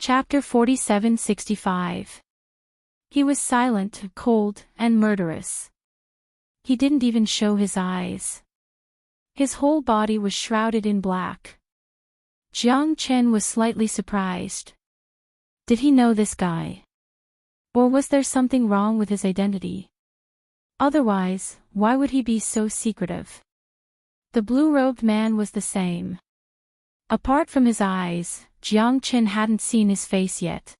Chapter 4765. He was silent, cold, and murderous. He didn't even show his eyes. His whole body was shrouded in black. Jiang Chen was slightly surprised. Did he know this guy? Or was there something wrong with his identity? Otherwise, why would he be so secretive? The blue-robed man was the same. Apart from his eyes, Jiang Chen hadn't seen his face yet.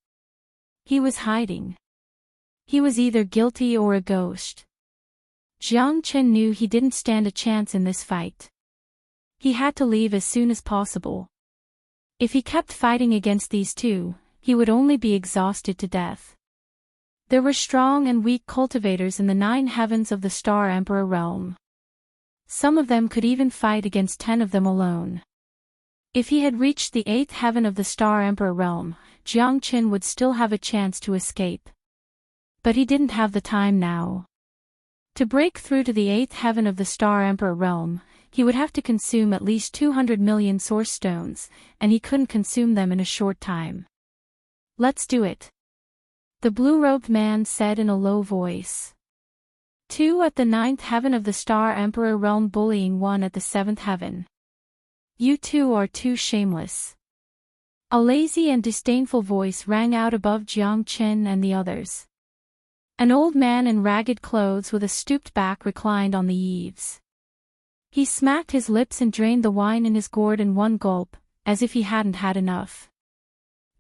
He was hiding. He was either guilty or a ghost. Jiang Chen knew he didn't stand a chance in this fight. He had to leave as soon as possible. If he kept fighting against these two, he would only be exhausted to death. There were strong and weak cultivators in the 9 heavens of the Star Emperor realm. Some of them could even fight against 10 of them alone. If he had reached the 8th heaven of the Star Emperor realm, Jiang Chen would still have a chance to escape. But he didn't have the time now. To break through to the 8th heaven of the Star Emperor realm, he would have to consume at least 200 million source stones, and he couldn't consume them in a short time. Let's do it. The blue-robed man said in a low voice. 2 at the 9th heaven of the Star Emperor realm bullying 1 at the 7th heaven. You two are too shameless. A lazy and disdainful voice rang out above Jiang Chen and the others. An old man in ragged clothes with a stooped back reclined on the eaves. He smacked his lips and drained the wine in his gourd in one gulp, as if he hadn't had enough.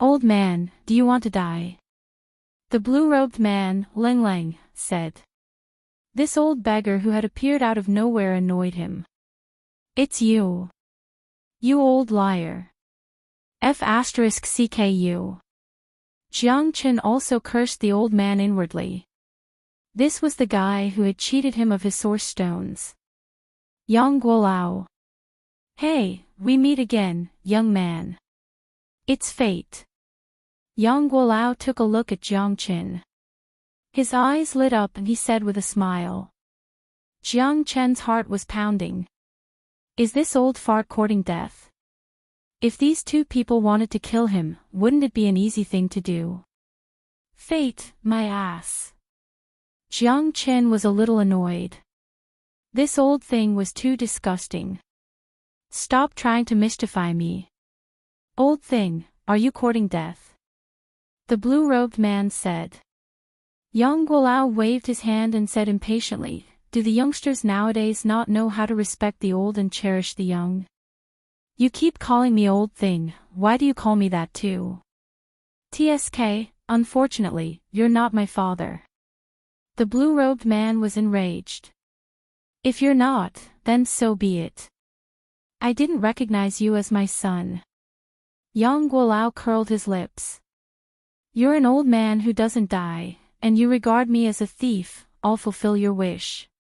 Old man, do you want to die? The blue-robed man, Ling Lang, said. This old beggar who had appeared out of nowhere annoyed him. It's you. You old liar. F***CKU. Jiang Chen also cursed the old man inwardly. This was the guy who had cheated him of his source stones. Yang Guolao. Hey, we meet again, young man. It's fate. Yang Guolao took a look at Jiang Chen. His eyes lit up and he said with a smile. Jiang Chen's heart was pounding. Is this old fart courting death? If these two people wanted to kill him, wouldn't it be an easy thing to do? Fate, my ass. Jiang Chen was a little annoyed. This old thing was too disgusting. Stop trying to mystify me. Old thing, are you courting death? The blue-robed man said. Yang Guolao waved his hand and said impatiently, do the youngsters nowadays not know how to respect the old and cherish the young? You keep calling me old thing, why do you call me that too? TSK, unfortunately, you're not my father. The blue-robed man was enraged. If you're not, then so be it. I didn't recognize you as my son. Yang Guolao curled his lips. You're an old man who doesn't die, and you regard me as a thief. I'll fulfill your wish.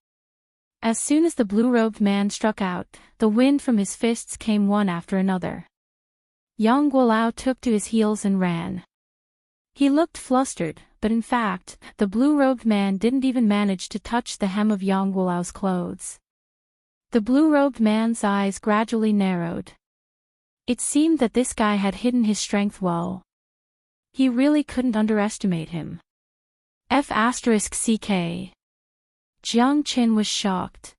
As soon as the blue-robed man struck out, the wind from his fists came one after another. Yang Guolao took to his heels and ran. He looked flustered, but in fact, the blue-robed man didn't even manage to touch the hem of Yang Guolao's clothes. The blue-robed man's eyes gradually narrowed. It seemed that this guy had hidden his strength well. He really couldn't underestimate him. F***CK. Jiang Chen was shocked.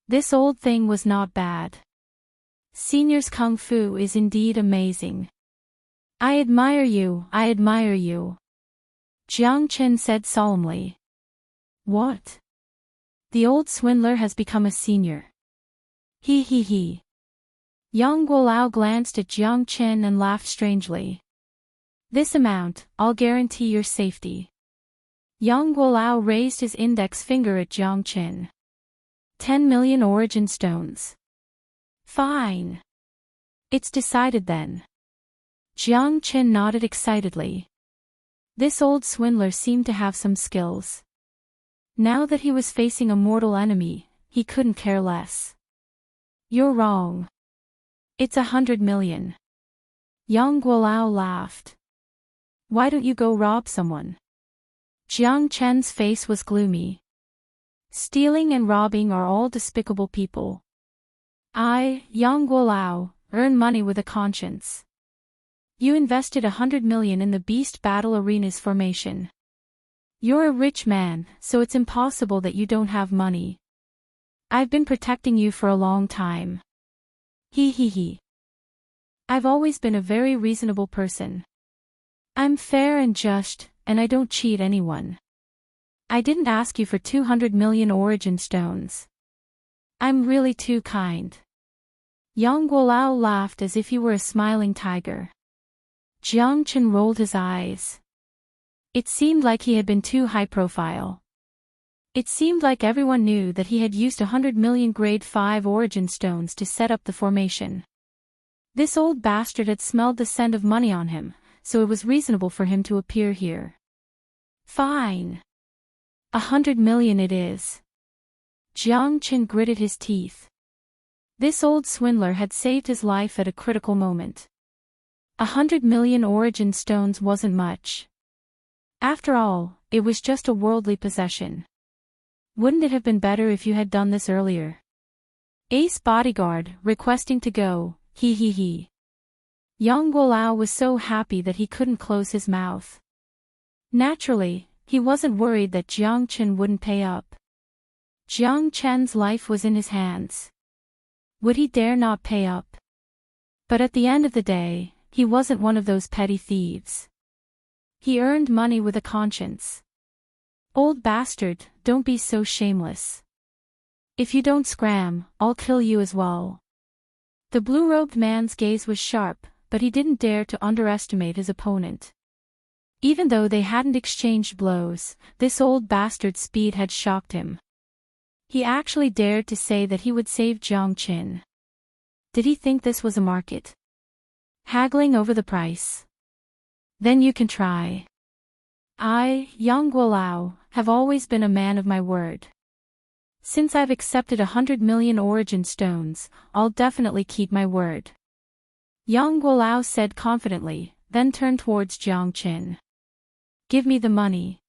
This old thing was not bad. Senior's kung fu is indeed amazing. I admire you, I admire you. Jiang Chen said solemnly. What? The old swindler has become a senior. He. Yang Guolao glanced at Jiang Chen and laughed strangely. This amount, I'll guarantee your safety. Yang Guolao raised his index finger at Jiang Chen. 10 million origin stones. Fine. It's decided then. Jiang Chen nodded excitedly. This old swindler seemed to have some skills. Now that he was facing a mortal enemy, he couldn't care less. You're wrong. It's 100 million. Yang Guolao laughed. Why don't you go rob someone? Jiang Chen's face was gloomy. Stealing and robbing are all despicable people. I, Yang Guolao, earn money with a conscience. You invested 100 million in the Beast Battle Arena's formation. You're a rich man, so it's impossible that you don't have money. I've been protecting you for a long time. He. I've always been a very reasonable person. I'm fair and just, and I don't cheat anyone. I didn't ask you for 200 million origin stones. I'm really too kind. Yang Guolao laughed as if he were a smiling tiger. Jiang Chen rolled his eyes. It seemed like he had been too high profile. It seemed like everyone knew that he had used 100 million grade 5 origin stones to set up the formation. This old bastard had smelled the scent of money on him, so it was reasonable for him to appear here. Fine. 100 million it is. Jiang Chen gritted his teeth. This old swindler had saved his life at a critical moment. 100 million origin stones wasn't much. After all, it was just a worldly possession. Wouldn't it have been better if you had done this earlier? Ace bodyguard, requesting to go, he. Yang Guolao was so happy that he couldn't close his mouth. Naturally, he wasn't worried that Jiang Chen wouldn't pay up. Jiang Chen's life was in his hands. Would he dare not pay up? But at the end of the day, he wasn't one of those petty thieves. He earned money with a conscience. Old bastard, don't be so shameless. If you don't scram, I'll kill you as well. The blue-robed man's gaze was sharp, but he didn't dare to underestimate his opponent. Even though they hadn't exchanged blows, this old bastard's speed had shocked him. He actually dared to say that he would save Jiang Chen. Did he think this was a market? Haggling over the price? Then you can try. I, Yang Guolao, have always been a man of my word. Since I've accepted 100 million origin stones, I'll definitely keep my word. Yang Guolao said confidently, then turned towards Jiang Chen. Give me the money.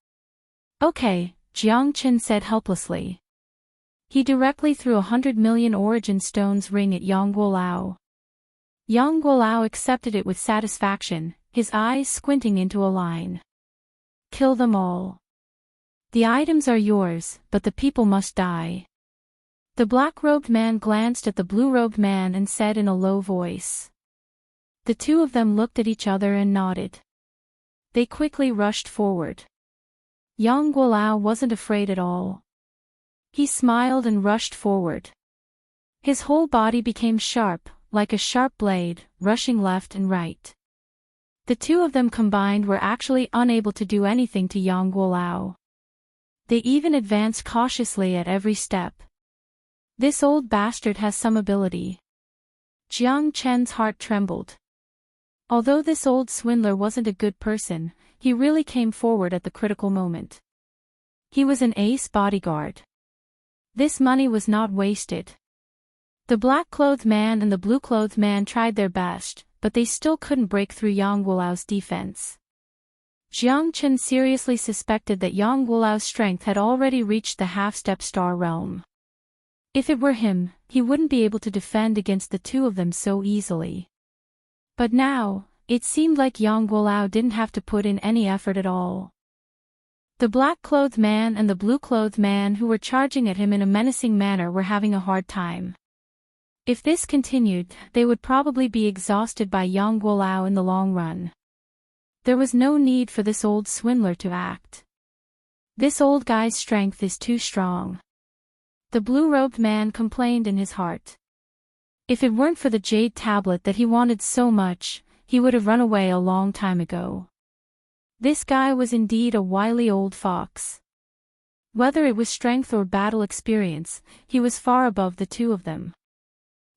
Okay, Jiang Chen said helplessly. He directly threw 100 million origin stones ring at Yang Guolao. Yang Guolao accepted it with satisfaction, his eyes squinting into a line. Kill them all. The items are yours, but the people must die. The black-robed man glanced at the blue-robed man and said in a low voice. The two of them looked at each other and nodded. They quickly rushed forward. Yang Guolao wasn't afraid at all. He smiled and rushed forward. His whole body became sharp, like a sharp blade, rushing left and right. The two of them combined were actually unable to do anything to Yang Guolao. They even advanced cautiously at every step. This old bastard has some ability. Jiang Chen's heart trembled. Although this old swindler wasn't a good person, he really came forward at the critical moment. He was an ace bodyguard. This money was not wasted. The black-clothed man and the blue-clothed man tried their best, but they still couldn't break through Yang Guolao's defense. Jiang Chen seriously suspected that Yang Guolao's strength had already reached the half-step star realm. If it were him, he wouldn't be able to defend against the two of them so easily. But now, it seemed like Yang Guolao didn't have to put in any effort at all. The black-clothed man and the blue-clothed man who were charging at him in a menacing manner were having a hard time. If this continued, they would probably be exhausted by Yang Guolao in the long run. There was no need for this old swindler to act. This old guy's strength is too strong. The blue-robed man complained in his heart. If it weren't for the jade tablet that he wanted so much, he would have run away a long time ago. This guy was indeed a wily old fox. Whether it was strength or battle experience, he was far above the two of them.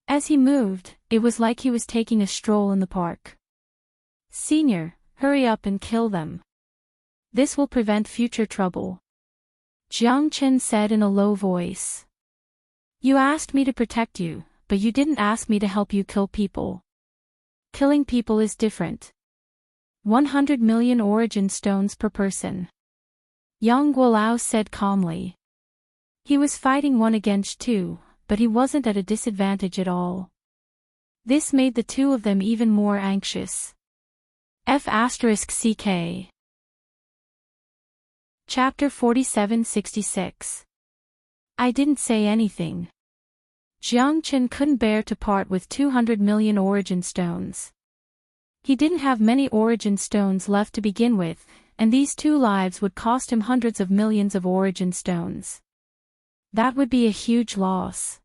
As he moved, it was like he was taking a stroll in the park. Senior, hurry up and kill them. This will prevent future trouble. Jiang Chen said in a low voice. You asked me to protect you, but you didn't ask me to help you kill people. Killing people is different. 100 million origin stones per person. Yang Guolao said calmly. He was fighting 1 against 2, but he wasn't at a disadvantage at all. This made the two of them even more anxious. F***ck. Chapter 4766. I didn't say anything. Jiang Chen couldn't bear to part with 200 million origin stones. He didn't have many origin stones left to begin with, and these 2 lives would cost him hundreds of millions of origin stones. That would be a huge loss.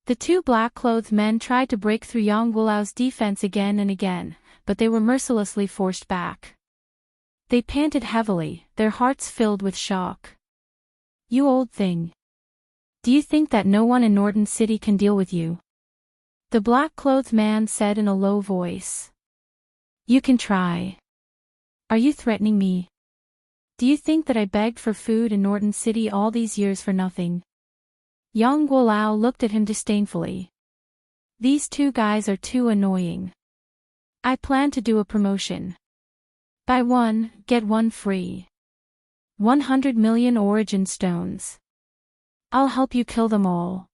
The 2 black-clothed men tried to break through Yang Guolao's defense again and again, but they were mercilessly forced back. They panted heavily, their hearts filled with shock. You old thing. Do you think that no one in Norton City can deal with you? The black-clothed man said in a low voice. You can try. Are you threatening me? Do you think that I begged for food in Norton City all these years for nothing? Yang Guolao looked at him disdainfully. These 2 guys are too annoying. I plan to do a promotion. Buy 1, get 1 free. 100 million origin stones. I'll help you kill them all.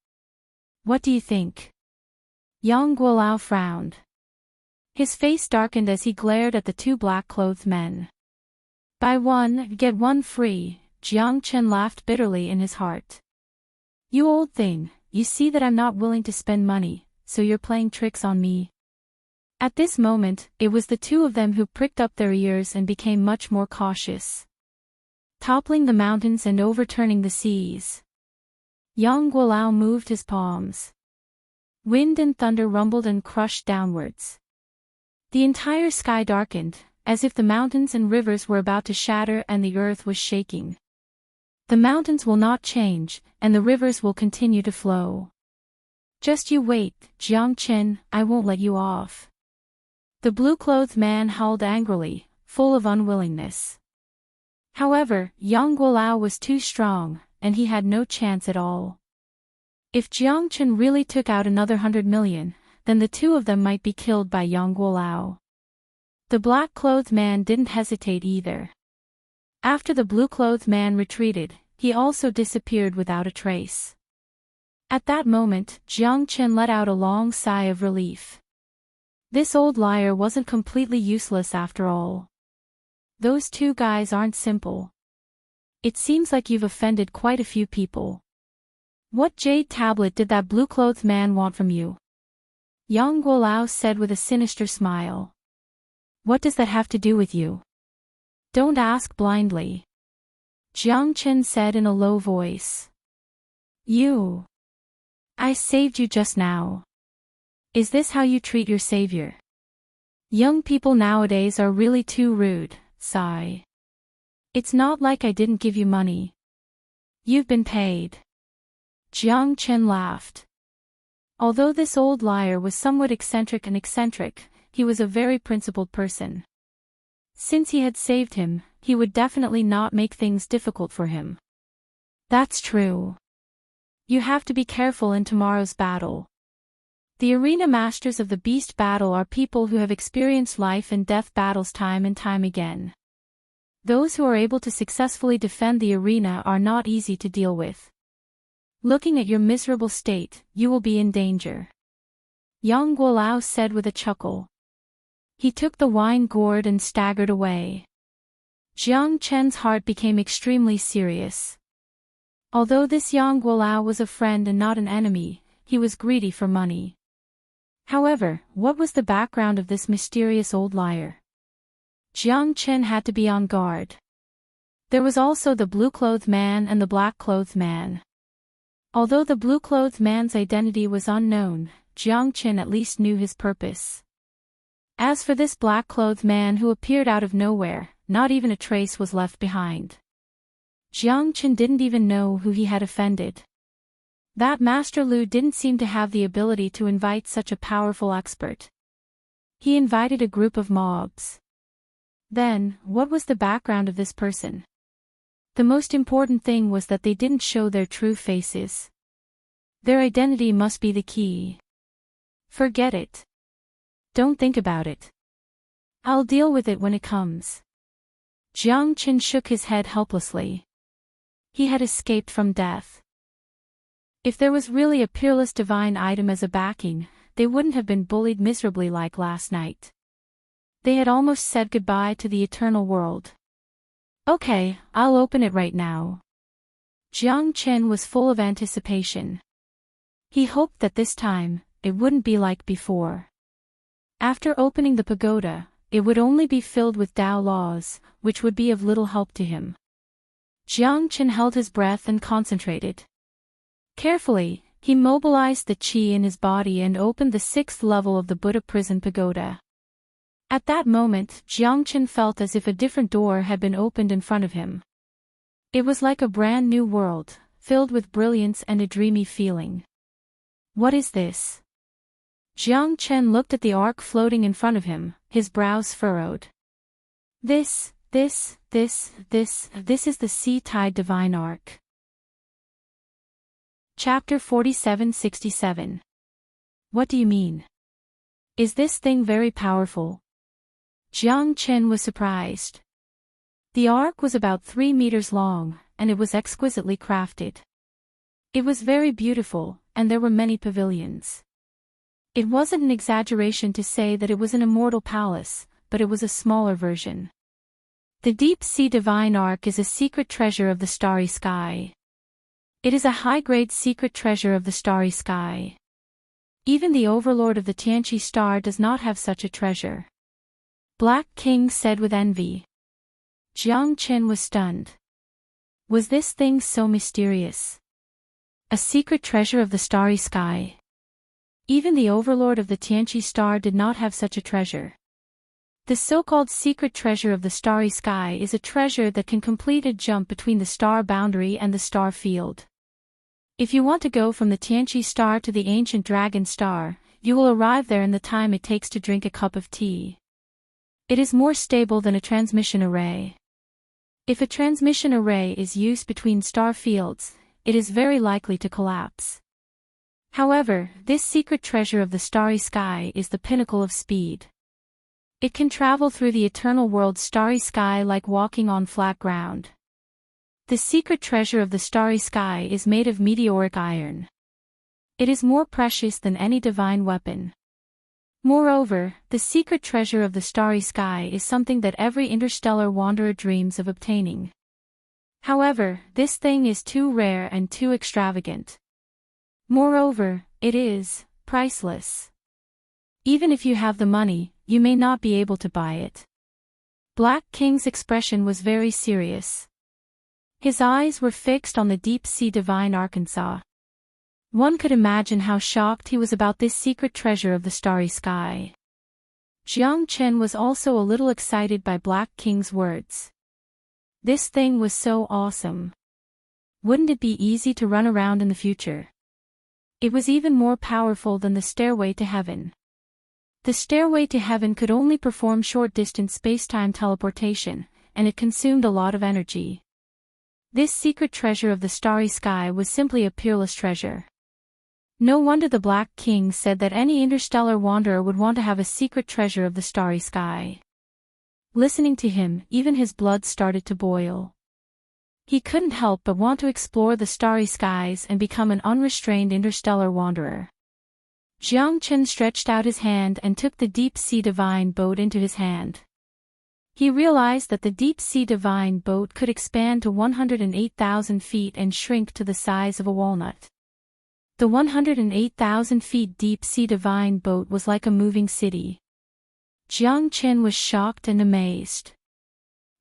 What do you think? Yang Guolao frowned. His face darkened as he glared at the 2 black-clothed men. Buy 1, get 1 free, Jiang Chen laughed bitterly in his heart. You old thing, you see that I'm not willing to spend money, so you're playing tricks on me. At this moment, it was the 2 of them who pricked up their ears and became much more cautious. Toppling the mountains and overturning the seas. Yang Guolao moved his palms. Wind and thunder rumbled and crushed downwards. The entire sky darkened, as if the mountains and rivers were about to shatter and the earth was shaking. The mountains will not change, and the rivers will continue to flow. Just you wait, Jiang Chen, I won't let you off. The blue-clothed man howled angrily, full of unwillingness. However, Yang Guolao was too strong, and he had no chance at all. If Jiang Chen really took out another 100 million, then the 2 of them might be killed by Yang Guolao. The black-clothed man didn't hesitate either. After the blue-clothed man retreated, he also disappeared without a trace. At that moment, Jiang Chen let out a long sigh of relief. This old liar wasn't completely useless after all. Those 2 guys aren't simple. It seems like you've offended quite a few people. What jade tablet did that blue-clothed man want from you? Yang Guolao said with a sinister smile. What does that have to do with you? Don't ask blindly. Jiang Chen said in a low voice. You. I saved you just now. Is this how you treat your savior? Young people nowadays are really too rude, sigh. It's not like I didn't give you money. You've been paid. Jiang Chen laughed. Although this old liar was somewhat eccentric, he was a very principled person. Since he had saved him, he would definitely not make things difficult for him. That's true. You have to be careful in tomorrow's battle. The arena masters of the beast battle are people who have experienced life and death battles time and time again. Those who are able to successfully defend the arena are not easy to deal with. Looking at your miserable state, you will be in danger. Yang Guolao said with a chuckle. He took the wine gourd and staggered away. Jiang Chen's heart became extremely serious. Although this Yang Guolao was a friend and not an enemy, he was greedy for money. However, what was the background of this mysterious old liar? Jiang Chen had to be on guard. There was also the blue-clothed man and the black-clothed man. Although the blue-clothed man's identity was unknown, Jiang Chen at least knew his purpose. As for this black-clothed man who appeared out of nowhere, not even a trace was left behind. Jiang Chen didn't even know who he had offended. That Master Lu didn't seem to have the ability to invite such a powerful expert. He invited a group of mobs. Then, what was the background of this person? The most important thing was that they didn't show their true faces. Their identity must be the key. Forget it. Don't think about it. I'll deal with it when it comes. Jiang Chen shook his head helplessly. He had escaped from death. If there was really a peerless divine item as a backing, they wouldn't have been bullied miserably like last night. They had almost said goodbye to the eternal world. Okay, I'll open it right now. Jiang Chen was full of anticipation. He hoped that this time, it wouldn't be like before. After opening the pagoda, it would only be filled with Tao laws, which would be of little help to him. Jiang Chen held his breath and concentrated. Carefully, he mobilized the qi in his body and opened the 6th level of the Buddha prison pagoda. At that moment, Jiang Chen felt as if a different door had been opened in front of him. It was like a brand new world, filled with brilliance and a dreamy feeling. What is this? Jiang Chen looked at the ark floating in front of him, his brows furrowed. This is the sea-tide divine ark. Chapter 47-67. What do you mean? Is this thing very powerful? Jiang Chen was surprised. The ark was about 3 meters long, and it was exquisitely crafted. It was very beautiful, and there were many pavilions. It wasn't an exaggeration to say that it was an immortal palace, but it was a smaller version. The deep-sea divine ark is a secret treasure of the starry sky. It is a high-grade secret treasure of the starry sky. Even the overlord of the Tianqi star does not have such a treasure. Black King said with envy. Jiang Chen was stunned. Was this thing so mysterious? A secret treasure of the starry sky? Even the overlord of the Tianqi star did not have such a treasure. The so-called secret treasure of the starry sky is a treasure that can complete a jump between the star boundary and the star field. If you want to go from the Tianqi star to the ancient dragon star, you will arrive there in the time it takes to drink a cup of tea. It is more stable than a transmission array. If a transmission array is used between star fields, it is very likely to collapse. However, this secret treasure of the starry sky is the pinnacle of speed. It can travel through the eternal world's starry sky like walking on flat ground. The secret treasure of the starry sky is made of meteoric iron. It is more precious than any divine weapon. Moreover, the secret treasure of the starry sky is something that every interstellar wanderer dreams of obtaining. However, this thing is too rare and too extravagant. Moreover, it is priceless. Even if you have the money, you may not be able to buy it. Black King's expression was very serious. His eyes were fixed on the deep-sea divine Arkansas. One could imagine how shocked he was about this secret treasure of the starry sky. Jiang Chen was also a little excited by Black King's words. This thing was so awesome. Wouldn't it be easy to run around in the future? It was even more powerful than the stairway to heaven. The stairway to heaven could only perform short-distance space-time teleportation, and it consumed a lot of energy. This secret treasure of the starry sky was simply a peerless treasure. No wonder the Black King said that any interstellar wanderer would want to have a secret treasure of the starry sky. Listening to him, even his blood started to boil. He couldn't help but want to explore the starry skies and become an unrestrained interstellar wanderer. Jiang Chen stretched out his hand and took the deep-sea divine boat into his hand. He realized that the deep-sea divine boat could expand to 108,000 feet and shrink to the size of a walnut. The 108,000 feet deep-sea divine boat was like a moving city. Jiang Chen was shocked and amazed.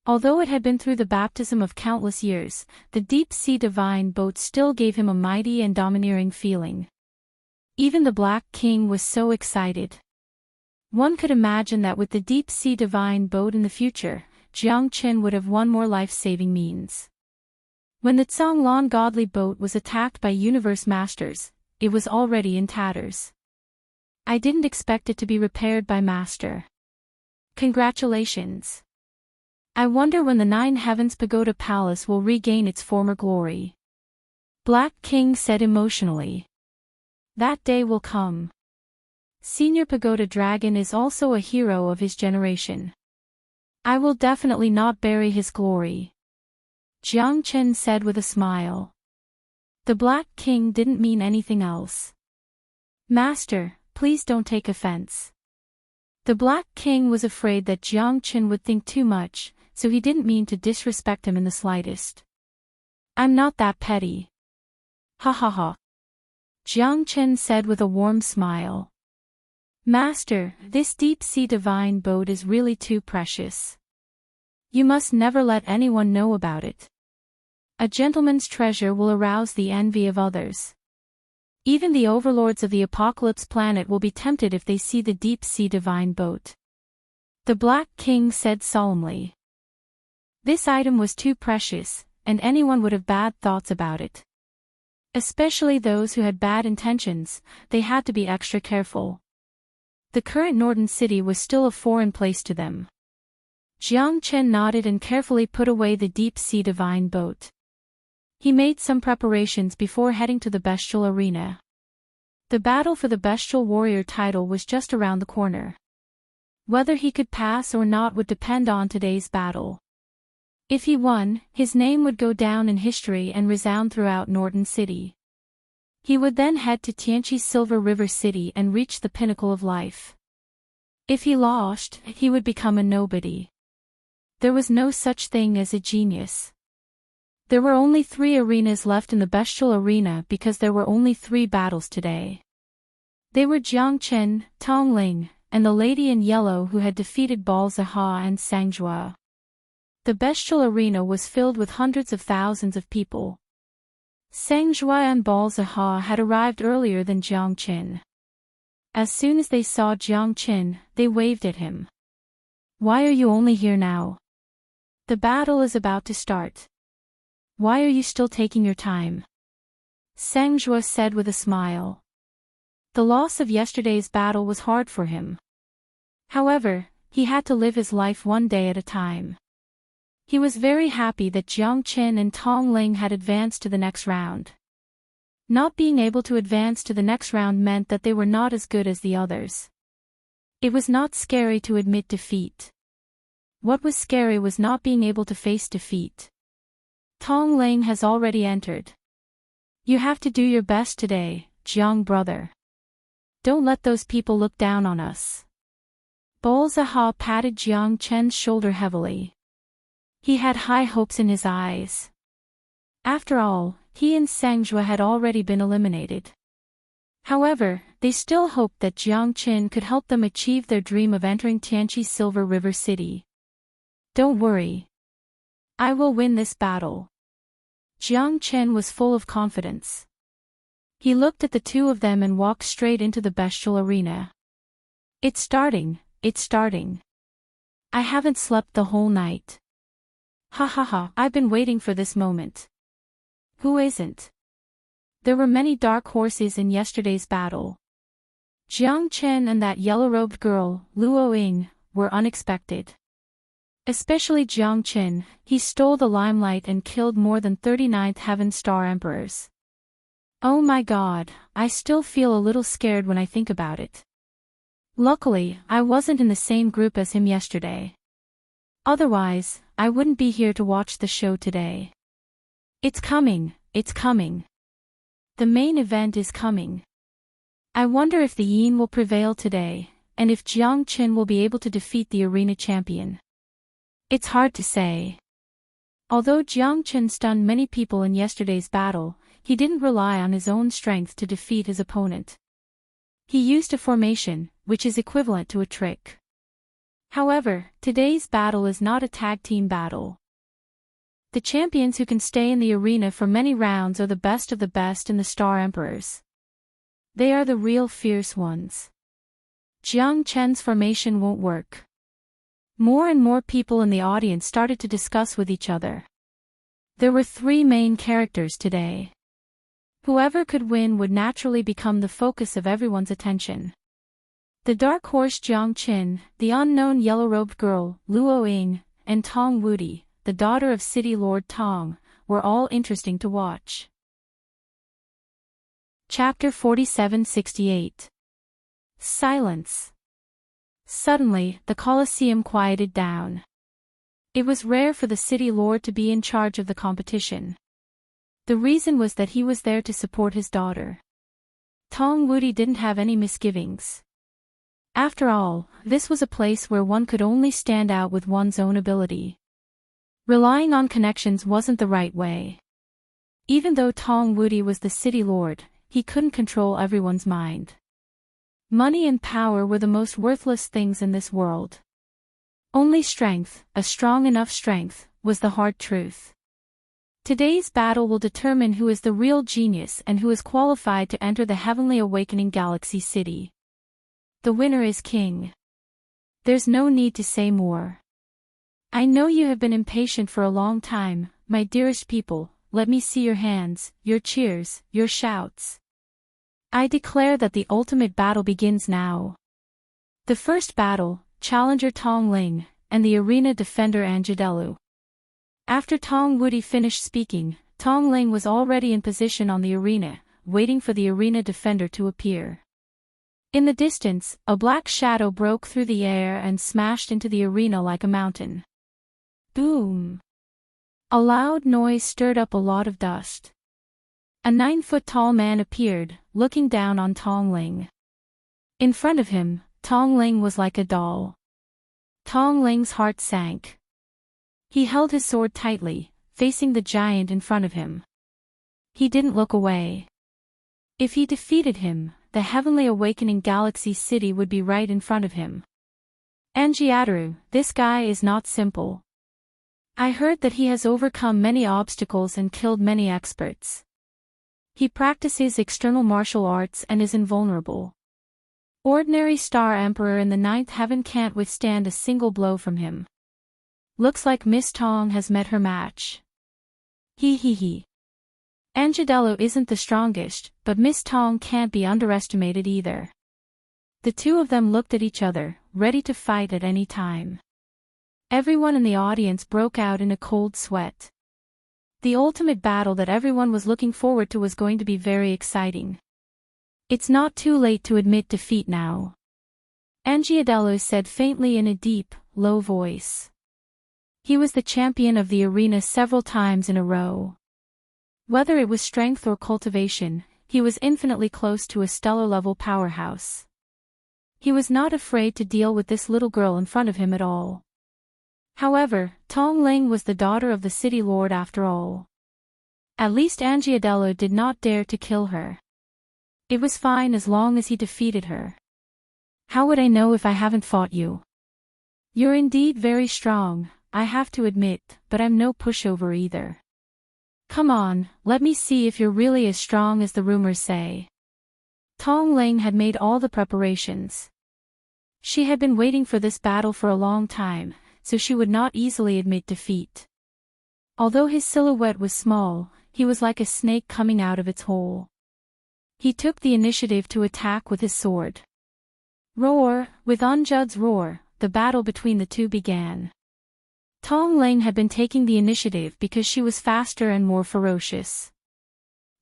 Although it had been through the baptism of countless years, the deep-sea divine boat still gave him a mighty and domineering feeling. Even the Black King was so excited. One could imagine that with the deep-sea divine boat in the future, Jiang Chen would have one more life-saving means. When the Zhonglan godly boat was attacked by universe masters, it was already in tatters. I didn't expect it to be repaired by Master. Congratulations. I wonder when the Nine Heavens Pagoda Palace will regain its former glory. Black King said emotionally. That day will come. Senior Pagoda Dragon is also a hero of his generation. I will definitely not bury his glory. Jiang Chen said with a smile. The Black King didn't mean anything else. Master, please don't take offense. The Black King was afraid that Jiang Chen would think too much, so he didn't mean to disrespect him in the slightest. "I'm not that petty." "Ha ha ha," Jiang Chen said with a warm smile. "Master, this deep-sea divine boat is really too precious. You must never let anyone know about it. A gentleman's treasure will arouse the envy of others. Even the overlords of the Apocalypse planet will be tempted if they see the deep-sea divine boat." The Black King said solemnly. This item was too precious, and anyone would have bad thoughts about it. Especially those who had bad intentions, they had to be extra careful. The current Northern city was still a foreign place to them. Jiang Chen nodded and carefully put away the deep-sea divine boat. He made some preparations before heading to the bestial arena. The battle for the bestial warrior title was just around the corner. Whether he could pass or not would depend on today's battle. If he won, his name would go down in history and resound throughout Northern City. He would then head to Tianqi's Silver River City and reach the pinnacle of life. If he lost, he would become a nobody. There was no such thing as a genius. There were only 3 arenas left in the bestial arena because there were only 3 battles today. They were Jiang Chen, Tong Ling, and the lady in yellow who had defeated Bal Zaha and Sangjua. The bestial arena was filled with hundreds of thousands of people. Sangjua and Bal Zaha had arrived earlier than Jiang Chen. As soon as they saw Jiang Chen, they waved at him. "Why are you only here now? The battle is about to start. Why are you still taking your time?" Sangjua said with a smile. The loss of yesterday's battle was hard for him. However, he had to live his life one day at a time. He was very happy that Jiang Chen and Tong Ling had advanced to the next round. Not being able to advance to the next round meant that they were not as good as the others. It was not scary to admit defeat. What was scary was not being able to face defeat. Tong Ling has already entered. You have to do your best today, Jiang brother. Don't let those people look down on us. Bal Zaha patted Jiang Chen's shoulder heavily. He had high hopes in his eyes. After all, he and Sangjua had already been eliminated. However, they still hoped that Jiang Chen could help them achieve their dream of entering Tianqi's Silver River City. Don't worry. I will win this battle. Jiang Chen was full of confidence. He looked at the two of them and walked straight into the bestial arena. It's starting. I haven't slept the whole night. Ha ha ha, I've been waiting for this moment. Who isn't? There were many dark horses in yesterday's battle. Jiang Chen and that yellow-robed girl, Luo Ying, were unexpected. Especially Jiang Chen, he stole the limelight and killed more than 39th Heaven Star Emperors. Oh my god, I still feel a little scared when I think about it. Luckily, I wasn't in the same group as him yesterday. Otherwise, I wouldn't be here to watch the show today. It's coming. The main event is coming. I wonder if the Yin will prevail today, and if Jiang Chen will be able to defeat the arena champion. It's hard to say. Although Jiang Chen stunned many people in yesterday's battle, he didn't rely on his own strength to defeat his opponent. He used a formation, which is equivalent to a trick. However, today's battle is not a tag team battle. The champions who can stay in the arena for many rounds are the best of the best in the Star Emperors. They are the real fierce ones. Jiang Chen's formation won't work. More and more people in the audience started to discuss with each other. There were 3 main characters today. Whoever could win would naturally become the focus of everyone's attention. The dark horse Jiang Chen, the unknown yellow-robed girl, Luo Ying, and Tong Wudi, the daughter of City Lord Tong, were all interesting to watch. Chapter 4768. Silence. Suddenly, the Colosseum quieted down. It was rare for the City Lord to be in charge of the competition. The reason was that he was there to support his daughter. Tong Wudi didn't have any misgivings. After all, this was a place where one could only stand out with one's own ability. Relying on connections wasn't the right way. Even though Tong Wudi was the city lord, he couldn't control everyone's mind. Money and power were the most worthless things in this world. Only strength, a strong enough strength, was the hard truth. Today's battle will determine who is the real genius and who is qualified to enter the heavenly awakening galaxy city. The winner is king. There's no need to say more. I know you have been impatient for a long time, my dearest people. Let me see your hands, your cheers, your shouts. I declare that the ultimate battle begins now. The first battle, challenger Tong Ling, and the arena defender Anjadelu. After Tong Wudi finished speaking, Tong Ling was already in position on the arena, waiting for the arena defender to appear. In the distance, a black shadow broke through the air and smashed into the arena like a mountain. Boom! A loud noise stirred up a lot of dust. A 9-foot-tall man appeared, looking down on Tong Ling. In front of him, Tong Ling was like a doll. Tong Ling's heart sank. He held his sword tightly, facing the giant in front of him. He didn't look away. If he defeated him, the heavenly awakening galaxy city would be right in front of him. Anjiadaru, this guy is not simple. I heard that he has overcome many obstacles and killed many experts. He practices external martial arts and is invulnerable. Ordinary Star Emperor in the 9th heaven can't withstand a single blow from him. Looks like Miss Tong has met her match. He. Anjadelu isn't the strongest, but Miss Tong can't be underestimated either. The two of them looked at each other, ready to fight at any time. Everyone in the audience broke out in a cold sweat. The ultimate battle that everyone was looking forward to was going to be very exciting. It's not too late to admit defeat now. Anjadelu said faintly in a deep, low voice. He was the champion of the arena several times in a row. Whether it was strength or cultivation, he was infinitely close to a stellar-level powerhouse. He was not afraid to deal with this little girl in front of him at all. However, Tong Ling was the daughter of the city lord after all. At least Anjadelu did not dare to kill her. It was fine as long as he defeated her. How would I know if I haven't fought you? You're indeed very strong, I have to admit, but I'm no pushover either. Come on, let me see if you're really as strong as the rumors say. Tong Ling had made all the preparations. She had been waiting for this battle for a long time, so she would not easily admit defeat. Although his silhouette was small, he was like a snake coming out of its hole. He took the initiative to attack with his sword. Roar! With Anjud's roar, the battle between the two began. Tong Ling had been taking the initiative because she was faster and more ferocious.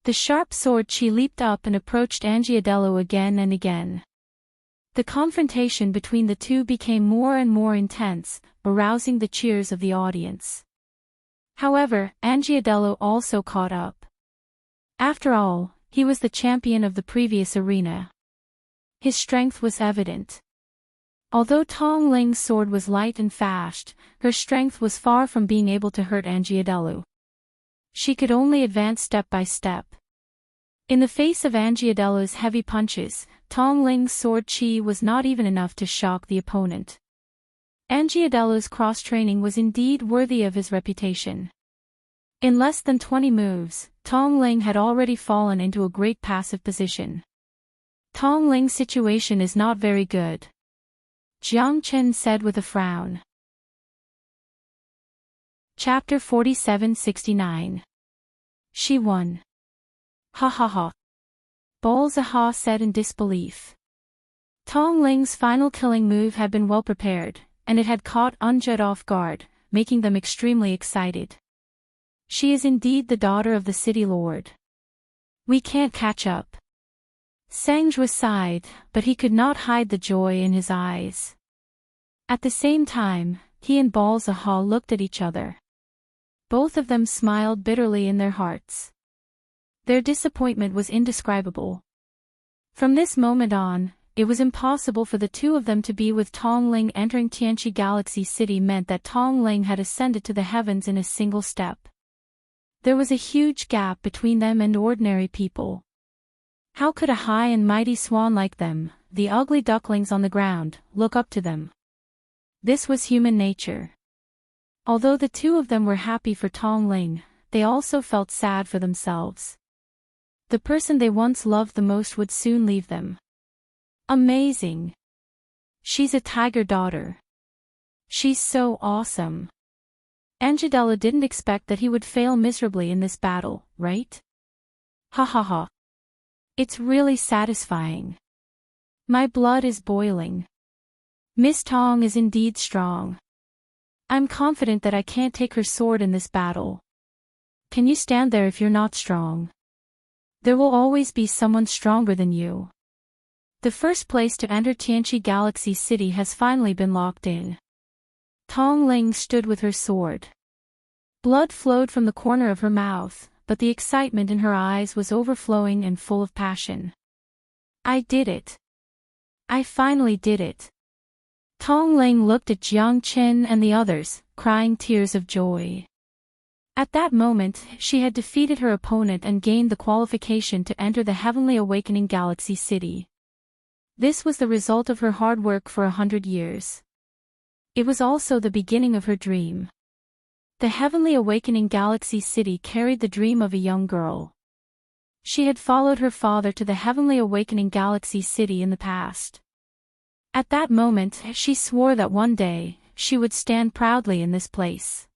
The sharp sword she leaped up and approached Anjadelu again and again. The confrontation between the two became more and more intense, arousing the cheers of the audience. However, Anjadelu also caught up. After all, he was the champion of the previous arena. His strength was evident. Although Tong Ling's sword was light and fast, her strength was far from being able to hurt Anjadelu. She could only advance step by step. In the face of Anjadelu's heavy punches, Tong Ling's sword chi was not even enough to shock the opponent. Anjadelu's cross-training was indeed worthy of his reputation. In less than 20 moves, Tong Ling had already fallen into a great passive position. Tong Ling's situation is not very good, Jiang Chen said with a frown. Chapter 4769. She won. Ha ha ha. Balzaha said in disbelief. Tong Ling's final killing move had been well prepared, and it had caught Anjud off guard, making them extremely excited. She is indeed the daughter of the city lord. We can't catch up. Sangjua sighed, but he could not hide the joy in his eyes. At the same time, he and Balzaha looked at each other. Both of them smiled bitterly in their hearts. Their disappointment was indescribable. From this moment on, it was impossible for the two of them to be with Tong Ling. Entering Tianqi Galaxy City meant that Tong Ling had ascended to the heavens in a single step. There was a huge gap between them and ordinary people. How could a high and mighty swan like them, the ugly ducklings on the ground, look up to them? This was human nature. Although the two of them were happy for Tong Ling, they also felt sad for themselves. The person they once loved the most would soon leave them. Amazing. She's a tiger daughter. She's so awesome. Angela didn't expect that he would fail miserably in this battle, right? Ha ha ha. It's really satisfying. My blood is boiling. Miss Tong is indeed strong. I'm confident that I can't take her sword in this battle. Can you stand there if you're not strong? There will always be someone stronger than you. The first place to enter Tianqi Galaxy City has finally been locked in. Tong Ling stood with her sword. Blood flowed from the corner of her mouth, but the excitement in her eyes was overflowing and full of passion. I did it. I finally did it. Tong Ling looked at Jiang Qin and the others, crying tears of joy. At that moment, she had defeated her opponent and gained the qualification to enter the Heavenly Awakening Galaxy City. This was the result of her hard work for 100 years. It was also the beginning of her dream. The Heavenly Awakening Galaxy City carried the dream of a young girl. She had followed her father to the Heavenly Awakening Galaxy City in the past. At that moment, she swore that one day, she would stand proudly in this place.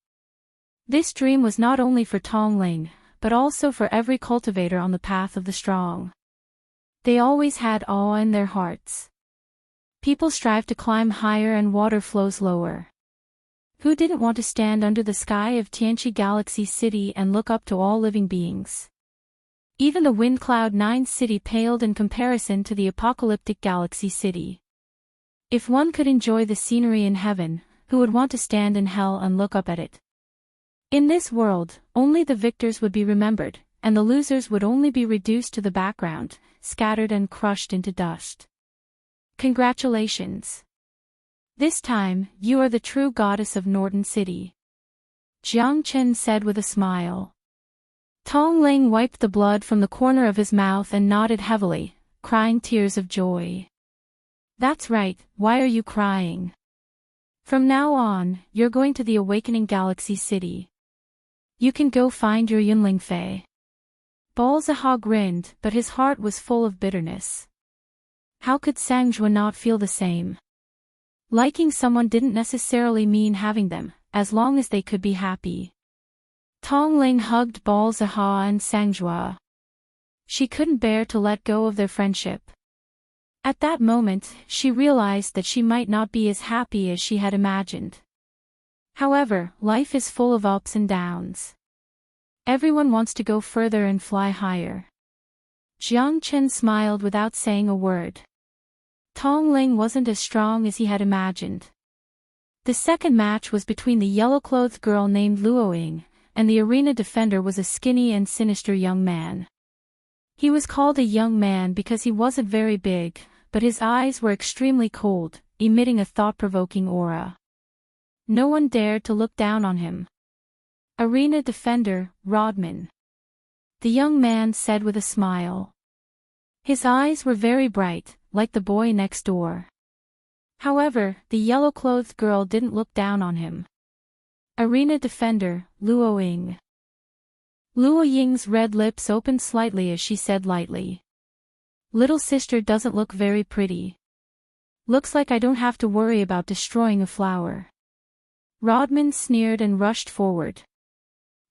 This dream was not only for Tong Ling, but also for every cultivator on the path of the strong. They always had awe in their hearts. People strive to climb higher and water flows lower. Who didn't want to stand under the sky of Tianqi Galaxy City and look up to all living beings? Even the Wind Cloud 9 city paled in comparison to the apocalyptic Galaxy City. If one could enjoy the scenery in heaven, who would want to stand in hell and look up at it? In this world, only the victors would be remembered, and the losers would only be reduced to the background, scattered and crushed into dust. Congratulations. This time, you are the true goddess of Norton City. Jiang Chen said with a smile. Tong Ling wiped the blood from the corner of his mouth and nodded heavily, crying tears of joy. That's right, why are you crying? From now on, you're going to the Awakening Galaxy City. You can go find your Yunling Fei. Balzaha grinned, but his heart was full of bitterness. How could Sangjua not feel the same? Liking someone didn't necessarily mean having them, as long as they could be happy. Tong Ling hugged Balzaha and Sangjua. She couldn't bear to let go of their friendship. At that moment, she realized that she might not be as happy as she had imagined. However, life is full of ups and downs. Everyone wants to go further and fly higher. Jiang Chen smiled without saying a word. Tong Ling wasn't as strong as he had imagined. The second match was between the yellow-clothed girl named Luo Ying, and the arena defender was a skinny and sinister young man. He was called a young man because he wasn't very big, but his eyes were extremely cold, emitting a thought-provoking aura. No one dared to look down on him. Arena defender, Rodman. The young man said with a smile. His eyes were very bright, like the boy next door. However, the yellow-clothed girl didn't look down on him. Arena defender, Luo Ying. Luo Ying's red lips opened slightly as she said lightly. Little sister doesn't look very pretty. Looks like I don't have to worry about destroying a flower. Rodman sneered and rushed forward.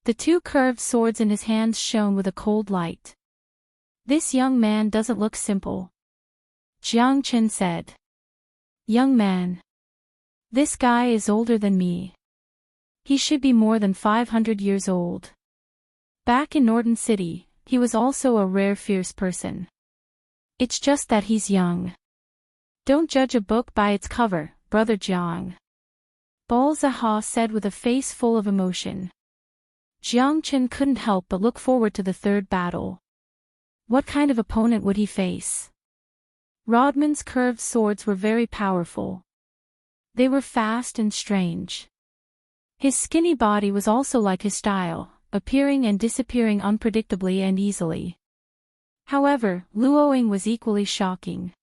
The two curved swords in his hands shone with a cold light. This young man doesn't look simple. Jiang Chen said. Young man. This guy is older than me. He should be more than 500 years old. Back in Norton City, he was also a rare fierce person. It's just that he's young. Don't judge a book by its cover, Brother Jiang. Balzaha said with a face full of emotion. Jiang Chen couldn't help but look forward to the third battle. What kind of opponent would he face? Rodman's curved swords were very powerful. They were fast and strange. His skinny body was also like his style, appearing and disappearing unpredictably and easily. However, Luoying was equally shocking.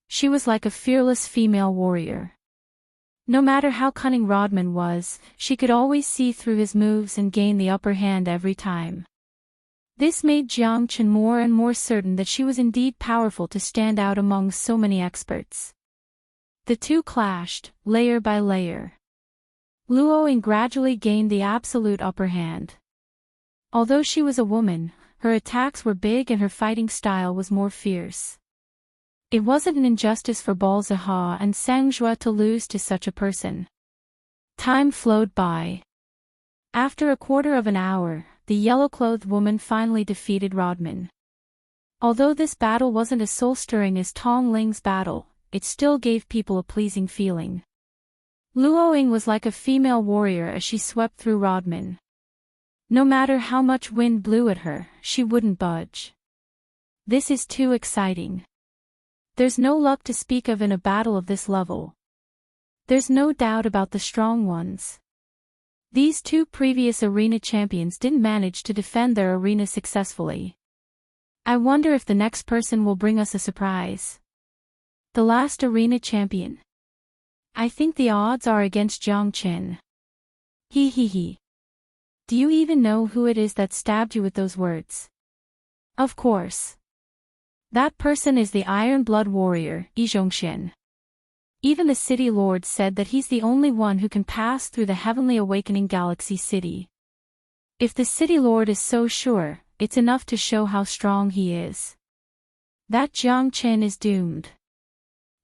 She was like a fearless female warrior. No matter how cunning Rodman was, she could always see through his moves and gain the upper hand every time. This made Jiang Chen more and more certain that she was indeed powerful to stand out among so many experts. The two clashed, layer by layer. Luoying gradually gained the absolute upper hand. Although she was a woman, her attacks were big and her fighting style was more fierce. It wasn't an injustice for Balzaha and Sangjua to lose to such a person. Time flowed by. After a quarter of an hour, the yellow-clothed woman finally defeated Rodman. Although this battle wasn't as soul-stirring as Tong Ling's battle, it still gave people a pleasing feeling. Luoying was like a female warrior as she swept through Rodman. No matter how much wind blew at her, she wouldn't budge. This is too exciting. There's no luck to speak of in a battle of this level. There's no doubt about the strong ones. These two previous arena champions didn't manage to defend their arena successfully. I wonder if the next person will bring us a surprise. The last arena champion. I think the odds are against Jiang Chen. He. Do you even know who it is that stabbed you with those words? Of course. That person is the Iron Blood Warrior, Yi Zhongxian. Even the City Lord said that he's the only one who can pass through the Heavenly Awakening Galaxy City. If the City Lord is so sure, it's enough to show how strong he is. That Jiang Chen is doomed.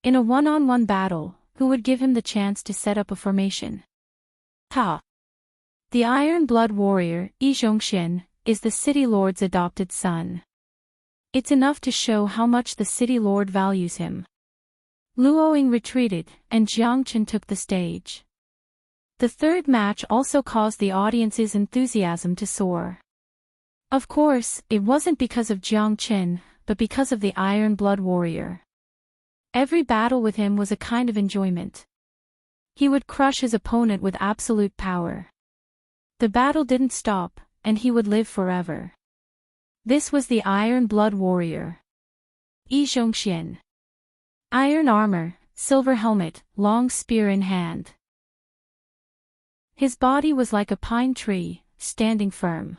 In a one-on-one battle, who would give him the chance to set up a formation? Ha! The Iron Blood Warrior, Yi Zhongxian, is the City Lord's adopted son. It's enough to show how much the City Lord values him. Luoying retreated, and Jiang Chen took the stage. The third match also caused the audience's enthusiasm to soar. Of course, it wasn't because of Jiang Chen, but because of the Iron Blood Warrior. Every battle with him was a kind of enjoyment. He would crush his opponent with absolute power. The battle didn't stop, and he would live forever. This was the Iron Blood Warrior. Yi Zhongxian. Iron armor, silver helmet, long spear in hand. His body was like a pine tree, standing firm.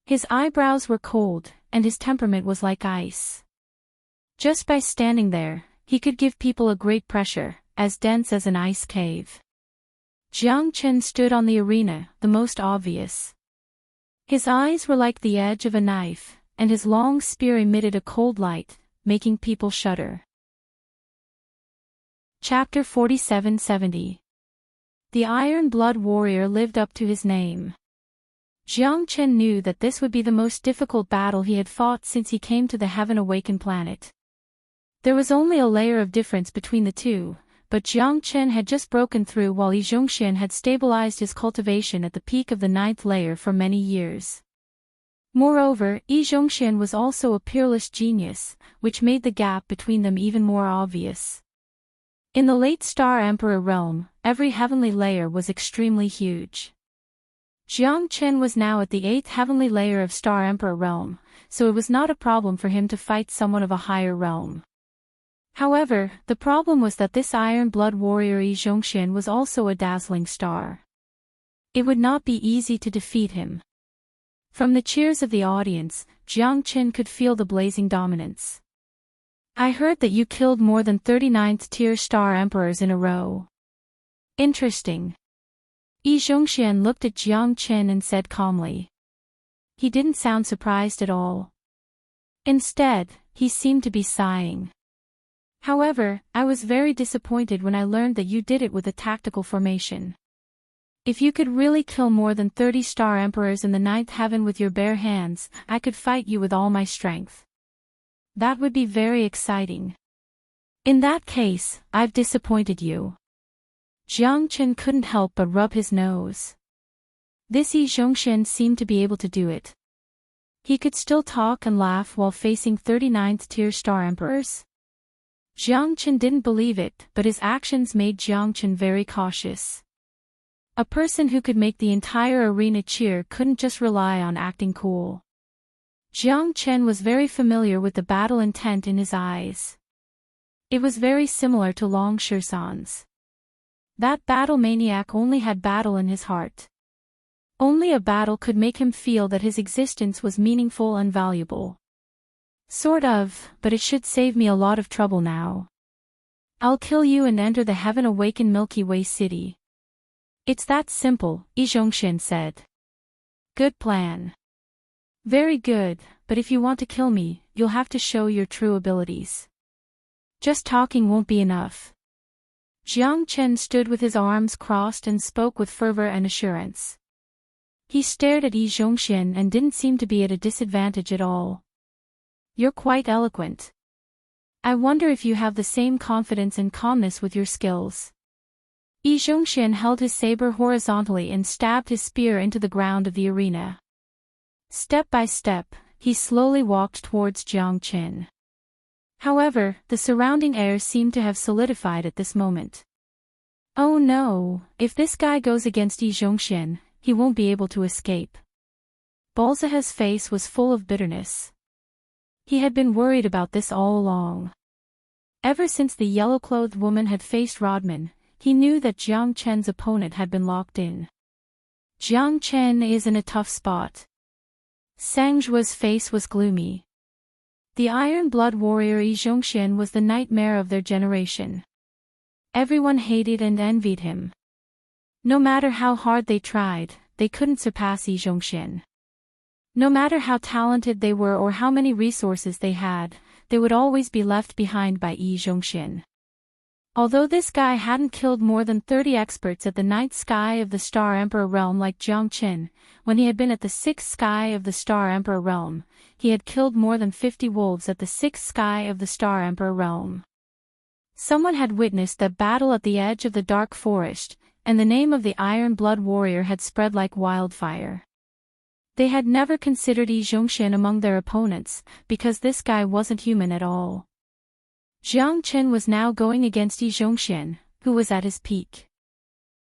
His eyebrows were cold, and his temperament was like ice. Just by standing there, he could give people a great pressure, as dense as an ice cave. Jiang Chen stood on the arena, the most obvious. His eyes were like the edge of a knife, and his long spear emitted a cold light, making people shudder. Chapter 4770. The Iron Blood Warrior lived up to his name. Jiang Chen knew that this would be the most difficult battle he had fought since he came to the Heaven Awakened planet. There was only a layer of difference between the two, but Jiang Chen had just broken through while Yi Zhongxian had stabilized his cultivation at the peak of the 9th layer for many years. Moreover, Yi Zhongxian was also a peerless genius, which made the gap between them even more obvious. In the late Star Emperor realm, every heavenly layer was extremely huge. Jiang Chen was now at the 8th heavenly layer of Star Emperor realm, so it was not a problem for him to fight someone of a higher realm. However, the problem was that this Iron Blood Warrior Yi Zhongxian was also a dazzling star. It would not be easy to defeat him. From the cheers of the audience, Jiang Chen could feel the blazing dominance. I heard that you killed more than 39th tier star emperors in a row. Interesting. Yi Zhongxian looked at Jiang Chen and said calmly. He didn't sound surprised at all. Instead, he seemed to be sighing. However, I was very disappointed when I learned that you did it with a tactical formation. If you could really kill more than 30 star emperors in the 9th heaven with your bare hands, I could fight you with all my strength. That would be very exciting. In that case, I've disappointed you. Jiang Chen couldn't help but rub his nose. This Yi Zhongxian seemed to be able to do it. He could still talk and laugh while facing 39th tier star emperors. Jiang Chen didn't believe it, but his actions made Jiang Chen very cautious. A person who could make the entire arena cheer couldn't just rely on acting cool. Jiang Chen was very familiar with the battle intent in his eyes. It was very similar to Long Shisan's. That battle maniac only had battle in his heart. Only a battle could make him feel that his existence was meaningful and valuable. Sort of, but it should save me a lot of trouble now. I'll kill you and enter the heaven awaken Milky Way City. It's that simple, Yi Zhongxian said. Good plan. Very good, but if you want to kill me, you'll have to show your true abilities. Just talking won't be enough. Jiang Chen stood with his arms crossed and spoke with fervor and assurance. He stared at Yi Zhongxian and didn't seem to be at a disadvantage at all. You're quite eloquent. I wonder if you have the same confidence and calmness with your skills. Yi Zhongxian held his saber horizontally and stabbed his spear into the ground of the arena. Step by step, he slowly walked towards Jiang Chen. However, the surrounding air seemed to have solidified at this moment. Oh no, if this guy goes against Yi Zhongxian, he won't be able to escape. Balzaha's face was full of bitterness. He had been worried about this all along. Ever since the yellow-clothed woman had faced Rodman, he knew that Jiang Chen's opponent had been locked in. Jiang Chen is in a tough spot. Sang Zhuo's face was gloomy. The Iron Blood warrior Yi Zhongxian was the nightmare of their generation. Everyone hated and envied him. No matter how hard they tried, they couldn't surpass Yi Zhongxian. No matter how talented they were or how many resources they had, they would always be left behind by Yi Zhongxian. Although this guy hadn't killed more than 30 experts at the ninth sky of the Star Emperor realm like Jiang Chen, when he had been at the sixth sky of the Star Emperor realm, he had killed more than 50 wolves at the sixth sky of the Star Emperor realm. Someone had witnessed that battle at the edge of the dark forest, and the name of the Iron Blood warrior had spread like wildfire. They had never considered Yi Zhongxian among their opponents, because this guy wasn't human at all. Jiang Chen was now going against Yi Zhongxian, who was at his peak.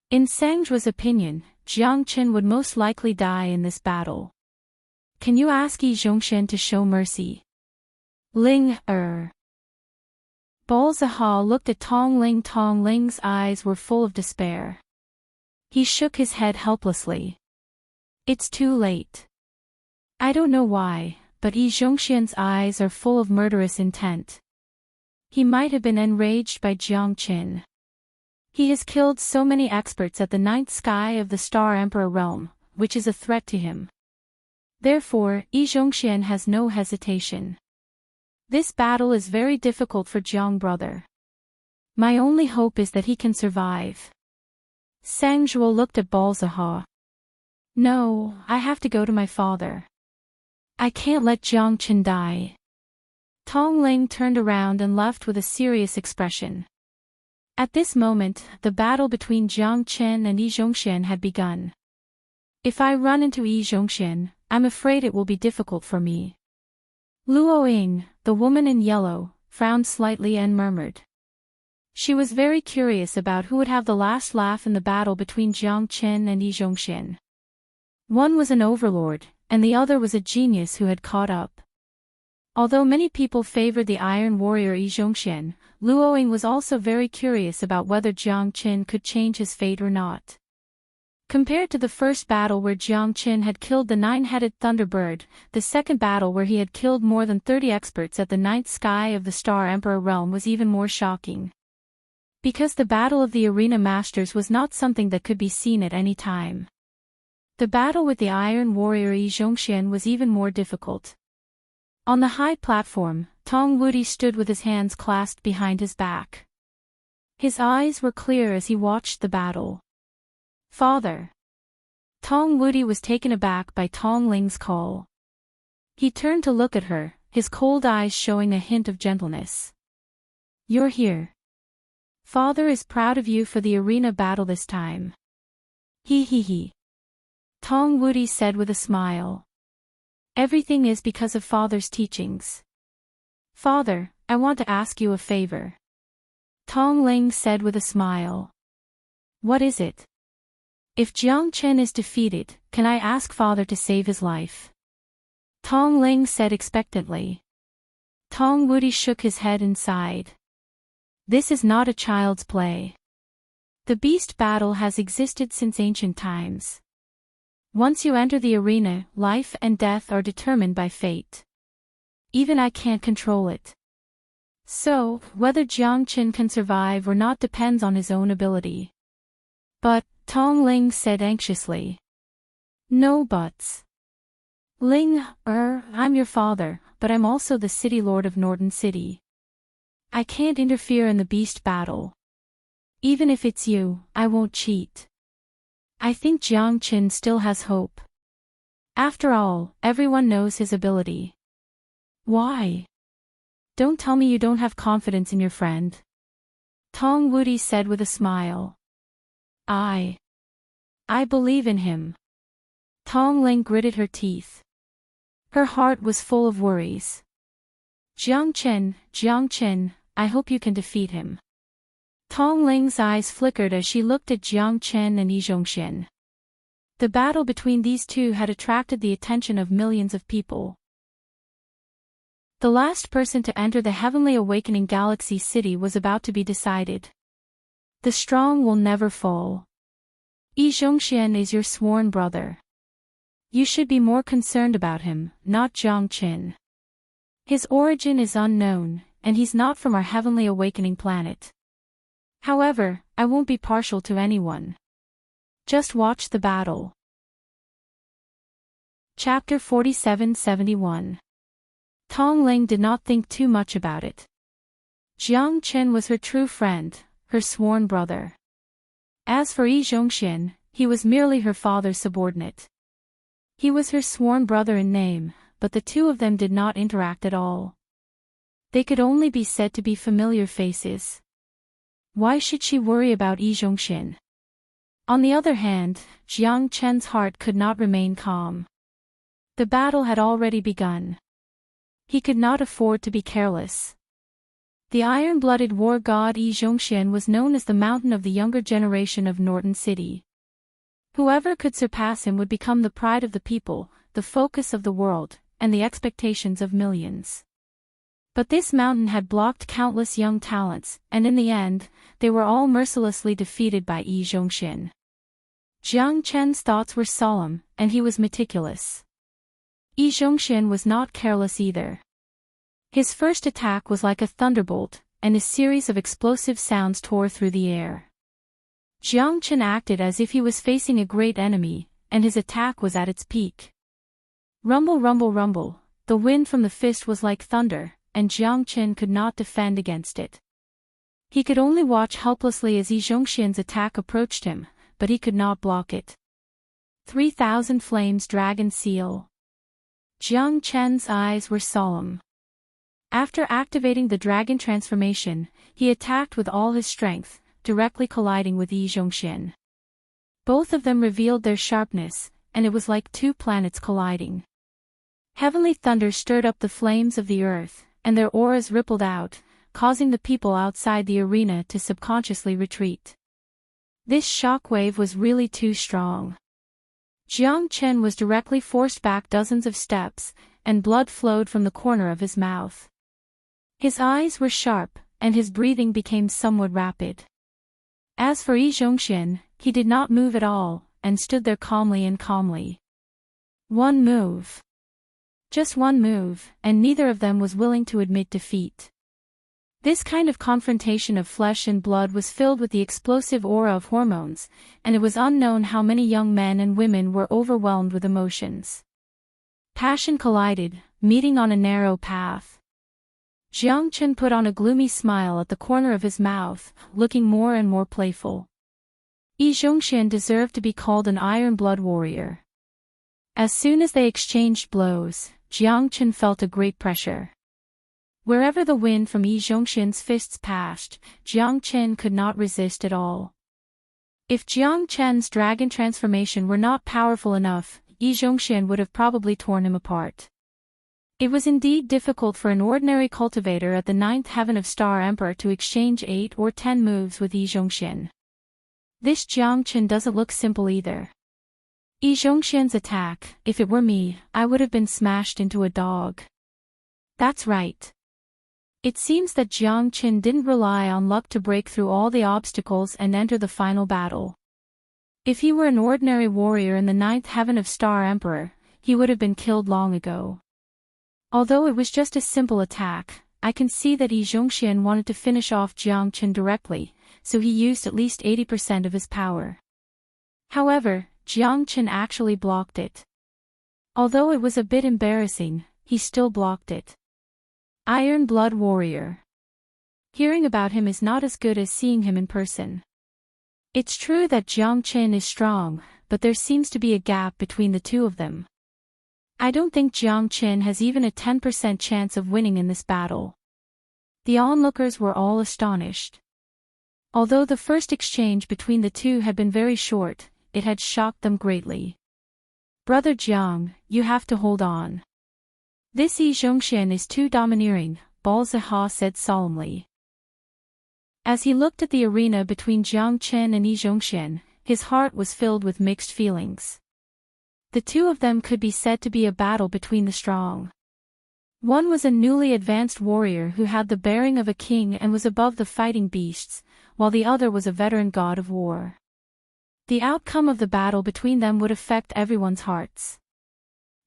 In Sang Zhuo's opinion, Jiang Chen would most likely die in this battle. Can you ask Yi Zhongxian to show mercy? Balzaha looked at Tong Ling. Tong Ling's eyes were full of despair. He shook his head helplessly. It's too late. I don't know why, but Yi Zhongxian's eyes are full of murderous intent. He might have been enraged by Jiang Chen. He has killed so many experts at the ninth sky of the Star Emperor realm, which is a threat to him. Therefore, Yi Zhongxian has no hesitation. This battle is very difficult for Jiang brother. My only hope is that he can survive. Sang Zhuo looked at Balzaha. No, I have to go to my father. I can't let Jiang Chen die. Tong Ling turned around and left with a serious expression. At this moment, the battle between Jiang Chen and Yi Zhongxian had begun. If I run into Yi Zhongxian, I'm afraid it will be difficult for me. Luo Ying, the woman in yellow, frowned slightly and murmured. She was very curious about who would have the last laugh in the battle between Jiang Chen and Yi Zhongxian. One was an overlord, and the other was a genius who had caught up. Although many people favored the Iron Warrior Yi Zhongxian, Luo Ying was also very curious about whether Jiang Chen could change his fate or not. Compared to the first battle where Jiang Chen had killed the nine-headed Thunderbird, the second battle where he had killed more than 30 experts at the ninth sky of the Star Emperor realm was even more shocking. Because the battle of the Arena Masters was not something that could be seen at any time. The battle with the Iron Warrior Yi Zhongxian was even more difficult. On the high platform, Tong Wudi stood with his hands clasped behind his back. His eyes were clear as he watched the battle. Father. Tong Wudi was taken aback by Tong Ling's call. He turned to look at her, his cold eyes showing a hint of gentleness. You're here. Father is proud of you for the arena battle this time. He. Tong Wudi said with a smile. Everything is because of Father's teachings. Father, I want to ask you a favor. Tong Ling said with a smile. What is it? If Jiang Chen is defeated, can I ask Father to save his life? Tong Ling said expectantly. Tong Wudi shook his head and sighed. This is not a child's play. The beast battle has existed since ancient times. Once you enter the arena, life and death are determined by fate. Even I can't control it. So, whether Jiang Chen can survive or not depends on his own ability. But, Tong Ling said anxiously. No buts. Ling, I'm your father, but I'm also the city lord of Norton City. I can't interfere in the beast battle. Even if it's you, I won't cheat. I think Jiang Chen still has hope. After all, everyone knows his ability. Why? Don't tell me you don't have confidence in your friend. Tong Wudi said with a smile. I believe in him. Tong Ling gritted her teeth. Her heart was full of worries. Jiang Chen, I hope you can defeat him. Tong Ling's eyes flickered as she looked at Jiang Chen and Yi Zhongxian. The battle between these two had attracted the attention of millions of people. The last person to enter the Heavenly Awakening Galaxy City was about to be decided. The strong will never fall. Yi Zhongxian is your sworn brother. You should be more concerned about him, not Jiang Chen. His origin is unknown, and he's not from our Heavenly Awakening planet. However, I won't be partial to anyone. Just watch the battle. Chapter 47-71. Tong Ling did not think too much about it. Jiang Chen was her true friend, her sworn brother. As for Yi Zhongxian, he was merely her father's subordinate. He was her sworn brother in name, but the two of them did not interact at all. They could only be said to be familiar faces. Why should she worry about Yi Zhongxian? On the other hand, Jiang Chen's heart could not remain calm. The battle had already begun. He could not afford to be careless. The iron-blooded war god Yi Zhongxian was known as the mountain of the younger generation of Norton City. Whoever could surpass him would become the pride of the people, the focus of the world, and the expectations of millions. But this mountain had blocked countless young talents, and in the end, they were all mercilessly defeated by Yi Zhongxian. Jiang Chen's thoughts were solemn, and he was meticulous. Yi Zhongxian was not careless either. His first attack was like a thunderbolt, and a series of explosive sounds tore through the air. Jiang Chen acted as if he was facing a great enemy, and his attack was at its peak. Rumble, rumble, rumble, the wind from the fist was like thunder, and Jiang Chen could not defend against it. He could only watch helplessly as Yi Zhongxian's attack approached him, but he could not block it. 3,000 Flames Dragon Seal. Jiang Chen's eyes were solemn. After activating the dragon transformation, he attacked with all his strength, directly colliding with Yi Zhongxian. Both of them revealed their sharpness, and it was like two planets colliding. Heavenly thunder stirred up the flames of the earth, and their auras rippled out, causing the people outside the arena to subconsciously retreat. This shockwave was really too strong. Jiang Chen was directly forced back dozens of steps, and blood flowed from the corner of his mouth. His eyes were sharp, and his breathing became somewhat rapid. As for Yi Zhongxian, he did not move at all, and stood there calmly. One move. Just one move, and neither of them was willing to admit defeat. This kind of confrontation of flesh and blood was filled with the explosive aura of hormones, and it was unknown how many young men and women were overwhelmed with emotions. Passion collided, meeting on a narrow path. Jiang Chen put on a gloomy smile at the corner of his mouth, looking more and more playful. Yi Zhongxian deserved to be called an iron blood warrior. As soon as they exchanged blows, Jiang Chen felt a great pressure. Wherever the wind from Yi Zhongxian's fists passed, Jiang Chen could not resist at all. If Jiang Chen's dragon transformation were not powerful enough, Yi Zhongxian would have probably torn him apart. It was indeed difficult for an ordinary cultivator at the ninth heaven of Star Emperor to exchange 8 or 10 moves with Yi Zhongxian. This Jiangchen doesn't look simple either. Yi Zhongxian's attack, if it were me, I would have been smashed into a dog. That's right. It seems that Jiang Qin didn't rely on luck to break through all the obstacles and enter the final battle. If he were an ordinary warrior in the ninth heaven of Star Emperor, he would have been killed long ago. Although it was just a simple attack, I can see that Yi Zhongxian wanted to finish off Jiang Qin directly, so he used at least 80% of his power. However, Jiang Qin actually blocked it. Although it was a bit embarrassing, he still blocked it. Iron Blood Warrior. Hearing about him is not as good as seeing him in person. It's true that Jiang Qin is strong, but there seems to be a gap between the two of them. I don't think Jiang Qin has even a 10% chance of winning in this battle. The onlookers were all astonished. Although the first exchange between the two had been very short, it had shocked them greatly. Brother Jiang, you have to hold on. This Yi Zhongxian is too domineering, Balzaha said solemnly. As he looked at the arena between Jiang Qin and Yi Zhongxian, his heart was filled with mixed feelings. The two of them could be said to be a battle between the strong. One was a newly advanced warrior who had the bearing of a king and was above the fighting beasts, while the other was a veteran god of war. The outcome of the battle between them would affect everyone's hearts.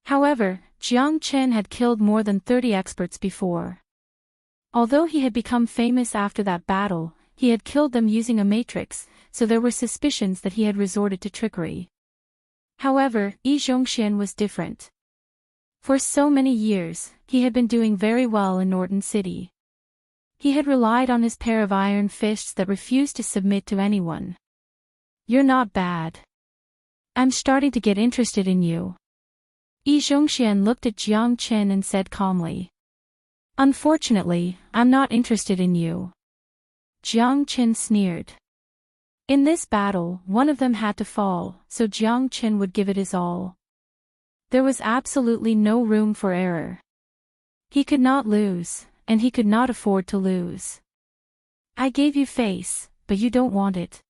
However, Jiang Qin had killed more than 30 experts before. Although he had become famous after that battle, he had killed them using a matrix, so there were suspicions that he had resorted to trickery. However, Yi Zhongxian was different. For so many years, he had been doing very well in Norton City. He had relied on his pair of iron fists that refused to submit to anyone. You're not bad. I'm starting to get interested in you. Yi Zhongxian looked at Jiang Qin and said calmly. Unfortunately, I'm not interested in you. Jiang Qin sneered. In this battle, one of them had to fall, so Jiang Qin would give it his all. There was absolutely no room for error. He could not lose, and he could not afford to lose. I gave you face, but you don't want it.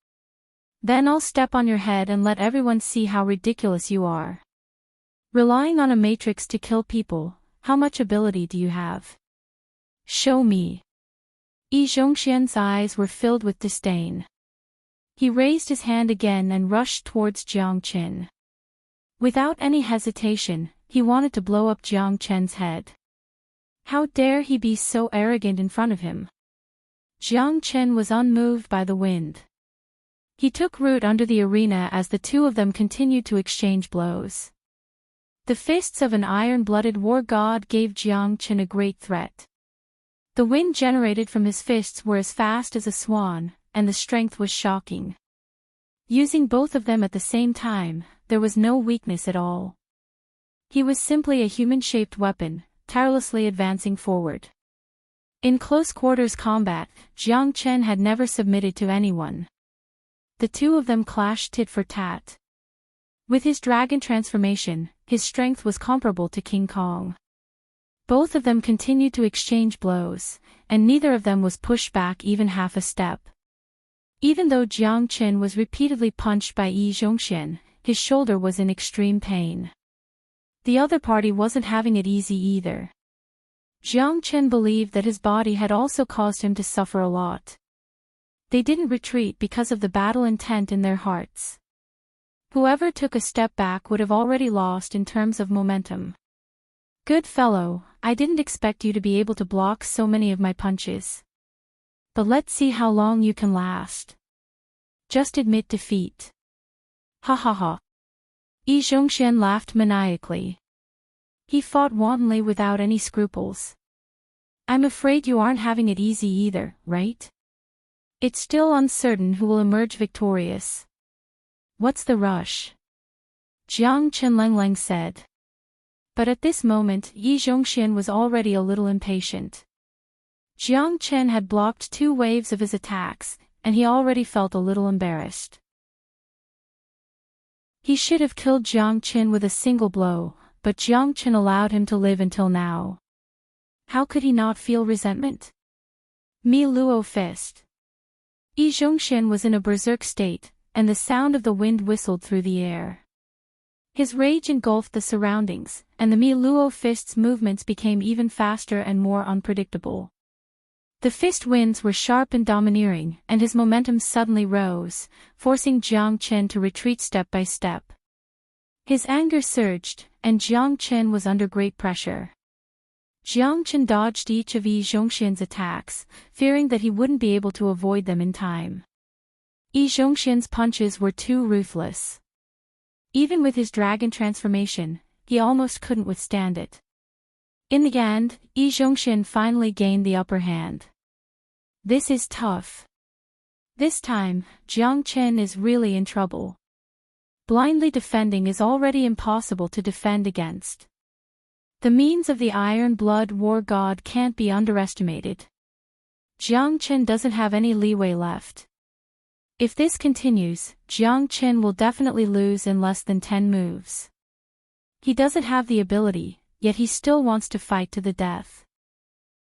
Then I'll step on your head and let everyone see how ridiculous you are. Relying on a matrix to kill people, how much ability do you have? Show me. Yi Zhongxian's eyes were filled with disdain. He raised his hand again and rushed towards Jiang Qin. Without any hesitation, he wanted to blow up Jiang Qin's head. How dare he be so arrogant in front of him? Jiang Qin was unmoved by the wind. He took root under the arena as the two of them continued to exchange blows. The fists of an iron-blooded war god gave Jiang Qin a great threat. The wind generated from his fists were as fast as a swan, and the strength was shocking. Using both of them at the same time, there was no weakness at all. He was simply a human-shaped weapon, tirelessly advancing forward. In close-quarters combat, Jiang Qin had never submitted to anyone. The two of them clashed tit for tat. With his dragon transformation, his strength was comparable to King Kong. Both of them continued to exchange blows, and neither of them was pushed back even half a step. Even though Jiang Qin was repeatedly punched by Yi Zhongxian, his shoulder was in extreme pain. The other party wasn't having it easy either. Jiang Qin believed that his body had also caused him to suffer a lot. They didn't retreat because of the battle intent in their hearts. Whoever took a step back would have already lost in terms of momentum. Good fellow, I didn't expect you to be able to block so many of my punches. But let's see how long you can last. Just admit defeat. Ha ha ha. Yi Zhongxian laughed maniacally. He fought wantonly without any scruples. I'm afraid you aren't having it easy either, right? It's still uncertain who will emerge victorious. What's the rush? Jiang Qinleng said. But at this moment, Yi Zhongxian was already a little impatient. Jiang Qin had blocked 2 waves of his attacks, and he already felt a little embarrassed. He should have killed Jiang Qin with a single blow, but Jiang Chen allowed him to live until now. How could he not feel resentment? Mi Luo fist. Yi Zhongxian was in a berserk state, and the sound of the wind whistled through the air. His rage engulfed the surroundings, and the Mi Luo fist's movements became even faster and more unpredictable. The fist winds were sharp and domineering, and his momentum suddenly rose, forcing Jiang Chen to retreat step by step. His anger surged, and Jiang Chen was under great pressure. Jiang Chen dodged each of Yi Zhongxian's attacks, fearing that he wouldn't be able to avoid them in time. Yi Zhongxian's punches were too ruthless. Even with his dragon transformation, he almost couldn't withstand it. In the end, Yi Zhongxian finally gained the upper hand. This is tough. This time, Jiang Chen is really in trouble. Blindly defending is already impossible to defend against. The means of the Iron Blood War God can't be underestimated. Jiang Chen doesn't have any leeway left. If this continues, Jiang Chen will definitely lose in less than 10 moves. He doesn't have the ability, yet he still wants to fight to the death.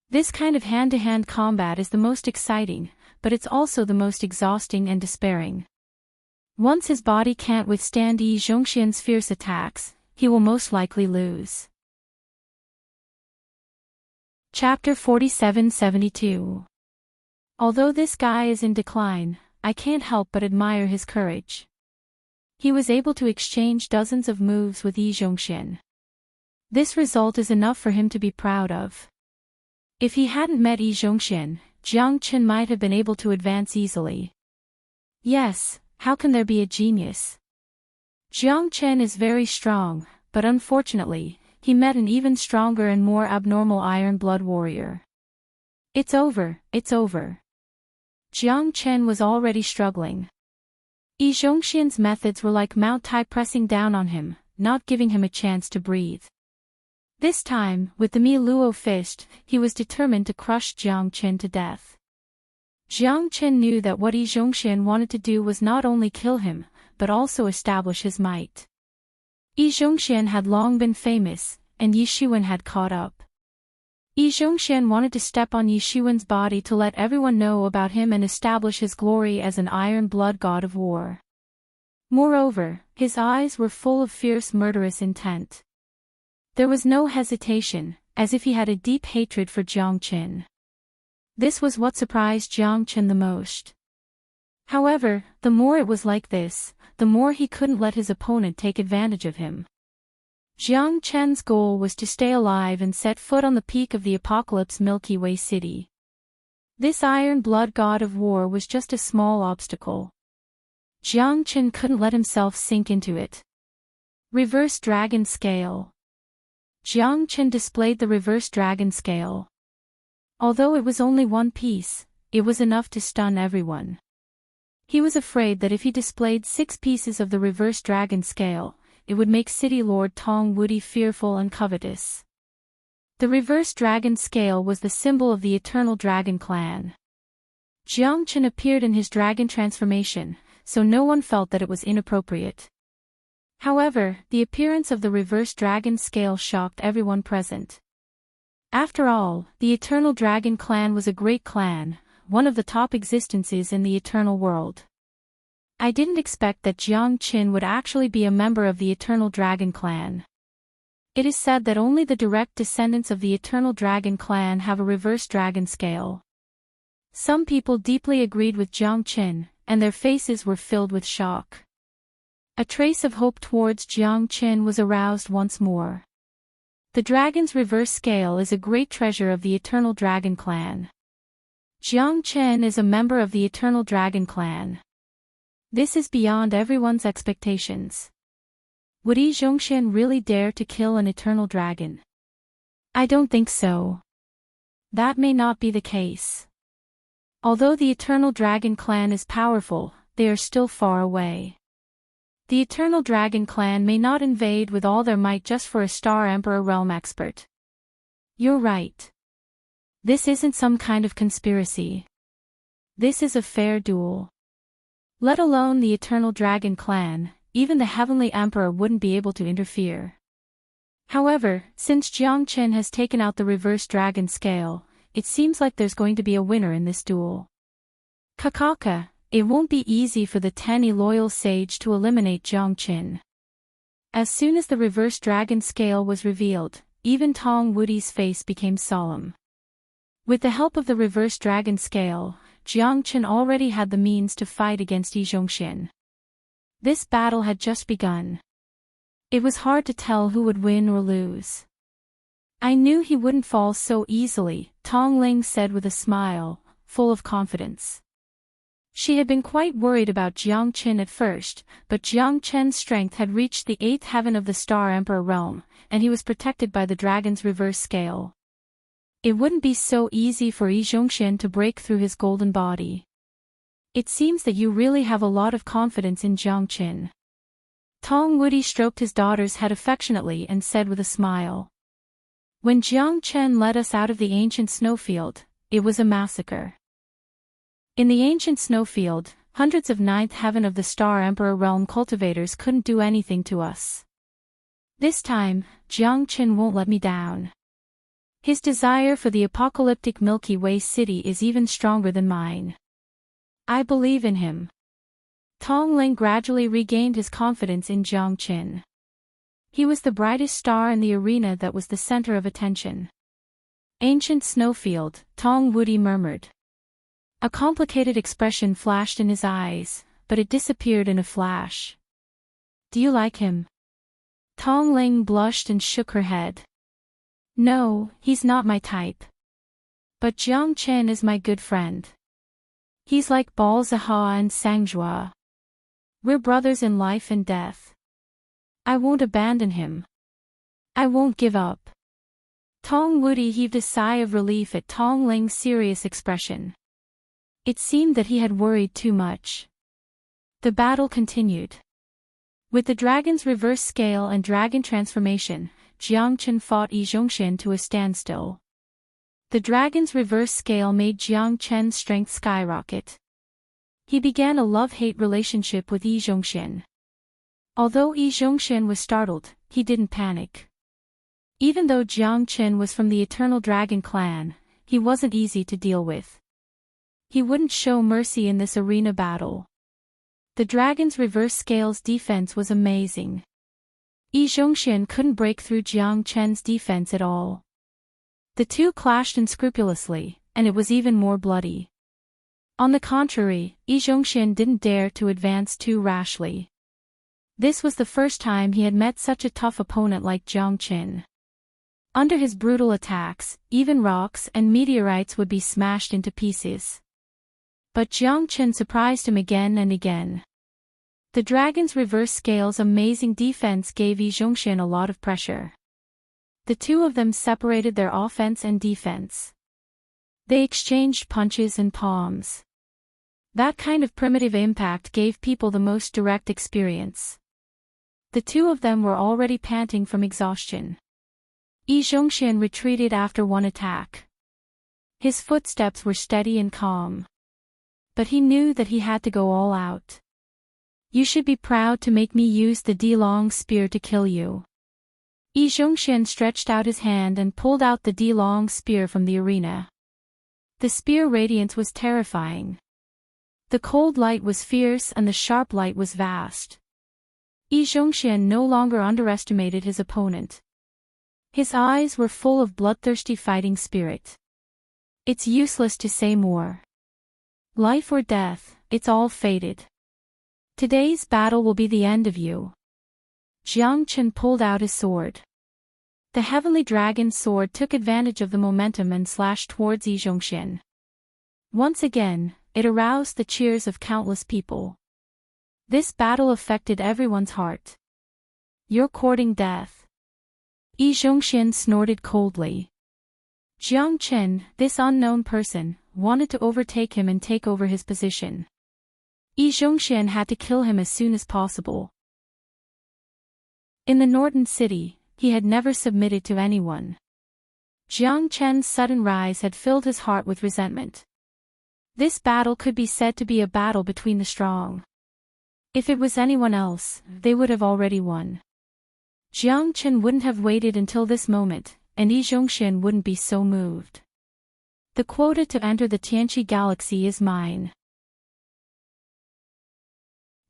This kind of hand-to-hand combat is the most exciting, but it's also the most exhausting and despairing. Once his body can't withstand Yi Zhongxian's fierce attacks, he will most likely lose. Chapter 47-72. Although this guy is in decline, I can't help but admire his courage. He was able to exchange dozens of moves with Yi Zhongxian. This result is enough for him to be proud of. If he hadn't met Yi Zhongxian, Jiang Chen might have been able to advance easily. Yes, how can there be a genius? Jiang Chen is very strong, but unfortunately, he met an even stronger and more abnormal Iron Blood warrior. It's over, it's over. Jiang Chen was already struggling. Yi Zhongxian's methods were like Mount Tai pressing down on him, not giving him a chance to breathe. This time, with the Mi Luo fist, he was determined to crush Jiang Chen to death. Jiang Chen knew that what Yi Zhongxian wanted to do was not only kill him, but also establish his might. Yi Zhongxian had long been famous, and Yi Shiwen had caught up. Yi Zhongxian wanted to step on Yi Shiwen's body to let everyone know about him and establish his glory as an Iron Blood god of war. Moreover, his eyes were full of fierce murderous intent. There was no hesitation, as if he had a deep hatred for Jiang Chen. This was what surprised Jiang Chen the most. However, the more it was like this, the more he couldn't let his opponent take advantage of him. Jiang Chen's goal was to stay alive and set foot on the peak of the Apocalypse Milky Way City. This Iron Blood god of war was just a small obstacle. Jiang Chen couldn't let himself sink into it. Reverse Dragon Scale. Jiang Chen displayed the Reverse Dragon Scale. Although it was only one piece, it was enough to stun everyone. He was afraid that if he displayed 6 pieces of the Reverse Dragon Scale, it would make City Lord Tong Wudi fearful and covetous. The Reverse Dragon Scale was the symbol of the Eternal Dragon Clan. Jiang Chen appeared in his dragon transformation, so no one felt that it was inappropriate. However, the appearance of the Reverse Dragon Scale shocked everyone present. After all, the Eternal Dragon Clan was a great clan, one of the top existences in the Eternal World. I didn't expect that Jiang Chen would actually be a member of the Eternal Dragon Clan. It is said that only the direct descendants of the Eternal Dragon Clan have a Reverse Dragon Scale. Some people deeply agreed with Jiang Chen, and their faces were filled with shock. A trace of hope towards Jiang Chen was aroused once more. The dragon's reverse scale is a great treasure of the Eternal Dragon Clan. Jiang Chen is a member of the Eternal Dragon Clan. This is beyond everyone's expectations. Would Yi Zhongxian really dare to kill an eternal dragon? I don't think so. That may not be the case. Although the Eternal Dragon Clan is powerful, they are still far away. The Eternal Dragon Clan may not invade with all their might just for a Star Emperor realm expert. You're right. This isn't some kind of conspiracy. This is a fair duel. Let alone the Eternal Dragon Clan, even the Heavenly Emperor wouldn't be able to interfere. However, since Jiang Chen has taken out the reverse dragon scale, it seems like there's going to be a winner in this duel. Kakaka, it won't be easy for the 10 loyal sage to eliminate Jiang Chen. As soon as the reverse dragon scale was revealed, even Tong Woody's face became solemn. With the help of the reverse dragon scale, Jiang Chen already had the means to fight against Yi Zhongxian. This battle had just begun. It was hard to tell who would win or lose. I knew he wouldn't fall so easily, Tong Ling said with a smile, full of confidence. She had been quite worried about Jiang Chen at first, but Jiang Chen's strength had reached the 8th heaven of the Star Emperor realm, and he was protected by the dragon's reverse scale. It wouldn't be so easy for Yi Zhongxian to break through his golden body. It seems that you really have a lot of confidence in Jiang Chen. Tong Woody stroked his daughter's head affectionately and said with a smile. When Jiang Chen led us out of the ancient snowfield, it was a massacre. In the ancient snowfield, hundreds of 9th heaven of the Star Emperor realm cultivators couldn't do anything to us. This time, Jiang Chen won't let me down. His desire for the apocalyptic Milky Way city is even stronger than mine. I believe in him. Tong Ling gradually regained his confidence in Jiang Chen. He was the brightest star in the arena that was the center of attention. Ancient snowfield, Tong Woody murmured. A complicated expression flashed in his eyes, but it disappeared in a flash. Do you like him? Tong Ling blushed and shook her head. No, he's not my type. But Jiang Chen is my good friend. He's like Balzaha and Sangjua. We're brothers in life and death. I won't abandon him. I won't give up. Tong Woody heaved a sigh of relief at Tong Ling's serious expression. It seemed that he had worried too much. The battle continued. With the dragon's reverse scale and dragon transformation, Jiang Chen fought Yi Zhongxian to a standstill. The dragon's reverse scale made Jiang Chen's strength skyrocket. He began a love-hate relationship with Yi Zhongxian. Although Yi Zhongxian was startled, he didn't panic. Even though Jiang Chen was from the Eternal Dragon clan, he wasn't easy to deal with. He wouldn't show mercy in this arena battle. The dragon's reverse scale's defense was amazing. Yi Zhongxian couldn't break through Jiang Chen's defense at all. The two clashed unscrupulously, and it was even more bloody. On the contrary, Yi Zhongxian didn't dare to advance too rashly. This was the first time he had met such a tough opponent like Jiang Chen. Under his brutal attacks, even rocks and meteorites would be smashed into pieces. But Jiang Chen surprised him again and again. The dragon's reverse scale's amazing defense gave Yi Zhongxian a lot of pressure. The two of them separated their offense and defense. They exchanged punches and palms. That kind of primitive impact gave people the most direct experience. The two of them were already panting from exhaustion. Yi Zhongxian retreated after one attack. His footsteps were steady and calm. But he knew that he had to go all out. You should be proud to make me use the D-long spear to kill you. Yi Zhongxian stretched out his hand and pulled out the D-long spear from the arena. The spear radiance was terrifying. The cold light was fierce and the sharp light was vast. Yi Zhongxian no longer underestimated his opponent. His eyes were full of bloodthirsty fighting spirit. It's useless to say more. Life or death, it's all fated. Today's battle will be the end of you. Jiang Chen pulled out his sword. The heavenly dragon's sword took advantage of the momentum and slashed towards Yi Zhongxian. Once again, it aroused the cheers of countless people. This battle affected everyone's heart. You're courting death. Yi Zhongxian snorted coldly. Jiang Chen, this unknown person, wanted to overtake him and take over his position. Yi Zhongxian had to kill him as soon as possible. In the Northern City, he had never submitted to anyone. Jiang Chen's sudden rise had filled his heart with resentment. This battle could be said to be a battle between the strong. If it was anyone else, they would have already won. Jiang Chen wouldn't have waited until this moment, and Yi Zhongxian wouldn't be so moved. The quota to enter the Tianqi galaxy is mine.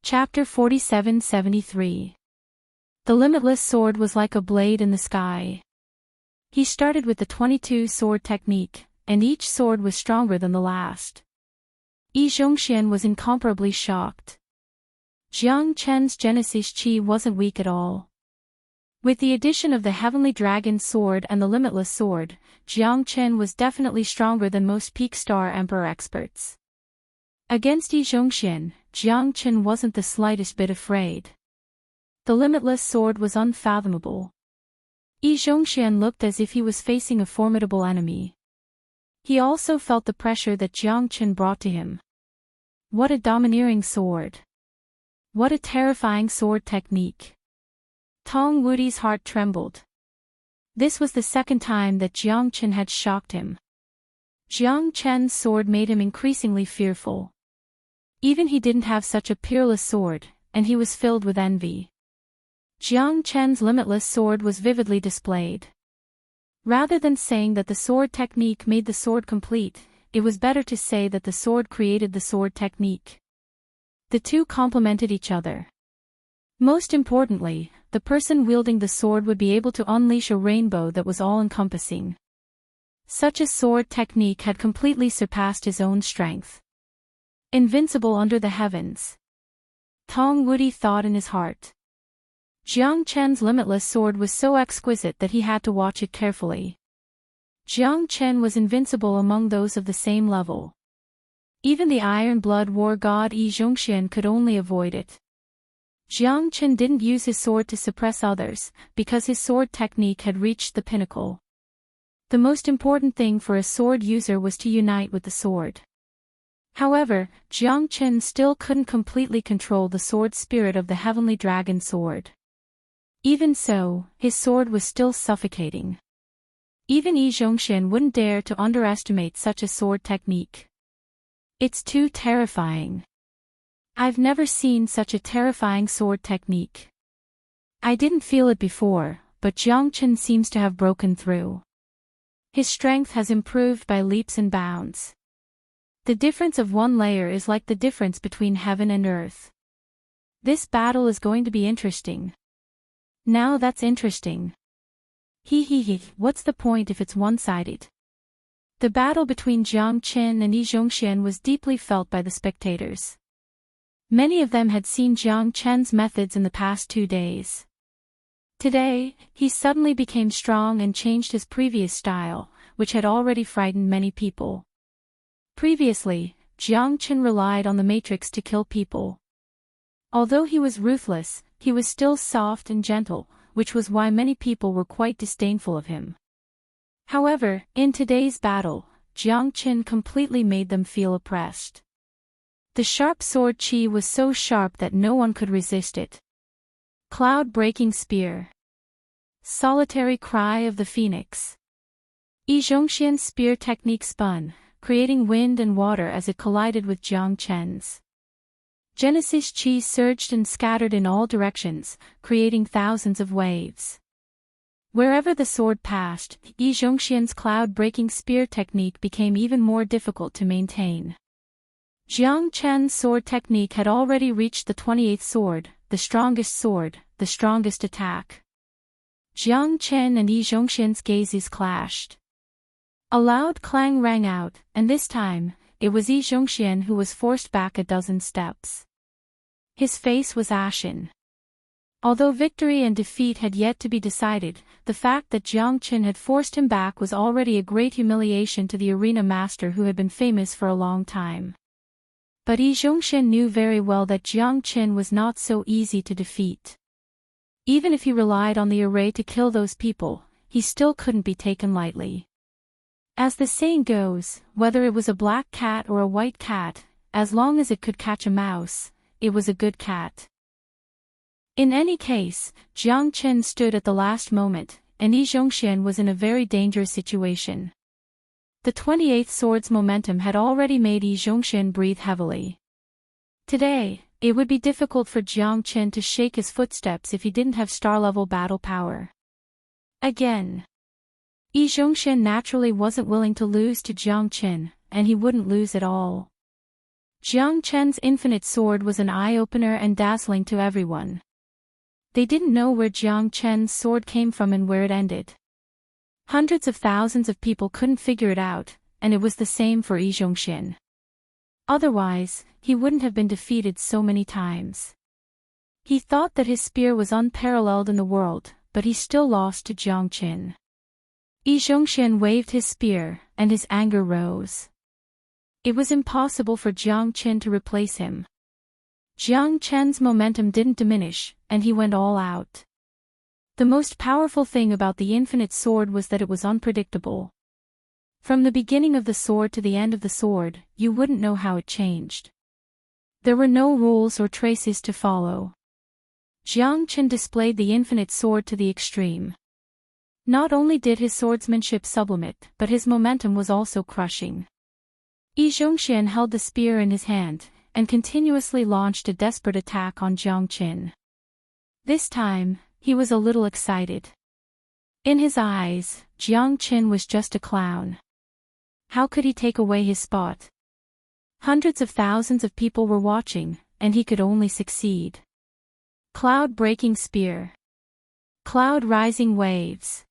Chapter 4773. The limitless sword was like a blade in the sky. He started with the 22 sword technique, and each sword was stronger than the last. Yi Zhongxian was incomparably shocked. Jiang Chen's Genesis Qi wasn't weak at all. With the addition of the Heavenly Dragon Sword and the Limitless Sword, Jiang Chen was definitely stronger than most Peak Star Emperor experts. Against Yi Zhongxian, Jiang Chen wasn't the slightest bit afraid. The Limitless Sword was unfathomable. Yi Zhongxian looked as if he was facing a formidable enemy. He also felt the pressure that Jiang Chen brought to him. What a domineering sword! What a terrifying sword technique! Tong Wudi's heart trembled. This was the second time that Jiang Chen had shocked him. Jiang Chen's sword made him increasingly fearful. Even he didn't have such a peerless sword, and he was filled with envy. Jiang Chen's limitless sword was vividly displayed. Rather than saying that the sword technique made the sword complete, it was better to say that the sword created the sword technique. The two complemented each other. Most importantly, the person wielding the sword would be able to unleash a rainbow that was all-encompassing. Such a sword technique had completely surpassed his own strength. Invincible under the heavens. Tong Wudi thought in his heart. Jiang Chen's limitless sword was so exquisite that he had to watch it carefully. Jiang Chen was invincible among those of the same level. Even the Iron Blood War god Yi Zhongxian could only avoid it. Jiang Chen didn't use his sword to suppress others, because his sword technique had reached the pinnacle. The most important thing for a sword user was to unite with the sword. However, Jiang Chen still couldn't completely control the sword spirit of the Heavenly Dragon Sword. Even so, his sword was still suffocating. Even Yi Zhongxian wouldn't dare to underestimate such a sword technique. It's too terrifying. I've never seen such a terrifying sword technique. I didn't feel it before, but Jiang Chen seems to have broken through. His strength has improved by leaps and bounds. The difference of one layer is like the difference between heaven and earth. This battle is going to be interesting. Now that's interesting. What's the point if it's one-sided? The battle between Jiang Chen and Yi Zhongxian was deeply felt by the spectators. Many of them had seen Jiang Chen's methods in the past 2 days. Today, he suddenly became strong and changed his previous style, which had already frightened many people. Previously, Jiang Chen relied on the matrix to kill people. Although he was ruthless, he was still soft and gentle, which was why many people were quite disdainful of him. However, in today's battle, Jiang Chen completely made them feel oppressed. The sharp sword qi was so sharp that no one could resist it. Cloud-breaking spear. Solitary cry of the phoenix. Yi Zhongxian's spear technique spun, creating wind and water as it collided with Jiang Chen's. Genesis Qi surged and scattered in all directions, creating thousands of waves. Wherever the sword passed, Yi Zhongxian's cloud-breaking spear technique became even more difficult to maintain. Jiang Chen's sword technique had already reached the 28th sword, the strongest attack. Jiang Chen and Yi Zhongxian's gazes clashed. A loud clang rang out, and this time, it was Yi Zhongxian who was forced back a dozen steps. His face was ashen. Although victory and defeat had yet to be decided, the fact that Jiang Chen had forced him back was already a great humiliation to the arena master who had been famous for a long time. But Yi Zhongxian knew very well that Jiang Chen was not so easy to defeat. Even if he relied on the array to kill those people, he still couldn't be taken lightly. As the saying goes, whether it was a black cat or a white cat, as long as it could catch a mouse, it was a good cat. In any case, Jiang Chen stood at the last moment, and Yi Zhongxian was in a very dangerous situation. The 28th sword's momentum had already made Yi Zhongxian breathe heavily. Today, It would be difficult for Jiang Qin to shake his footsteps if he didn't have star-level battle power. Again. Yi Zhongxian naturally wasn't willing to lose to Jiang Qin, and he wouldn't lose at all. Jiang Qin's infinite sword was an eye-opener and dazzling to everyone. They didn't know where Jiang Qin's sword came from and where it ended. Hundreds of thousands of people couldn't figure it out, and it was the same for Yi Zhongxian. Otherwise, he wouldn't have been defeated so many times. He thought that his spear was unparalleled in the world, but he still lost to Jiang Qin. Yi Zhongxian waved his spear, and his anger rose. It was impossible for Jiang Qin to replace him. Jiang Qin's momentum didn't diminish, and he went all out. The most powerful thing about the infinite sword was that it was unpredictable. From the beginning of the sword to the end of the sword, you wouldn't know how it changed. There were no rules or traces to follow. Jiang Qin displayed the infinite sword to the extreme. Not only did his swordsmanship sublimate, but his momentum was also crushing. Yi Zhongxian held the spear in his hand, and continuously launched a desperate attack on Jiang Qin. This time, he was a little excited. In his eyes, Jiang Qin was just a clown. How could he take away his spot? Hundreds of thousands of people were watching, and he could only succeed. Cloud-breaking spear. Cloud-rising waves.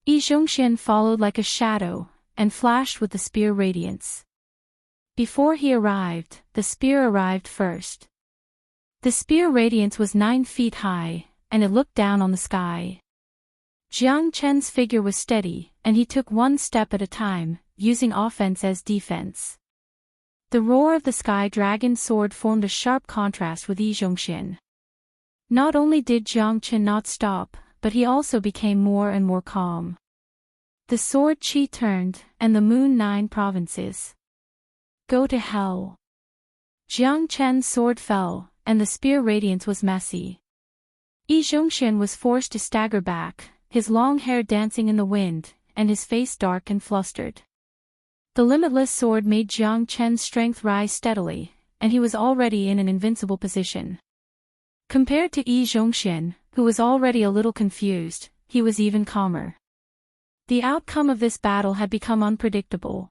Yi Zhongxian followed like a shadow, and flashed with the spear radiance. Before he arrived, the spear arrived first. The spear radiance was 9 feet high, and it looked down on the sky. Jiang Qin's figure was steady, and he took one step at a time, using offense as defense. The roar of the sky dragon sword formed a sharp contrast with Yi Zhongxian. Not only did Jiang Qin not stop, but he also became more and more calm. The sword chi turned, and the moon 9 provinces. Go to hell. Jiang Qin's sword fell, and the spear radiance was messy. Yi Zhongxian was forced to stagger back, his long hair dancing in the wind, and his face dark and flustered. The limitless sword made Jiang Qin's strength rise steadily, and he was already in an invincible position. Compared to Yi Zhongxian, who was already a little confused, he was even calmer. The outcome of this battle had become unpredictable.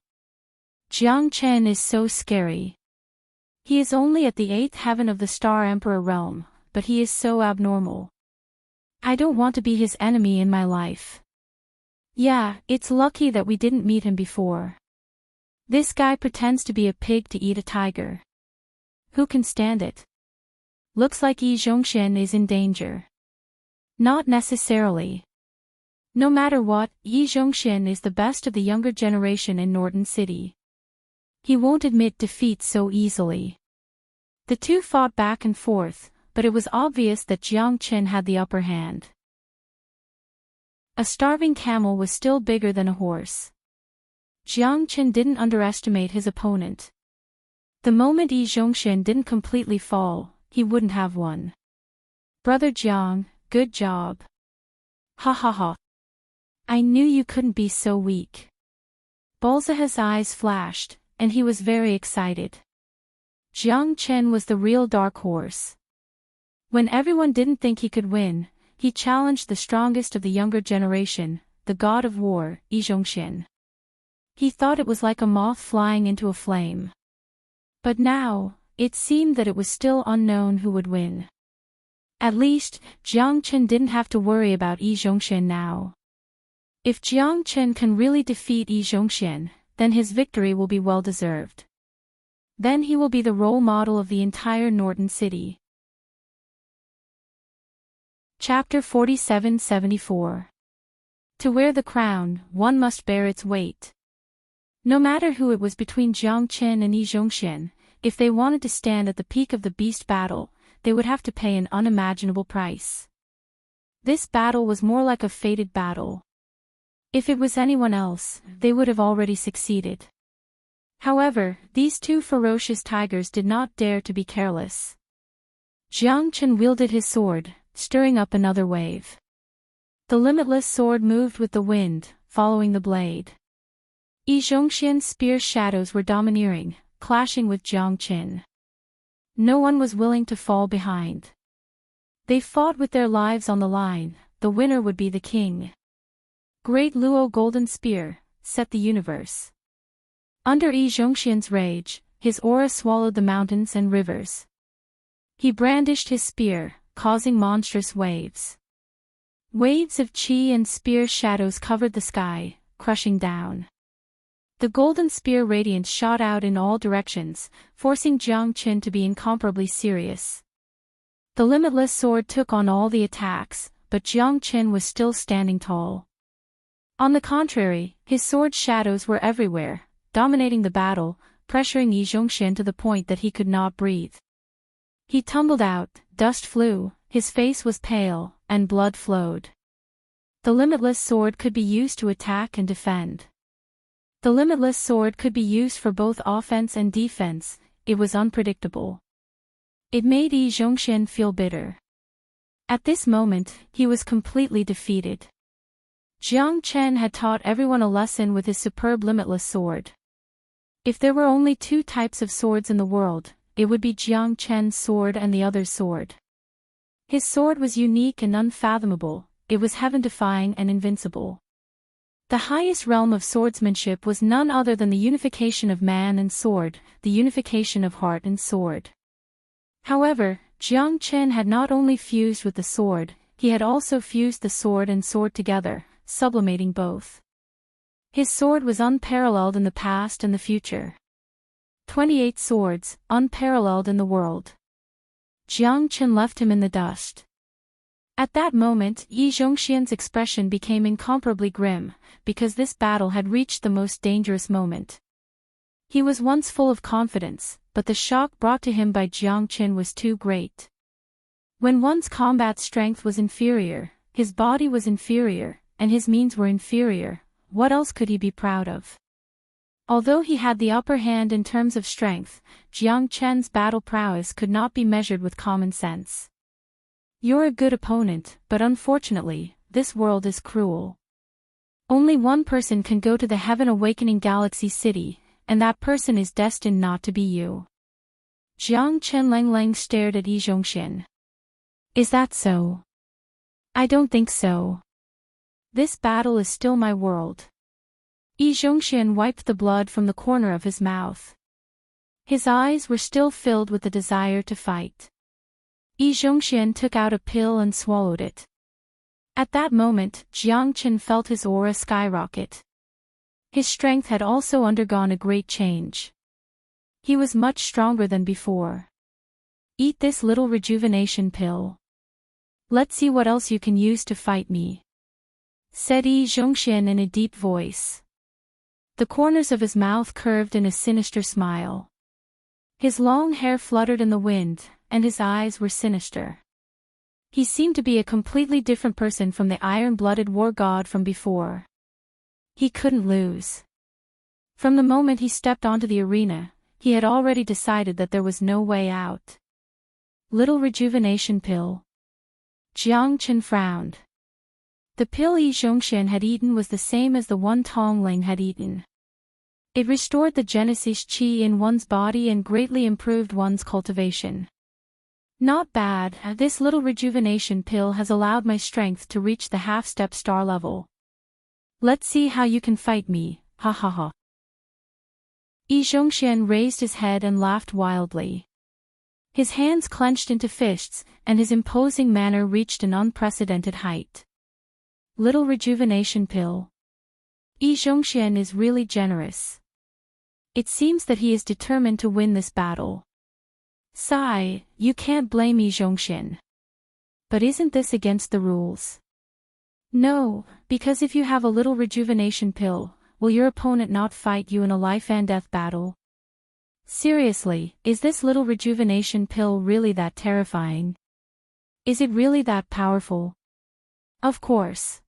Jiang Qin is so scary. He is only at the 8th heaven of the Star Emperor realm, but he is so abnormal. I don't want to be his enemy in my life. Yeah, it's lucky that we didn't meet him before. This guy pretends to be a pig to eat a tiger. Who can stand it? Looks like Yi Zhongxian is in danger. Not necessarily. No matter what, Yi Zhongxian is the best of the younger generation in Norton City. He won't admit defeat so easily. The two fought back and forth, but it was obvious that Jiang Qin had the upper hand. A starving camel was still bigger than a horse. Jiang Qin didn't underestimate his opponent. The moment Yi Zhongxian didn't completely fall, he wouldn't have won. Brother Jiang, good job. Ha ha ha. I knew you couldn't be so weak. Balza's eyes flashed, and he was very excited. Jiang Qin was the real dark horse. When everyone didn't think he could win, he challenged the strongest of the younger generation, the god of war, Yi Zhongxian. He thought it was like a moth flying into a flame. But now, it seemed that it was still unknown who would win. At least, Jiang Qin didn't have to worry about Yi Zhongxian now. If Jiang Qin can really defeat Yi Zhongxian, then his victory will be well-deserved. Then he will be the role model of the entire Norton City. Chapter 47-74. To wear the crown, one must bear its weight. No matter who it was between Jiang Qin and Yi Zhongxian, if they wanted to stand at the peak of the beast battle, they would have to pay an unimaginable price. This battle was more like a fated battle. If it was anyone else, they would have already succeeded. However, these two ferocious tigers did not dare to be careless. Jiang Qin wielded his sword, stirring up another wave. The limitless sword moved with the wind, following the blade. Yi Zhongxian's spear shadows were domineering, clashing with Jiang Qin. No one was willing to fall behind. They fought with their lives on the line. The winner would be the king. Great Luo golden spear, set the universe. Under Yi Zhongxian's rage, his aura swallowed the mountains and rivers. He brandished his spear, causing monstrous waves. Waves of qi and spear shadows covered the sky, crushing down. The golden spear radiance shot out in all directions, forcing Jiang Qin to be incomparably serious. The limitless sword took on all the attacks, but Jiang Qin was still standing tall. On the contrary, his sword's shadows were everywhere, dominating the battle, pressuring Yi Zhongxian to the point that he could not breathe. He tumbled out, dust flew, his face was pale, and blood flowed. The limitless sword could be used to attack and defend. The limitless sword could be used for both offense and defense. It was unpredictable. It made Yi Zhongxian feel bitter. At this moment, he was completely defeated. Jiang Chen had taught everyone a lesson with his superb limitless sword. If there were only two types of swords in the world, it would be Jiang Chen's sword and the other's sword. His sword was unique and unfathomable, it was heaven-defying and invincible. The highest realm of swordsmanship was none other than the unification of man and sword, the unification of heart and sword. However, Jiang Chen had not only fused with the sword, he had also fused the sword and sword together, sublimating both. His sword was unparalleled in the past and the future. 28 swords, unparalleled in the world. Jiang Chen left him in the dust. At that moment, Yi Zhongxian's expression became incomparably grim, because this battle had reached the most dangerous moment. He was once full of confidence, but the shock brought to him by Jiang Chen was too great. When one's combat strength was inferior, his body was inferior, and his means were inferior, what else could he be proud of? Although he had the upper hand in terms of strength, Jiang Chen's battle prowess could not be measured with common sense. You're a good opponent, but unfortunately, this world is cruel. Only one person can go to the Heaven Awakening Galaxy City, and that person is destined not to be you. Jiang Chen Lang stared at Yi Zhongxian. Is that so? I don't think so. This battle is still my world. Yi Zhongxian wiped the blood from the corner of his mouth. His eyes were still filled with the desire to fight. Yi Zhongxian took out a pill and swallowed it. At that moment, Jiang Chen felt his aura skyrocket. His strength had also undergone a great change. He was much stronger than before. Eat this little rejuvenation pill. Let's see what else you can use to fight me, said Yi Zhongxian in a deep voice. The corners of his mouth curved in a sinister smile. His long hair fluttered in the wind, and his eyes were sinister. He seemed to be a completely different person from the iron-blooded war god from before. He couldn't lose. From the moment he stepped onto the arena, he had already decided that there was no way out. Little rejuvenation pill. Jiang Chen frowned. The pill Yi Zhongxian had eaten was the same as the one Tong Ling had eaten. It restored the Genesis Qi in one's body and greatly improved one's cultivation. Not bad, this little rejuvenation pill has allowed my strength to reach the half-step star level. Let's see how you can fight me, ha ha ha. Yi Zhongxian raised his head and laughed wildly. His hands clenched into fists, and his imposing manner reached an unprecedented height. Little rejuvenation pill. Yi Zhongxian is really generous. It seems that he is determined to win this battle. Sigh, you can't blame Yi Zhongxian. But isn't this against the rules? No, because if you have a little rejuvenation pill, will your opponent not fight you in a life-and-death battle? Seriously, is this little rejuvenation pill really that terrifying? Is it really that powerful? Of course.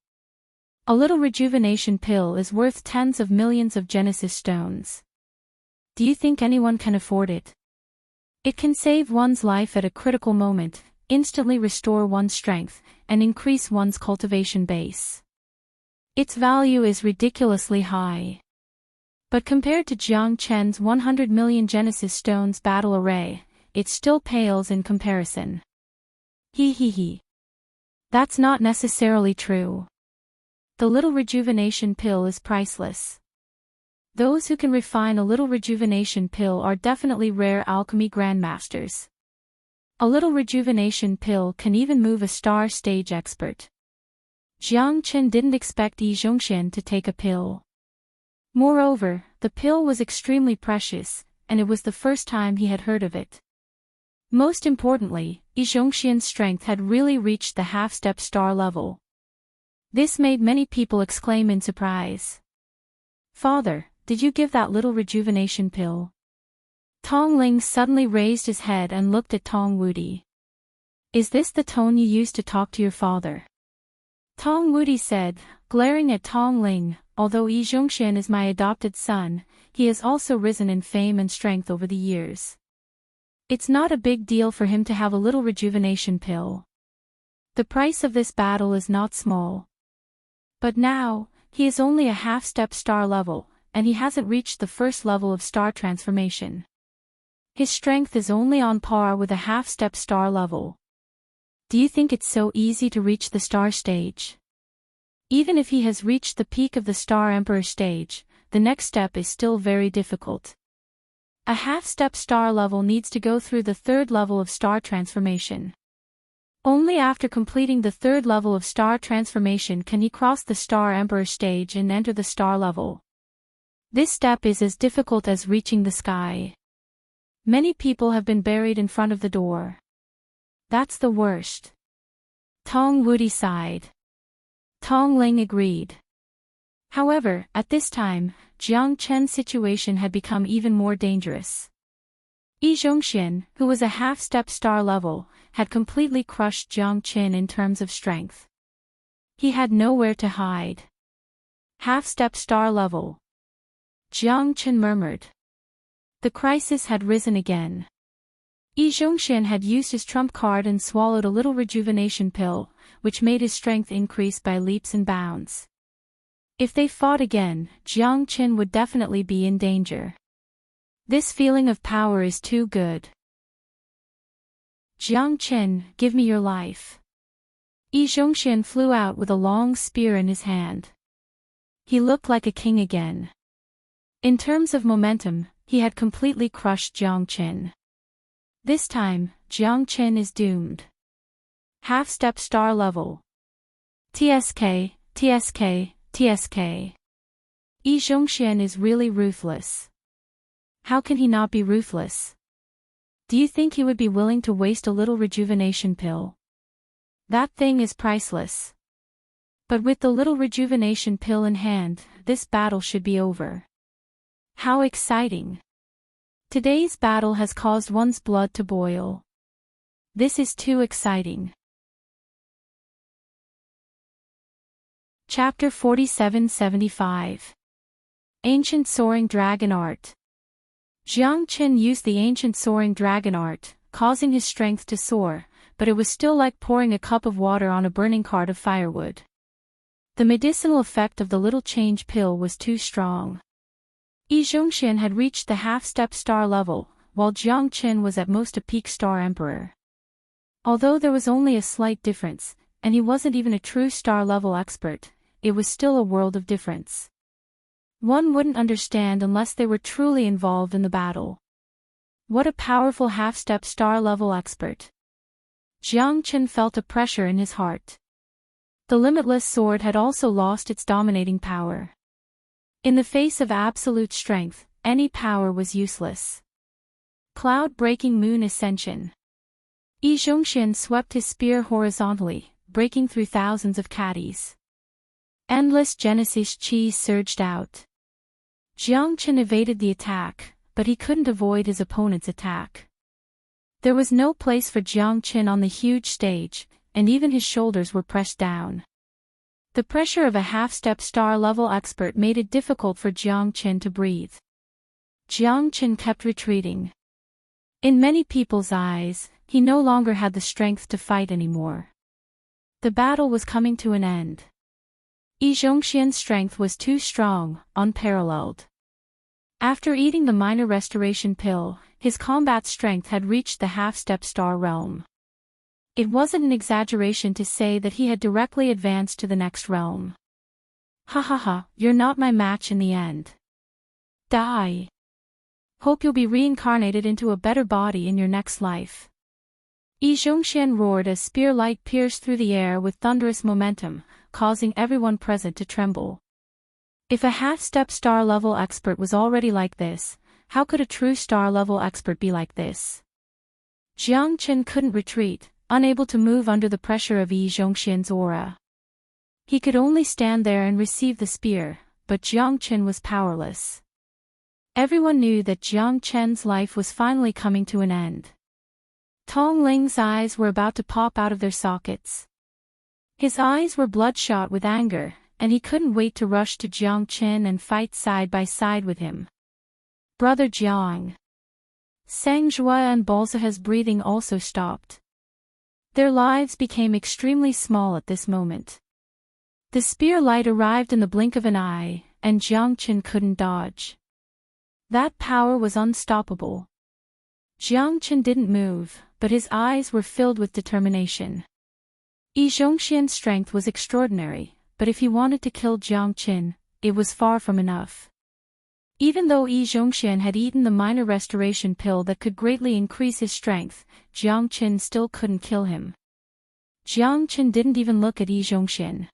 A little rejuvenation pill is worth tens of millions of Genesis stones. Do you think anyone can afford it? It can save one's life at a critical moment, instantly restore one's strength, and increase one's cultivation base. Its value is ridiculously high. But compared to Jiang Chen's 100 million Genesis stones battle array, it still pales in comparison. He. That's not necessarily true. The little rejuvenation pill is priceless. Those who can refine a little rejuvenation pill are definitely rare alchemy grandmasters. A little rejuvenation pill can even move a star stage expert. Jiang Qin didn't expect Yi Zhongxian to take a pill. Moreover, the pill was extremely precious, and it was the first time he had heard of it. Most importantly, Yi Zhongxian's strength had really reached the half-step star level. This made many people exclaim in surprise. "Father, did you give that little rejuvenation pill?" Tong Ling suddenly raised his head and looked at Tong Wudi. "Is this the tone you used to talk to your father?" Tong Wudi said, glaring at Tong Ling, "Although Yi Zhongxian is my adopted son, he has also risen in fame and strength over the years. It's not a big deal for him to have a little rejuvenation pill. The price of this battle is not small. But now, he is only a half-step star level, and he hasn't reached the first level of star transformation. His strength is only on par with a half-step star level. Do you think it's so easy to reach the star stage? Even if he has reached the peak of the Star Emperor stage, the next step is still very difficult. A half-step star level needs to go through the third level of star transformation. Only after completing the third level of star transformation can he cross the Star Emperor stage and enter the star level. This step is as difficult as reaching the sky. Many people have been buried in front of the door. That's the worst." Tong Wudi sighed. Tong Ling agreed. However, at this time, Jiang Chen's situation had become even more dangerous. Yi Zhongxian, who was a half-step star level, had completely crushed Jiang Qin in terms of strength. He had nowhere to hide. "Half-step star level," Jiang Qin murmured. The crisis had risen again. Yi Zhongxian had used his trump card and swallowed a little rejuvenation pill, which made his strength increase by leaps and bounds. If they fought again, Jiang Qin would definitely be in danger. This feeling of power is too good. "Jiang Qin, give me your life." Yi Zhongxian flew out with a long spear in his hand. He looked like a king again. In terms of momentum, he had completely crushed Jiang Qin. This time, Jiang Qin is doomed. Half-step star level. TSK. Yi Zhongxian is really ruthless. How can he not be ruthless? Do you think he would be willing to waste a little rejuvenation pill? That thing is priceless. But with the little rejuvenation pill in hand, this battle should be over. How exciting! Today's battle has caused one's blood to boil. This is too exciting. Chapter 4775. Ancient Soaring Dragon Art. Jiang Qin used the ancient soaring dragon art, causing his strength to soar, but it was still like pouring a cup of water on a burning cart of firewood. The medicinal effect of the little change pill was too strong. Yi Zhongxian had reached the half-step star level, while Jiang Qin was at most a peak star emperor. Although there was only a slight difference, and he wasn't even a true star-level expert, it was still a world of difference. One wouldn't understand unless they were truly involved in the battle. What a powerful half-step star-level expert. Jiang Qin felt a pressure in his heart. The limitless sword had also lost its dominating power. In the face of absolute strength, any power was useless. Cloud-breaking moon ascension. Yi Zhongxian swept his spear horizontally, breaking through thousands of caddies. Endless Genesis chi surged out. Jiang Qin evaded the attack, but he couldn't avoid his opponent's attack. There was no place for Jiang Qin on the huge stage, and even his shoulders were pressed down. The pressure of a half-step star-level expert made it difficult for Jiang Qin to breathe. Jiang Qin kept retreating. In many people's eyes, he no longer had the strength to fight anymore. The battle was coming to an end. Yi Zhongxian's strength was too strong, unparalleled. After eating the minor restoration pill, his combat strength had reached the half-step star realm. It wasn't an exaggeration to say that he had directly advanced to the next realm. Ha ha ha, you're not my match in the end. Die. Hope you'll be reincarnated into a better body in your next life. Yi Zhongxian roared as spear light pierced through the air with thunderous momentum, causing everyone present to tremble. If a half-step star-level expert was already like this, how could a true star-level expert be like this? Jiang Qin couldn't retreat, unable to move under the pressure of Yi Zhongxian's aura. He could only stand there and receive the spear, but Jiang Qin was powerless. Everyone knew that Jiang Chen's life was finally coming to an end. Tong Ling's eyes were about to pop out of their sockets. His eyes were bloodshot with anger, and he couldn't wait to rush to Jiang Qin and fight side by side with him. Brother Jiang. Sang Zhua and Balzaha's breathing also stopped. Their lives became extremely small at this moment. The spear light arrived in the blink of an eye, and Jiang Qin couldn't dodge. That power was unstoppable. Jiang Qin didn't move, but his eyes were filled with determination. Yi Zhongxian's strength was extraordinary, but if he wanted to kill Jiang Qin, it was far from enough. Even though Yi Zhongxian had eaten the minor restoration pill that could greatly increase his strength, Jiang Qin still couldn't kill him. Jiang Qin didn't even look at Yi Zhongxian.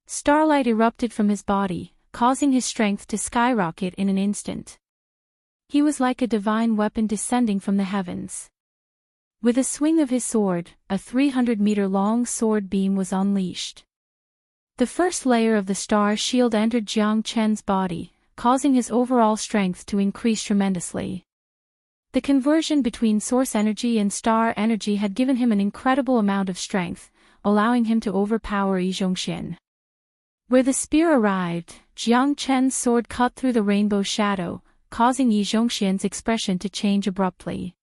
Starlight erupted from his body, causing his strength to skyrocket in an instant. He was like a divine weapon descending from the heavens. With a swing of his sword, a 300-meter-long sword beam was unleashed. The first layer of the star shield entered Jiang Chen's body, causing his overall strength to increase tremendously. The conversion between source energy and star energy had given him an incredible amount of strength, allowing him to overpower Yi Zhongxian. Where the spear arrived, Jiang Chen's sword cut through the rainbow shadow, causing Yi Zhongxian's expression to change abruptly.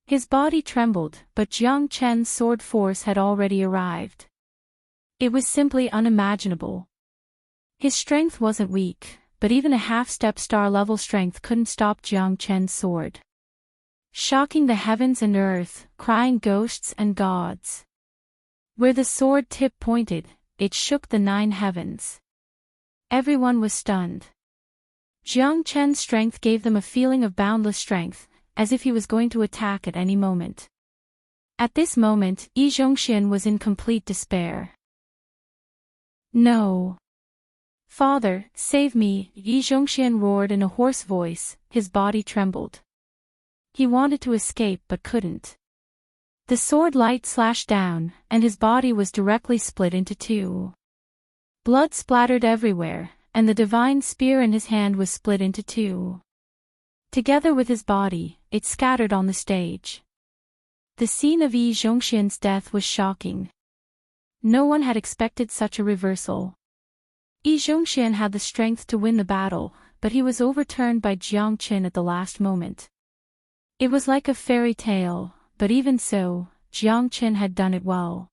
His body trembled, but Jiang Chen's sword force had already arrived. It was simply unimaginable. His strength wasn't weak, but even a half-step star-level strength couldn't stop Jiang Chen's sword. Shocking the heavens and earth, crying ghosts and gods. Where the sword tip pointed, it shook the 9 heavens. Everyone was stunned. Jiang Chen's strength gave them a feeling of boundless strength, as if he was going to attack at any moment. At this moment, Yi Zhongxian was in complete despair. No. Father, save me, Yi Zhongxian roared in a hoarse voice, his body trembled. He wanted to escape but couldn't. The sword light slashed down, and his body was directly split into 2. Blood splattered everywhere, and the divine spear in his hand was split into 2. Together with his body, it scattered on the stage. The scene of Yi Zhongxian's death was shocking. No one had expected such a reversal. Yi Zhongxian had the strength to win the battle, but he was overturned by Jiang Qin at the last moment. It was like a fairy tale, but even so, Jiang Qin had done it well.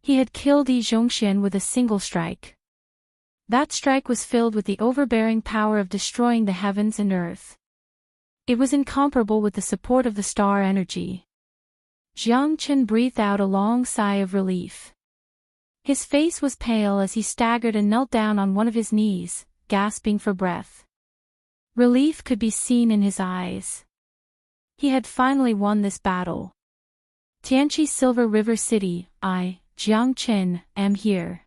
He had killed Yi Zhongxian with a single strike. That strike was filled with the overbearing power of destroying the heavens and earth. It was incomparable with the support of the star energy. Jiang Qin breathed out a long sigh of relief. His face was pale as he staggered and knelt down on one of his knees, gasping for breath. Relief could be seen in his eyes. He had finally won this battle. Tianqi Silver River City, I, Jiang Qin, am here.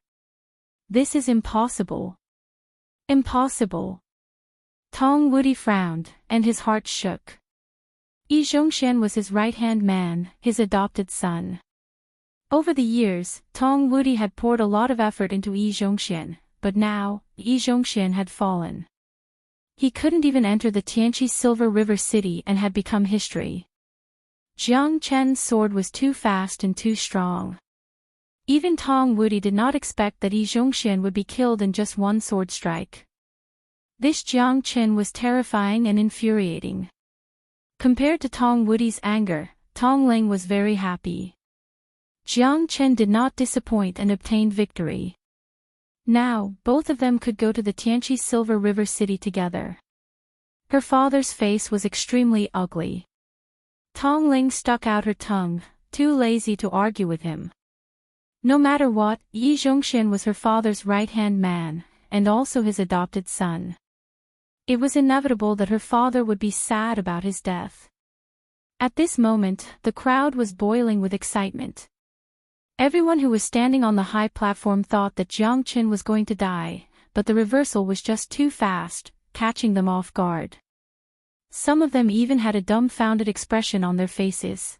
This is impossible. Impossible. Tong Wudi frowned, and his heart shook. Yi Zhongxian was his right-hand man, his adopted son. Over the years, Tong Wudi had poured a lot of effort into Yi Zhongxian, but now, Yi Zhongxian had fallen. He couldn't even enter the Tianqi Silver River City and had become history. Jiang Chen's sword was too fast and too strong. Even Tong Wudi did not expect that Yi Zhongxian would be killed in just one sword strike. This Jiang Qin was terrifying and infuriating. Compared to Tong Wudi's anger, Tong Ling was very happy. Jiang Qin did not disappoint and obtained victory. Now, both of them could go to the Tianqi Silver River City together. Her father's face was extremely ugly. Tong Ling stuck out her tongue, too lazy to argue with him. No matter what, Yi Zhongxian was her father's right-hand man, and also his adopted son. It was inevitable that her father would be sad about his death. At this moment, the crowd was boiling with excitement. Everyone who was standing on the high platform thought that Jiang Qin was going to die, but the reversal was just too fast, catching them off guard. Some of them even had a dumbfounded expression on their faces.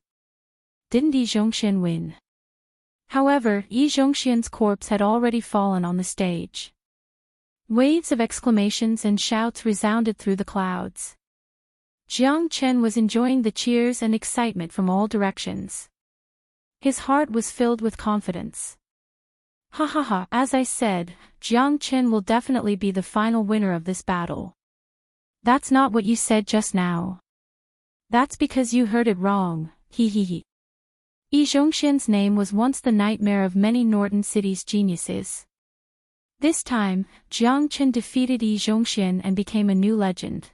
Didn't Yi Zhongxian win? However, Yi Zhongxian's corpse had already fallen on the stage. Waves of exclamations and shouts resounded through the clouds. Jiang Chen was enjoying the cheers and excitement from all directions. His heart was filled with confidence. Ha ha ha, as I said, Jiang Chen will definitely be the final winner of this battle. That's not what you said just now. That's because you heard it wrong, hee hee hee. Yi Zhongxian's name was once the nightmare of many Norton City's geniuses. This time, Jiang Chen defeated Yi Zhongxian and became a new legend.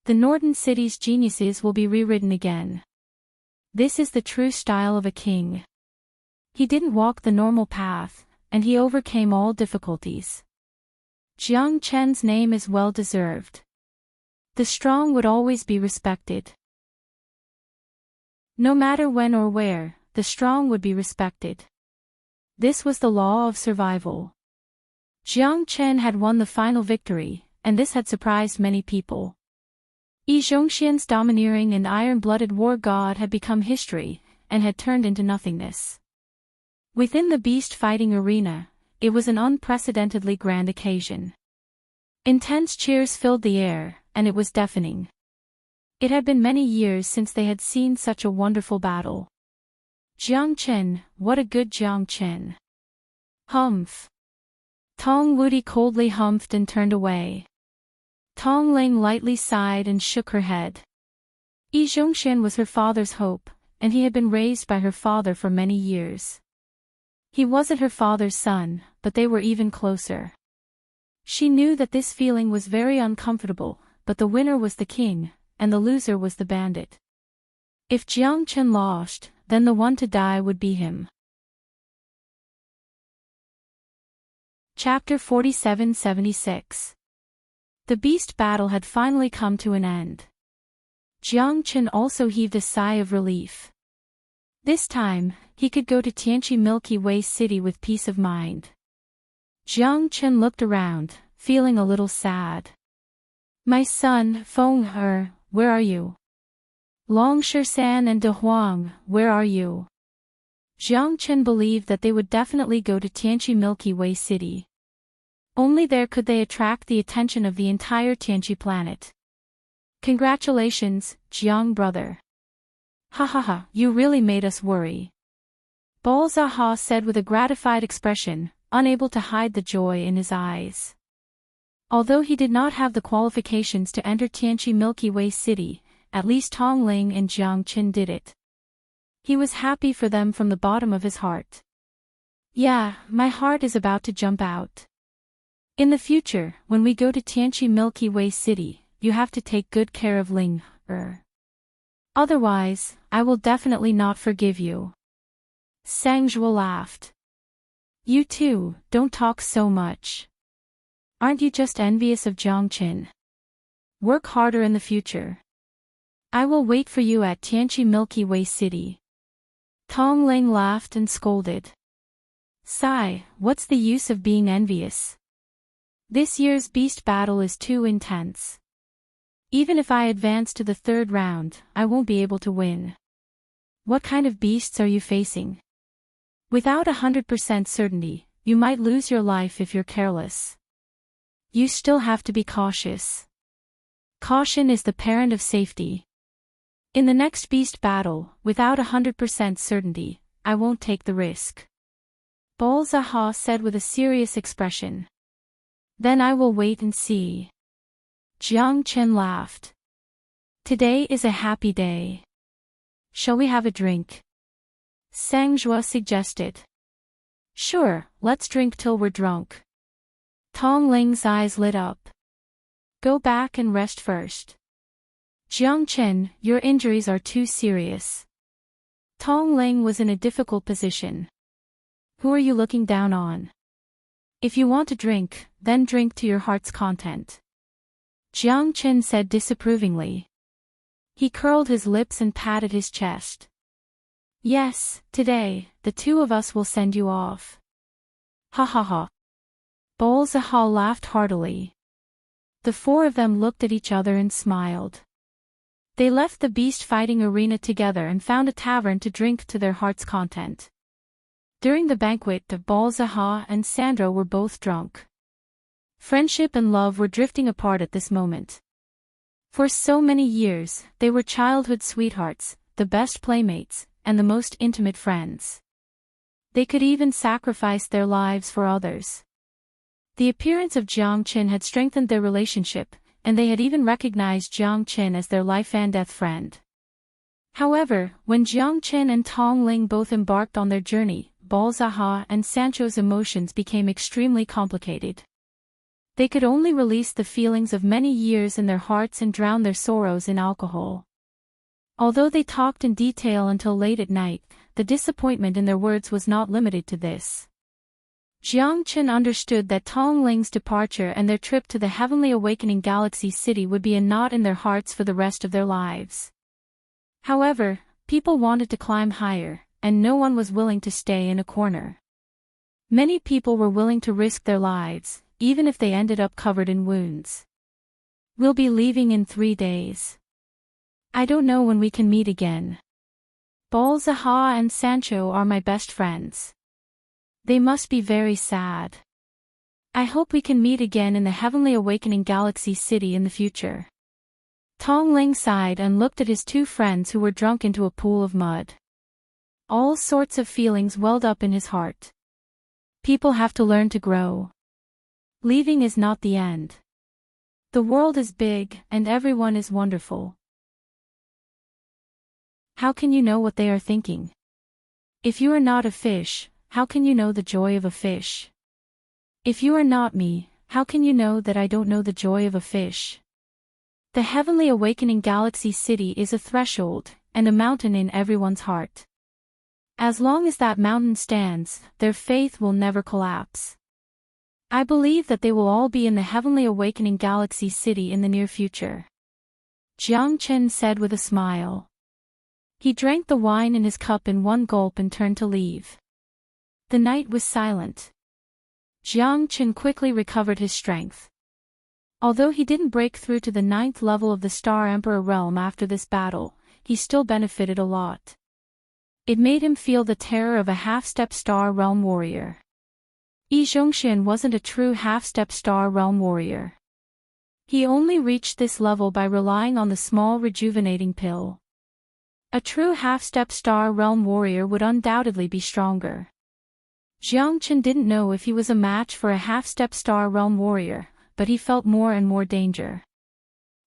The Norton City's geniuses will be rewritten again. This is the true style of a king. He didn't walk the normal path, and he overcame all difficulties. Jiang Chen's name is well deserved. The strong would always be respected. No matter when or where, the strong would be respected. This was the law of survival. Jiang Chen had won the final victory, and this had surprised many people. Yi Zhongxian's domineering and iron-blooded war god had become history, and had turned into nothingness. Within the beast-fighting arena, it was an unprecedentedly grand occasion. Intense cheers filled the air, and it was deafening. It had been many years since they had seen such a wonderful battle. Jiang Chen, what a good Jiang Chen. Humph. Tong Wudi coldly humphed and turned away. Tong Ling lightly sighed and shook her head. Yi Zhongxian was her father's hope, and he had been raised by her father for many years. He wasn't her father's son, but they were even closer. She knew that this feeling was very uncomfortable, but the winner was the king, and the loser was the bandit. If Jiang Chen lost, then the one to die would be him. Chapter 4776. The beast battle had finally come to an end. Jiang Chen also heaved a sigh of relief. This time, he could go to Tianqi Milky Way City with peace of mind. Jiang Chen looked around, feeling a little sad. My son, Feng He, where are you? Long Shersan and De Huang, where are you? Jiang Chen believed that they would definitely go to Tianqi Milky Way City. Only there could they attract the attention of the entire Tianqi planet. Congratulations, Jiang brother. Ha ha ha, you really made us worry. Balzaha said with a gratified expression, unable to hide the joy in his eyes. Although he did not have the qualifications to enter Tianqi Milky Way City, at least Tong Ling and Jiang Qin did it. He was happy for them from the bottom of his heart. Yeah, my heart is about to jump out. In the future, when we go to Tianqi Milky Way City, you have to take good care of Ling He. Otherwise, I will definitely not forgive you. Sang Zhuo laughed. You too, don't talk so much. Aren't you just envious of Jiang Qin? Work harder in the future. I will wait for you at Tianqi Milky Way City. Tong Ling laughed and scolded. Sigh, what's the use of being envious? This year's beast battle is too intense. Even if I advance to the third round, I won't be able to win. What kind of beasts are you facing? Without 100% certainty, you might lose your life if you're careless. You still have to be cautious. Caution is the parent of safety. In the next beast battle, without 100% certainty, I won't take the risk. Balzaha said with a serious expression. Then I will wait and see. Jiang Chen laughed. Today is a happy day. Shall we have a drink? Sang Zhuo suggested. Sure, let's drink till we're drunk. Tong Ling's eyes lit up. Go back and rest first. Jiang Chen, your injuries are too serious. Tong Ling was in a difficult position. Who are you looking down on? If you want to drink, then drink to your heart's content. Jiang Chen said disapprovingly. He curled his lips and patted his chest. Yes, today, the two of us will send you off. Ha ha ha. Bol Zaha laughed heartily. The four of them looked at each other and smiled. They left the beast-fighting arena together and found a tavern to drink to their heart's content. During the banquet, Bol Zaha and Sandro were both drunk. Friendship and love were drifting apart at this moment. For so many years, they were childhood sweethearts, the best playmates, and the most intimate friends. They could even sacrifice their lives for others. The appearance of Jiang Chen had strengthened their relationship, and they had even recognized Jiang Chen as their life-and-death friend. However, when Jiang Chen and Tong Ling both embarked on their journey, Bol Zaha and Sancho's emotions became extremely complicated. They could only release the feelings of many years in their hearts and drown their sorrows in alcohol. Although they talked in detail until late at night, the disappointment in their words was not limited to this. Jiang Chen understood that Tong Ling's departure and their trip to the heavenly awakening galaxy city would be a knot in their hearts for the rest of their lives. However, people wanted to climb higher, and no one was willing to stay in a corner. Many people were willing to risk their lives, even if they ended up covered in wounds. We'll be leaving in 3 days. I don't know when we can meet again. Bol Zaha and Sancho are my best friends. They must be very sad. I hope we can meet again in the heavenly awakening galaxy city in the future. Tong Ling sighed and looked at his two friends who were drunk into a pool of mud. All sorts of feelings welled up in his heart. People have to learn to grow. Leaving is not the end. The world is big, and everyone is wonderful. How can you know what they are thinking? If you are not a fish, how can you know the joy of a fish? If you are not me, how can you know that I don't know the joy of a fish? The heavenly awakening galaxy city is a threshold, and a mountain in everyone's heart. As long as that mountain stands, their faith will never collapse. I believe that they will all be in the heavenly awakening galaxy city in the near future. Jiang Chen said with a smile. He drank the wine in his cup in one gulp and turned to leave. The night was silent. Jiang Chen quickly recovered his strength. Although he didn't break through to the 9th level of the Star Emperor realm after this battle, he still benefited a lot. It made him feel the terror of a half-step Star Realm warrior. Yi Zhongxian wasn't a true half-step Star Realm warrior. He only reached this level by relying on the small rejuvenating pill. A true half-step Star Realm warrior would undoubtedly be stronger. Jiang Chen didn't know if he was a match for a half-step Star Realm warrior, but he felt more and more danger.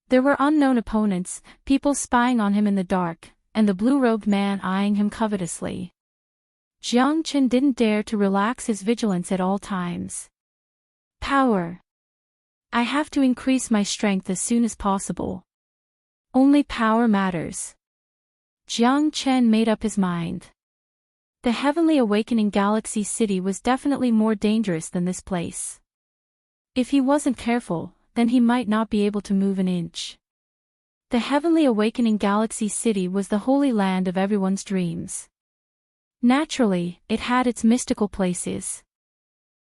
There were unknown opponents, people spying on him in the dark, and the blue-robed man eyeing him covetously. Jiang Chen didn't dare to relax his vigilance at all times. Power. I have to increase my strength as soon as possible. Only power matters. Jiang Chen made up his mind. The heavenly awakening galaxy city was definitely more dangerous than this place. If he wasn't careful, then he might not be able to move an inch. The heavenly awakening galaxy city was the holy land of everyone's dreams. Naturally, it had its mystical places.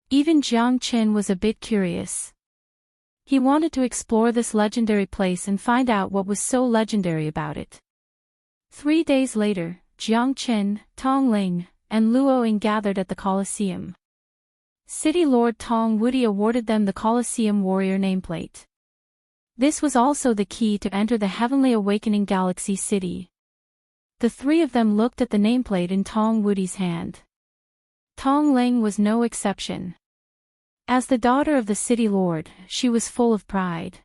Even Jiang Chen was a bit curious. He wanted to explore this legendary place and find out what was so legendary about it. 3 days later, Jiang Chen, Tong Ling, and Luo Ying gathered at the Colosseum. City Lord Tong Wudi awarded them the Colosseum Warrior nameplate. This was also the key to enter the heavenly awakening galaxy city. The three of them looked at the nameplate in Tong Wudi's hand. Tong Ling was no exception. As the daughter of the city lord, she was full of pride.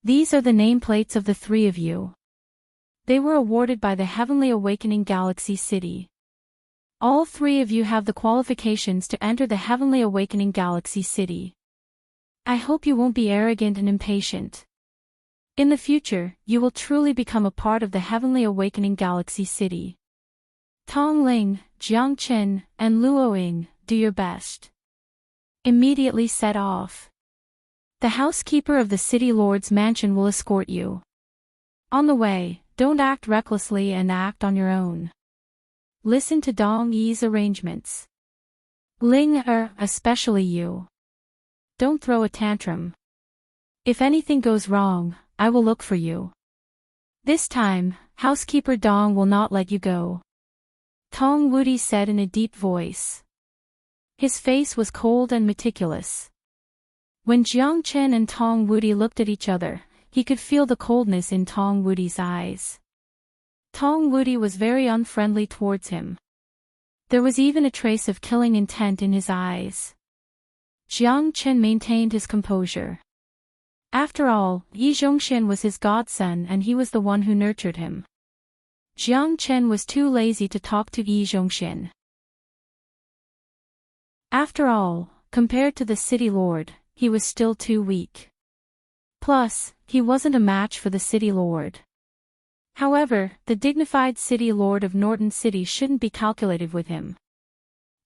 These are the nameplates of the three of you. They were awarded by the heavenly awakening galaxy city. All three of you have the qualifications to enter the heavenly awakening galaxy city. I hope you won't be arrogant and impatient. In the future, you will truly become a part of the heavenly awakening galaxy city. Tong Ling, Jiang Chen, and Luo Ying, do your best. Immediately set off. The housekeeper of the city lord's mansion will escort you. On the way, don't act recklessly and act on your own. Listen to Dong Yi's arrangements. Ling especially you. Don't throw a tantrum. If anything goes wrong, I will look for you. This time, housekeeper Dong will not let you go. Tong Wudi said in a deep voice. His face was cold and meticulous. When Jiang Chen and Tong Wudi looked at each other, he could feel the coldness in Tong Wudi's eyes. Tong Wudi was very unfriendly towards him. There was even a trace of killing intent in his eyes. Jiang Chen maintained his composure. After all, Yi Zhongxian was his godson and he was the one who nurtured him. Jiang Chen was too lazy to talk to Yi Zhongxian. After all, compared to the city lord, he was still too weak. Plus, he wasn't a match for the city lord. However, the dignified city lord of Norton City shouldn't be calculative with him.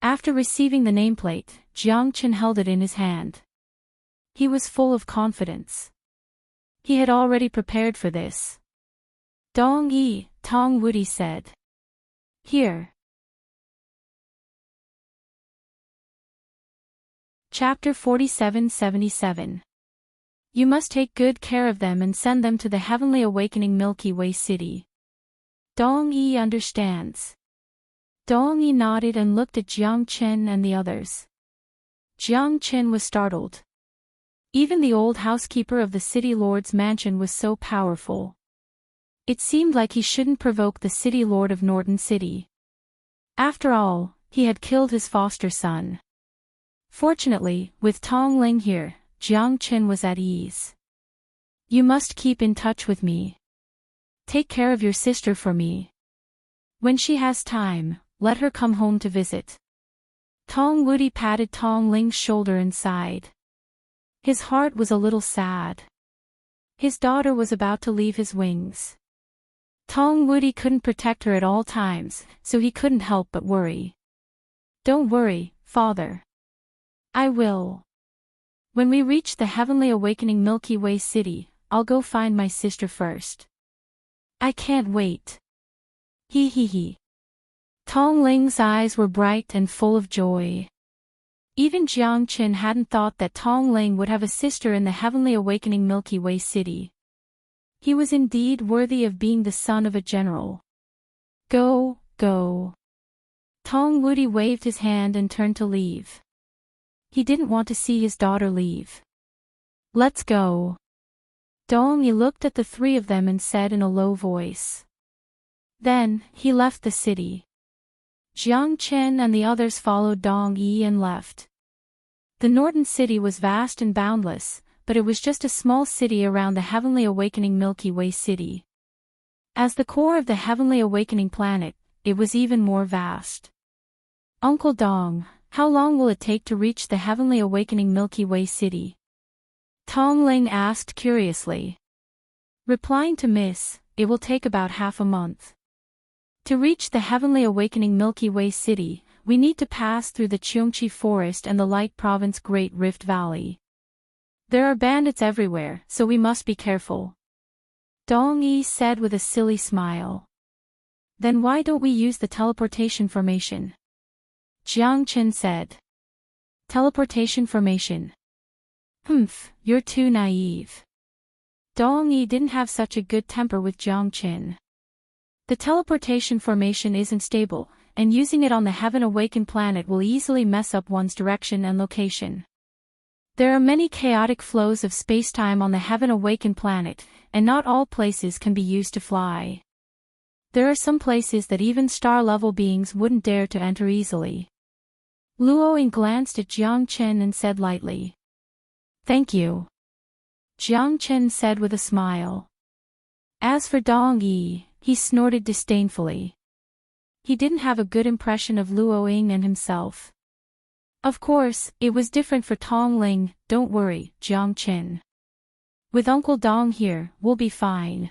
After receiving the nameplate, Jiang Chen held it in his hand. He was full of confidence. He had already prepared for this. Dong Yi, Tong Wudi said. Here. Chapter 4777. You must take good care of them and send them to the heavenly awakening Milky Way city. Dong Yi understands. Dong Yi nodded and looked at Jiang Chen and the others. Jiang Chen was startled. Even the old housekeeper of the city lord's mansion was so powerful. It seemed like he shouldn't provoke the city lord of Norton City. After all, he had killed his foster son. Fortunately, with Tong Ling here, Jiang Chen was at ease. You must keep in touch with me. Take care of your sister for me. When she has time, let her come home to visit. Tong Wudi patted Tong Ling's shoulder and sighed. His heart was a little sad. His daughter was about to leave his wings. Tong Wudi couldn't protect her at all times, so he couldn't help but worry. Don't worry, father. I will. When we reach the heavenly awakening Milky Way city, I'll go find my sister first. I can't wait. He. Tong Ling's eyes were bright and full of joy. Even Jiang Chen hadn't thought that Tong Ling would have a sister in the heavenly awakening Milky Way city. He was indeed worthy of being the son of a general. Go. Tong Wudi waved his hand and turned to leave. He didn't want to see his daughter leave. Let's go. Dong Yi looked at the three of them and said in a low voice. Then, he left the city. Jiang Chen and the others followed Dong Yi and left. The Norton City was vast and boundless, but it was just a small city around the heavenly awakening Milky Way city. As the core of the heavenly awakening planet, it was even more vast. Uncle Dong, how long will it take to reach the heavenly awakening Milky Way city? Tong Ling asked curiously. Replying to Miss, it will take about half a month. To reach the heavenly awakening Milky Way city, we need to pass through the Cheongchi Forest and the Light Province Great Rift Valley. There are bandits everywhere, so we must be careful. Dong Yi said with a silly smile. Then why don't we use the teleportation formation? Jiang Chen said. Teleportation formation. You're too naive. Dong Yi didn't have such a good temper with Jiang Chen. The teleportation formation isn't stable, and using it on the Heaven Awakened planet will easily mess up one's direction and location. There are many chaotic flows of spacetime on the Heaven Awakened planet, and not all places can be used to fly. There are some places that even star-level beings wouldn't dare to enter easily. Luo Ying glanced at Jiang Chen and said lightly. Thank you. Jiang Chen said with a smile. As for Dong Yi, he snorted disdainfully. He didn't have a good impression of Luo Ying and himself. Of course, it was different for Tong Ling. Don't worry, Jiang Qin. With Uncle Dong here, we'll be fine.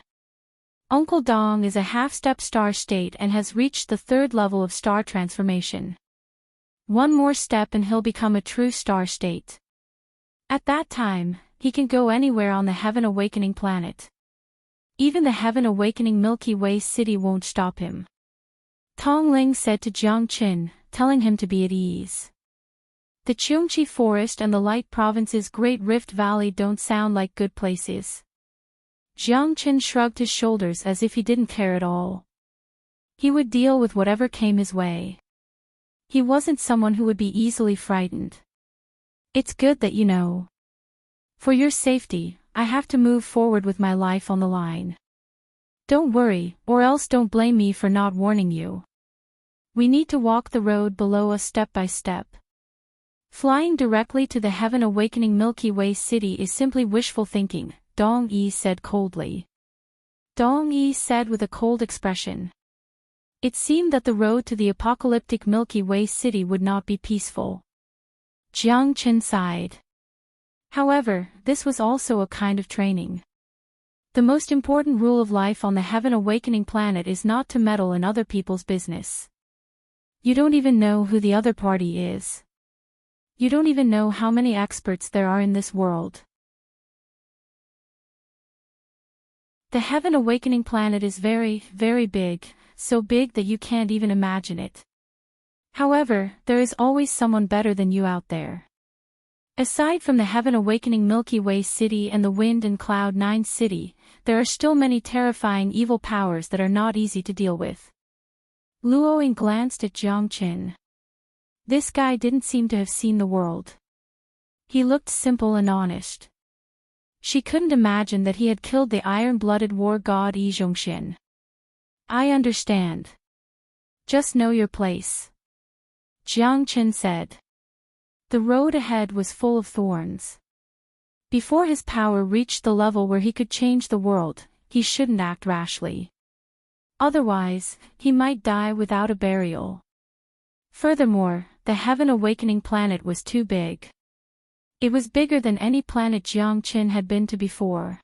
Uncle Dong is a half-step star state and has reached the 3rd level of star transformation. One more step and he'll become a true star state. At that time, he can go anywhere on the Heaven Awakening planet. Even the Heaven Awakening Milky Way city won't stop him. Tong Ling said to Jiang Qin, telling him to be at ease. The Cheongqi Forest and the Light Province's Great Rift Valley don't sound like good places. Jiang Qin shrugged his shoulders as if he didn't care at all. He would deal with whatever came his way. He wasn't someone who would be easily frightened. It's good that you know. For your safety, I have to move forward with my life on the line. Don't worry, or else don't blame me for not warning you. We need to walk the road below us step by step. Flying directly to the Heaven Awakening Milky Way city is simply wishful thinking, Dong Yi said coldly. Dong Yi said with a cold expression. It seemed that the road to the apocalyptic Milky Way city would not be peaceful. Jiang Qin sighed. However, this was also a kind of training. The most important rule of life on the Heaven Awakening planet is not to meddle in other people's business. You don't even know who the other party is. You don't even know how many experts there are in this world. The Heaven Awakening planet is very, very big, so big that you can't even imagine it. However, there is always someone better than you out there. Aside from the Heaven Awakening Milky Way city and the Wind and Cloud 9 city, there are still many terrifying evil powers that are not easy to deal with. Luoying glanced at Jiang Qin. This guy didn't seem to have seen the world. He looked simple and honest. She couldn't imagine that he had killed the iron-blooded war god Yi Zhongxian. I understand. Just know your place. Jiang Qin said. The road ahead was full of thorns. Before his power reached the level where he could change the world, he shouldn't act rashly. Otherwise, he might die without a burial. Furthermore, the Heaven Awakening planet was too big. It was bigger than any planet Jiang Qin had been to before.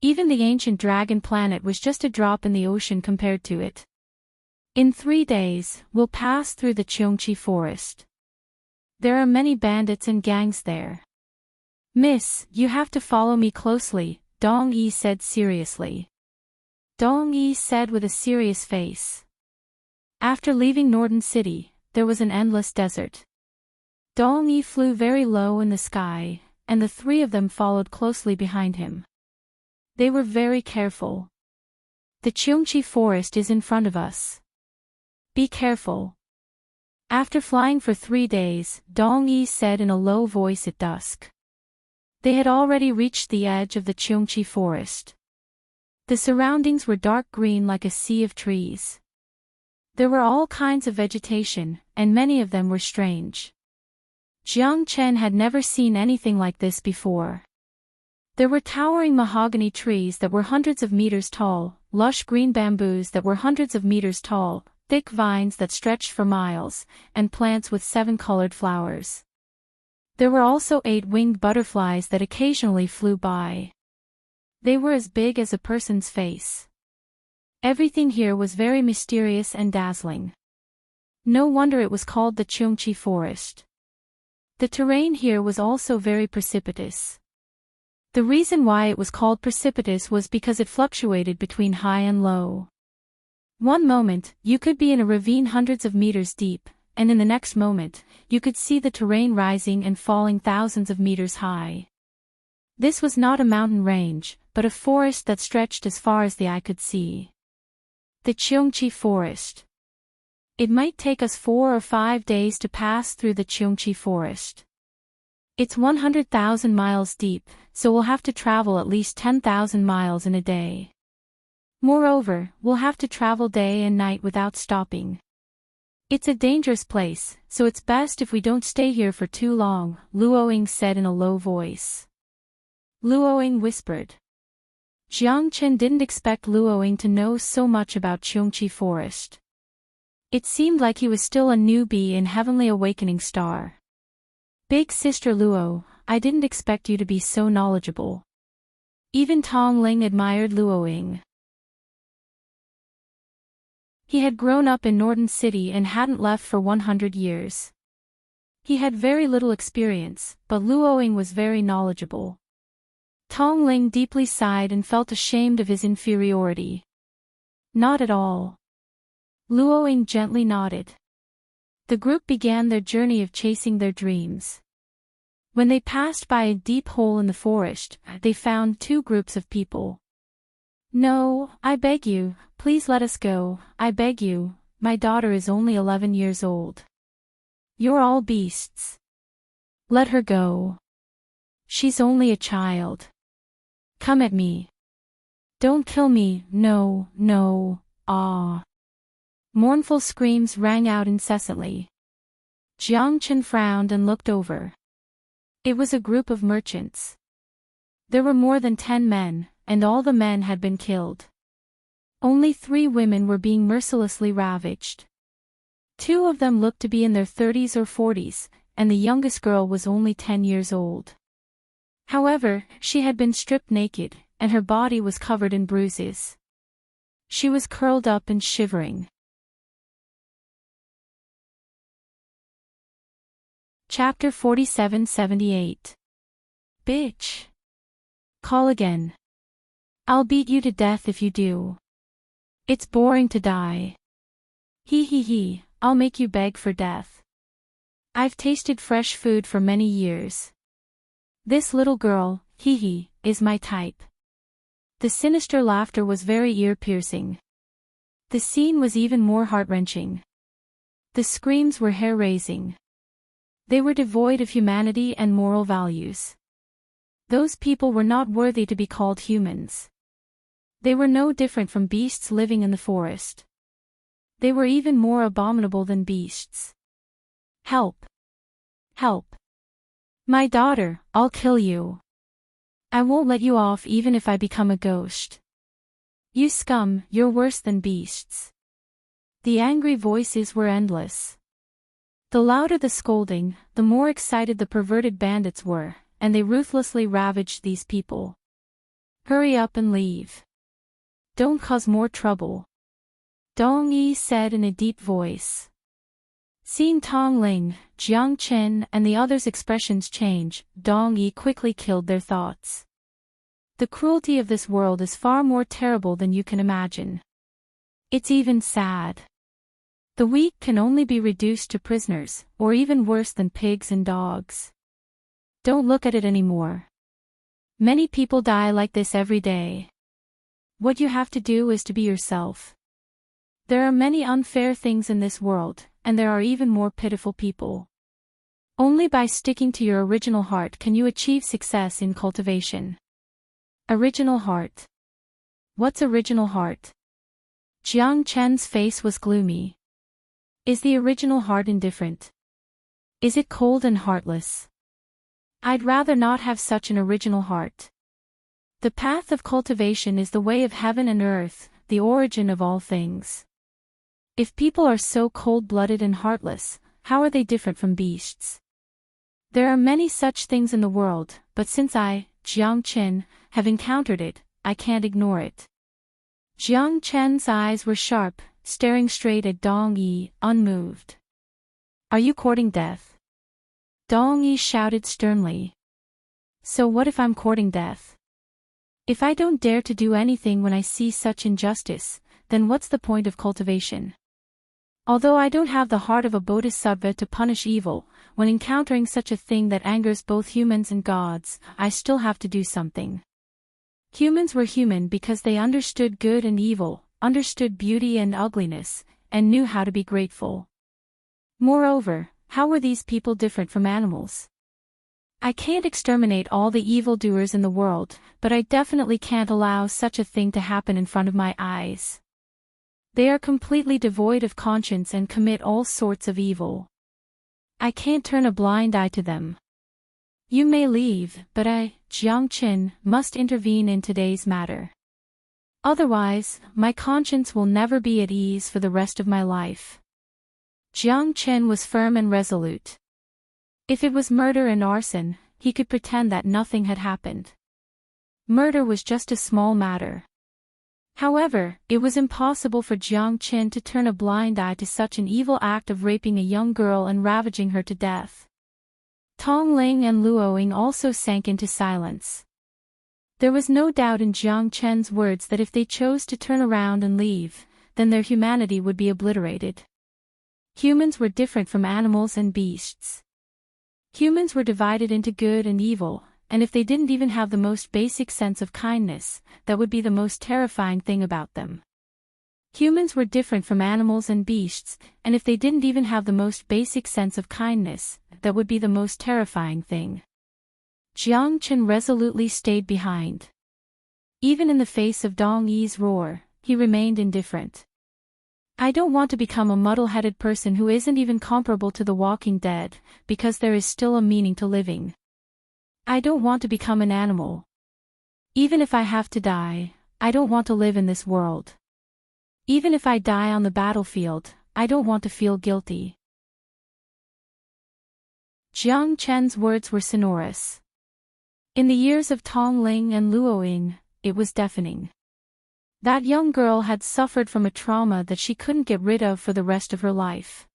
Even the ancient dragon planet was just a drop in the ocean compared to it. In 3 days, we'll pass through the Cheongqi Forest. There are many bandits and gangs there. Miss, you have to follow me closely, Dong Yi said seriously. Dong Yi said with a serious face. After leaving Norden City, there was an endless desert. Dong Yi flew very low in the sky, and the 3 of them followed closely behind him. They were very careful. The Cheongqi Forest is in front of us. Be careful. After flying for 3 days, Dong Yi said in a low voice at dusk. They had already reached the edge of the Cheongqi Forest. The surroundings were dark green like a sea of trees. There were all kinds of vegetation, and many of them were strange. Jiang Qin had never seen anything like this before. There were towering mahogany trees that were hundreds of meters tall, lush green bamboos that were hundreds of meters tall, thick vines that stretched for miles, and plants with 7-colored flowers. There were also 8-winged butterflies that occasionally flew by. They were as big as a person's face. Everything here was very mysterious and dazzling. No wonder it was called the Cheongqi Forest. The terrain here was also very precipitous. The reason why it was called precipitous was because it fluctuated between high and low. One moment, you could be in a ravine hundreds of meters deep, and in the next moment, you could see the terrain rising and falling thousands of meters high. This was not a mountain range, but a forest that stretched as far as the eye could see. The Cheongqi Forest. It might take us 4 or 5 days to pass through the Cheongqi Forest. It's 100,000 miles deep, so we'll have to travel at least 10,000 miles in a day. Moreover, we'll have to travel day and night without stopping. It's a dangerous place, so it's best if we don't stay here for too long, Luoying said in a low voice. Luoying whispered. Jiang Qin didn't expect Luoying to know so much about Cheongqi Forest. It seemed like he was still a newbie in Heavenly Awakening Star. Big Sister Luo, I didn't expect you to be so knowledgeable. Even Tong Ling admired Luoying. He had grown up in Norton City and hadn't left for 100 years. He had very little experience, but Luoying was very knowledgeable. Tong Ling deeply sighed and felt ashamed of his inferiority. Not at all. Luoying gently nodded. The group began their journey of chasing their dreams. When they passed by a deep hole in the forest, they found two groups of people. No, I beg you, please let us go, I beg you, my daughter is only 11 years old. You're all beasts. Let her go. She's only a child. Come at me. Don't kill me, no, no, ah. Mournful screams rang out incessantly. Jiang Chen frowned and looked over. It was a group of merchants. There were more than 10 men, and all the men had been killed. Only 3 women were being mercilessly ravaged. 2 of them looked to be in their 30s or 40s, and the youngest girl was only 10 years old. However, she had been stripped naked, and her body was covered in bruises. She was curled up and shivering. Chapter 47-78. Bitch. Call again. I'll beat you to death if you do. It's boring to die. He, I'll make you beg for death. I've tasted fresh food for many years. This little girl, is my type. The sinister laughter was very ear-piercing. The scene was even more heart-wrenching. The screams were hair-raising. They were devoid of humanity and moral values. Those people were not worthy to be called humans. They were no different from beasts living in the forest. They were even more abominable than beasts. Help! Help! My daughter, I'll kill you. I won't let you off even if I become a ghost. You scum, you're worse than beasts. The angry voices were endless. The louder the scolding, the more excited the perverted bandits were, and they ruthlessly ravaged these people. Hurry up and leave. Don't cause more trouble. Dong Yi said in a deep voice. Seeing Tong Ling, Jiang Chen and the others' expressions change, Dong Yi quickly killed their thoughts. The cruelty of this world is far more terrible than you can imagine. It's even sad. The weak can only be reduced to prisoners, or even worse than pigs and dogs. Don't look at it anymore. Many people die like this every day. What you have to do is to be yourself. There are many unfair things in this world, and there are even more pitiful people. Only by sticking to your original heart can you achieve success in cultivation. Original heart. What's original heart? Jiang Chen's face was gloomy. Is the original heart indifferent? Is it cold and heartless? I'd rather not have such an original heart. The path of cultivation is the way of heaven and earth, the origin of all things. If people are so cold-blooded and heartless, how are they different from beasts? There are many such things in the world, but since I, Jiang Chen, have encountered it, I can't ignore it. Jiang Chen's eyes were sharp, staring straight at Dong Yi, unmoved. Are you courting death? Dong Yi shouted sternly. So what if I'm courting death? If I don't dare to do anything when I see such injustice, then what's the point of cultivation? Although I don't have the heart of a bodhisattva to punish evil, when encountering such a thing that angers both humans and gods, I still have to do something. Humans were human because they understood good and evil, understood beauty and ugliness, and knew how to be grateful. Moreover, how were these people different from animals? I can't exterminate all the evildoers in the world, but I definitely can't allow such a thing to happen in front of my eyes. They are completely devoid of conscience and commit all sorts of evil. I can't turn a blind eye to them. You may leave, but I, Jiang Chen, must intervene in today's matter. Otherwise, my conscience will never be at ease for the rest of my life. Jiang Chen was firm and resolute. If it was murder and arson, he could pretend that nothing had happened. Murder was just a small matter. However, it was impossible for Jiang Qin to turn a blind eye to such an evil act of raping a young girl and ravaging her to death. Tong Ling and Luoying also sank into silence. There was no doubt in Jiang Chen's words that if they chose to turn around and leave, then their humanity would be obliterated. Humans were different from animals and beasts. Humans were divided into good and evil, and if they didn't even have the most basic sense of kindness, that would be the most terrifying thing about them. Humans were different from animals and beasts, and if they didn't even have the most basic sense of kindness, that would be the most terrifying thing. Jiang Qin resolutely stayed behind. Even in the face of Dong Yi's roar, he remained indifferent. I don't want to become a muddle-headed person who isn't even comparable to the walking dead, because there is still a meaning to living. I don't want to become an animal. Even if I have to die, I don't want to live in this world. Even if I die on the battlefield, I don't want to feel guilty. Jiang Chen's words were sonorous. In the ears of Tong Ling and Luoying, it was deafening. That young girl had suffered from a trauma that she couldn't get rid of for the rest of her life.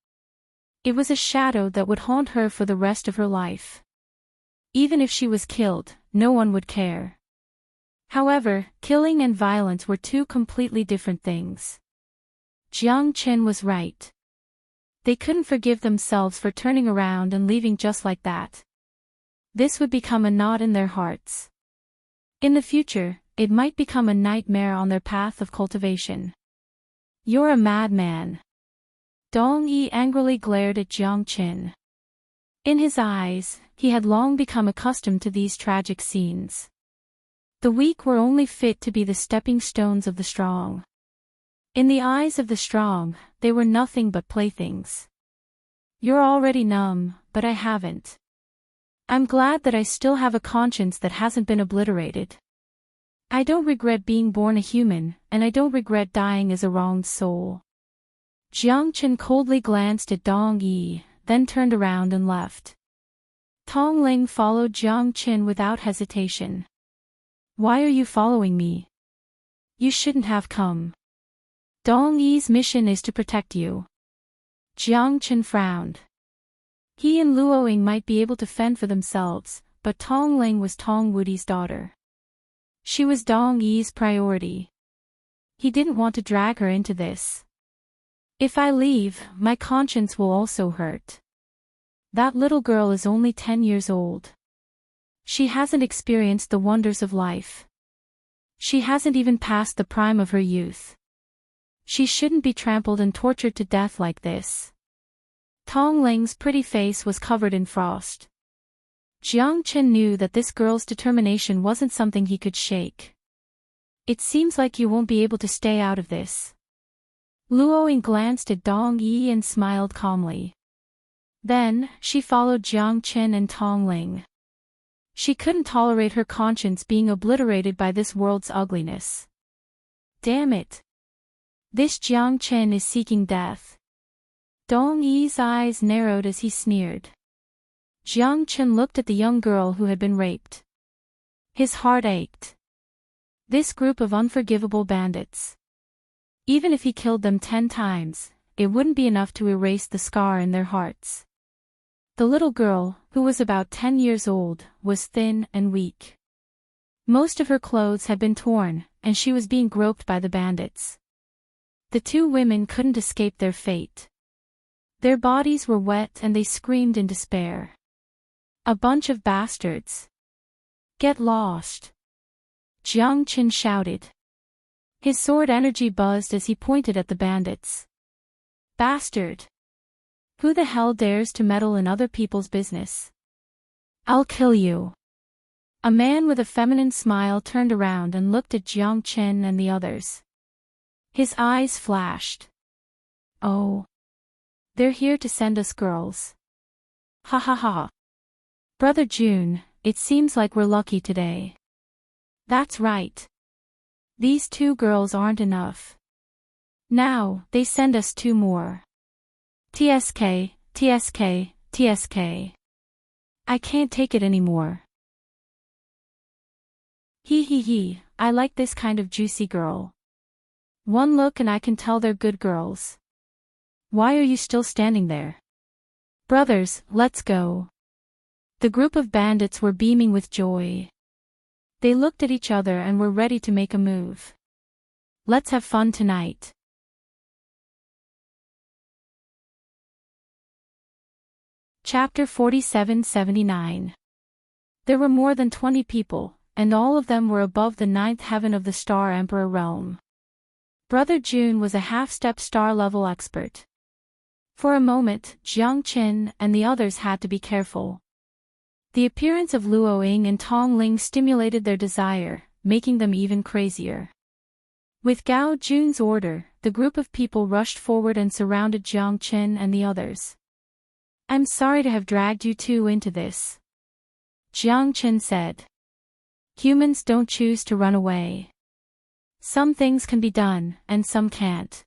It was a shadow that would haunt her for the rest of her life. Even if she was killed, no one would care. However, killing and violence were two completely different things. Jiang Qin was right. They couldn't forgive themselves for turning around and leaving just like that. This would become a knot in their hearts. In the future, it might become a nightmare on their path of cultivation. You're a madman. Dong Yi angrily glared at Jiang Qin. In his eyes, he had long become accustomed to these tragic scenes. The weak were only fit to be the stepping stones of the strong. In the eyes of the strong, they were nothing but playthings. You're already numb, but I haven't. I'm glad that I still have a conscience that hasn't been obliterated. I don't regret being born a human, and I don't regret dying as a wronged soul. Jiang Qin coldly glanced at Dong Yi, then turned around and left. Tong Ling followed Jiang Qin without hesitation. Why are you following me? You shouldn't have come. Dong Yi's mission is to protect you. Jiang Qin frowned. He and Luoying might be able to fend for themselves, but Tong Ling was Tong Wudi's daughter. She was Dong Yi's priority. He didn't want to drag her into this. If I leave, my conscience will also hurt. That little girl is only 10 years old. She hasn't experienced the wonders of life. She hasn't even passed the prime of her youth. She shouldn't be trampled and tortured to death like this. Tong Ling's pretty face was covered in frost. Jiang Qin knew that this girl's determination wasn't something he could shake. It seems like you won't be able to stay out of this. Luoying glanced at Dong Yi and smiled calmly. Then, she followed Jiang Qin and Tong Ling. She couldn't tolerate her conscience being obliterated by this world's ugliness. Damn it. This Jiang Qin is seeking death. Dong Yi's eyes narrowed as he sneered. Jiang Qin looked at the young girl who had been raped. His heart ached. This group of unforgivable bandits. Even if he killed them 10 times, it wouldn't be enough to erase the scar in their hearts. The little girl, who was about 10 years old, was thin and weak. Most of her clothes had been torn, and she was being groped by the bandits. The two women couldn't escape their fate. Their bodies were wet and they screamed in despair. A bunch of bastards. Get lost. Jiang Qin shouted. His sword energy buzzed as he pointed at the bandits. Bastard. Who the hell dares to meddle in other people's business? I'll kill you. A man with a feminine smile turned around and looked at Jiang Qin and the others. His eyes flashed. Oh. They're here to send us girls. Ha ha ha. Brother June, it seems like we're lucky today. That's right. These 2 girls aren't enough. Now, they send us 2 more. TSK, TSK, TSK. I can't take it anymore. He, I like this kind of juicy girl. One look and I can tell they're good girls. Why are you still standing there? Brothers, let's go. The group of bandits were beaming with joy. They looked at each other and were ready to make a move. Let's have fun tonight. Chapter 47-79. There were more than 20 people, and all of them were above the 9th heaven of the Star Emperor realm. Brother Jun was a half-step star-level expert. For a moment, Jiang Qin and the others had to be careful. The appearance of Luo Ying and Tong Ling stimulated their desire, making them even crazier. With Gao Jun's order, the group of people rushed forward and surrounded Jiang Qin and the others. I'm sorry to have dragged you two into this, Jiang Qin said. Humans don't choose to run away. Some things can be done, and some can't.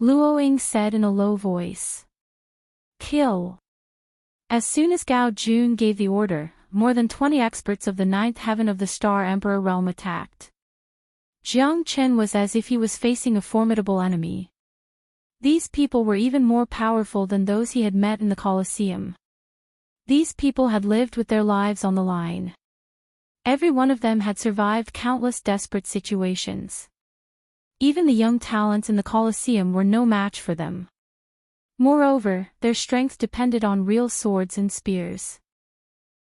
Luo Ying said in a low voice. Kill. As soon as Gao Jun gave the order, more than 20 experts of the 9th heaven of the Star Emperor realm attacked. Jiang Qin was as if he was facing a formidable enemy. These people were even more powerful than those he had met in the Colosseum. These people had lived with their lives on the line. Every one of them had survived countless desperate situations. Even the young talents in the Colosseum were no match for them. Moreover, their strength depended on real swords and spears.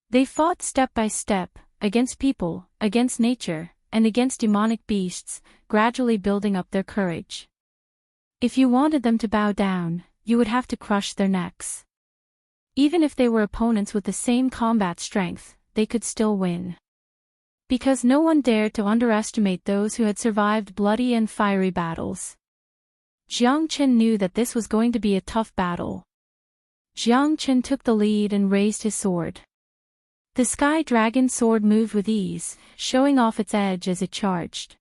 They fought step by step, against people, against nature, and against demonic beasts, gradually building up their courage. If you wanted them to bow down, you would have to crush their necks. Even if they were opponents with the same combat strength, they could still win. Because no one dared to underestimate those who had survived bloody and fiery battles. Jiang Qin knew that this was going to be a tough battle. Jiang Qin took the lead and raised his sword. The Sky Dragon sword moved with ease, showing off its edge as it charged.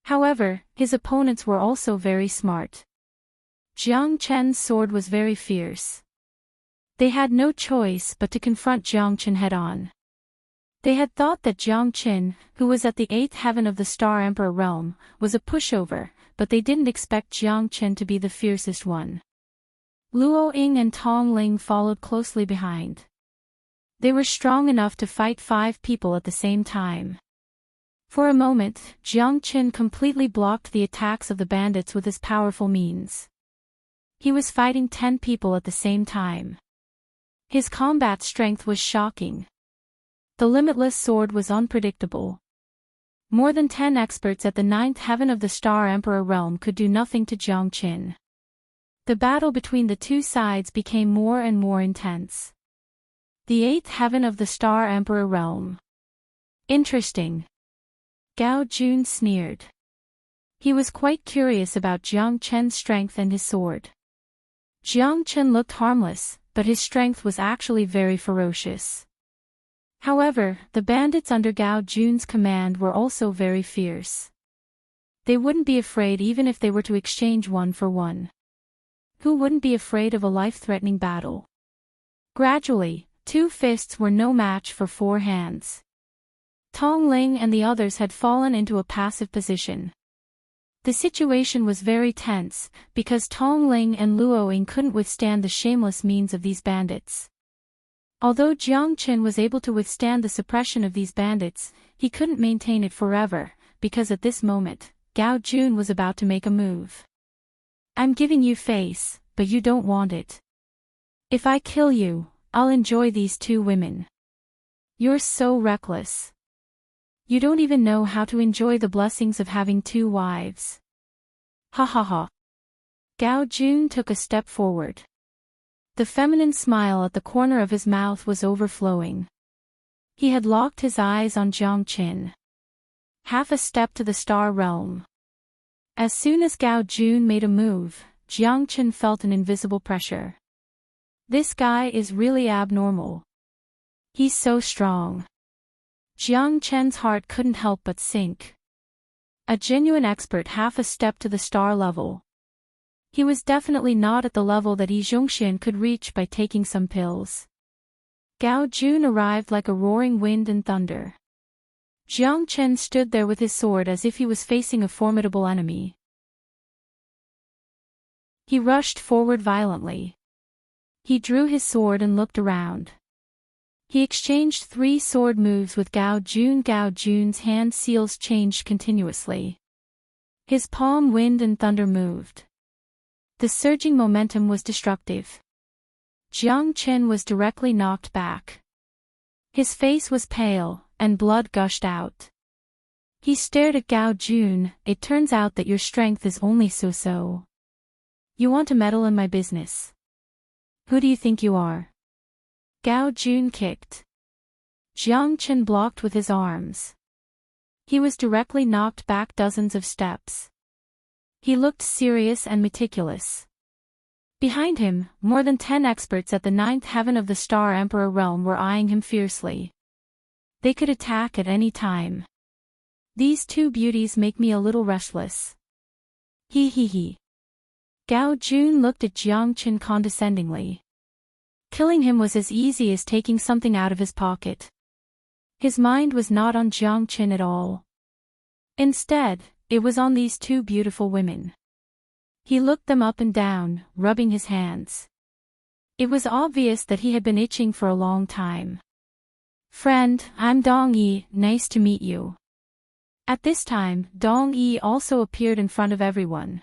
However, his opponents were also very smart. Jiang Qin's sword was very fierce. They had no choice but to confront Jiang Qin head-on. They had thought that Jiang Qin, who was at the 8th heaven of the Star Emperor realm, was a pushover, but they didn't expect Jiang Qin to be the fiercest one. Luo Ying and Tong Ling followed closely behind. They were strong enough to fight 5 people at the same time. For a moment, Jiang Qin completely blocked the attacks of the bandits with his powerful means. He was fighting 10 people at the same time. His combat strength was shocking. The limitless sword was unpredictable. More than 10 experts at the 9th heaven of the Star Emperor realm could do nothing to Jiang Qin. The battle between the two sides became more and more intense. The 8th heaven of the Star Emperor realm. Interesting. Gao Jun sneered. He was quite curious about Jiang Qin's strength and his sword. Jiang Qin looked harmless, but his strength was actually very ferocious. However, the bandits under Gao Jun's command were also very fierce. They wouldn't be afraid even if they were to exchange one for one. Who wouldn't be afraid of a life-threatening battle? Gradually, 2 fists were no match for 4 hands. Tong Ling and the others had fallen into a passive position. The situation was very tense, because Tong Ling and Luo Ying couldn't withstand the shameless means of these bandits. Although Jiang Qin was able to withstand the suppression of these bandits, he couldn't maintain it forever, because at this moment, Gao Jun was about to make a move. I'm giving you face, but you don't want it. If I kill you, I'll enjoy these 2 women. You're so reckless. You don't even know how to enjoy the blessings of having 2 wives. Ha ha ha. Gao Jun took a step forward. The feminine smile at the corner of his mouth was overflowing. He had locked his eyes on Jiang Qin. Half a step to the star realm. As soon as Gao Jun made a move, Jiang Qin felt an invisible pressure. This guy is really abnormal. He's so strong. Jiang Qin's heart couldn't help but sink. A genuine expert half a step to the star level. He was definitely not at the level that Yi Zhongxian could reach by taking some pills. Gao Jun arrived like a roaring wind and thunder. Jiang Chen stood there with his sword as if he was facing a formidable enemy. He rushed forward violently. He drew his sword and looked around. He exchanged 3 sword moves with Gao Jun. Gao Jun's hand seals changed continuously. His palm wind and thunder moved. The surging momentum was destructive. Jiang Chen was directly knocked back. His face was pale, and blood gushed out. He stared at Gao Jun. It turns out that your strength is only so-so. You want to meddle in my business? Who do you think you are? Gao Jun kicked. Jiang Chen blocked with his arms. He was directly knocked back dozens of steps. He looked serious and meticulous. Behind him, more than 10 experts at the 9th heaven of the Star Emperor realm were eyeing him fiercely. They could attack at any time. These 2 beauties make me a little restless. He. Gao Jun looked at Jiang Chen condescendingly. Killing him was as easy as taking something out of his pocket. His mind was not on Jiang Chen at all. Instead, it was on these 2 beautiful women. He looked them up and down, rubbing his hands. It was obvious that he had been itching for a long time. Friend, I'm Dong Yi, nice to meet you. At this time, Dong Yi also appeared in front of everyone.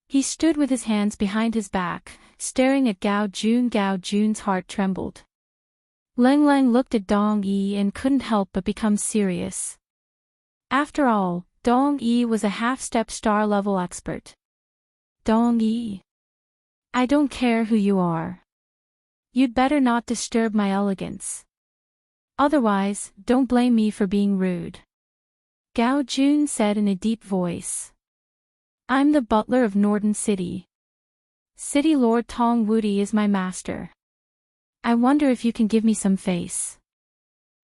He stood with his hands behind his back, staring at Gao Jun. Gao Jun's heart trembled. Leng Leng looked at Dong Yi and couldn't help but become serious. After all, Dong Yi was a half-step star-level expert. Dong Yi. I don't care who you are. You'd better not disturb my elegance. Otherwise, don't blame me for being rude. Gao Jun said in a deep voice. I'm the butler of Northern City. City Lord Tong Wudi is my master. I wonder if you can give me some face.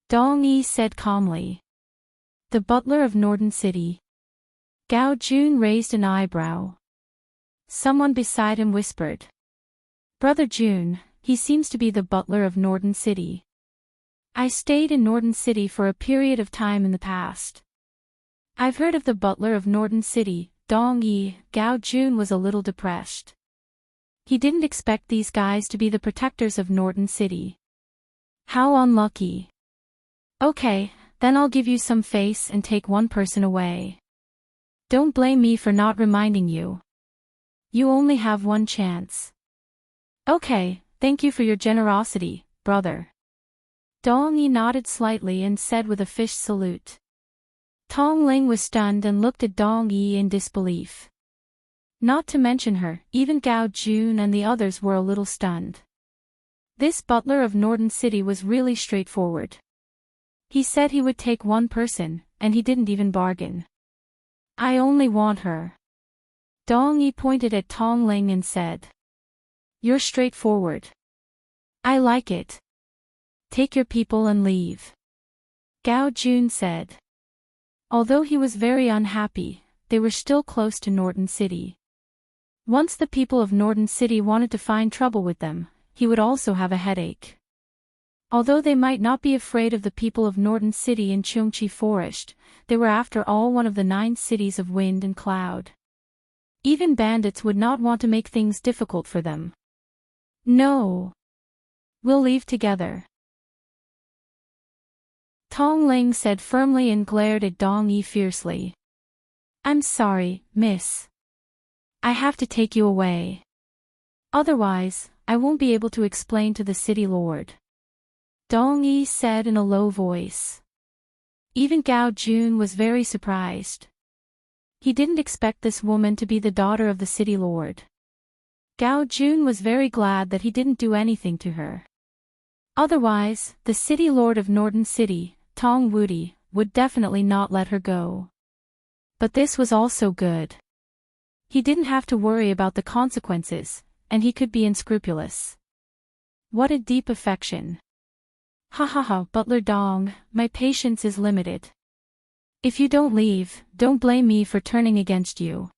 Dong Yi said calmly. The butler of Northern City. Gao Jun raised an eyebrow. Someone beside him whispered. Brother Jun, he seems to be the butler of Northern City. I stayed in Northern City for a period of time in the past. I've heard of the butler of Northern City, Dong Yi. Gao Jun was a little depressed. He didn't expect these guys to be the protectors of Northern City. How unlucky. Okay, then I'll give you some face and take one person away. Don't blame me for not reminding you. You only have one chance. Okay, thank you for your generosity, brother. Dong Yi nodded slightly and said with a fish salute. Tong Ling was stunned and looked at Dong Yi in disbelief. Not to mention her, even Gao Jun and the others were a little stunned. This butler of Northern City was really straightforward. He said he would take one person, and he didn't even bargain. I only want her. Dong Yi pointed at Tong Ling and said. You're straightforward. I like it. Take your people and leave. Gao Jun said. Although he was very unhappy, they were still close to Northern City. Once the people of Northern City wanted to find trouble with them, he would also have a headache. Although they might not be afraid of the people of Northern City in Cheongchi Forest, they were after all one of the 9 cities of wind and cloud. Even bandits would not want to make things difficult for them. No. We'll leave together. Tong Ling said firmly and glared at Dong Yi fiercely. I'm sorry, miss. I have to take you away. Otherwise, I won't be able to explain to the city lord. Dong Yi said in a low voice. Even Gao Jun was very surprised. He didn't expect this woman to be the daughter of the city lord. Gao Jun was very glad that he didn't do anything to her. Otherwise, the city lord of Northern City, Tong Wudi, would definitely not let her go. But this was also good. He didn't have to worry about the consequences, and he could be unscrupulous. What a deep affection. Ha ha ha, Butler Dong, my patience is limited. If you don't leave, don't blame me for turning against you.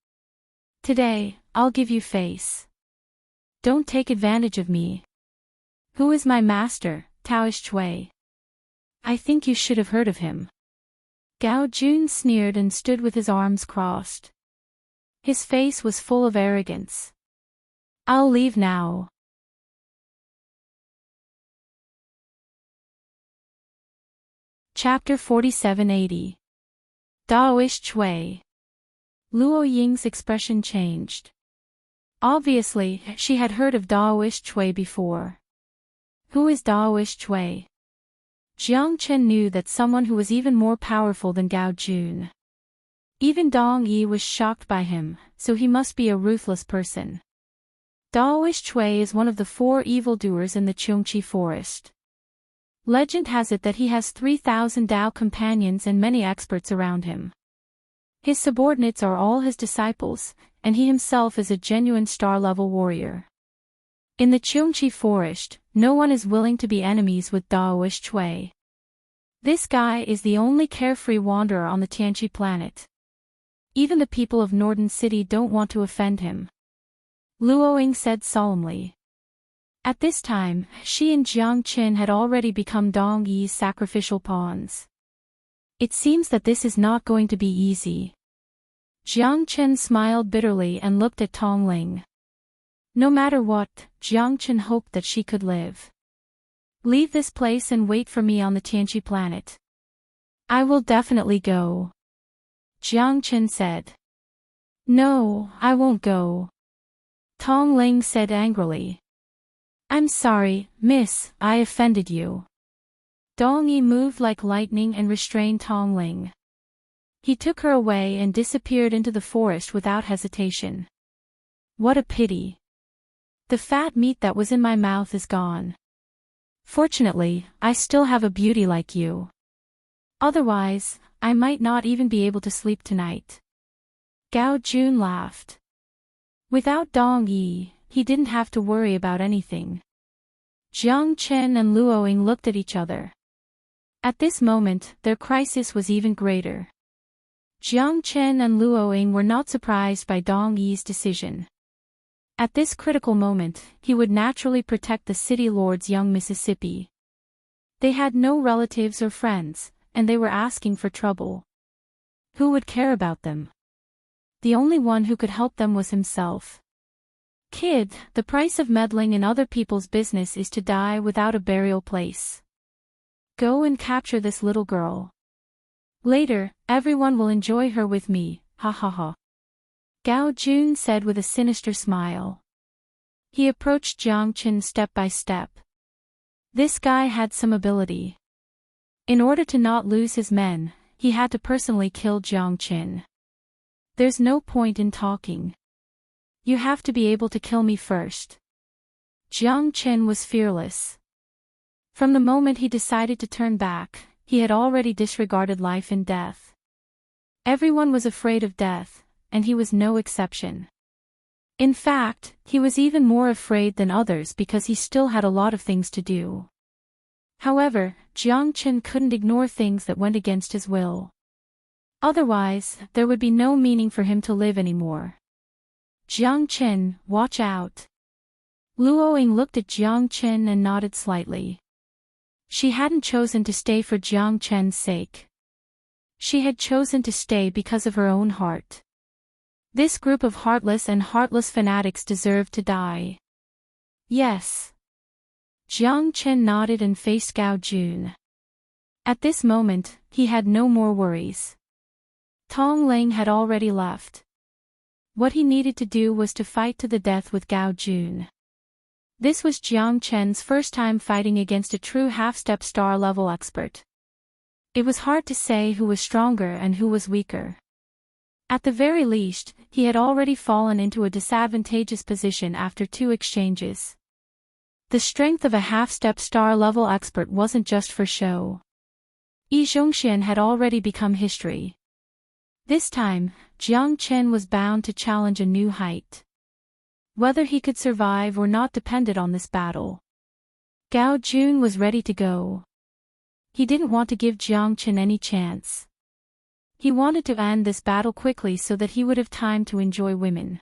Today, I'll give you face. Don't take advantage of me. Who is my master? Taoist Chui. I think you should have heard of him. Gao Jun sneered and stood with his arms crossed. His face was full of arrogance. I'll leave now. Chapter 4780. Daoist Chui. Luo Ying's expression changed. Obviously, she had heard of Daoist Chui before. Who is Daoist Chui? Jiang Chen knew that someone who was even more powerful than Gao Jun. Even Dong Yi was shocked by him, so he must be a ruthless person. Daoist Chui is one of the 4 evildoers in the Cheongqi forest. Legend has it that he has 3,000 Dao companions and many experts around him. His subordinates are all his disciples, and he himself is a genuine star-level warrior. In the Cheongqi forest, no one is willing to be enemies with Daoist Chui. This guy is the only carefree wanderer on the Tianqi planet. Even the people of Northern City don't want to offend him. Luoying said solemnly. At this time, she and Jiang Qin had already become Dong Yi's sacrificial pawns. It seems that this is not going to be easy. Jiang Chen smiled bitterly and looked at Tong Ling. No matter what, Jiang Chen hoped that she could live. Leave this place and wait for me on the Tianqi planet. I will definitely go. Jiang Chen said. No, I won't go. Tong Ling said angrily. I'm sorry, miss, I offended you. Dong Yi moved like lightning and restrained Tong Ling. He took her away and disappeared into the forest without hesitation. What a pity. The fat meat that was in my mouth is gone. Fortunately, I still have a beauty like you. Otherwise, I might not even be able to sleep tonight. Gao Jun laughed. Without Dong Yi, he didn't have to worry about anything. Jiang Chen and Luoying looked at each other. At this moment, their crisis was even greater. Jiang Chen and Luoying were not surprised by Dong Yi's decision. At this critical moment, he would naturally protect the city lord's young Mississippi. They had no relatives or friends, and they were asking for trouble. Who would care about them? The only one who could help them was himself. Kid, the price of meddling in other people's business is to die without a burial place. Go and capture this little girl. Later, everyone will enjoy her with me, ha ha ha. Gao Jun said with a sinister smile. He approached Jiang Chen step by step. This guy had some ability. In order to not lose his men, he had to personally kill Jiang Chen. There's no point in talking. You have to be able to kill me first. Jiang Chen was fearless. From the moment he decided to turn back, he had already disregarded life and death. Everyone was afraid of death, and he was no exception. In fact, he was even more afraid than others because he still had a lot of things to do. However, Jiang Chen couldn't ignore things that went against his will. Otherwise, there would be no meaning for him to live anymore. Jiang Chen, watch out. Luoying looked at Jiang Chen and nodded slightly. She hadn't chosen to stay for Jiang Chen's sake. She had chosen to stay because of her own heart. This group of heartless and heartless fanatics deserved to die. Yes. Jiang Chen nodded and faced Gao Jun. At this moment, he had no more worries. Tong Ling had already left. What he needed to do was to fight to the death with Gao Jun. This was Jiang Chen's first time fighting against a true half-step star-level expert. It was hard to say who was stronger and who was weaker. At the very least, he had already fallen into a disadvantageous position after 2 exchanges. The strength of a half-step star-level expert wasn't just for show. Yi Zhongxian had already become history. This time, Jiang Chen was bound to challenge a new height. Whether he could survive or not depended on this battle. Gao Jun was ready to go. He didn't want to give Jiang Chen any chance. He wanted to end this battle quickly so that he would have time to enjoy women.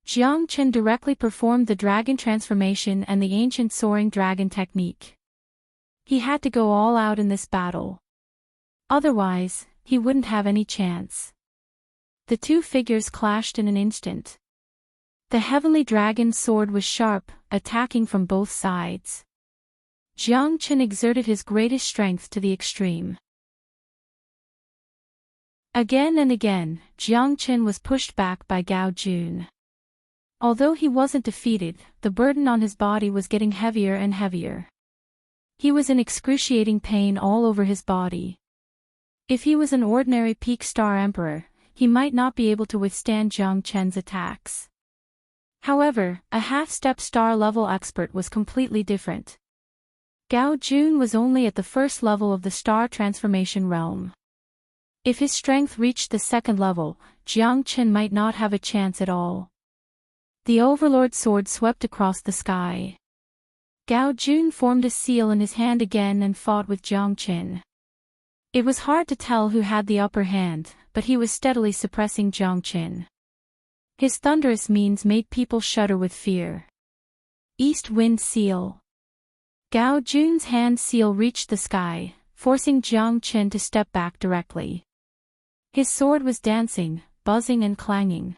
Jiang Chen directly performed the dragon transformation and the ancient soaring dragon technique. He had to go all out in this battle. Otherwise, he wouldn't have any chance. The two figures clashed in an instant. The heavenly dragon's sword was sharp, attacking from both sides. Jiang Chen exerted his greatest strength to the extreme. Again and again, Jiang Chen was pushed back by Gao Jun. Although he wasn't defeated, the burden on his body was getting heavier and heavier. He was in excruciating pain all over his body. If he was an ordinary peak star emperor, he might not be able to withstand Jiang Chen's attacks. However, a half-step star-level expert was completely different. Gao Jun was only at the first level of the star transformation realm. If his strength reached the second level, Jiang Chen might not have a chance at all. The Overlord's sword swept across the sky. Gao Jun formed a seal in his hand again and fought with Jiang Chen. It was hard to tell who had the upper hand, but he was steadily suppressing Jiang Chen. His thunderous means made people shudder with fear. East Wind Seal. Gao Jun's hand seal reached the sky, forcing Jiang Chen to step back directly. His sword was dancing, buzzing and clanging.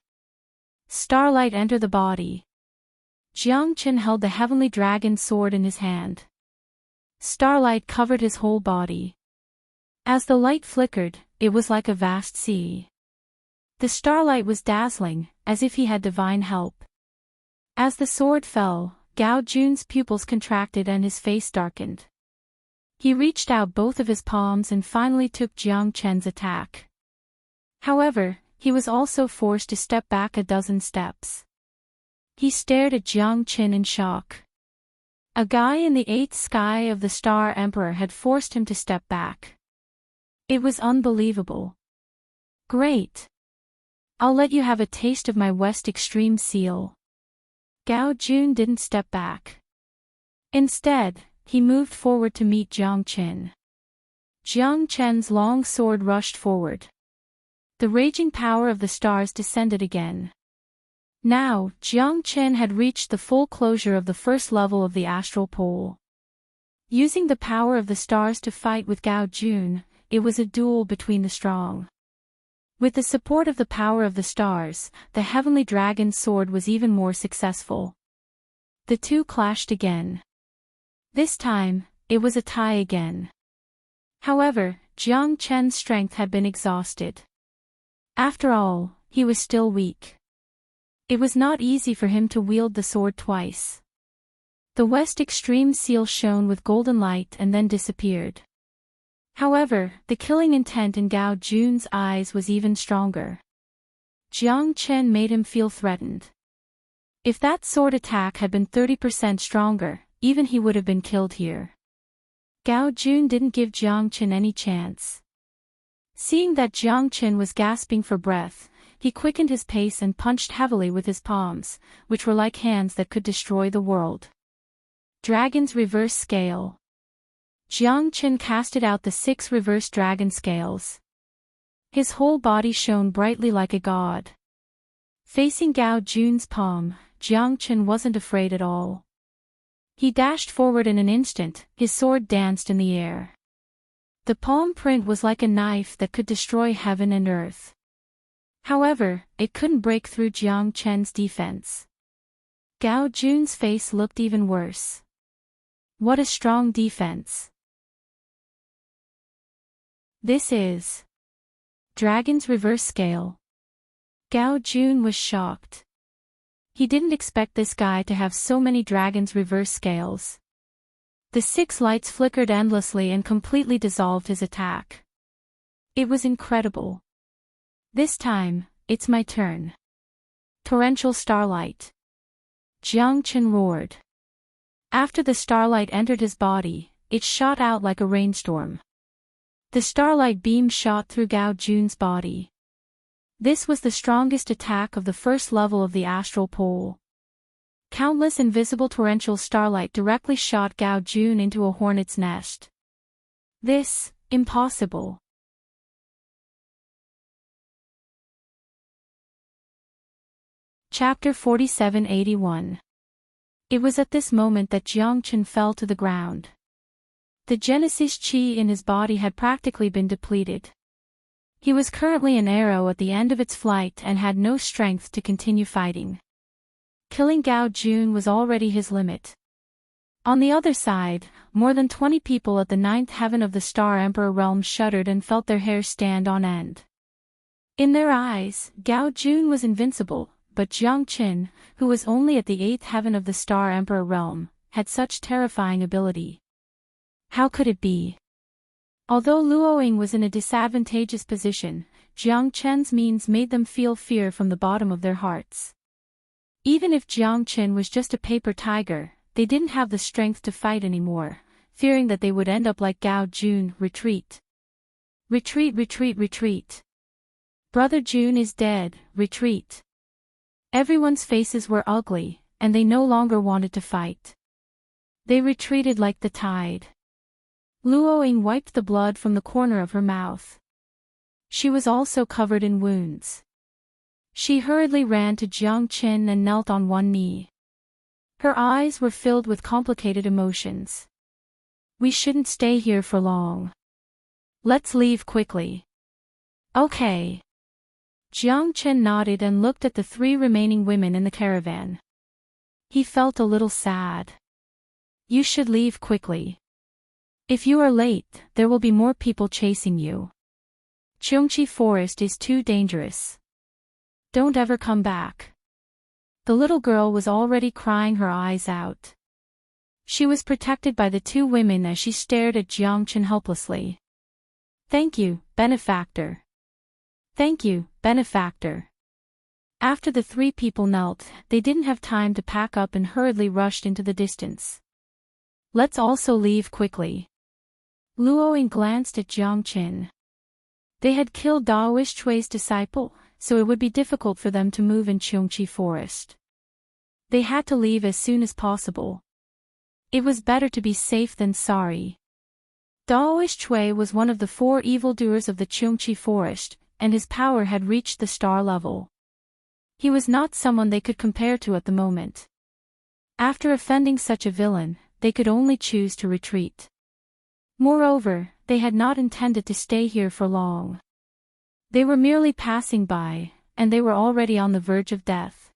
Starlight entered the body. Jiang Chen held the heavenly dragon sword in his hand. Starlight covered his whole body. As the light flickered, it was like a vast sea. The starlight was dazzling, as if he had divine help. As the sword fell, Gao Jun's pupils contracted and his face darkened. He reached out both of his palms and finally took Jiang Chen's attack. However, he was also forced to step back a dozen steps. He stared at Jiang Chen in shock. A guy in the eighth sky of the Star Emperor had forced him to step back. It was unbelievable. Great. I'll let you have a taste of my West Extreme Seal. Gao Jun didn't step back. Instead, he moved forward to meet Jiang Chen. Jiang Chen's long sword rushed forward. The raging power of the stars descended again. Now, Jiang Chen had reached the full closure of the first level of the astral pole. Using the power of the stars to fight with Gao Jun, it was a duel between the strong. With the support of the power of the stars, the heavenly dragon's sword was even more successful. The two clashed again. This time, it was a tie again. However, Jiang Chen's strength had been exhausted. After all, he was still weak. It was not easy for him to wield the sword twice. The West Extreme Seal shone with golden light and then disappeared. However, the killing intent in Gao Jun's eyes was even stronger. Jiang Chen made him feel threatened. If that sword attack had been 30% stronger, even he would have been killed here. Gao Jun didn't give Jiang Chen any chance. Seeing that Jiang Chen was gasping for breath, he quickened his pace and punched heavily with his palms, which were like hands that could destroy the world. Dragon's Reverse Scale. Jiang Chen casted out the 6 reverse dragon scales. His whole body shone brightly like a god. Facing Gao Jun's palm, Jiang Chen wasn't afraid at all. He dashed forward in an instant, his sword danced in the air. The palm print was like a knife that could destroy heaven and earth. However, it couldn't break through Jiang Chen's defense. Gao Jun's face looked even worse. What a strong defense. This is Dragon's Reverse Scale. Gao Jun was shocked. He didn't expect this guy to have so many Dragon's Reverse Scales. The 6 lights flickered endlessly and completely dissolved his attack. It was incredible. This time, it's my turn. Torrential Starlight. Jiang Chen roared. After the starlight entered his body, it shot out like a rainstorm. The starlight beam shot through Gao Jun's body. This was the strongest attack of the first level of the astral pole. Countless invisible torrential starlight directly shot Gao Jun into a hornet's nest. This, impossible. Chapter 4781. It was at this moment that Jiang Chen fell to the ground. The Genesis chi in his body had practically been depleted. He was currently an arrow at the end of its flight and had no strength to continue fighting. Killing Gao Jun was already his limit. On the other side, more than 20 people at the 9th heaven of the Star Emperor realm shuddered and felt their hair stand on end. In their eyes, Gao Jun was invincible, but Jiang Qin, who was only at the 8th heaven of the Star Emperor realm, had such terrifying ability. How could it be? Although Luoying was in a disadvantageous position, Jiang Chen's means made them feel fear from the bottom of their hearts. Even if Jiang Qin was just a paper tiger, they didn't have the strength to fight anymore, fearing that they would end up like Gao Jun. Retreat. Retreat, retreat, retreat. Brother Jun is dead, retreat. Everyone's faces were ugly, and they no longer wanted to fight. They retreated like the tide. Luoying wiped the blood from the corner of her mouth. She was also covered in wounds. She hurriedly ran to Jiang Qin and knelt on one knee. Her eyes were filled with complicated emotions. We shouldn't stay here for long. Let's leave quickly. Okay. Jiang Qin nodded and looked at the 3 remaining women in the caravan. He felt a little sad. You should leave quickly. If you are late, there will be more people chasing you. Cheongchi Forest is too dangerous. Don't ever come back. The little girl was already crying her eyes out. She was protected by the 2 women as she stared at Jiang Qin helplessly. Thank you, benefactor. Thank you, benefactor. After the 3 people knelt, they didn't have time to pack up and hurriedly rushed into the distance. Let's also leave quickly. Luoying glanced at Jiang Qin. They had killed Daoist Chui's disciple, so it would be difficult for them to move in Cheongchi Forest. They had to leave as soon as possible. It was better to be safe than sorry. Daoist Chui was one of the 4 evildoers of the Cheongchi Forest, and his power had reached the star level. He was not someone they could compare to at the moment. After offending such a villain, they could only choose to retreat. Moreover, they had not intended to stay here for long. They were merely passing by, and they were already on the verge of death.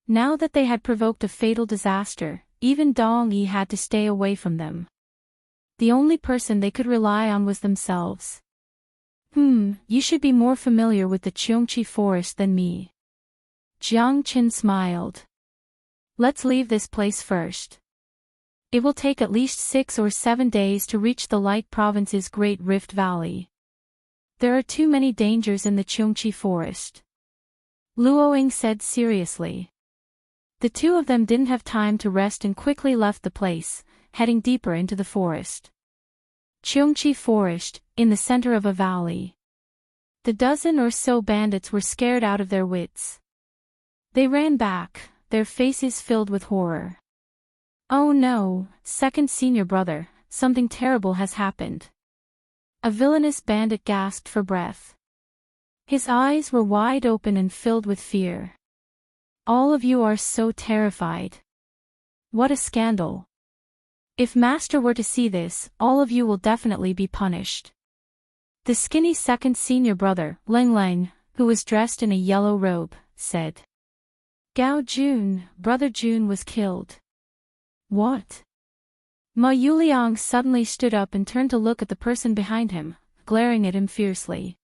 Now that they had provoked a fatal disaster, even Dong Yi had to stay away from them. The only person they could rely on was themselves. You should be more familiar with the Cheongchi Forest than me. Jiang Qin smiled. Let's leave this place first. It will take at least 6 or 7 days to reach the Light Province's Great Rift Valley. There are too many dangers in the Cheongchi Forest. Luoying said seriously. The 2 of them didn't have time to rest and quickly left the place, heading deeper into the forest. Cheongchi Forest, in the center of a valley. The dozen or so bandits were scared out of their wits. They ran back, their faces filled with horror. Oh no, second senior brother, something terrible has happened. A villainous bandit gasped for breath. His eyes were wide open and filled with fear. All of you are so terrified. What a scandal. If Master were to see this, all of you will definitely be punished. The skinny second senior brother, Leng Leng, who was dressed in a yellow robe, said. Gao Jun, brother Jun was killed. What? Ma Yuliang suddenly stood up and turned to look at the person behind him, glaring at him fiercely.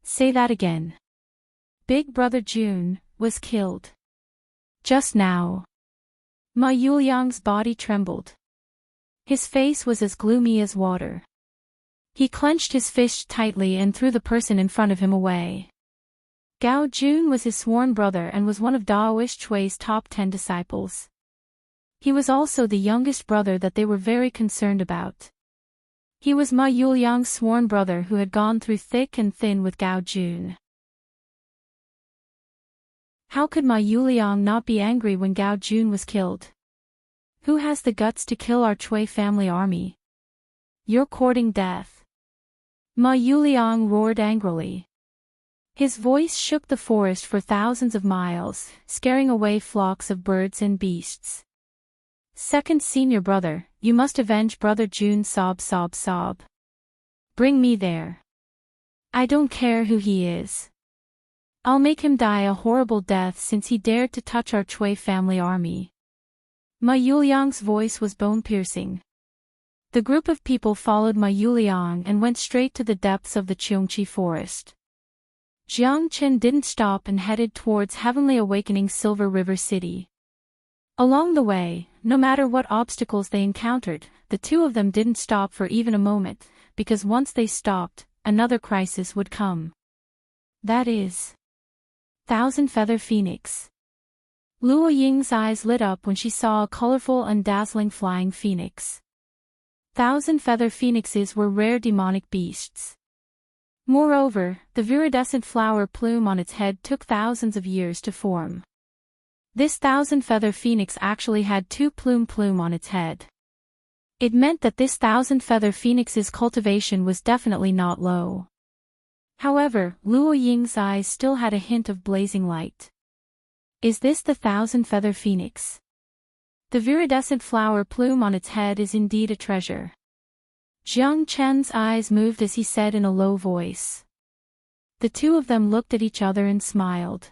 Say that again. Big brother Jun was killed. Just now. Ma Yuliang's body trembled. His face was as gloomy as water. He clenched his fist tightly and threw the person in front of him away. Gao Jun was his sworn brother and was one of Daoist Chui's top 10 disciples. He was also the youngest brother that they were very concerned about. He was Ma Yuliang's sworn brother who had gone through thick and thin with Gao Jun. How could Ma Yuliang not be angry when Gao Jun was killed? Who has the guts to kill our Chui family army? You're courting death. Ma Yuliang roared angrily. His voice shook the forest for thousands of miles, scaring away flocks of birds and beasts. Second senior brother, you must avenge Brother June. Sob, sob, sob. Bring me there. I don't care who he is. I'll make him die a horrible death since he dared to touch our Chui family army. Ma Yuliang's voice was bone-piercing. The group of people followed Ma Yuliang and went straight to the depths of the Cheongqi forest. Jiang Chen didn't stop and headed towards heavenly awakening Silver River City. Along the way, no matter what obstacles they encountered, the two of them didn't stop for even a moment, because once they stopped, another crisis would come. That is, Thousand Feather Phoenix. Luo Ying's eyes lit up when she saw a colorful and dazzling flying phoenix. Thousand Feather Phoenixes were rare demonic beasts. Moreover, the viridescent flower plume on its head took thousands of years to form. This thousand feather phoenix actually had two plume on its head. It meant that this thousand feather phoenix's cultivation was definitely not low. However, Luo Ying's eyes still had a hint of blazing light. Is this the thousand feather phoenix? The viridescent flower plume on its head is indeed a treasure. Jiang Chen's eyes moved as he said in a low voice. The two of them looked at each other and smiled.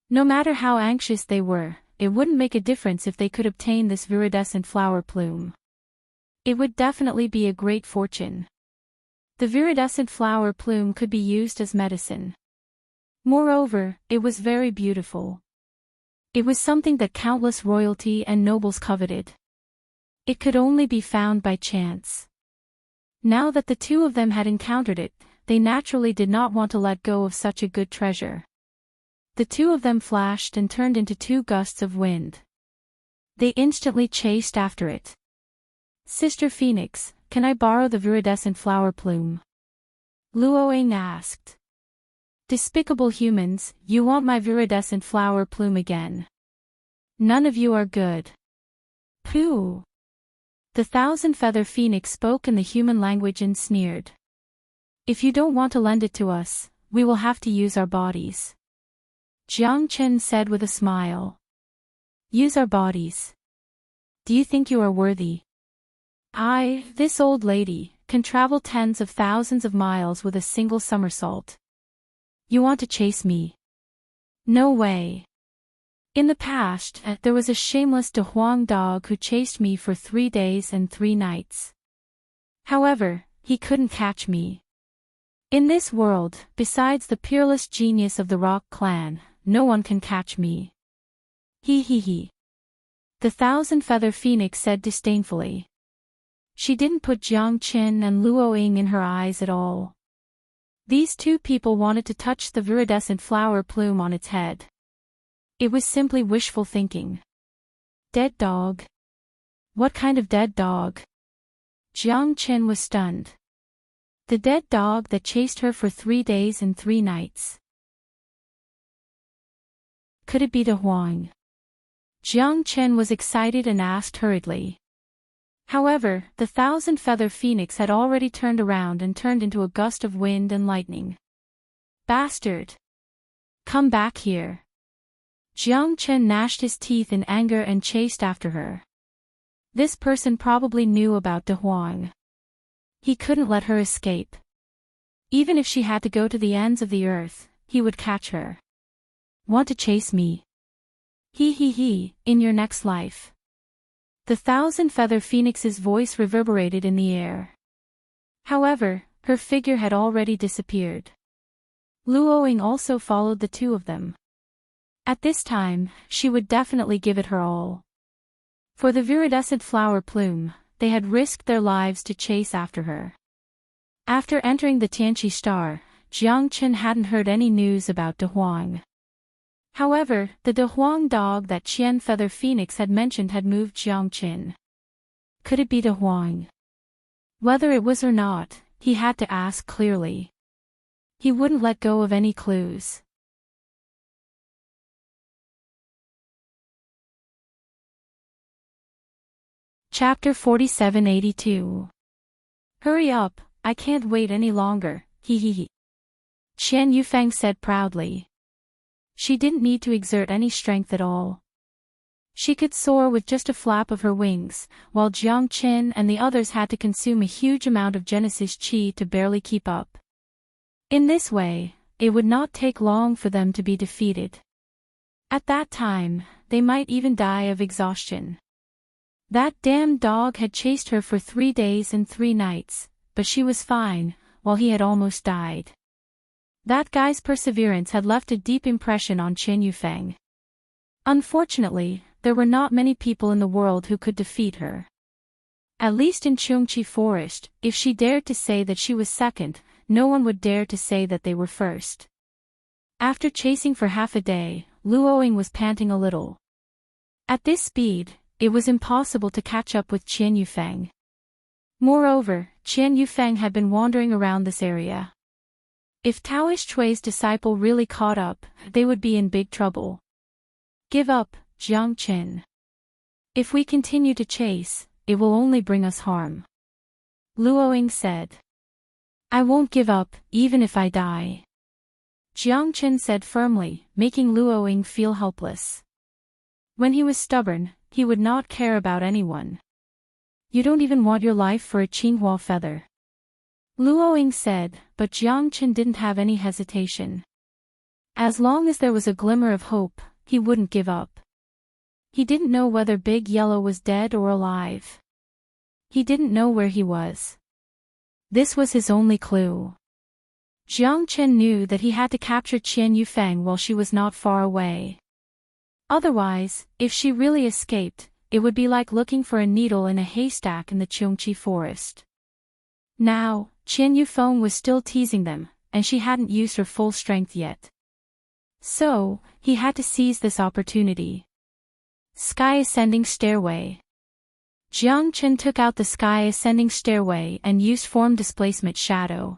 No matter how anxious they were, it wouldn't make a difference if they could obtain this viridescent flower plume. It would definitely be a great fortune. The viridescent flower plume could be used as medicine. Moreover, it was very beautiful. It was something that countless royalty and nobles coveted. It could only be found by chance. Now that the two of them had encountered it, they naturally did not want to let go of such a good treasure. The two of them flashed and turned into two gusts of wind. They instantly chased after it. Sister Phoenix, can I borrow the viridescent flower plume? Luo Ying asked. Despicable humans, you want my viridescent flower plume again. None of you are good. Pooh. The thousand feather phoenix spoke in the human language and sneered. If you don't want to lend it to us, we will have to use our bodies. Jiang Chen said with a smile. Use our bodies. Do you think you are worthy? This old lady, can travel tens of thousands of miles with a single somersault. You want to chase me? No way. In the past, there was a shameless De Huang dog who chased me for 3 days and 3 nights. However, he couldn't catch me. In this world, besides the peerless genius of the Rock clan, no one can catch me. He. The thousand feather phoenix said disdainfully. She didn't put Jiang Qin and Luo Ying in her eyes at all. These two people wanted to touch the viridescent flower plume on its head. It was simply wishful thinking. Dead dog? What kind of dead dog? Jiang Qin was stunned. The dead dog that chased her for 3 days and 3 nights. Could it be De Huang? Jiang Qin was excited and asked hurriedly. However, the thousand feather phoenix had already turned around and turned into a gust of wind and lightning. Bastard! Come back here. Jiang Chen gnashed his teeth in anger and chased after her. This person probably knew about De Huang. He couldn't let her escape. Even if she had to go to the ends of the earth, he would catch her. Want to chase me? He, in your next life. The thousand feather phoenix's voice reverberated in the air. However, her figure had already disappeared. Luo Ying also followed the two of them. At this time, she would definitely give it her all. For the viridescent flower plume, they had risked their lives to chase after her. After entering the Tianqi Star, Jiang Chen hadn't heard any news about De Huang. However, the De Huang dog that Qian Feather Phoenix had mentioned had moved Jiang Chen. Could it be De Huang? Whether it was or not, he had to ask clearly. He wouldn't let go of any clues. Chapter 4782. Hurry up, I can't wait any longer, he. Qian Yufeng said proudly. She didn't need to exert any strength at all. She could soar with just a flap of her wings, while Jiang Qin and the others had to consume a huge amount of Genesis Qi to barely keep up. In this way, it would not take long for them to be defeated. At that time, they might even die of exhaustion. That damn dog had chased her for 3 days and 3 nights, but she was fine, while he had almost died. That guy's perseverance had left a deep impression on Qian Yufeng. Unfortunately, there were not many people in the world who could defeat her. At least in Chungchi Forest, if she dared to say that she was second, no one would dare to say that they were first. After chasing for half a day, Luoying was panting a little. At this speed, it was impossible to catch up with Qian Yufeng. Moreover, Qian Yufeng had been wandering around this area. If Taoish Chui's disciple really caught up, they would be in big trouble. Give up, Jiang Qin. If we continue to chase, it will only bring us harm. Luoying said. I won't give up, even if I die. Jiang Qin said firmly, making Luoying feel helpless. When he was stubborn, he would not care about anyone. You don't even want your life for a Qinghua feather. Luoying said, but Jiang Qin didn't have any hesitation. As long as there was a glimmer of hope, he wouldn't give up. He didn't know whether Big Yellow was dead or alive. He didn't know where he was. This was his only clue. Jiang Qin knew that he had to capture Qian Yufeng while she was not far away. Otherwise, if she really escaped, it would be like looking for a needle in a haystack in the Chungchi forest. Now, Qian Yufeng was still teasing them, and she hadn't used her full strength yet. So, he had to seize this opportunity. Sky Ascending Stairway. Jiang Qin took out the Sky Ascending Stairway and used Form Displacement Shadow.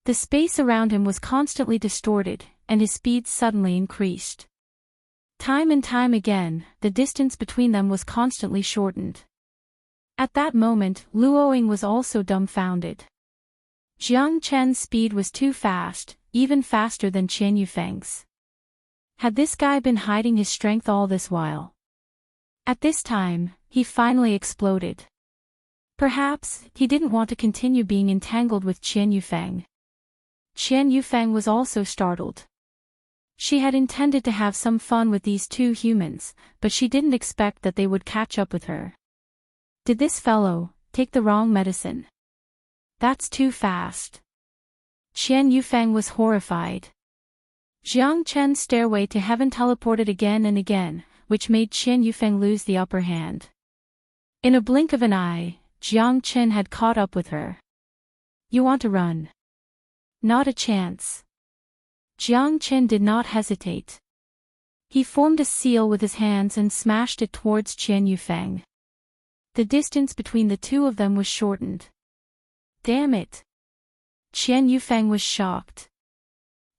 The space around him was constantly distorted, and his speed suddenly increased. Time and time again, the distance between them was constantly shortened. At that moment, Luoying was also dumbfounded. Jiang Qin's speed was too fast, even faster than Qian Yufeng's. Had this guy been hiding his strength all this while? At this time, he finally exploded. Perhaps, he didn't want to continue being entangled with Qian Yufeng. Qian Yufeng was also startled. She had intended to have some fun with these two humans, but she didn't expect that they would catch up with her. Did this fellow take the wrong medicine? That's too fast. Qian Yufeng was horrified. Jiang Qin's stairway to heaven teleported again and again, which made Qian Yufeng lose the upper hand. In a blink of an eye, Jiang Qin had caught up with her. You want to run? Not a chance. Jiang Qin did not hesitate. He formed a seal with his hands and smashed it towards Qian Yufeng. The distance between the two of them was shortened. Damn it! Qian Yufeng was shocked.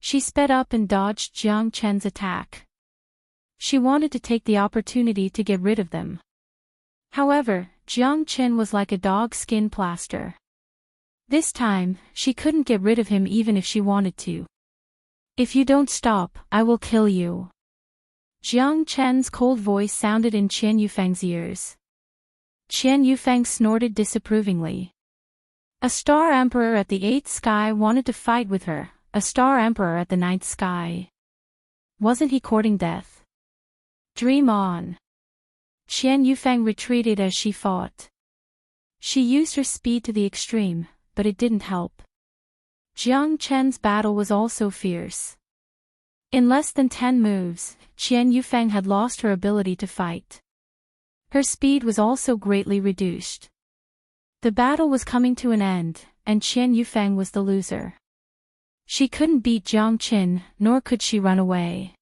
She sped up and dodged Jiang Qin's attack. She wanted to take the opportunity to get rid of them. However, Jiang Qin was like a dog skin plaster. This time, she couldn't get rid of him even if she wanted to. If you don't stop, I will kill you. Jiang Qin's cold voice sounded in Qian Yufeng's ears. Qian Yufeng snorted disapprovingly. A star emperor at the 8th sky wanted to fight with her, a star emperor at the 9th sky. Wasn't he courting death? Dream on. Qian Yufeng retreated as she fought. She used her speed to the extreme, but it didn't help. Jiang Qin's battle was also fierce. In less than 10 moves, Qian Yufeng had lost her ability to fight. Her speed was also greatly reduced. The battle was coming to an end, and Qian Yufeng was the loser. She couldn't beat Jiang Qin, nor could she run away.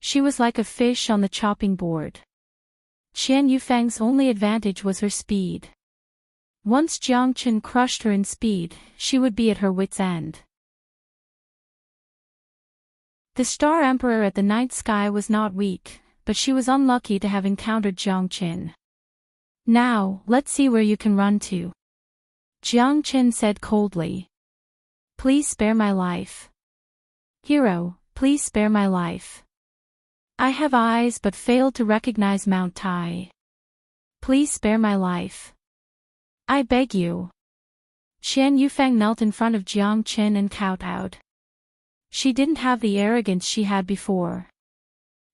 She was like a fish on the chopping board. Qian Yufeng's only advantage was her speed. Once Jiang Qin crushed her in speed, she would be at her wit's end. The Star Emperor at the 9th sky was not weak, but she was unlucky to have encountered Jiang Qin. Now, let's see where you can run to. Jiang Qin said coldly. Please spare my life. Hero, please spare my life. I have eyes but failed to recognize Mount Tai. Please spare my life. I beg you. Qian Yufeng knelt in front of Jiang Qin and kowtowed. She didn't have the arrogance she had before.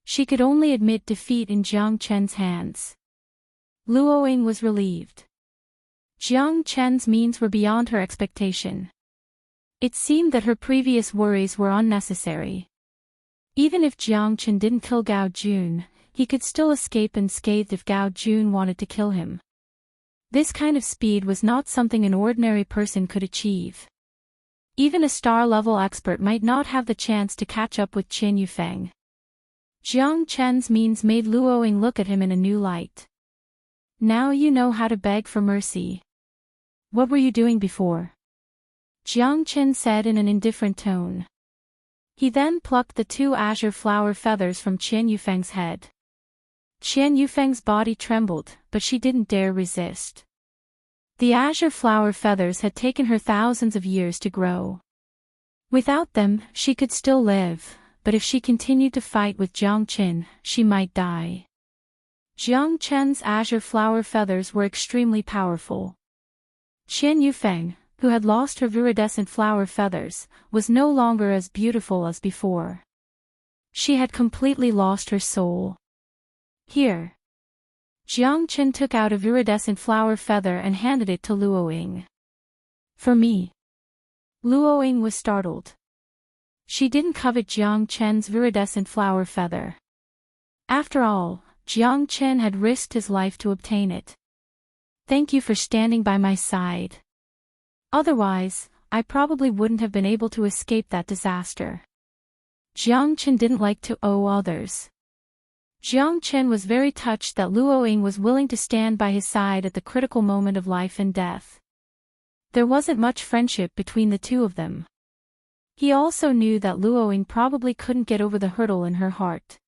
She could only admit defeat in Jiang Chen's hands. Luoying was relieved. Jiang Chen's means were beyond her expectation. It seemed that her previous worries were unnecessary. Even if Jiang Chen didn't kill Gao Jun, he could still escape unscathed if Gao Jun wanted to kill him. This kind of speed was not something an ordinary person could achieve. Even a star-level expert might not have the chance to catch up with Qian Yufeng. Jiang Chen's means made Luoying look at him in a new light. Now you know how to beg for mercy. What were you doing before? Jiang Chen said in an indifferent tone. He then plucked the 2 azure flower feathers from Qian Yufeng's head. Qian Yufeng's body trembled, but she didn't dare resist. The azure flower feathers had taken her thousands of years to grow. Without them, she could still live, but if she continued to fight with Jiang Qin, she might die. Jiang Chen's azure flower feathers were extremely powerful. Qian Yufeng, who had lost her viridescent flower feathers, was no longer as beautiful as before. She had completely lost her soul. Here. Jiang Qin took out a viridescent flower feather and handed it to Luoying. For me. Luoying was startled. She didn't covet Jiang Chen's viridescent flower feather. After all, Jiang Chen had risked his life to obtain it. Thank you for standing by my side. Otherwise, I probably wouldn't have been able to escape that disaster. Jiang Chen didn't like to owe others. Jiang Chen was very touched that Luoying was willing to stand by his side at the critical moment of life and death. There wasn't much friendship between the two of them. He also knew that Luoying probably couldn't get over the hurdle in her heart.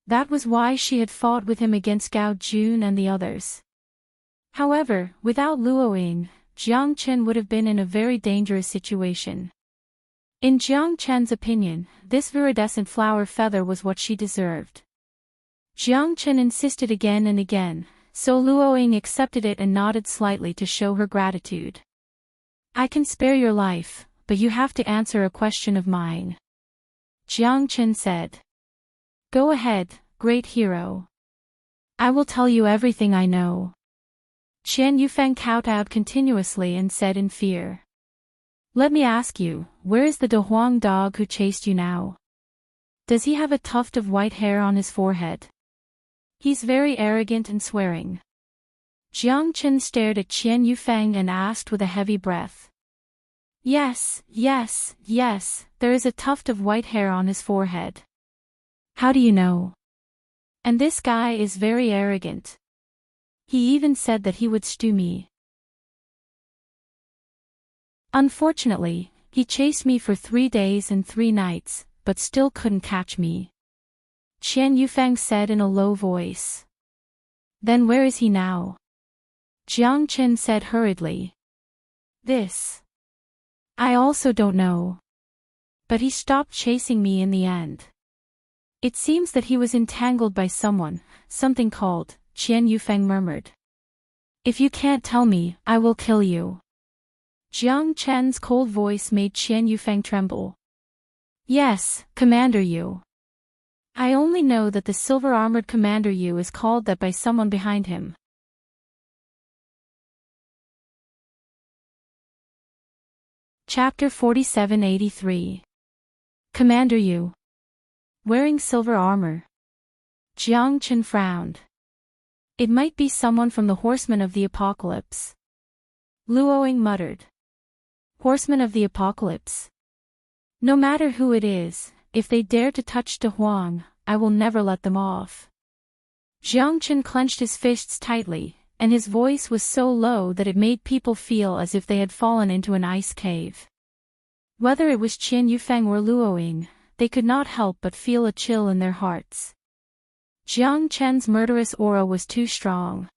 That was why she had fought with him against Gao Jun and the others. However, without Luoying, Jiang Chen would have been in a very dangerous situation. In Jiang Chen's opinion, this viridescent flower feather was what she deserved. Jiang Chen insisted again and again, so Luoying accepted it and nodded slightly to show her gratitude. I can spare your life, but you have to answer a question of mine. Jiang Chen said. Go ahead, great hero. I will tell you everything I know. Qian Yufeng kowtowed continuously and said in fear. Let me ask you, where is the De Huang dog who chased you now? Does he have a tuft of white hair on his forehead? He's very arrogant and swearing. Jiang Chen stared at Qian Yufeng and asked with a heavy breath. Yes, yes, yes, there is a tuft of white hair on his forehead. How do you know? And this guy is very arrogant. He even said that he would stew me. Unfortunately, he chased me for 3 days and 3 nights, but still couldn't catch me. Qian Yufeng said in a low voice. Then where is he now? Jiang Chen said hurriedly. This. I also don't know. But he stopped chasing me in the end. It seems that he was entangled by someone, something called, Qian Yufeng murmured. If you can't tell me, I will kill you. Jiang Chen's cold voice made Qian Yufeng tremble. Yes, Commander Yu. I only know that the silver-armored Commander Yu is called that by someone behind him. Chapter 4783. Commander Yu. Wearing silver armor. Jiang Chen frowned. It might be someone from the Horsemen of the Apocalypse. Luoying muttered. Horsemen of the Apocalypse. No matter who it is, if they dare to touch De Huang, I will never let them off. Jiang Chen clenched his fists tightly, and his voice was so low that it made people feel as if they had fallen into an ice cave. Whether it was Qian Yufeng or Luoying, they could not help but feel a chill in their hearts. Jiang Chen's murderous aura was too strong.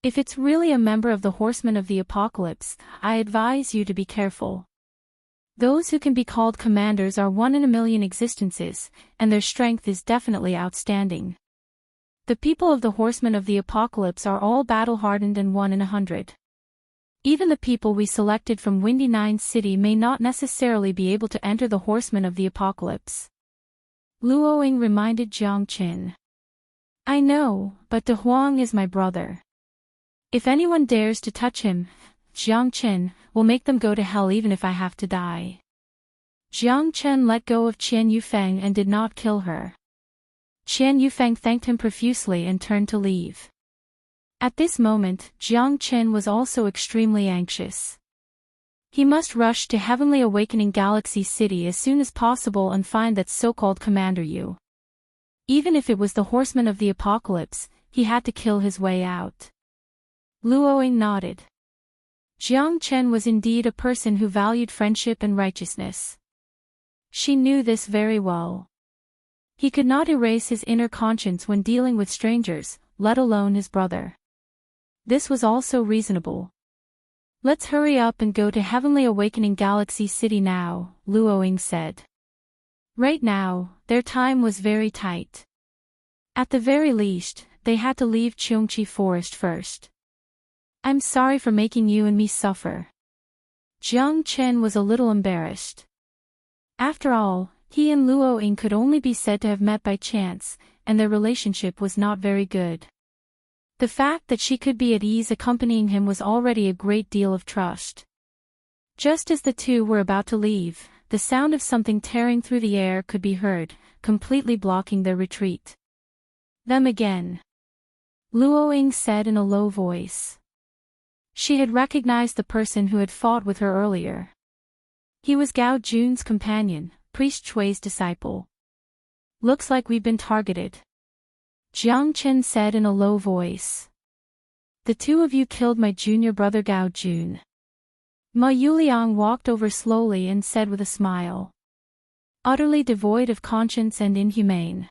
If it's really a member of the Horsemen of the Apocalypse, I advise you to be careful. Those who can be called commanders are 1 in a million existences, and their strength is definitely outstanding. The people of the horsemen of the apocalypse are all battle-hardened and 1 in 100. Even the people we selected from Windy Nine City may not necessarily be able to enter the horsemen of the apocalypse. Luoying reminded Jiang Qin. I know, but De Huang is my brother. If anyone dares to touch him, Jiang Qin will make them go to hell even if I have to die. Jiang Qin let go of Qian Yufeng and did not kill her. Qian Yufeng thanked him profusely and turned to leave. At this moment, Jiang Qin was also extremely anxious. He must rush to Heavenly Awakening Galaxy City as soon as possible and find that so-called Commander Yu. Even if it was the horseman of the apocalypse, he had to kill his way out. Luoying nodded. Jiang Qin was indeed a person who valued friendship and righteousness. She knew this very well. He could not erase his inner conscience when dealing with strangers, let alone his brother. This was also reasonable. Let's hurry up and go to Heavenly Awakening Galaxy City now, Luoying said. Right now, their time was very tight. At the very least, they had to leave Cheongchi Forest first. I'm sorry for making you and me suffer. Jiang Qin was a little embarrassed. After all, he and Luoying could only be said to have met by chance, and their relationship was not very good. The fact that she could be at ease accompanying him was already a great deal of trust. Just as the two were about to leave, the sound of something tearing through the air could be heard, completely blocking their retreat. Them again. Luoying said in a low voice. She had recognized the person who had fought with her earlier. He was Gao Jun's companion, Priest Chui's disciple. Looks like we've been targeted. Jiang Qin said in a low voice. The two of you killed my junior brother Gao Jun. Ma Yuliang walked over slowly and said with a smile. Utterly devoid of conscience and inhumane.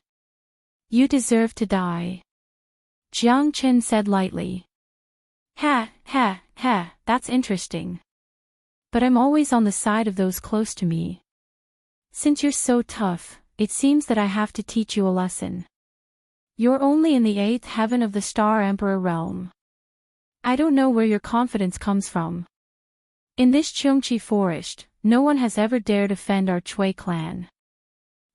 You deserve to die. Jiang Qin said lightly. Ha, that's interesting. But I'm always on the side of those close to me. Since you're so tough, it seems that I have to teach you a lesson. You're only in the 8th heaven of the Star Emperor realm. I don't know where your confidence comes from. In this Cheongchi forest, no one has ever dared offend our Chui clan.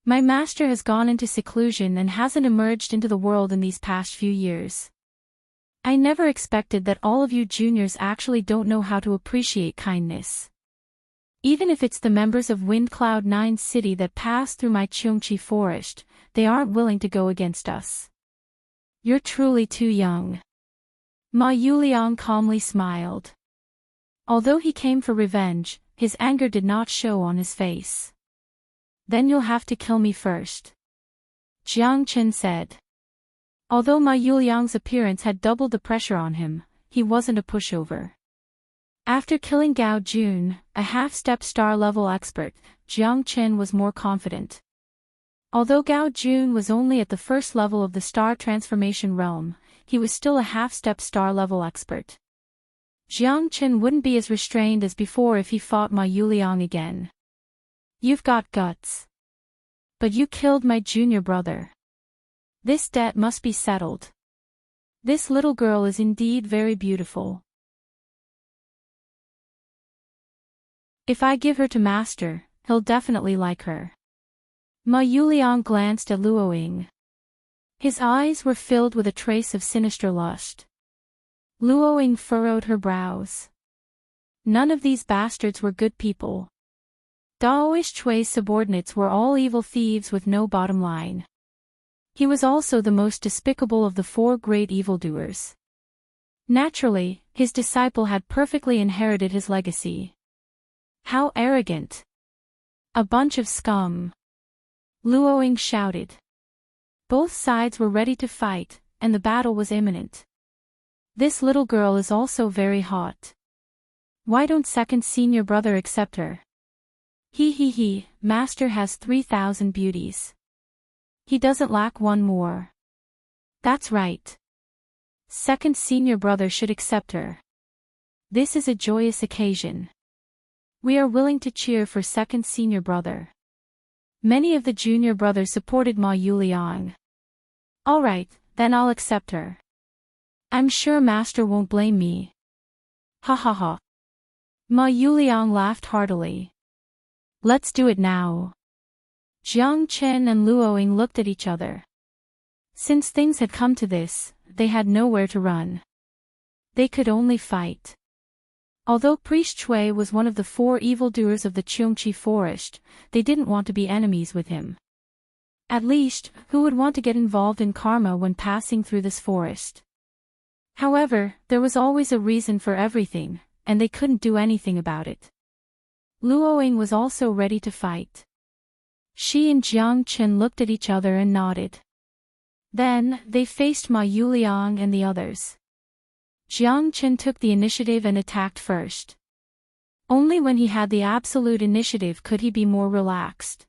My master has gone into seclusion and hasn't emerged into the world in these past few years. I never expected that all of you juniors actually don't know how to appreciate kindness. Even if it's the members of Wind Cloud 9 City that pass through my Cheongchi forest, they aren't willing to go against us. You're truly too young. Ma Yuliang calmly smiled. Although he came for revenge, his anger did not show on his face. Then you'll have to kill me first. Jiang Qin said. Although Ma Yuliang's appearance had doubled the pressure on him, he wasn't a pushover. After killing Gao Jun, a half-step star-level expert, Jiang Qin was more confident. Although Gao Jun was only at the first level of the star transformation realm, he was still a half-step star-level expert. Jiang Qin wouldn't be as restrained as before if he fought Ma Yuliang again. You've got guts. But you killed my junior brother. This debt must be settled. This little girl is indeed very beautiful. If I give her to Master, he'll definitely like her. Ma Yuliang glanced at Luoying. His eyes were filled with a trace of sinister lust. Luoying furrowed her brows. None of these bastards were good people. Daoist Chui's subordinates were all evil thieves with no bottom line. He was also the most despicable of the 4 great evildoers. Naturally, his disciple had perfectly inherited his legacy. How arrogant! A bunch of scum! Luoying shouted. Both sides were ready to fight, and the battle was imminent. This little girl is also very hot. Why don't second senior brother accept her? He, Master has 3,000 beauties. He doesn't lack one more. That's right. Second senior brother should accept her. This is a joyous occasion. We are willing to cheer for second senior brother. Many of the junior brothers supported Ma Yuliang. Alright, then I'll accept her. I'm sure master won't blame me. Ha ha ha. Ma Yuliang laughed heartily. Let's do it now. Jiang Chen and Luoying looked at each other. Since things had come to this, they had nowhere to run. They could only fight. Although Priest Chui was one of the 4 evildoers of the Cheongqi forest, they didn't want to be enemies with him. At least, who would want to get involved in karma when passing through this forest? However, there was always a reason for everything, and they couldn't do anything about it. Luoying was also ready to fight. She and Jiang Chen looked at each other and nodded. Then, they faced Ma Yuliang and the others. Jiang Chen took the initiative and attacked first. Only when he had the absolute initiative could he be more relaxed.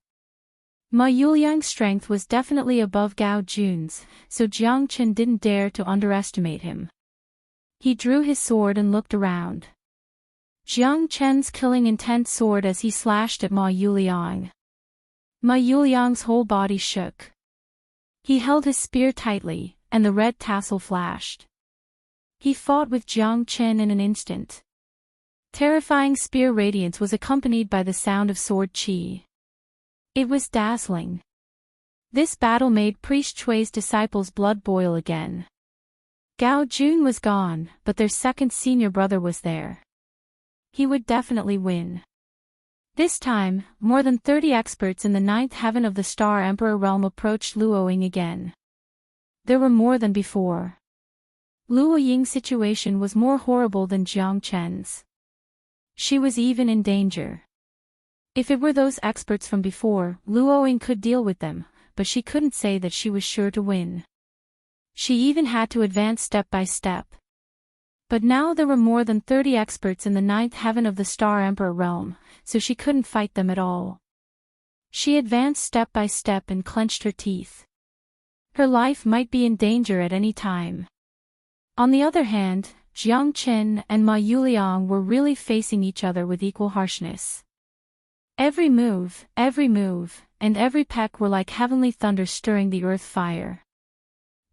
Ma Yuliang's strength was definitely above Gao Jun's, so Jiang Chen didn't dare to underestimate him. He drew his sword and looked around. Jiang Chen's killing intent soared as he slashed at Ma Yuliang. Ma Yuliang's whole body shook. He held his spear tightly, and the red tassel flashed. He fought with Jiang Chen in an instant. Terrifying spear radiance was accompanied by the sound of sword chi. It was dazzling. This battle made Priest Chui's disciples' blood boil again. Gao Jun was gone, but their second senior brother was there. He would definitely win. This time, more than 30 experts in the 9th heaven of the Star Emperor realm approached Luoying again. There were more than before. Luoying's situation was more horrible than Jiang Chen's. She was even in danger. If it were those experts from before, Luoying could deal with them, but she couldn't say that she was sure to win. She even had to advance step by step. But now there were more than 30 experts in the 9th heaven of the Star Emperor realm, so she couldn't fight them at all. She advanced step by step and clenched her teeth. Her life might be in danger at any time. On the other hand, Jiang Chen and Ma Yuliang were really facing each other with equal harshness. Every move, and every peck were like heavenly thunder stirring the earth fire.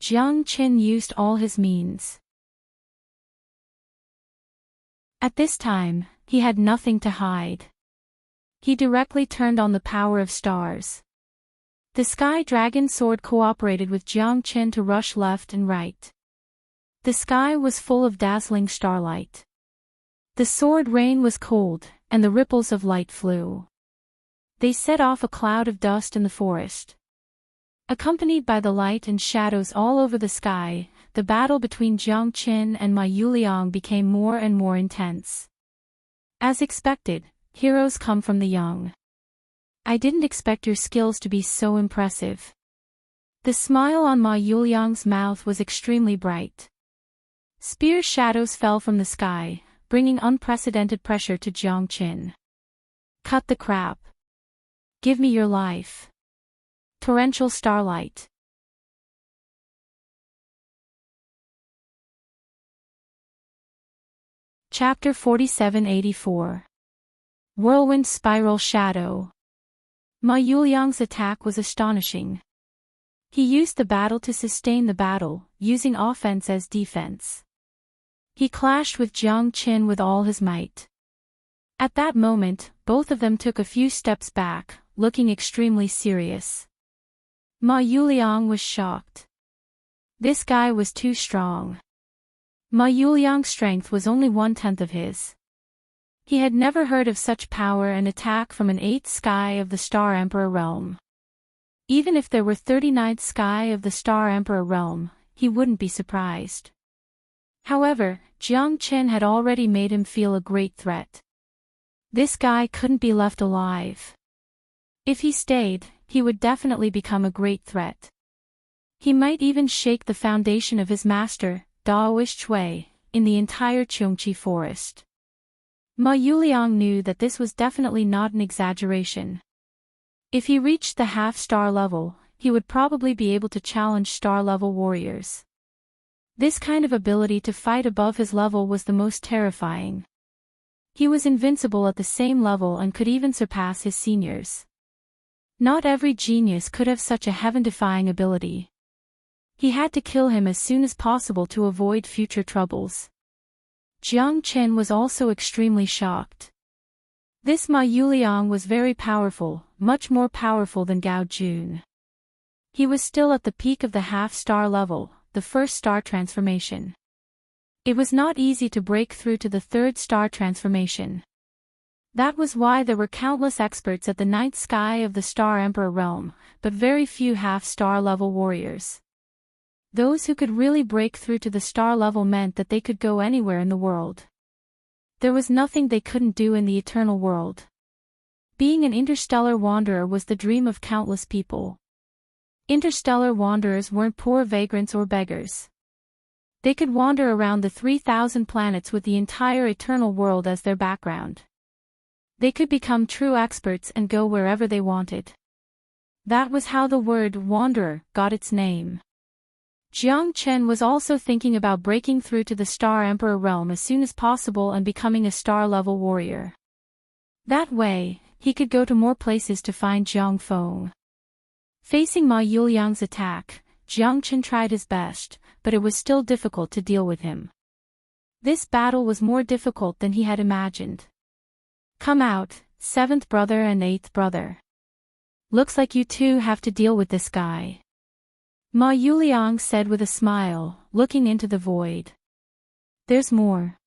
Jiang Chen used all his means. At this time, he had nothing to hide. He directly turned on the power of stars. The Sky Dragon Sword cooperated with Jiang Chen to rush left and right. The sky was full of dazzling starlight. The sword rain was cold, and the ripples of light flew. They set off a cloud of dust in the forest. Accompanied by the light and shadows all over the sky, the battle between Jiang Chen and Ma Yuliang became more and more intense. As expected, heroes come from the young. I didn't expect your skills to be so impressive. The smile on Ma Yuliang's mouth was extremely bright. Spear shadows fell from the sky, bringing unprecedented pressure to Jiang Chen. Cut the crap. Give me your life. Torrential starlight. Chapter 4784. Whirlwind Spiral Shadow. Ma Yuliang's attack was astonishing. He used the battle to sustain the battle, using offense as defense. He clashed with Jiang Chen with all his might. At that moment, both of them took a few steps back, looking extremely serious. Ma Yuliang was shocked. This guy was too strong. Ma Yuliang's strength was only 1/10 of his. He had never heard of such power and attack from an 8th sky of the Star Emperor realm. Even if there were 39th sky of the Star Emperor realm, he wouldn't be surprised. However, Jiang Chen had already made him feel a great threat. This guy couldn't be left alive. If he stayed, he would definitely become a great threat. He might even shake the foundation of his master, Daoist Chui, in the entire Cheongqi forest. Ma Yuliang knew that this was definitely not an exaggeration. If he reached the half-star level, he would probably be able to challenge star-level warriors. This kind of ability to fight above his level was the most terrifying. He was invincible at the same level and could even surpass his seniors. Not every genius could have such a heaven-defying ability. He had to kill him as soon as possible to avoid future troubles. Jiang Chen was also extremely shocked. This Ma Yuliang was very powerful, much more powerful than Gao Jun. He was still at the peak of the half-star level, the first star transformation. It was not easy to break through to the third star transformation. That was why there were countless experts at the ninth sky of the Star Emperor realm, but very few half-star level warriors. Those who could really break through to the star level meant that they could go anywhere in the world. There was nothing they couldn't do in the eternal world. Being an interstellar wanderer was the dream of countless people. Interstellar wanderers weren't poor vagrants or beggars. They could wander around the 3,000 planets with the entire eternal world as their background. They could become true experts and go wherever they wanted. That was how the word wanderer got its name. Jiang Chen was also thinking about breaking through to the Star Emperor realm as soon as possible and becoming a star-level warrior. That way, he could go to more places to find Jiang Feng. Facing Ma Yuliang's attack, Jiang Chen tried his best, but it was still difficult to deal with him. This battle was more difficult than he had imagined. Come out, seventh brother and eighth brother. Looks like you two have to deal with this guy. Ma Yuliang said with a smile, looking into the void. There's more.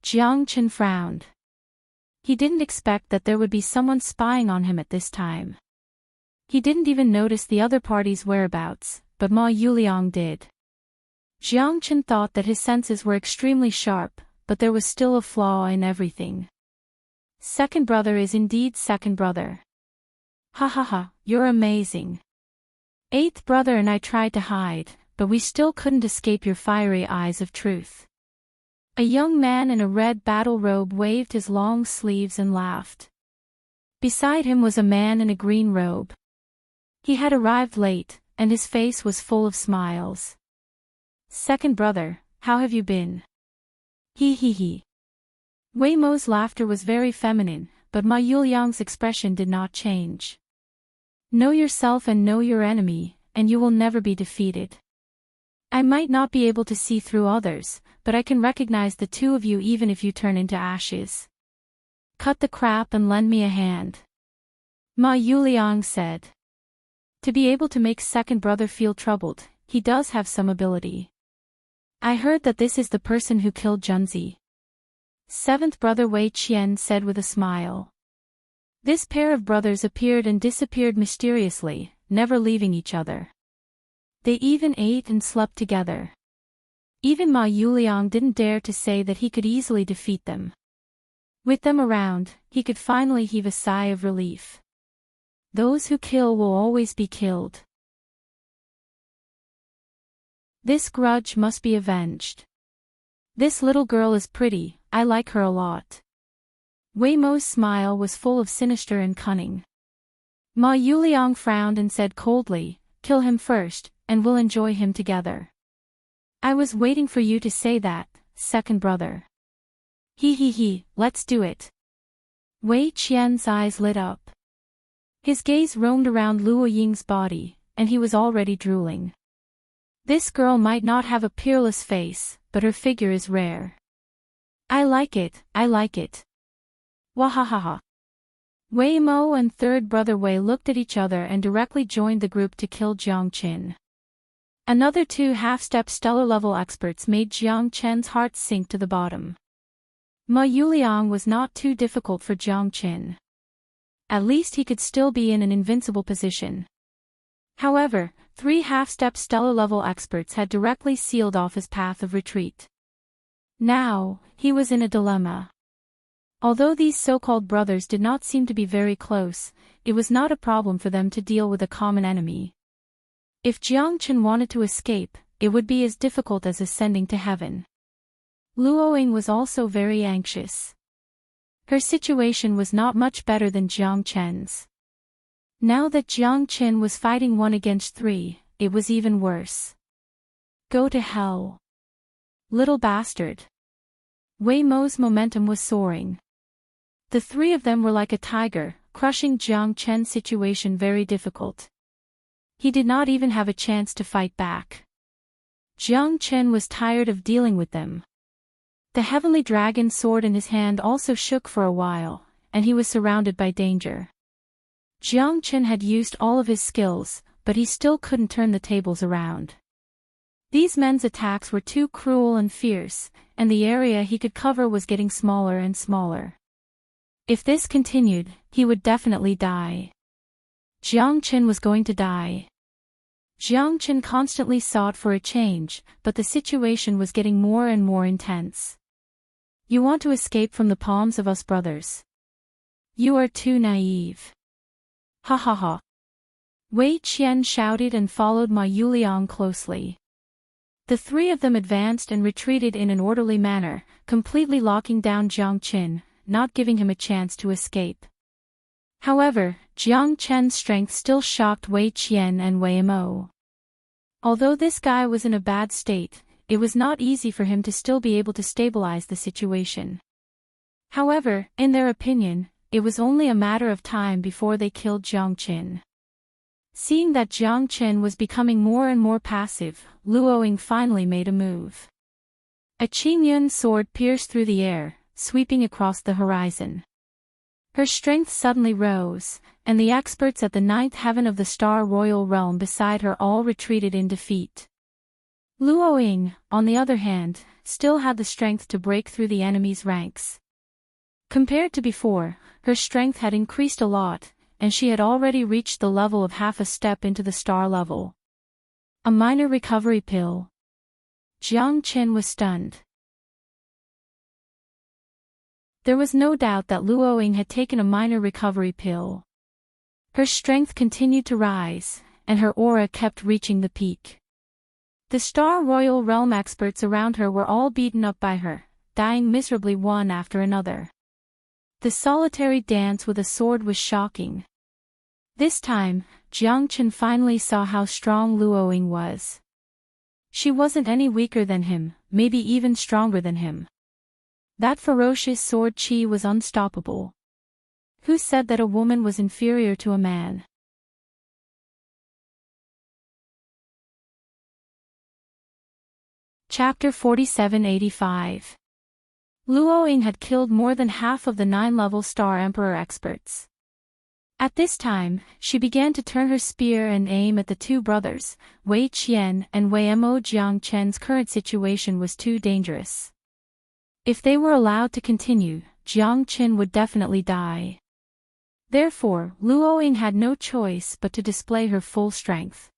Jiang Chen frowned. He didn't expect that there would be someone spying on him at this time. He didn't even notice the other party's whereabouts, but Ma Yuliang did. Jiang Chen thought that his senses were extremely sharp, but there was still a flaw in everything. Second brother is indeed second brother. Ha ha ha, you're amazing. Eighth brother and I tried to hide, but we still couldn't escape your fiery eyes of truth. A young man in a red battle robe waved his long sleeves and laughed. Beside him was a man in a green robe. He had arrived late, and his face was full of smiles. Second brother, how have you been? He he he. Wei Mo's laughter was very feminine, but Ma Yuliang's expression did not change. Know yourself and know your enemy, and you will never be defeated. I might not be able to see through others, but I can recognize the two of you even if you turn into ashes. Cut the crap and lend me a hand. Ma Yuliang said. To be able to make second brother feel troubled, he does have some ability. I heard that this is the person who killed Junzi. Seventh brother Wei Qian said with a smile. This pair of brothers appeared and disappeared mysteriously, never leaving each other. They even ate and slept together. Even Ma Yuliang didn't dare to say that he could easily defeat them. With them around, he could finally heave a sigh of relief. Those who kill will always be killed. This grudge must be avenged. This little girl is pretty, I like her a lot. Wei Mo's smile was full of sinister and cunning. Ma Yuliang frowned and said coldly, kill him first, and we'll enjoy him together. I was waiting for you to say that, second brother. He he he, let's do it. Wei Qian's eyes lit up. His gaze roamed around Luo Ying's body, and he was already drooling. This girl might not have a peerless face, but her figure is rare. I like it, I like it. Wahahaha. Wei Mo and third brother Wei looked at each other and directly joined the group to kill Jiang Chen. Another two half-step stellar-level experts made Jiang Chen's heart sink to the bottom. Ma Yuliang was not too difficult for Jiang Chen. At least he could still be in an invincible position. However, three half-step stellar-level experts had directly sealed off his path of retreat. Now, he was in a dilemma. Although these so-called brothers did not seem to be very close, it was not a problem for them to deal with a common enemy. If Jiang Chen wanted to escape, it would be as difficult as ascending to heaven. Luo Ying was also very anxious. Her situation was not much better than Jiang Chen's. Now that Jiang Chen was fighting 1 against 3, it was even worse. Go to hell. Little bastard. Wei Mo's momentum was soaring. The three of them were like a tiger, crushing Jiang Chen's situation very difficult. He did not even have a chance to fight back. Jiang Chen was tired of dealing with them. The heavenly dragon sword in his hand also shook for a while, and he was surrounded by danger. Jiang Chen had used all of his skills, but he still couldn't turn the tables around. These men's attacks were too cruel and fierce, and the area he could cover was getting smaller and smaller. If this continued, he would definitely die. Jiang Chen was going to die. Jiang Chen constantly sought for a change, but the situation was getting more and more intense. You want to escape from the palms of us brothers? You are too naive. Ha ha ha. Wei Qian shouted and followed Ma Yuliang closely. The three of them advanced and retreated in an orderly manner, completely locking down Jiang Chen, not giving him a chance to escape. However, Jiang Chen's strength still shocked Wei Qian and Wei Mo. Although this guy was in a bad state, it was not easy for him to still be able to stabilize the situation. However, in their opinion, it was only a matter of time before they killed Jiang Chen. Seeing that Jiang Chen was becoming more and more passive, Luoying finally made a move. A Qingyun sword pierced through the air, sweeping across the horizon. Her strength suddenly rose, and the experts at the ninth heaven of the Star Royal Realm beside her all retreated in defeat. Luoying, on the other hand, still had the strength to break through the enemy's ranks. Compared to before, her strength had increased a lot, and she had already reached the level of half a step into the star level. A minor recovery pill. Jiang Chen was stunned. There was no doubt that Luoying had taken a minor recovery pill. Her strength continued to rise, and her aura kept reaching the peak. The Star Royal Realm experts around her were all beaten up by her, dying miserably one after another. The solitary dance with a sword was shocking. This time, Jiang Chen finally saw how strong Luoying was. She wasn't any weaker than him, maybe even stronger than him. That ferocious sword chi was unstoppable. Who said that a woman was inferior to a man? Chapter 4785. Luoying had killed more than half of the 9-level Star Emperor experts. At this time, she began to turn her spear and aim at the two brothers, Wei Qian and Wei Mo. Jiang Chen's current situation was too dangerous. If they were allowed to continue, Jiang Chen would definitely die. Therefore, Luoying had no choice but to display her full strength.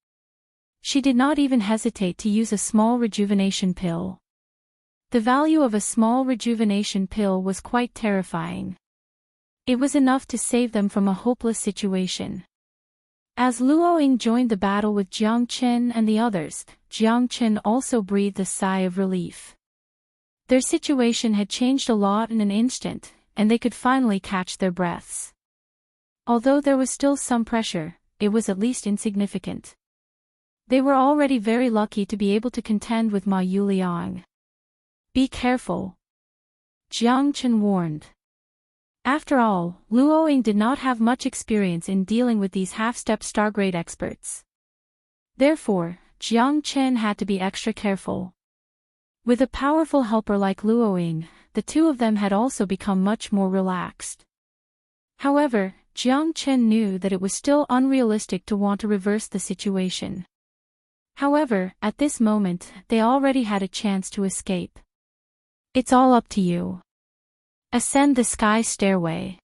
She did not even hesitate to use a small rejuvenation pill. The value of a small rejuvenation pill was quite terrifying. It was enough to save them from a hopeless situation. As Luoying joined the battle with Jiang Chen and the others, Jiang Chen also breathed a sigh of relief. Their situation had changed a lot in an instant, and they could finally catch their breaths. Although there was still some pressure, it was at least insignificant. They were already very lucky to be able to contend with Ma Yuliang. Be careful, Jiang Chen warned. After all, Luoying did not have much experience in dealing with these half-step Stargrade experts. Therefore, Jiang Chen had to be extra careful. With a powerful helper like Luoying, the two of them had also become much more relaxed. However, Jiang Chen knew that it was still unrealistic to want to reverse the situation. However, at this moment, they already had a chance to escape. It's all up to you. Ascend the sky stairway.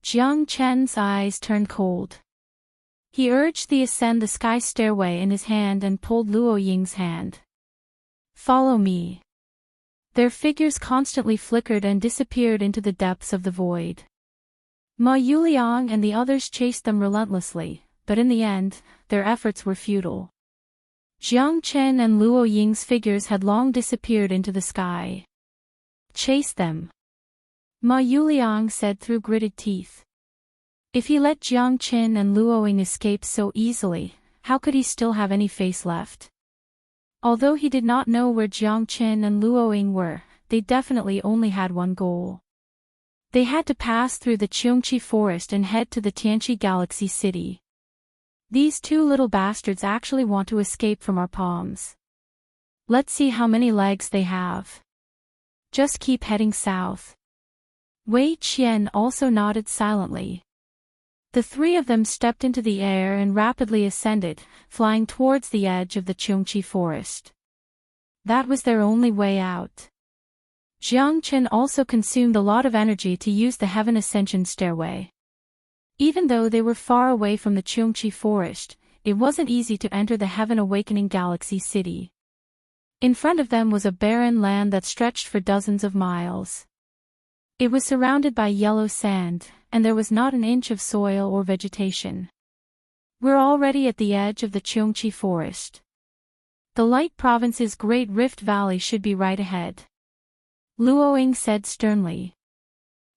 Jiang Chen's eyes turned cold. He urged the ascend the sky stairway in his hand and pulled Luoying's hand. Follow me. Their figures constantly flickered and disappeared into the depths of the void. Ma Yuliang and the others chased them relentlessly, but in the end, their efforts were futile. Jiang Chen and Luoying's figures had long disappeared into the sky. Chase them, Ma Yuliang said through gritted teeth. If he let Jiang Chen and Luoying escape so easily, how could he still have any face left? Although he did not know where Jiang Chen and Luoying were, they definitely only had one goal. They had to pass through the Cheongchi forest and head to the Tianchi Galaxy City. These two little bastards actually want to escape from our palms. Let's see how many legs they have. Just keep heading south. Wei Qian also nodded silently. The three of them stepped into the air and rapidly ascended, flying towards the edge of the Cheongchi forest. That was their only way out. Jiang Chen also consumed a lot of energy to use the Heaven Ascension stairway. Even though they were far away from the Cheongchi forest, it wasn't easy to enter the Heaven Awakening Galaxy City. In front of them was a barren land that stretched for dozens of miles. It was surrounded by yellow sand, and there was not an inch of soil or vegetation. We're already at the edge of the Cheongchi forest. The Light Province's Great Rift Valley should be right ahead. Luoying said sternly.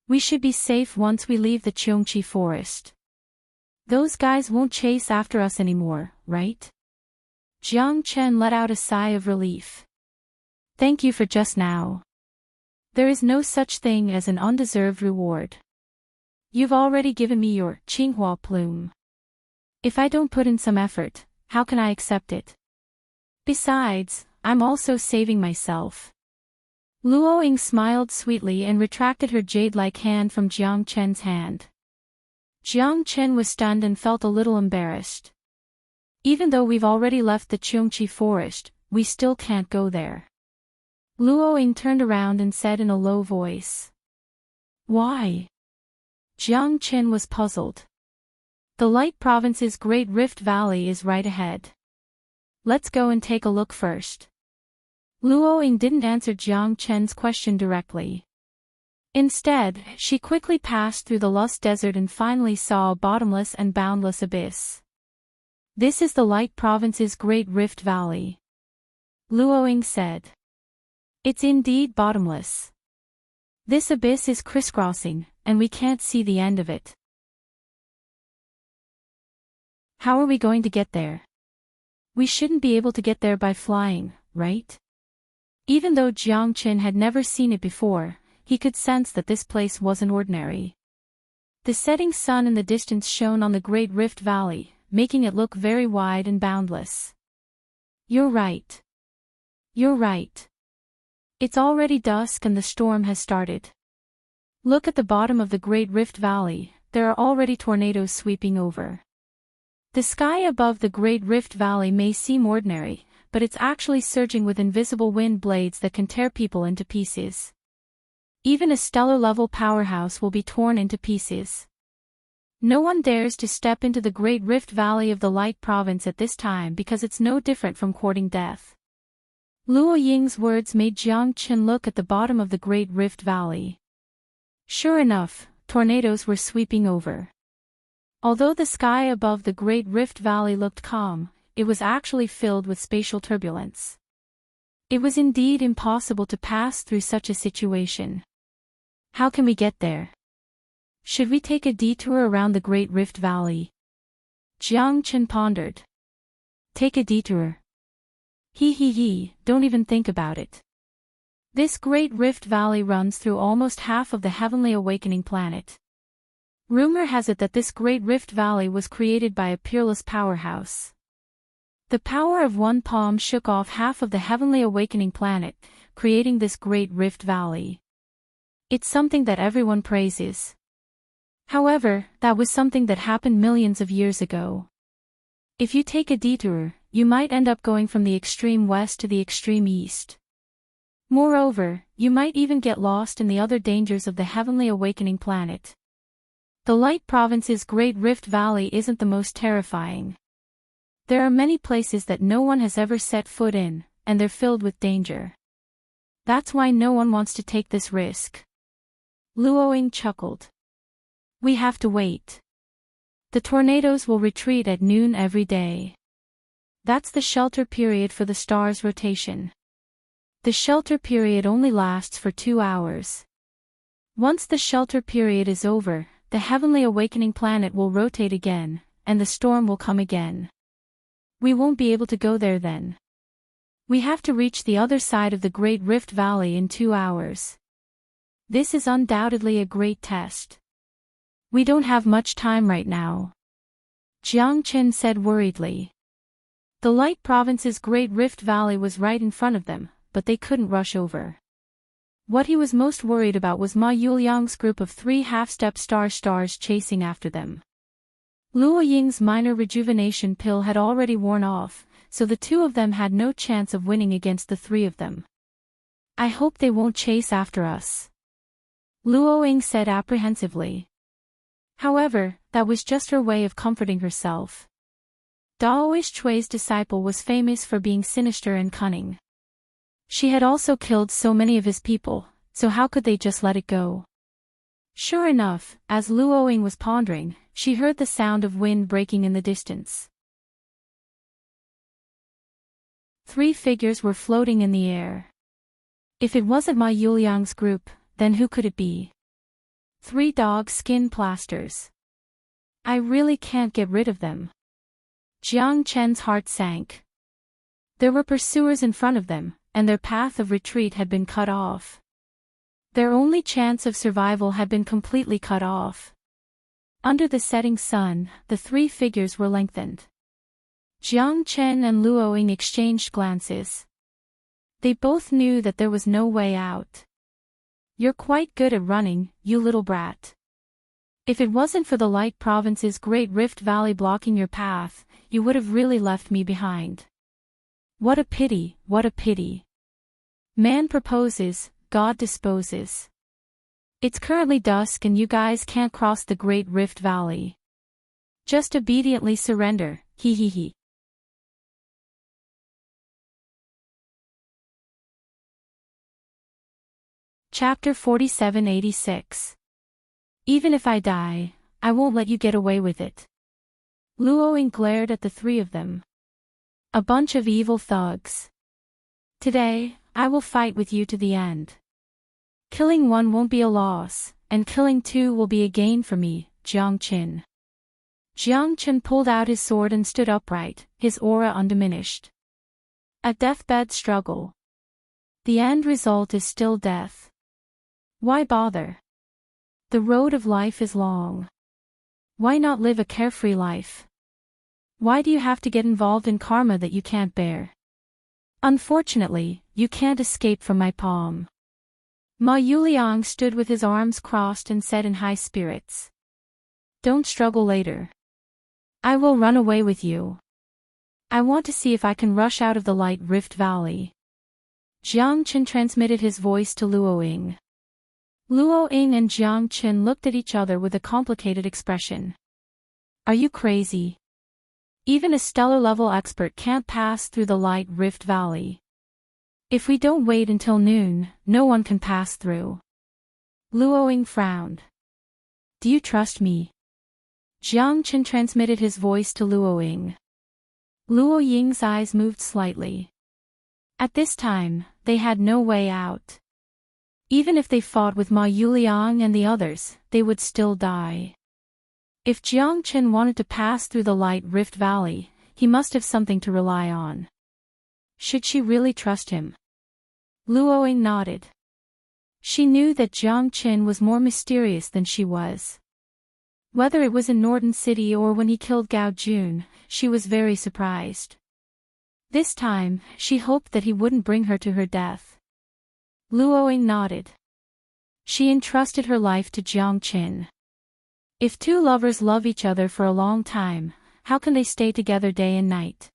We should be safe once we leave the Cheongchi forest. Those guys won't chase after us anymore, right? Jiang Chen let out a sigh of relief. Thank you for just now. There is no such thing as an undeserved reward. You've already given me your Qinghua plume. If I don't put in some effort, how can I accept it? Besides, I'm also saving myself. Luoying smiled sweetly and retracted her jade-like hand from Jiang Chen's hand. Jiang Chen was stunned and felt a little embarrassed. Even though we've already left the Cheongchi forest, we still can't go there. Luoying turned around and said in a low voice. Why? Jiang Chen was puzzled. The Light Province's Great Rift Valley is right ahead. Let's go and take a look first. Luoying didn't answer Jiang Chen's question directly. Instead, she quickly passed through the lush desert and finally saw a bottomless and boundless abyss. This is the Light Province's Great Rift Valley. Luoying said. It's indeed bottomless. This abyss is crisscrossing, and we can't see the end of it. How are we going to get there? We shouldn't be able to get there by flying, right? Even though Jiang Chen had never seen it before, he could sense that this place wasn't ordinary. The setting sun in the distance shone on the Great Rift Valley, making it look very wide and boundless. You're right. You're right. It's already dusk and the storm has started. Look at the bottom of the Great Rift Valley, there are already tornadoes sweeping over. The sky above the Great Rift Valley may seem ordinary, but it's actually surging with invisible wind blades that can tear people into pieces. Even a stellar-level powerhouse will be torn into pieces. No one dares to step into the Great Rift Valley of the Light Province at this time because it's no different from courting death. Luoying's words made Jiang Chen look at the bottom of the Great Rift Valley. Sure enough, tornadoes were sweeping over. Although the sky above the Great Rift Valley looked calm, it was actually filled with spatial turbulence. It was indeed impossible to pass through such a situation. How can we get there? Should we take a detour around the Great Rift Valley? Jiang Chen pondered. Take a detour. Don't even think about it. This Great Rift Valley runs through almost half of the Heavenly Awakening planet. Rumor has it that this Great Rift Valley was created by a peerless powerhouse. The power of one palm shook off half of the Heavenly Awakening planet, creating this Great Rift Valley. It's something that everyone praises. However, that was something that happened millions of years ago. If you take a detour, you might end up going from the extreme west to the extreme east. Moreover, you might even get lost in the other dangers of the Heavenly Awakening planet. The Light Province's Great Rift Valley isn't the most terrifying. There are many places that no one has ever set foot in, and they're filled with danger. That's why no one wants to take this risk. Luoying chuckled. We have to wait. The tornadoes will retreat at noon every day. That's the shelter period for the star's rotation. The shelter period only lasts for 2 hours. Once the shelter period is over, the Heavenly Awakening planet will rotate again, and the storm will come again. We won't be able to go there then. We have to reach the other side of the Great Rift Valley in 2 hours. This is undoubtedly a great test. We don't have much time right now, Jiang Qin said worriedly. The Light Province's Great Rift Valley was right in front of them, but they couldn't rush over. What he was most worried about was Ma Yuliang's group of 3 half-step stars chasing after them. Luo Ying's minor rejuvenation pill had already worn off, so the 2 of them had no chance of winning against the 3 of them. I hope they won't chase after us, Luo Ying said apprehensively. However, that was just her way of comforting herself. Daoist Chui's disciple was famous for being sinister and cunning. She had also killed so many of his people, so how could they just let it go? Sure enough, as Luo Ying was pondering, she heard the sound of wind breaking in the distance. 3 figures were floating in the air. If it wasn't Ma Yuliang's group, then who could it be? 3 dog skin plasters. I really can't get rid of them. Jiang Chen's heart sank. There were pursuers in front of them, and their path of retreat had been cut off. Their only chance of survival had been completely cut off. Under the setting sun, the 3 figures were lengthened. Jiang Chen and Luo Ying exchanged glances. They both knew that there was no way out. You're quite good at running, you little brat. If it wasn't for the Light Province's Great Rift Valley blocking your path, you would have really left me behind. What a pity, what a pity. Man proposes, God disposes. It's currently dusk and you guys can't cross the Great Rift Valley. Just obediently surrender, hee hee hee. Chapter 4786. Even if I die, I won't let you get away with it. Luo Ying glared at the 3 of them. A bunch of evil thugs. Today, I will fight with you to the end. Killing 1 won't be a loss, and killing 2 will be a gain for me, Jiang Qin. Jiang Qin pulled out his sword and stood upright, his aura undiminished. A deathbed struggle. The end result is still death. Why bother? The road of life is long. Why not live a carefree life? Why do you have to get involved in karma that you can't bear? Unfortunately, you can't escape from my palm. Ma Yuliang stood with his arms crossed and said in high spirits. Don't struggle later. I will run away with you. I want to see if I can rush out of the Light Rift Valley. Jiang Qin transmitted his voice to Luo Ying. Luo Ying and Jiang Qin looked at each other with a complicated expression. Are you crazy? Even a stellar-level expert can't pass through the Light Rift Valley. If we don't wait until noon, no one can pass through. Luo Ying frowned. Do you trust me? Jiang Qin transmitted his voice to Luo Ying. Luo Ying's eyes moved slightly. At this time, they had no way out. Even if they fought with Ma Yuliang and the others, they would still die. If Jiang Qin wanted to pass through the Light Rift Valley, he must have something to rely on. Should she really trust him? Luo Ying nodded. She knew that Jiang Qin was more mysterious than she was. Whether it was in Norton City or when he killed Gao Jun, she was very surprised. This time, she hoped that he wouldn't bring her to her death. Luo Ying nodded. She entrusted her life to Jiang Qin. If 2 lovers love each other for a long time, how can they stay together day and night?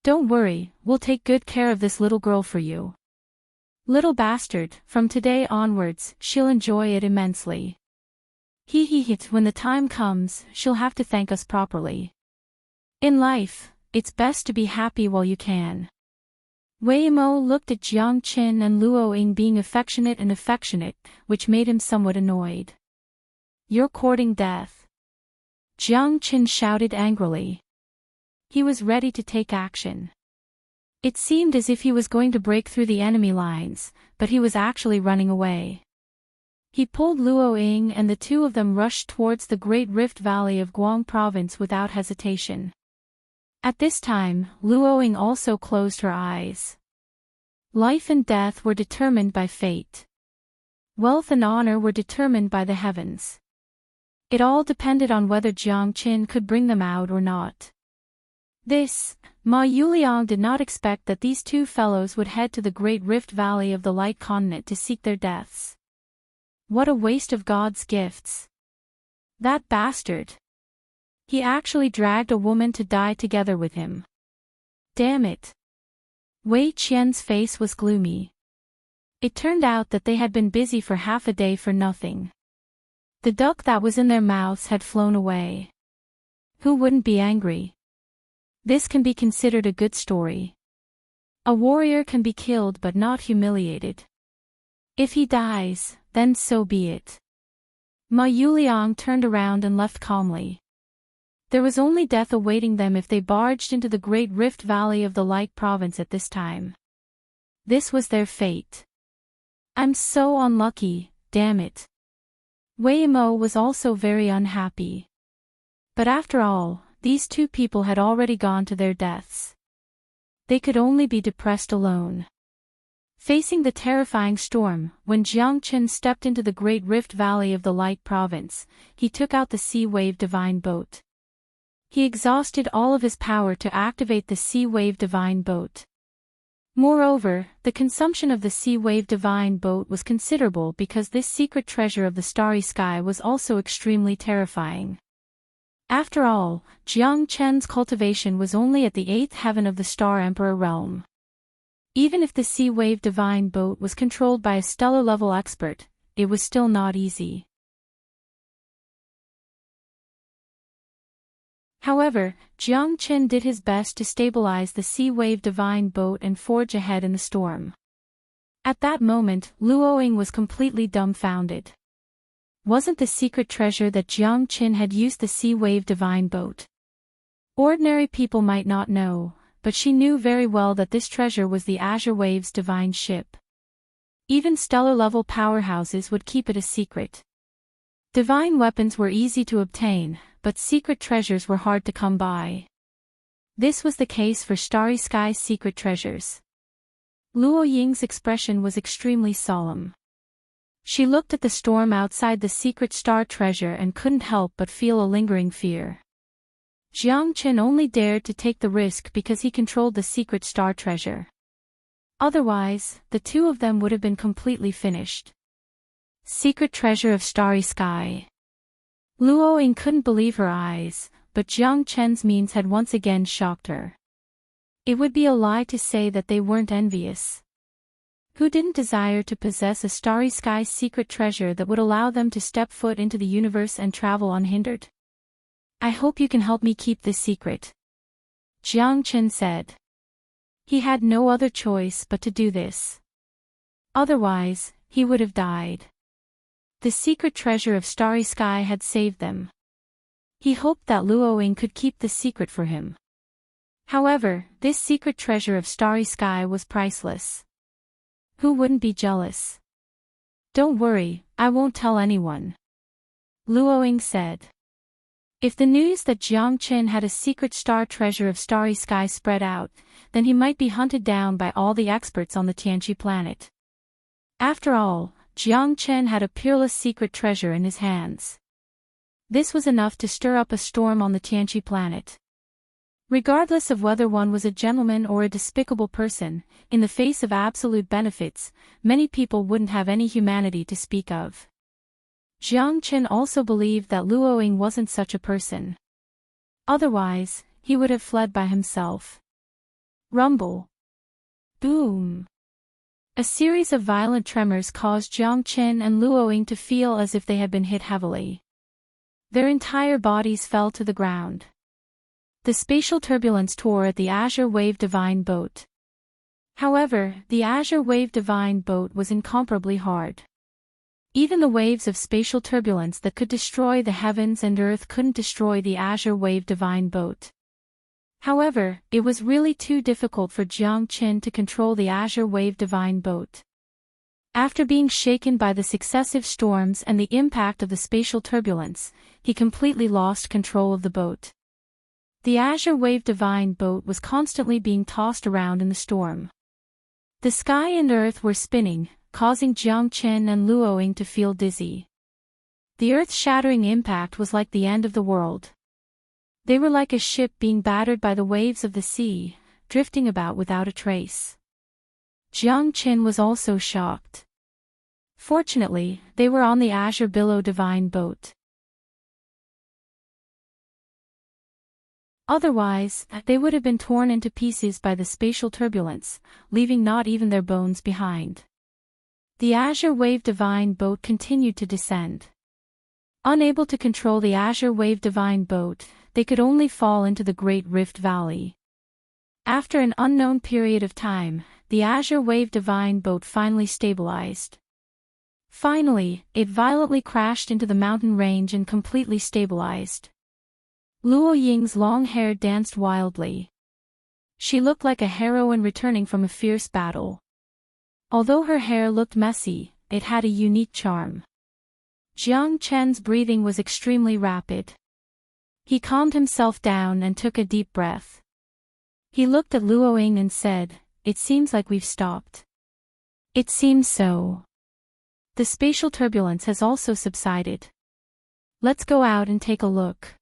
Don't worry, we'll take good care of this little girl for you. Little bastard, from today onwards, she'll enjoy it immensely. Hee hee hee, when the time comes, she'll have to thank us properly. In life, it's best to be happy while you can. Wei Mo looked at Jiang Qin and Luo Ying being affectionate, which made him somewhat annoyed. You're courting death. Jiang Qin shouted angrily. He was ready to take action. It seemed as if he was going to break through the enemy lines, but he was actually running away. He pulled Luo Ying and the 2 of them rushed towards the Great Rift Valley of Guang Province without hesitation. At this time, Luo Ying also closed her eyes. Life and death were determined by fate. Wealth and honor were determined by the heavens. It all depended on whether Jiang Qin could bring them out or not. Ma Yuliang did not expect that these two fellows would head to the Great Rift Valley of the Light Continent to seek their deaths. What a waste of God's gifts. That bastard. He actually dragged a woman to die together with him. Damn it. Wei Qian's face was gloomy. It turned out that they had been busy for half a day for nothing. The duck that was in their mouths had flown away. Who wouldn't be angry? This can be considered a good story. A warrior can be killed but not humiliated. If he dies, then so be it. Ma Yuliang turned around and left calmly. There was only death awaiting them if they barged into the Great Rift Valley of the Light Province at this time. This was their fate. I'm so unlucky, damn it. Wei Mo was also very unhappy. But after all, these two people had already gone to their deaths. They could only be depressed alone. Facing the terrifying storm, when Jiang Qin stepped into the Great Rift Valley of the Light Province, he took out the Sea Wave Divine Boat. He exhausted all of his power to activate the Sea Wave Divine Boat. Moreover, the consumption of the Sea Wave Divine Boat was considerable because this secret treasure of the starry sky was also extremely terrifying. After all, Jiang Chen's cultivation was only at the 8th heaven of the Star Emperor realm. Even if the Sea Wave Divine Boat was controlled by a stellar-level expert, it was still not easy. However, Jiang Qin did his best to stabilize the Sea Wave Divine Boat and forge ahead in the storm. At that moment, Luoying was completely dumbfounded. Wasn't the secret treasure that Jiang Qin had used the Sea Wave Divine Boat? Ordinary people might not know, but she knew very well that this treasure was the Azure Wave's divine ship. Even stellar-level powerhouses would keep it a secret. Divine weapons were easy to obtain, but secret treasures were hard to come by. This was the case for Starry Sky's secret treasures. Luo Ying's expression was extremely solemn. She looked at the storm outside the secret star treasure and couldn't help but feel a lingering fear. Jiang Qin only dared to take the risk because he controlled the secret star treasure. Otherwise, the two of them would have been completely finished. Secret treasure of Starry Sky. Luo Ying couldn't believe her eyes, but Jiang Chen's means had once again shocked her. It would be a lie to say that they weren't envious. Who didn't desire to possess a Starry Sky secret treasure that would allow them to step foot into the universe and travel unhindered? I hope you can help me keep this secret, Jiang Qin said. He had no other choice but to do this. Otherwise, he would have died. The secret treasure of Starry Sky had saved them. He hoped that Luo Ying could keep the secret for him. However, this secret treasure of Starry Sky was priceless. Who wouldn't be jealous? Don't worry, I won't tell anyone, Luo Ying said. If the news that Jiang Qin had a secret star treasure of Starry Sky spread out, then he might be hunted down by all the experts on the Tianqi planet. After all, Jiang Qin had a peerless secret treasure in his hands. This was enough to stir up a storm on the Tianqi planet. Regardless of whether one was a gentleman or a despicable person, in the face of absolute benefits, many people wouldn't have any humanity to speak of. Jiang Qin also believed that Luo Ying wasn't such a person. Otherwise, he would have fled by himself. Rumble. Boom. A series of violent tremors caused Jiang Qin and Luo Ying to feel as if they had been hit heavily. Their entire bodies fell to the ground. The spatial turbulence tore at the Azure Wave Divine Boat. However, the Azure Wave Divine Boat was incomparably hard. Even the waves of spatial turbulence that could destroy the heavens and earth couldn't destroy the Azure Wave Divine Boat. However, it was really too difficult for Jiang Qin to control the Azure Wave Divine Boat. After being shaken by the successive storms and the impact of the spatial turbulence, he completely lost control of the boat. The Azure Wave Divine Boat was constantly being tossed around in the storm. The sky and earth were spinning, causing Jiang Chen and Luoying to feel dizzy. The earth-shattering impact was like the end of the world. They were like a ship being battered by the waves of the sea, drifting about without a trace. Jiang Chen was also shocked. Fortunately, they were on the azure billow divine boat. Otherwise, they would have been torn into pieces by the spatial turbulence, leaving not even their bones behind. The azure wave divine boat continued to descend. Unable to control the azure wave divine boat, they could only fall into the Great Rift Valley. After an unknown period of time, the azure wave divine boat finally stabilized. Finally, it violently crashed into the mountain range and completely stabilized. Luo Ying's long hair danced wildly. She looked like a heroine returning from a fierce battle. Although her hair looked messy, it had a unique charm. Jiang Chen's breathing was extremely rapid. He calmed himself down and took a deep breath. He looked at Luoying and said, "It seems like we've stopped." "It seems so. The spatial turbulence has also subsided. Let's go out and take a look."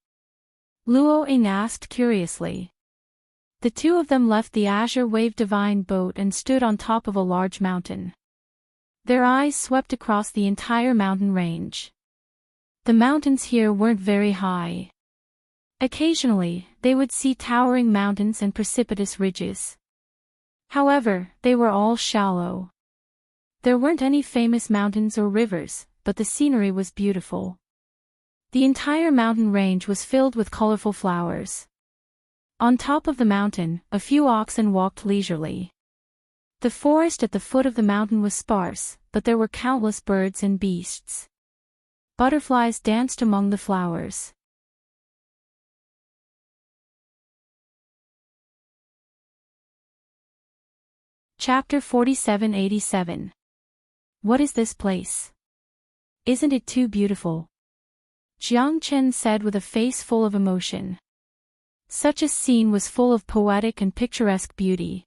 Luoying asked curiously. The two of them left the azure wave divine boat and stood on top of a large mountain. Their eyes swept across the entire mountain range. The mountains here weren't very high. Occasionally, they would see towering mountains and precipitous ridges. However, they were all shallow. There weren't any famous mountains or rivers, but the scenery was beautiful. The entire mountain range was filled with colorful flowers. On top of the mountain, a few oxen walked leisurely. The forest at the foot of the mountain was sparse, but there were countless birds and beasts. Butterflies danced among the flowers. Chapter 4787. What is this place? Isn't it too beautiful? Jiang Chen said with a face full of emotion. Such a scene was full of poetic and picturesque beauty.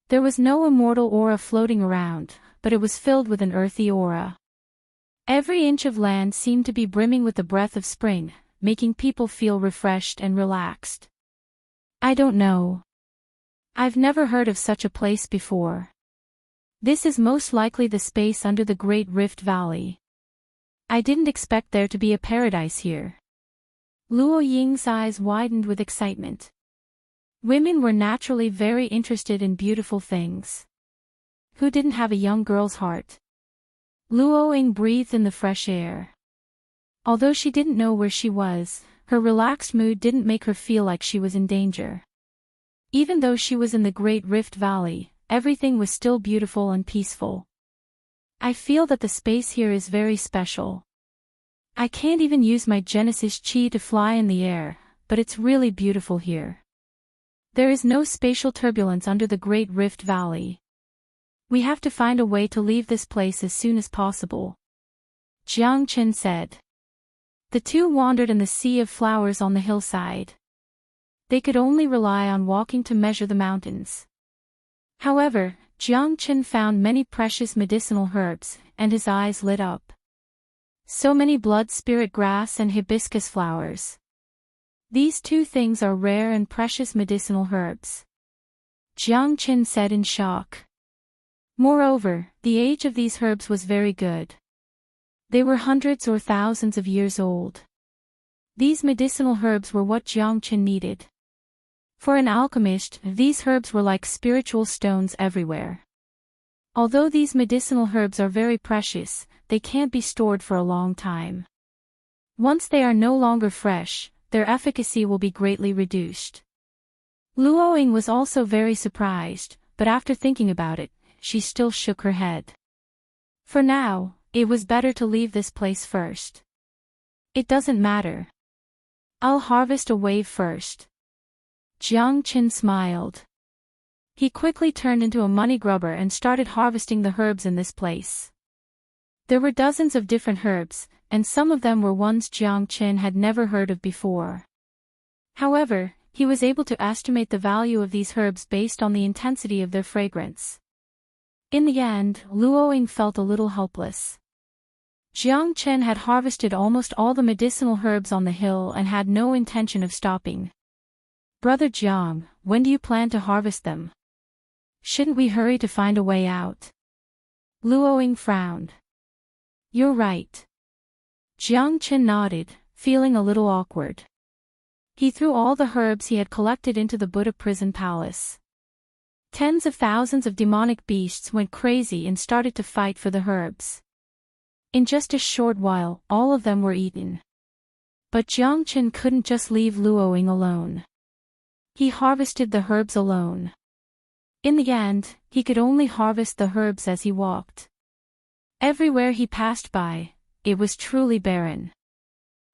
There was no immortal aura floating around, but it was filled with an earthy aura. Every inch of land seemed to be brimming with the breath of spring, making people feel refreshed and relaxed. I don't know. I've never heard of such a place before. This is most likely the space under the Great Rift Valley. I didn't expect there to be a paradise here. Luo Ying's eyes widened with excitement. Women were naturally very interested in beautiful things. Who didn't have a young girl's heart? Luo Ying breathed in the fresh air. Although she didn't know where she was, her relaxed mood didn't make her feel like she was in danger. Even though she was in the Great Rift Valley, everything was still beautiful and peaceful. I feel that the space here is very special. I can't even use my Genesis chi to fly in the air, but it's really beautiful here. There is no spatial turbulence under the Great Rift Valley. We have to find a way to leave this place as soon as possible. Jiang Chen said. The two wandered in the sea of flowers on the hillside. They could only rely on walking to measure the mountains. However, Jiang Chen found many precious medicinal herbs, and his eyes lit up. So many blood spirit grass and hibiscus flowers. These two things are rare and precious medicinal herbs. Jiang Chen said in shock. Moreover, the age of these herbs was very good. They were hundreds or thousands of years old. These medicinal herbs were what Jiang Chen needed. For an alchemist, these herbs were like spiritual stones everywhere. Although these medicinal herbs are very precious, they can't be stored for a long time. Once they are no longer fresh, their efficacy will be greatly reduced. Luo Ying was also very surprised, but after thinking about it, she still shook her head. For now, it was better to leave this place first. It doesn't matter. I'll harvest a wave first. Jiang Chen smiled. He quickly turned into a money grubber and started harvesting the herbs in this place. There were dozens of different herbs, and some of them were ones Jiang Chen had never heard of before. However, he was able to estimate the value of these herbs based on the intensity of their fragrance. In the end, Luoying felt a little helpless. Jiang Chen had harvested almost all the medicinal herbs on the hill and had no intention of stopping. Brother Jiang, when do you plan to harvest them? Shouldn't we hurry to find a way out? Luoying frowned. You're right. Jiang Chen nodded, feeling a little awkward. He threw all the herbs he had collected into the Buddha prison palace. Tens of thousands of demonic beasts went crazy and started to fight for the herbs. In just a short while, all of them were eaten. But Jiang Chen couldn't just leave Luoying alone. He harvested the herbs alone. In the end, he could only harvest the herbs as he walked. Everywhere he passed by, it was truly barren.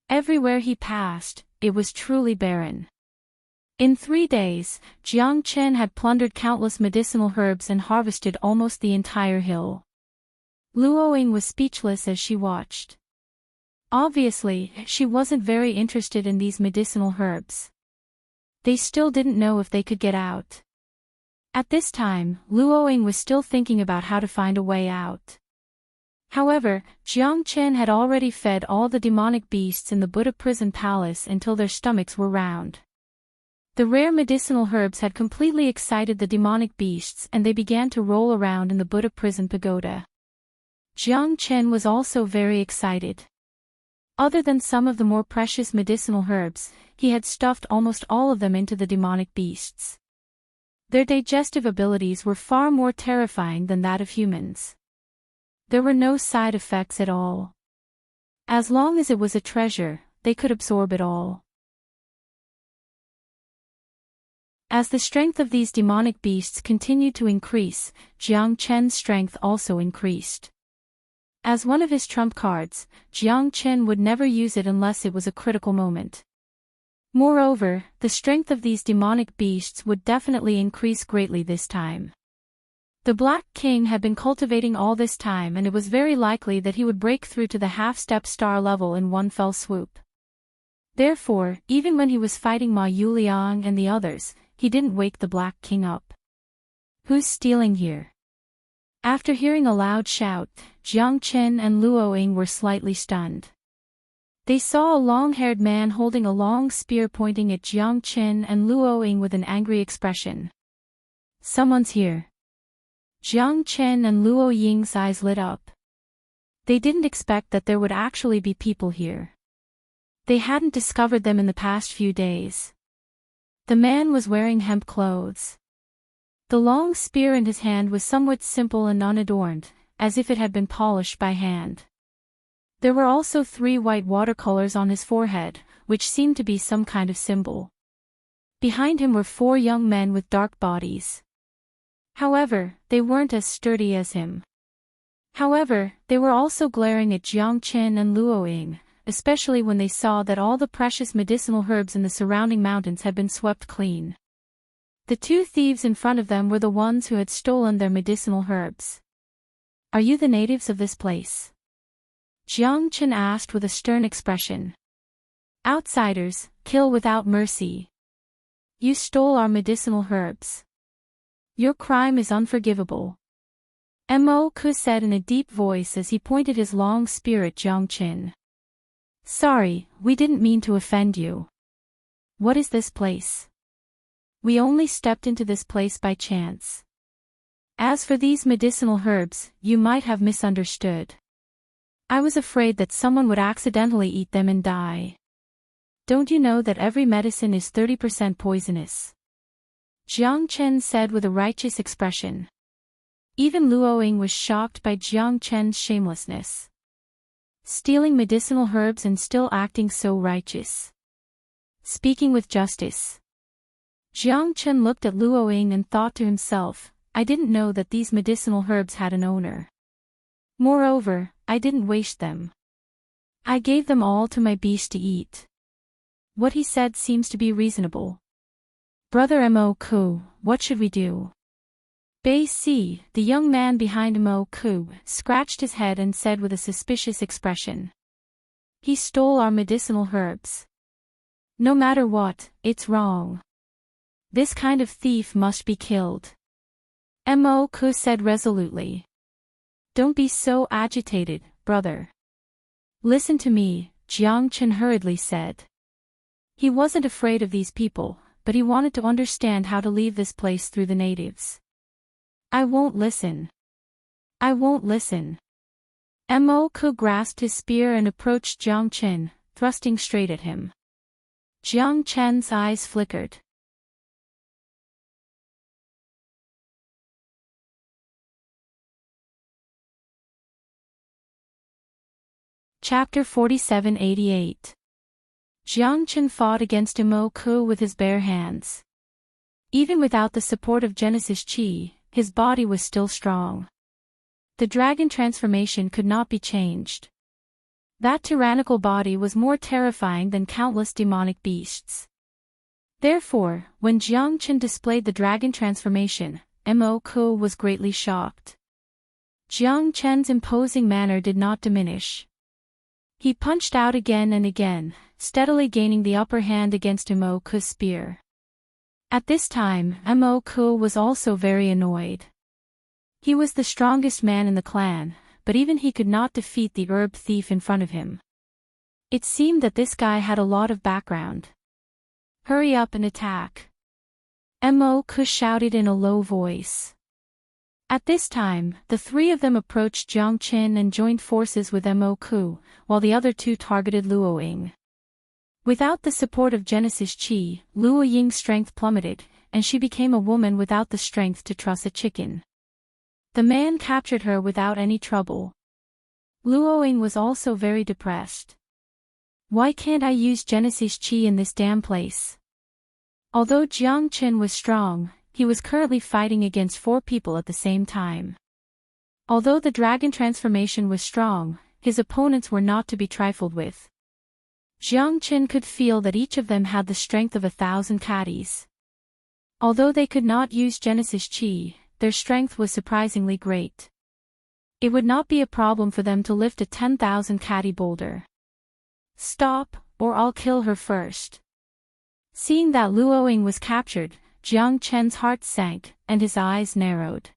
Everywhere he passed, it was truly barren. In 3 days, Jiang Chen had plundered countless medicinal herbs and harvested almost the entire hill. Luoying was speechless as she watched. Obviously, she wasn't very interested in these medicinal herbs. They still didn't know if they could get out. At this time, Luoying was still thinking about how to find a way out. However, Jiang Chen had already fed all the demonic beasts in the Buddha prison palace until their stomachs were round. The rare medicinal herbs had completely excited the demonic beasts and they began to roll around in the Buddha prison pagoda. Jiang Chen was also very excited. Other than some of the more precious medicinal herbs, he had stuffed almost all of them into the demonic beasts. Their digestive abilities were far more terrifying than that of humans. There were no side effects at all. As long as it was a treasure, they could absorb it all. As the strength of these demonic beasts continued to increase, Jiang Chen's strength also increased. As one of his trump cards, Jiang Chen would never use it unless it was a critical moment. Moreover, the strength of these demonic beasts would definitely increase greatly this time. The Black King had been cultivating all this time and it was very likely that he would break through to the half-step star level in one fell swoop. Therefore, even when he was fighting Ma Yuliang and the others, he didn't wake the Black King up. Who's stealing here? After hearing a loud shout, Jiang Chen and Luoying were slightly stunned. They saw a long-haired man holding a long spear pointing at Jiang Chen and Luoying with an angry expression. Someone's here. Jiang Chen and Luoying's eyes lit up. They didn't expect that there would actually be people here. They hadn't discovered them in the past few days. The man was wearing hemp clothes. The long spear in his hand was somewhat simple and unadorned, as if it had been polished by hand. There were also 3 white watercolors on his forehead, which seemed to be some kind of symbol. Behind him were 4 young men with dark bodies. However, they weren't as sturdy as him. However, they were also glaring at Jiang Chen and Luoying, especially when they saw that all the precious medicinal herbs in the surrounding mountains had been swept clean. The 2 thieves in front of them were the ones who had stolen their medicinal herbs. Are you the natives of this place? Jiang Chen asked with a stern expression. Outsiders, kill without mercy. You stole our medicinal herbs. Your crime is unforgivable. Mo Ku said in a deep voice as he pointed his long spear at Jiang Chen. Sorry, we didn't mean to offend you. What is this place? We only stepped into this place by chance. As for these medicinal herbs, you might have misunderstood. I was afraid that someone would accidentally eat them and die. Don't you know that every medicine is 30% poisonous? Jiang Chen said with a righteous expression. Even Luoying was shocked by Jiang Chen's shamelessness. Stealing medicinal herbs and still acting so righteous. Speaking with justice. Jiang Chen looked at Luoying and thought to himself, I didn't know that these medicinal herbs had an owner. Moreover, I didn't waste them. I gave them all to my beast to eat. What he said seems to be reasonable. Brother Mo Ku, what should we do? Bei Si, the young man behind Mo Ku, scratched his head and said with a suspicious expression. He stole our medicinal herbs. No matter what, it's wrong. This kind of thief must be killed. Mo Ku said resolutely. Don't be so agitated, brother. Listen to me, Jiang Chen hurriedly said. He wasn't afraid of these people, but he wanted to understand how to leave this place through the natives. I won't listen. I won't listen. Mo Ku grasped his spear and approached Jiang Chen, thrusting straight at him. Jiang Chen's eyes flickered. Chapter 4788. Jiang Chen fought against Mo Ku with his bare hands. Even without the support of Genesis Chi, his body was still strong. The dragon transformation could not be changed. That tyrannical body was more terrifying than countless demonic beasts. Therefore, when Jiang Chen displayed the dragon transformation, Mo Ku was greatly shocked. Jiang Chen's imposing manner did not diminish. He punched out again and again, steadily gaining the upper hand against Mo Ku's spear. At this time, Mo Ku was also very annoyed. He was the strongest man in the clan, but even he could not defeat the herb thief in front of him. It seemed that this guy had a lot of background. Hurry up and attack. Mo Ku shouted in a low voice. At this time, the three of them approached Jiang Chen and joined forces with Mo Ku, while the other two targeted Luo Ying. Without the support of Genesis Chi, Luo Ying's strength plummeted, and she became a woman without the strength to truss a chicken. The man captured her without any trouble. Luo Ying was also very depressed. Why can't I use Genesis Chi in this damn place? Although Jiang Chen was strong, he was currently fighting against 4 people at the same time. Although the dragon transformation was strong, his opponents were not to be trifled with. Jiang Chen could feel that each of them had the strength of 1,000 catties. Although they could not use Genesis Chi, their strength was surprisingly great. It would not be a problem for them to lift a 10,000 catty boulder. Stop, or I'll kill her first. Seeing that Luo Ying was captured, Jiang Chen's heart sank, and his eyes narrowed.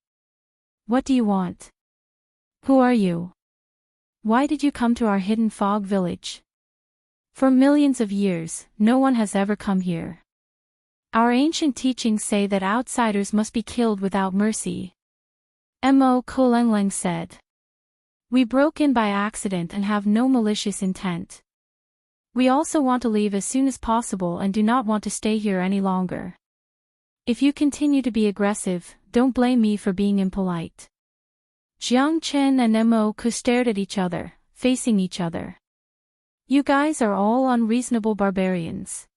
What do you want? Who are you? Why did you come to our hidden fog village? For millions of years, no one has ever come here. Our ancient teachings say that outsiders must be killed without mercy. Mo Ku said. We broke in by accident and have no malicious intent. We also want to leave as soon as possible and do not want to stay here any longer. If you continue to be aggressive, don't blame me for being impolite. Jiang Chen and Mo Ku stared at each other, facing each other. You guys are all unreasonable barbarians.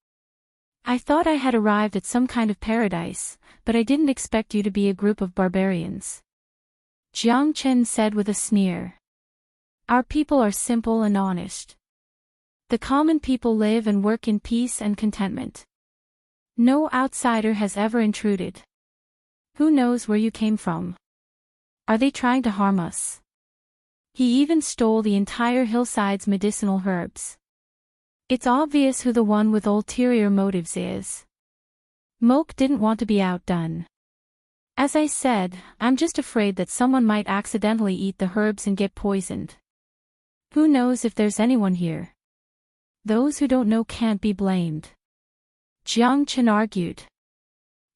I thought I had arrived at some kind of paradise, but I didn't expect you to be a group of barbarians. Jiang Chen said with a sneer. Our people are simple and honest. The common people live and work in peace and contentment. No outsider has ever intruded. Who knows where you came from? Are they trying to harm us? He even stole the entire hillside's medicinal herbs. It's obvious who the one with ulterior motives is. Moke didn't want to be outdone. As I said, I'm just afraid that someone might accidentally eat the herbs and get poisoned. Who knows if there's anyone here? Those who don't know can't be blamed. Jiang Chen argued.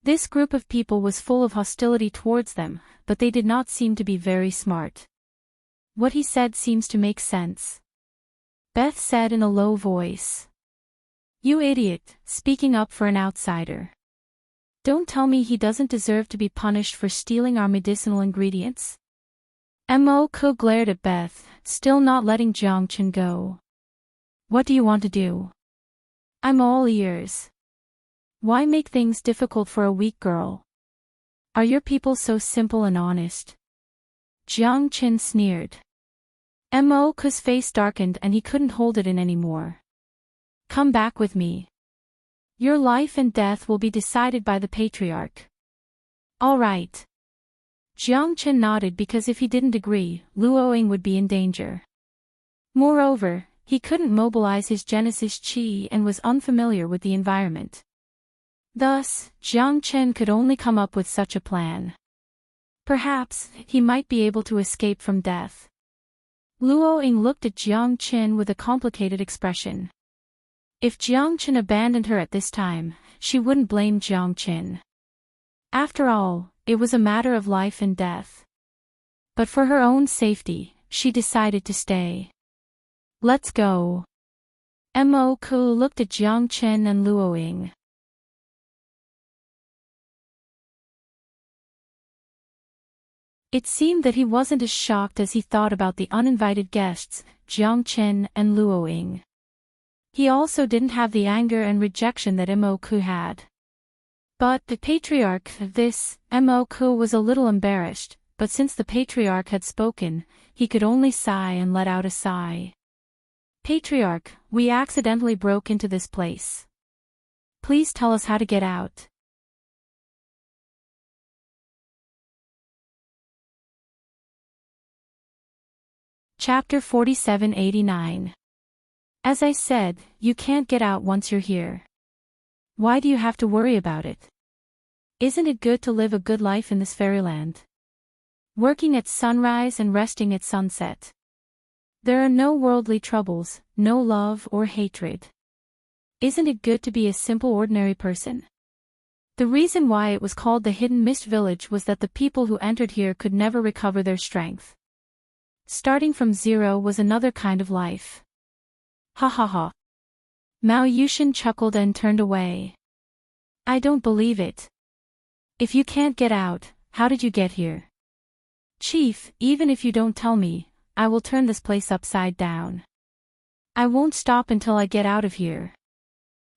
This group of people was full of hostility towards them, but they did not seem to be very smart. What he said seems to make sense. Beth said in a low voice. You idiot, speaking up for an outsider. Don't tell me he doesn't deserve to be punished for stealing our medicinal ingredients? Mo Ku glared at Beth, still not letting Jiang Chen go. What do you want to do? I'm all ears. Why make things difficult for a weak girl? Are your people so simple and honest? Jiang Chen sneered. Mo Ku's face darkened and he couldn't hold it in anymore. Come back with me. Your life and death will be decided by the patriarch. All right. Jiang Chen nodded because if he didn't agree, Luo Ying would be in danger. Moreover, he couldn't mobilize his Genesis Chi and was unfamiliar with the environment. Thus, Jiang Chen could only come up with such a plan. Perhaps, he might be able to escape from death. Luo Ying looked at Jiang Qin with a complicated expression. If Jiang Qin abandoned her at this time, she wouldn't blame Jiang Qin. After all, it was a matter of life and death. But for her own safety, she decided to stay. Let's go. Mo Ku looked at Jiang Qin and Luo Ying. It seemed that he wasn't as shocked as he thought about the uninvited guests, Jiang Qin and Luo Ying. He also didn't have the anger and rejection that Mo Ku had. But the patriarch, Mo Ku was a little embarrassed, but since the patriarch had spoken, he could only sigh and let out a sigh. Patriarch, we accidentally broke into this place. Please tell us how to get out. Chapter 4789. As I said, you can't get out once you're here. Why do you have to worry about it? Isn't it good to live a good life in this fairyland? Working at sunrise and resting at sunset. There are no worldly troubles, no love or hatred. Isn't it good to be a simple ordinary person? The reason why it was called the Hidden Mist Village was that the people who entered here could never recover their strength. Starting from zero was another kind of life. Ha ha ha. Mao Yushin chuckled and turned away. I don't believe it. If you can't get out, how did you get here? Chief, even if you don't tell me, I will turn this place upside down. I won't stop until I get out of here.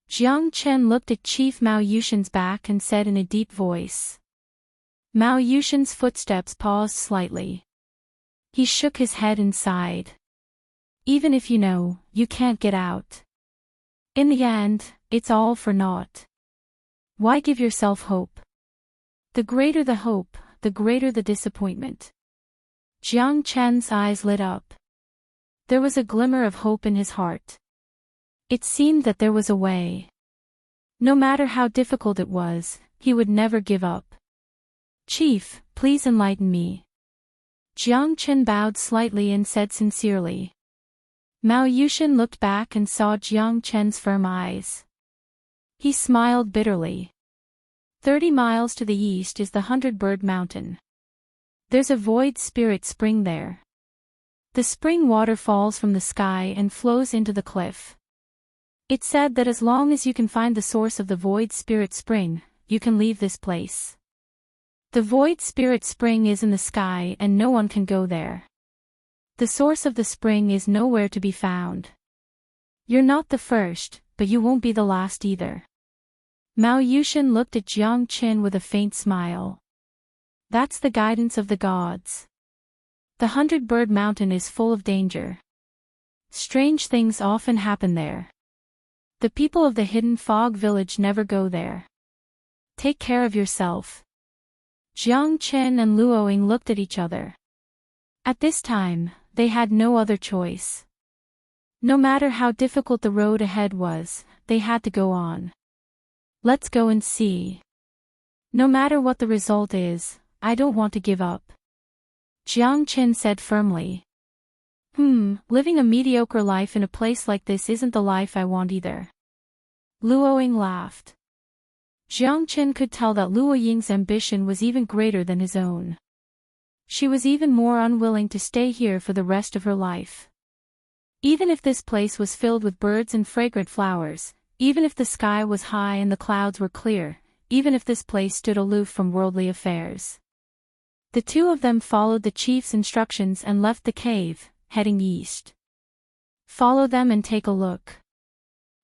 Jiang Chen looked at Chief Mao Yushin's back and said in a deep voice. Mao Yushin's footsteps paused slightly. He shook his head and sighed. Even if you know, you can't get out. In the end, it's all for naught. Why give yourself hope? The greater the hope, the greater the disappointment. Jiang Chen's eyes lit up. There was a glimmer of hope in his heart. It seemed that there was a way. No matter how difficult it was, he would never give up. Chief, please enlighten me. Jiang Chen bowed slightly and said sincerely. Mao Yushin looked back and saw Jiang Chen's firm eyes. He smiled bitterly. 30 miles to the east is the 100-Bird Mountain. There's a void spirit spring there. The spring water falls from the sky and flows into the cliff. It's said that as long as you can find the source of the void spirit spring, you can leave this place. The void spirit spring is in the sky and no one can go there. The source of the spring is nowhere to be found. You're not the first, but you won't be the last either. Mao Yushin looked at Jiang Qin with a faint smile. That's the guidance of the gods. The 100-Bird Mountain is full of danger. Strange things often happen there. The people of the Hidden Fog Village never go there. Take care of yourself. Jiang Qin and Luo Ying looked at each other. At this time, they had no other choice. No matter how difficult the road ahead was, they had to go on. Let's go and see. No matter what the result is, I don't want to give up. Jiang Qin said firmly. Living a mediocre life in a place like this isn't the life I want either. Luo Ying laughed. Jiang Qin could tell that Luo Ying's ambition was even greater than his own. She was even more unwilling to stay here for the rest of her life. Even if this place was filled with birds and fragrant flowers, even if the sky was high and the clouds were clear, even if this place stood aloof from worldly affairs. The two of them followed the chief's instructions and left the cave, heading east. Follow them and take a look.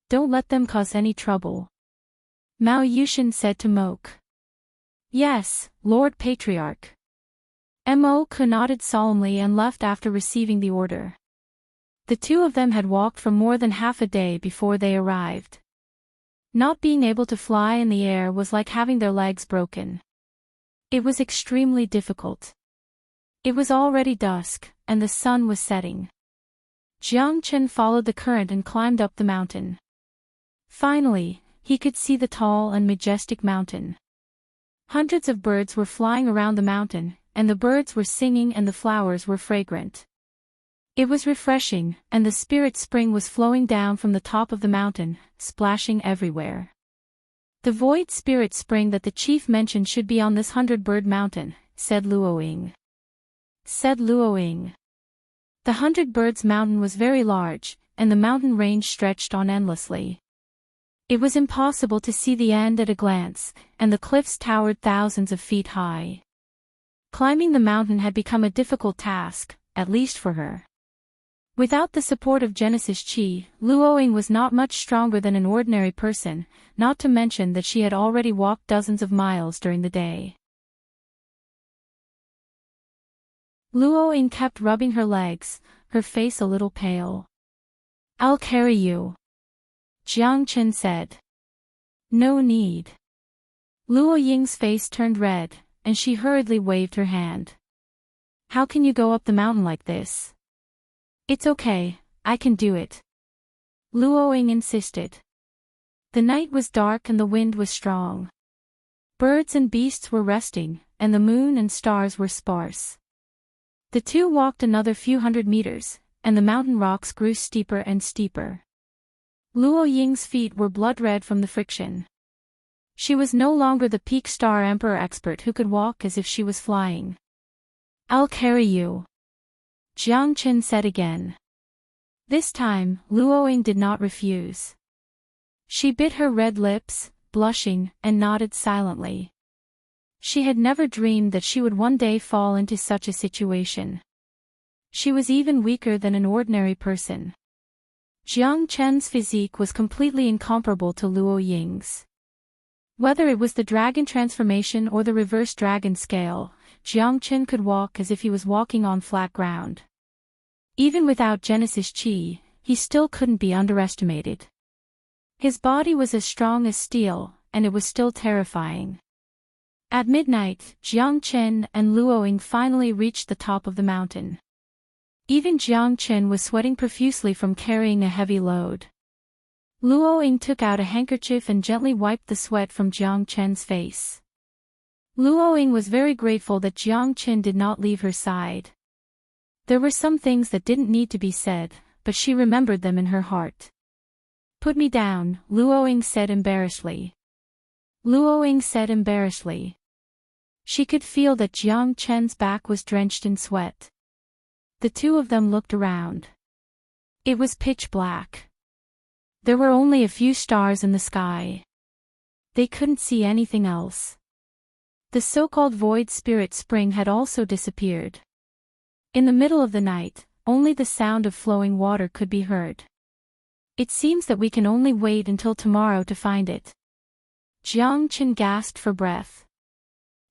Don't let them cause any trouble. Mao Yushin said to Moke. Yes, Lord Patriarch. Mo Ku nodded solemnly and left after receiving the order. The two of them had walked for more than half a day before they arrived. Not being able to fly in the air was like having their legs broken. It was extremely difficult. It was already dusk, and the sun was setting. Jiang Chen followed the current and climbed up the mountain. Finally, he could see the tall and majestic mountain. Hundreds of birds were flying around the mountain, and the birds were singing and the flowers were fragrant. It was refreshing, and the spirit spring was flowing down from the top of the mountain, splashing everywhere. The void spirit spring that the chief mentioned should be on this 100-bird mountain, said Luoying. The 100-birds mountain was very large, and the mountain range stretched on endlessly. It was impossible to see the end at a glance, and the cliffs towered thousands of feet high. Climbing the mountain had become a difficult task, at least for her. Without the support of Genesis Chi, Luoying was not much stronger than an ordinary person, not to mention that she had already walked dozens of miles during the day. Luoying kept rubbing her legs, her face a little pale. "I'll carry you," Jiang Chen said. "No need." Luoying's face turned red, and she hurriedly waved her hand. "How can you go up the mountain like this?" "It's okay, I can do it," Luoying insisted. The night was dark and the wind was strong. Birds and beasts were resting, and the moon and stars were sparse. The two walked another few hundred meters, and the mountain rocks grew steeper and steeper. Luoying's feet were blood-red from the friction. She was no longer the peak star emperor expert who could walk as if she was flying. "I'll carry you," Jiang Chen said again. This time, Luoying did not refuse. She bit her red lips, blushing, and nodded silently. She had never dreamed that she would one day fall into such a situation. She was even weaker than an ordinary person. Jiang Chen's physique was completely incomparable to Luoying's. Whether it was the dragon transformation or the reverse dragon scale, Jiang Chen could walk as if he was walking on flat ground. Even without Genesis Chi, he still couldn't be underestimated. His body was as strong as steel, and it was still terrifying. At midnight, Jiang Chen and Luoying finally reached the top of the mountain. Even Jiang Chen was sweating profusely from carrying a heavy load. Luoying took out a handkerchief and gently wiped the sweat from Jiang Chen's face. Luoying was very grateful that Jiang Chen did not leave her side. There were some things that didn't need to be said, but she remembered them in her heart. "Put me down," Luoying said embarrassedly. She could feel that Jiang Chen's back was drenched in sweat. The two of them looked around. It was pitch black. There were only a few stars in the sky. They couldn't see anything else. The so-called void spirit spring had also disappeared. In the middle of the night, only the sound of flowing water could be heard. "It seems that we can only wait until tomorrow to find it." Jiang Chen gasped for breath.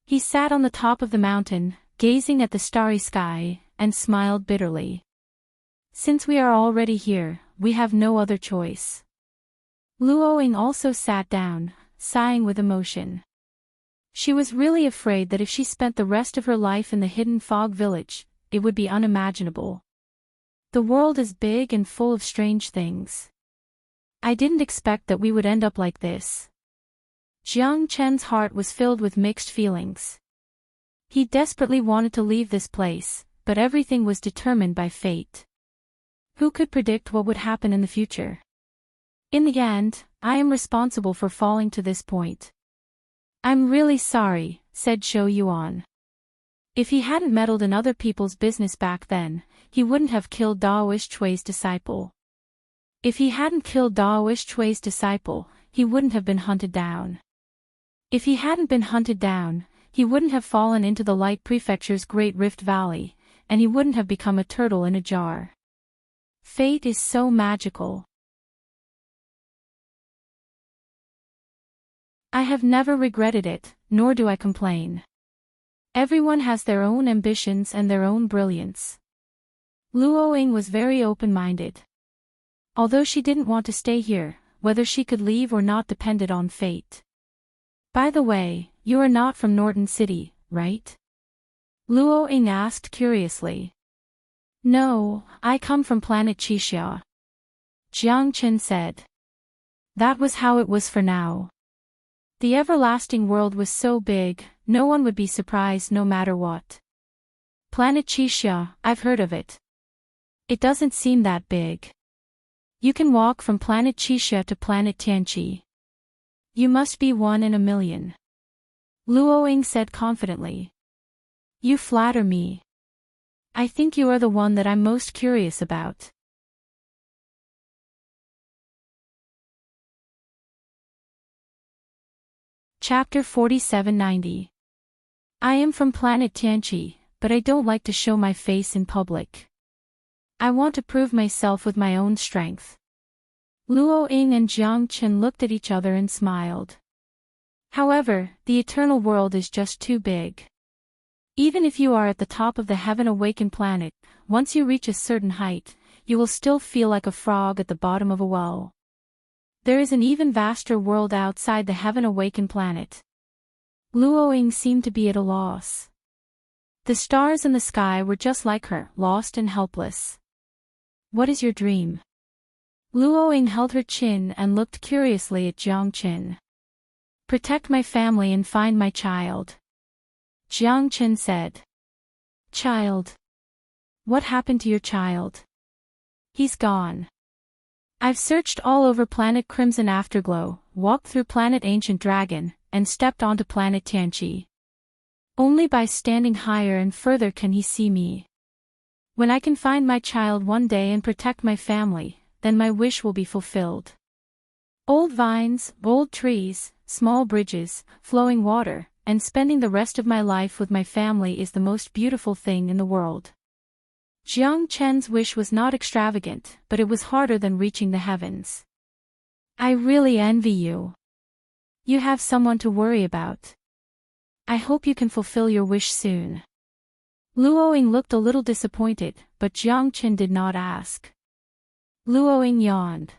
He sat on the top of the mountain, gazing at the starry sky, and smiled bitterly. "Since we are already here, we have no other choice." Luoying also sat down, sighing with emotion. She was really afraid that if she spent the rest of her life in the hidden fog village, it would be unimaginable. The world is big and full of strange things. I didn't expect that we would end up like this. Jiang Chen's heart was filled with mixed feelings. He desperately wanted to leave this place, but everything was determined by fate. Who could predict what would happen in the future? In the end, I am responsible for falling to this point. "I'm really sorry," said Shou Yuan. If he hadn't meddled in other people's business back then, he wouldn't have killed Daoist Chui's disciple. If he hadn't killed Daoist Chui's disciple, he wouldn't have been hunted down. If he hadn't been hunted down, he wouldn't have fallen into the Light Prefecture's Great Rift Valley, and he wouldn't have become a turtle in a jar. Fate is so magical. I have never regretted it, nor do I complain. Everyone has their own ambitions and their own brilliance. Luoying was very open-minded. Although she didn't want to stay here, whether she could leave or not depended on fate. "By the way, you are not from Norton City, right?" Luoying asked curiously. "No, I come from planet Qixia," Jiang Chen said. That was how it was for now. The everlasting world was so big, no one would be surprised no matter what. Planet Chisha, I've heard of it. It doesn't seem that big. You can walk from planet Chisha to planet Tianqi. You must be 1 in a million. Luoying said confidently. You flatter me. I think you are the one that I'm most curious about. Chapter 4790. I am from planet Tianqi, but I don't like to show my face in public. I want to prove myself with my own strength. Luo Ying and Jiang Chen looked at each other and smiled. However, the eternal world is just too big. Even if you are at the top of the heaven awakened planet, once you reach a certain height, you will still feel like a frog at the bottom of a well. There is an even vaster world outside the heaven awakened planet. Luo Ying seemed to be at a loss. The stars in the sky were just like her, lost and helpless. What is your dream? Luo Ying held her chin and looked curiously at Jiang Chen. Protect my family and find my child. Jiang Chen said. Child? What happened to your child? He's gone. I've searched all over planet Crimson Afterglow, walked through planet Ancient Dragon, and stepped onto planet Tianqi. Only by standing higher and further can he see me. When I can find my child one day and protect my family, then my wish will be fulfilled. Old vines, old trees, small bridges, flowing water, and spending the rest of my life with my family is the most beautiful thing in the world. Jiang Chen's wish was not extravagant, but it was harder than reaching the heavens. I really envy you. You have someone to worry about. I hope you can fulfill your wish soon. Luo Ying looked a little disappointed, but Jiang Chen did not ask. Luo Ying yawned.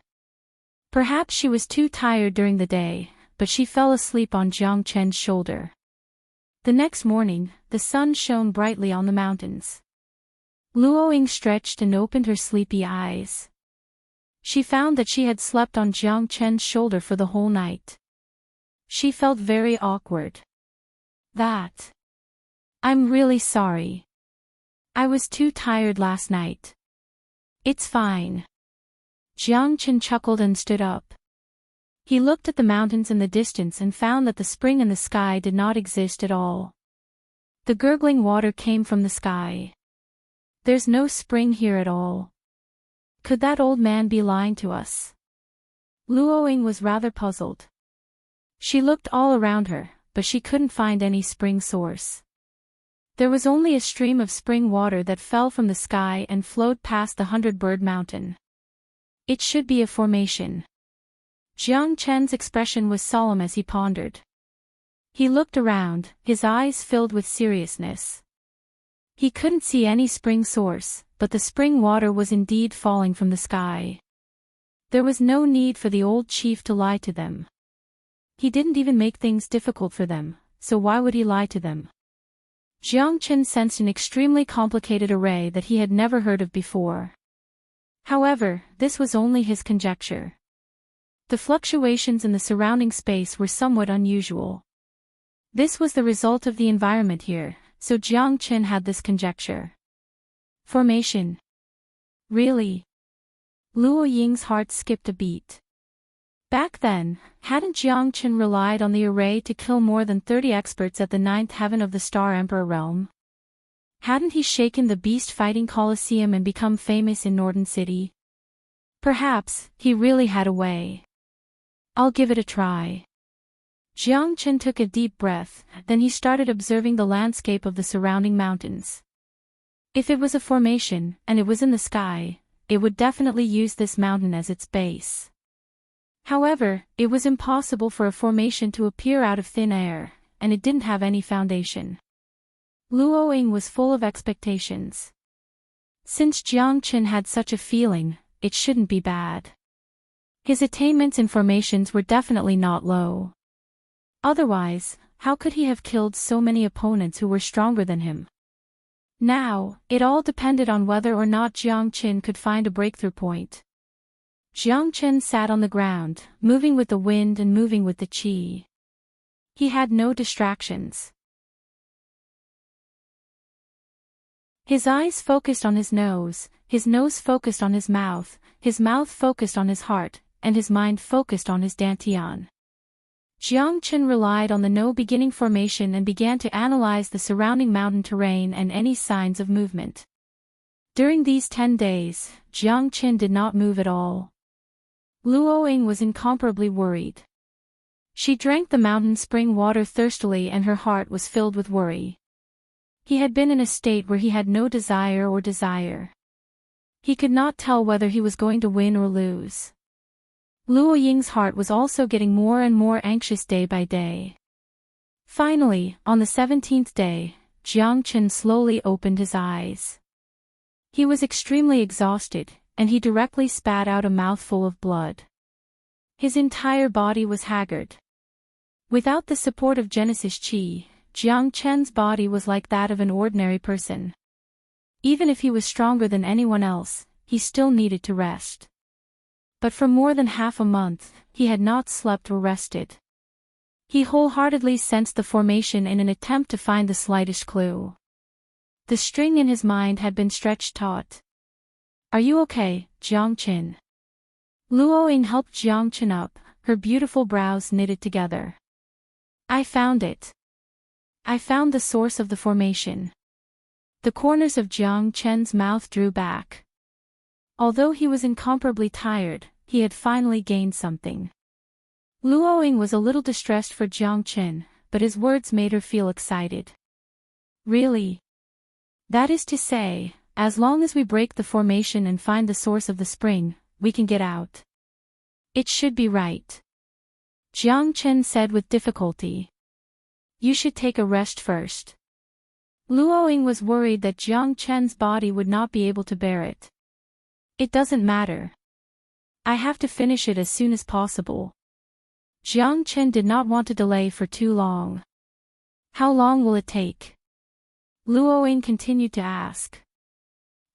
Perhaps she was too tired during the day, but she fell asleep on Jiang Chen's shoulder. The next morning, the sun shone brightly on the mountains. Luo Ying stretched and opened her sleepy eyes. She found that she had slept on Jiang Chen's shoulder for the whole night. She felt very awkward. I'm really sorry. I was too tired last night. It's fine. Jiang Chen chuckled and stood up. He looked at the mountains in the distance and found that the spring in the sky did not exist at all. The gurgling water came from the sky. There's no spring here at all. Could that old man be lying to us? Luo Ying was rather puzzled. She looked all around her, but she couldn't find any spring source. There was only a stream of spring water that fell from the sky and flowed past the 100-bird mountain. It should be a formation. Jiang Chen's expression was solemn as he pondered. He looked around, his eyes filled with seriousness. He couldn't see any spring source, but the spring water was indeed falling from the sky. There was no need for the old chief to lie to them. He didn't even make things difficult for them, so why would he lie to them? Jiang Chen sensed an extremely complicated array that he had never heard of before. However, this was only his conjecture. The fluctuations in the surrounding space were somewhat unusual. This was the result of the environment here, so Jiang Chen had this conjecture. Formation. Really? Luo Ying's heart skipped a beat. Back then, hadn't Jiang Chen relied on the array to kill more than 30 experts at the 9th heaven of the Star Emperor realm? Hadn't he shaken the beast-fighting Colosseum and become famous in Northern City? Perhaps, he really had a way. I'll give it a try. Jiang Chen took a deep breath, then he started observing the landscape of the surrounding mountains. If it was a formation, and it was in the sky, it would definitely use this mountain as its base. However, it was impossible for a formation to appear out of thin air, and it didn't have any foundation. Luo Ying was full of expectations. Since Jiang Chen had such a feeling, it shouldn't be bad. His attainments in formations were definitely not low. Otherwise, how could he have killed so many opponents who were stronger than him? Now, it all depended on whether or not Jiang Chen could find a breakthrough point. Jiang Chen sat on the ground, moving with the wind and moving with the qi. He had no distractions. His eyes focused on his nose focused on his mouth focused on his heart, and his mind focused on his dantian. Jiang Chen relied on the no-beginning formation and began to analyze the surrounding mountain terrain and any signs of movement. During these 10 days, Jiang Chen did not move at all. Luoying was incomparably worried. She drank the mountain spring water thirstily and her heart was filled with worry. He had been in a state where he had no desire. He could not tell whether he was going to win or lose. Luo Ying's heart was also getting more and more anxious day by day. Finally, on the 17th day, Jiang Chen slowly opened his eyes. He was extremely exhausted, and he directly spat out a mouthful of blood. His entire body was haggard. Without the support of Genesis Qi, Jiang Chen's body was like that of an ordinary person. Even if he was stronger than anyone else, he still needed to rest. But for more than half a month, he had not slept or rested. He wholeheartedly sensed the formation in an attempt to find the slightest clue. The string in his mind had been stretched taut. "Are you okay, Jiang Chen?" Luoying helped Jiang Chen up, her beautiful brows knitted together. "I found it. I found the source of the formation." The corners of Jiang Chen's mouth drew back. Although he was incomparably tired, he had finally gained something. Luoying was a little distressed for Jiang Chen, but his words made her feel excited. "Really? That is to say, as long as we break the formation and find the source of the spring, we can get out. It should be right." Jiang Chen said with difficulty. "You should take a rest first." Luoying was worried that Jiang Chen's body would not be able to bear it. "It doesn't matter. I have to finish it as soon as possible." Jiang Chen did not want to delay for too long. "How long will it take?" Luoying continued to ask.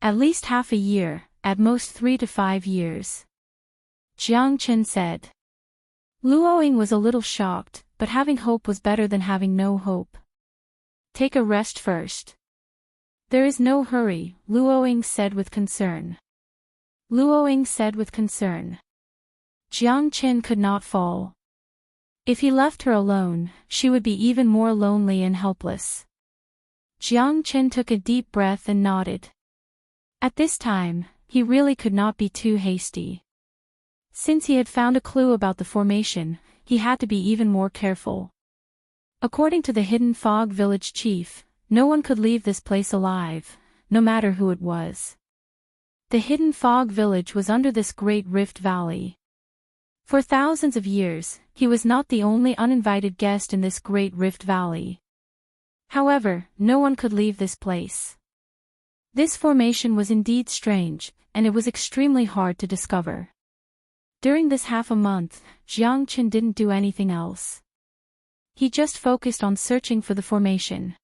"At least half a year, at most 3 to 5 years. Jiang Chen said. Luoying was a little shocked, but having hope was better than having no hope. "Take a rest first." "There is no hurry," Luoying said with concern. Jiang Chen could not fall. If he left her alone, she would be even more lonely and helpless. Jiang Chen took a deep breath and nodded. At this time, he really could not be too hasty. Since he had found a clue about the formation, he had to be even more careful. According to the Hidden Fog Village chief, no one could leave this place alive, no matter who it was. The Hidden Fog Village was under this great rift valley. For thousands of years, he was not the only uninvited guest in this great rift valley. However, no one could leave this place. This formation was indeed strange, and it was extremely hard to discover. During this half a month, Jiang Chen didn't do anything else. He just focused on searching for the formation.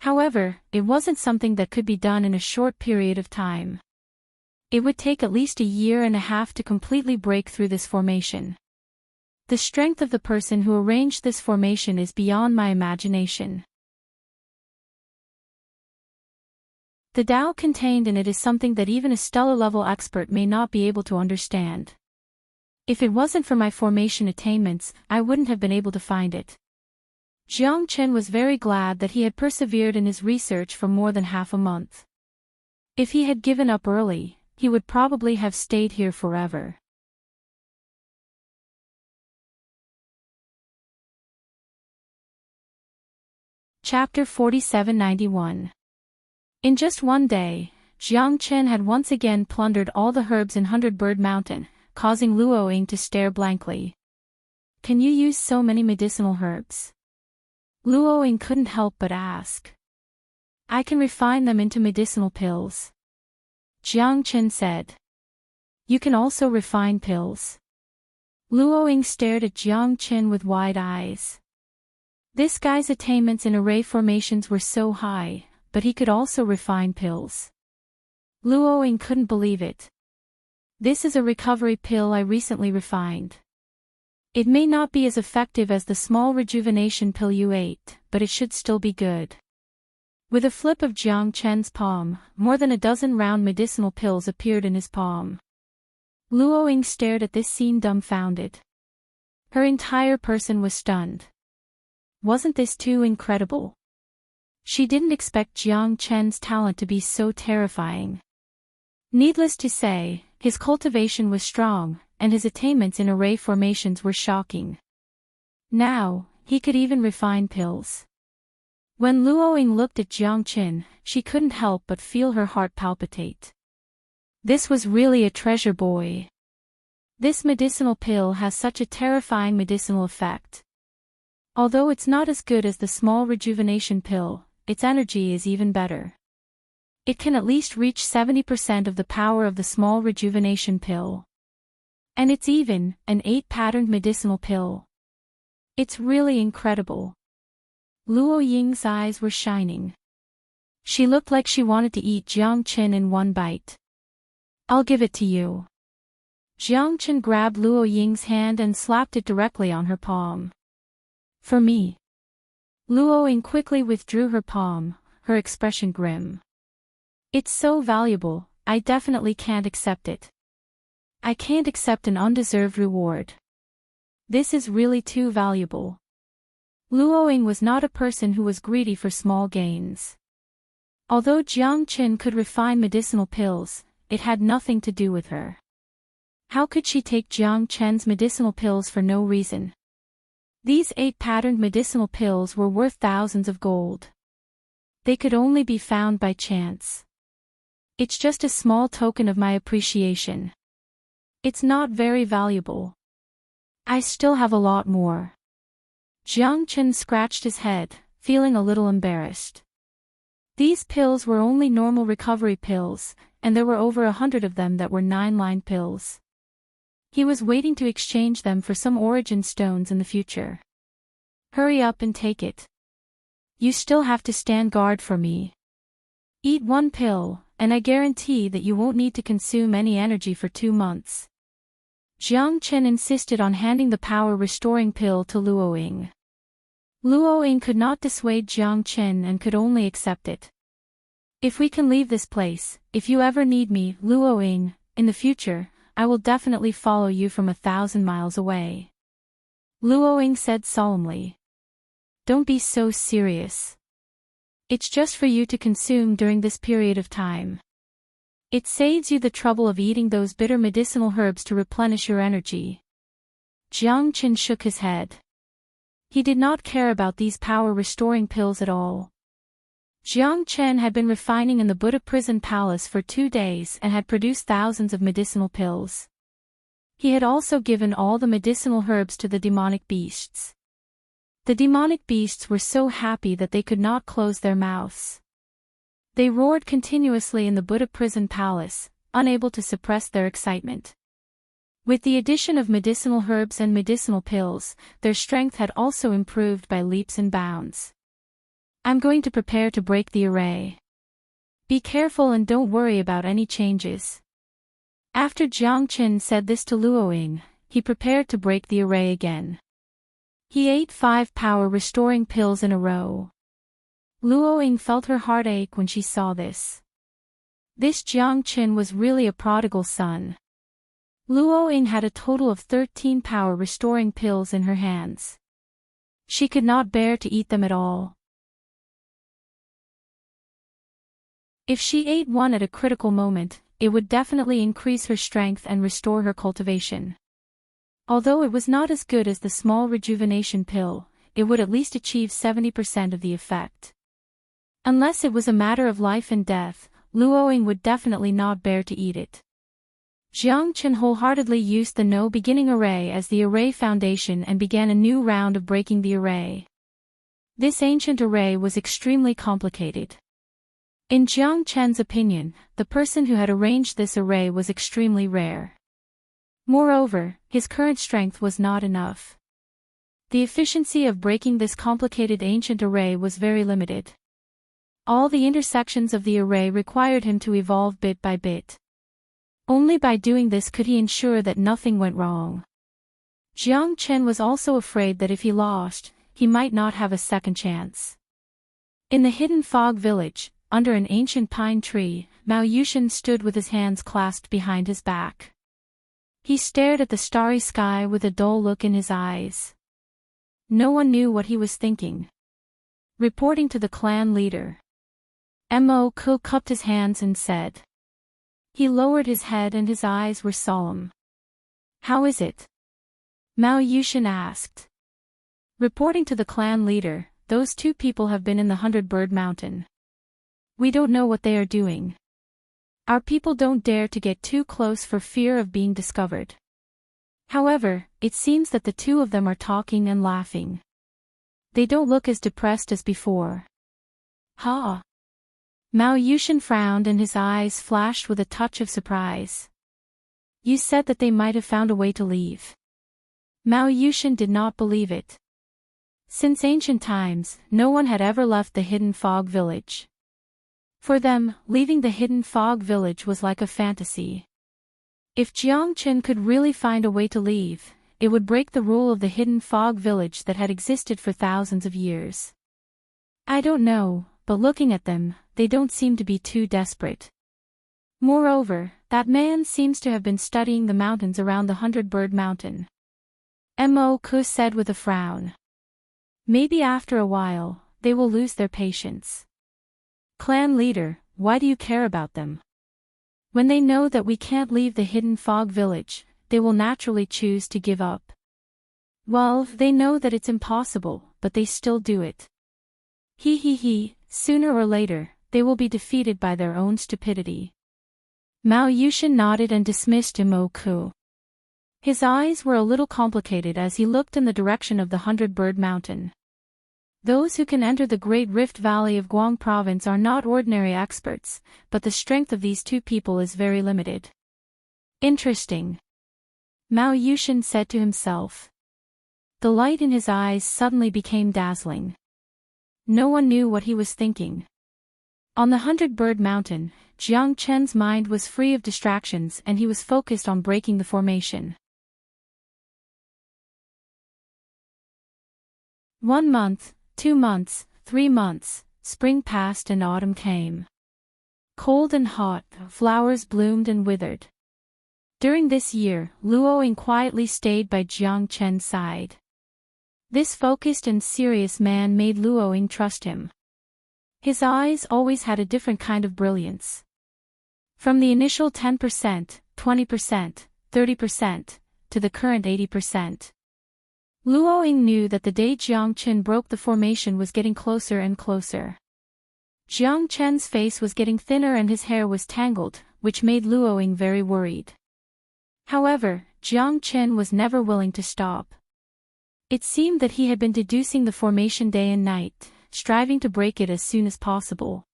However, it wasn't something that could be done in a short period of time. It would take at least a year and a half to completely break through this formation. The strength of the person who arranged this formation is beyond my imagination. The Tao contained in it is something that even a stellar-level expert may not be able to understand. If it wasn't for my formation attainments, I wouldn't have been able to find it. Jiang Chen was very glad that he had persevered in his research for more than half a month. If he had given up early, he would probably have stayed here forever. Chapter 4791. In just one day, Jiang Chen had once again plundered all the herbs in Hundred Bird Mountain, causing Luoying to stare blankly. "Can you use so many medicinal herbs?" Luoying couldn't help but ask. "I can refine them into medicinal pills," Jiang Chen said. "You can also refine pills?" Luoying stared at Jiang Chen with wide eyes. This guy's attainments in array formations were so high, but he could also refine pills. Luoying couldn't believe it. "This is a recovery pill I recently refined. It may not be as effective as the small rejuvenation pill you ate, but it should still be good." With a flip of Jiang Chen's palm, more than a dozen round medicinal pills appeared in his palm. Luoying stared at this scene dumbfounded. Her entire person was stunned. Wasn't this too incredible? She didn't expect Jiang Chen's talent to be so terrifying. Needless to say, his cultivation was strong, and his attainments in array formations were shocking. Now, he could even refine pills. When Luoying looked at Jiang Chen, she couldn't help but feel her heart palpitate. This was really a treasure boy. This medicinal pill has such a terrifying medicinal effect. Although it's not as good as the small rejuvenation pill, its energy is even better. It can at least reach 70% of the power of the small rejuvenation pill. And it's even an 8-patterned medicinal pill. It's really incredible. Luoying's eyes were shining. She looked like she wanted to eat Jiang Chen in one bite. I'll give it to you. Jiang Chen grabbed Luoying's hand and slapped it directly on her palm. For me. Luoying quickly withdrew her palm, her expression grim. It's so valuable, I definitely can't accept it. I can't accept an undeserved reward. This is really too valuable. Luoying was not a person who was greedy for small gains. Although Jiang Chen could refine medicinal pills, it had nothing to do with her. How could she take Jiang Chen's medicinal pills for no reason? These 8-patterned medicinal pills were worth thousands of gold. They could only be found by chance. It's just a small token of my appreciation. It's not very valuable. I still have a lot more. Jiang Chen scratched his head, feeling a little embarrassed. These pills were only normal recovery pills, and there were over 100 of them that were 9-line pills. He was waiting to exchange them for some origin stones in the future. Hurry up and take it. You still have to stand guard for me. Eat one pill, and I guarantee that you won't need to consume any energy for 2 months. Jiang Chen insisted on handing the power-restoring pill to Luoying. Luoying could not dissuade Jiang Chen and could only accept it. If we can leave this place, if you ever need me, Luoying, in the future, I will definitely follow you from 1,000 miles away. Luoying said solemnly. Don't be so serious. It's just for you to consume during this period of time. It saves you the trouble of eating those bitter medicinal herbs to replenish your energy. Jiang Chen shook his head. He did not care about these power-restoring pills at all. Jiang Chen had been refining in the Buddha prison palace for 2 days and had produced thousands of medicinal pills. He had also given all the medicinal herbs to the demonic beasts. The demonic beasts were so happy that they could not close their mouths. They roared continuously in the Buddha prison palace, unable to suppress their excitement. With the addition of medicinal herbs and medicinal pills, their strength had also improved by leaps and bounds. I'm going to prepare to break the array. Be careful and don't worry about any changes. After Jiang Chen said this to Luoying, he prepared to break the array again. He ate 5 power-restoring pills in a row. Luoying felt her heart ache when she saw this. This Jiang Chen was really a prodigal son. Luoying had a total of 13 power-restoring pills in her hands. She could not bear to eat them at all. If she ate one at a critical moment, it would definitely increase her strength and restore her cultivation. Although it was not as good as the small rejuvenation pill, it would at least achieve 70% of the effect. Unless it was a matter of life and death, Luoying would definitely not bear to eat it. Jiang Chen wholeheartedly used the no beginning array as the array foundation and began a new round of breaking the array. This ancient array was extremely complicated. In Jiang Chen's opinion, the person who had arranged this array was extremely rare. Moreover, his current strength was not enough. The efficiency of breaking this complicated ancient array was very limited. All the intersections of the array required him to evolve bit by bit. Only by doing this could he ensure that nothing went wrong. Jiang Chen was also afraid that if he lost, he might not have a second chance. In the hidden fog village, under an ancient pine tree, Mao Yushin stood with his hands clasped behind his back. He stared at the starry sky with a dull look in his eyes. No one knew what he was thinking. Reporting to the clan leader, Mo Ko cupped his hands and said. He lowered his head and his eyes were solemn. How is it? Mao Yushin asked. Reporting to the clan leader, those two people have been in the 100-Bird Mountain. We don't know what they are doing. Our people don't dare to get too close for fear of being discovered. However, it seems that the two of them are talking and laughing. They don't look as depressed as before. Ha! Mao Yushin frowned and his eyes flashed with a touch of surprise. You said that they might have found a way to leave. Mao Yushin did not believe it. Since ancient times, no one had ever left the hidden fog village. For them, leaving the hidden fog village was like a fantasy. If Jiang Chen could really find a way to leave, it would break the rule of the hidden fog village that had existed for thousands of years. I don't know, but looking at them, they don't seem to be too desperate. Moreover, that man seems to have been studying the mountains around the 100-Bird Mountain. Mo Ku said with a frown. Maybe after a while, they will lose their patience. Clan leader, why do you care about them? When they know that we can't leave the hidden fog village, they will naturally choose to give up. Well, they know that it's impossible, but they still do it. He, sooner or later, they will be defeated by their own stupidity. Mao Yushin nodded and dismissed Mo Ku. His eyes were a little complicated as he looked in the direction of the 100-Bird Mountain. Those who can enter the Great Rift Valley of Guang Province are not ordinary experts, but the strength of these two people is very limited. Interesting. Mao Yushin said to himself. The light in his eyes suddenly became dazzling. No one knew what he was thinking. On the 100-Bird Mountain, Jiang Chen's mind was free of distractions and he was focused on breaking the formation. 1 month, 2 months, 3 months, spring passed and autumn came. Cold and hot, flowers bloomed and withered. During this year, Luoying quietly stayed by Jiang Chen's side. This focused and serious man made Luoying trust him. His eyes always had a different kind of brilliance. From the initial 10%, 20%, 30%, to the current 80%. Luoying knew that the day Jiang Chen broke the formation was getting closer and closer. Jiang Chen's face was getting thinner and his hair was tangled, which made Luoying very worried. However, Jiang Chen was never willing to stop. It seemed that he had been deducing the formation day and night, striving to break it as soon as possible.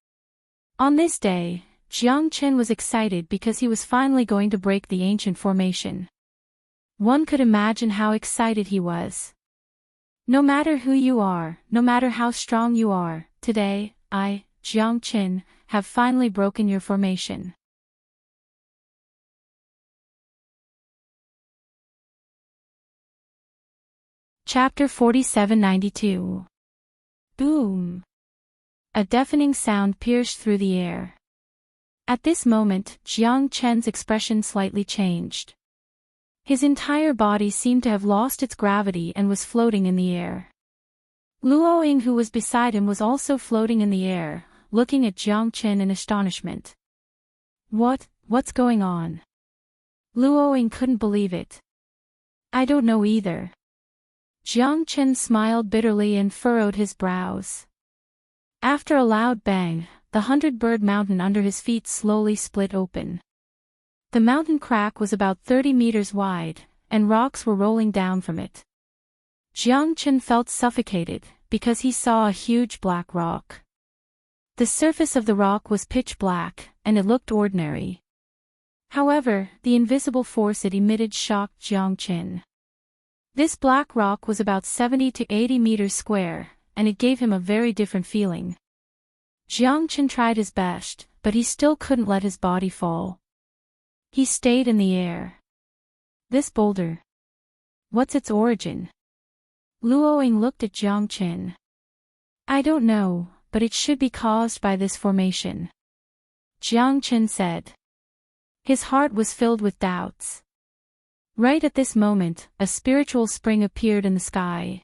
On this day, Jiang Chen was excited because he was finally going to break the ancient formation. One could imagine how excited he was. No matter who you are, no matter how strong you are, today, I, Jiang Chen, have finally broken your formation. Chapter 4792. Boom! A deafening sound pierced through the air. At this moment, Jiang Chen's expression slightly changed. His entire body seemed to have lost its gravity and was floating in the air. Luoying, who was beside him, was also floating in the air, looking at Jiang Chen in astonishment. What's going on? Luoying couldn't believe it. I don't know either. Jiang Chen smiled bitterly and furrowed his brows. After a loud bang, the 100-Bird Mountain under his feet slowly split open. The mountain crack was about 30 meters wide, and rocks were rolling down from it. Jiang Chen felt suffocated, because he saw a huge black rock. The surface of the rock was pitch black, and it looked ordinary. However, the invisible force it emitted shocked Jiang Chen. This black rock was about 70 to 80 meters square, and it gave him a very different feeling. Jiang Chen tried his best, but he still couldn't let his body fall. He stayed in the air. This boulder. What's its origin? Luoying looked at Jiang Chen. I don't know, but it should be caused by this formation," Jiang Chen said. His heart was filled with doubts. Right at this moment, a spiritual spring appeared in the sky.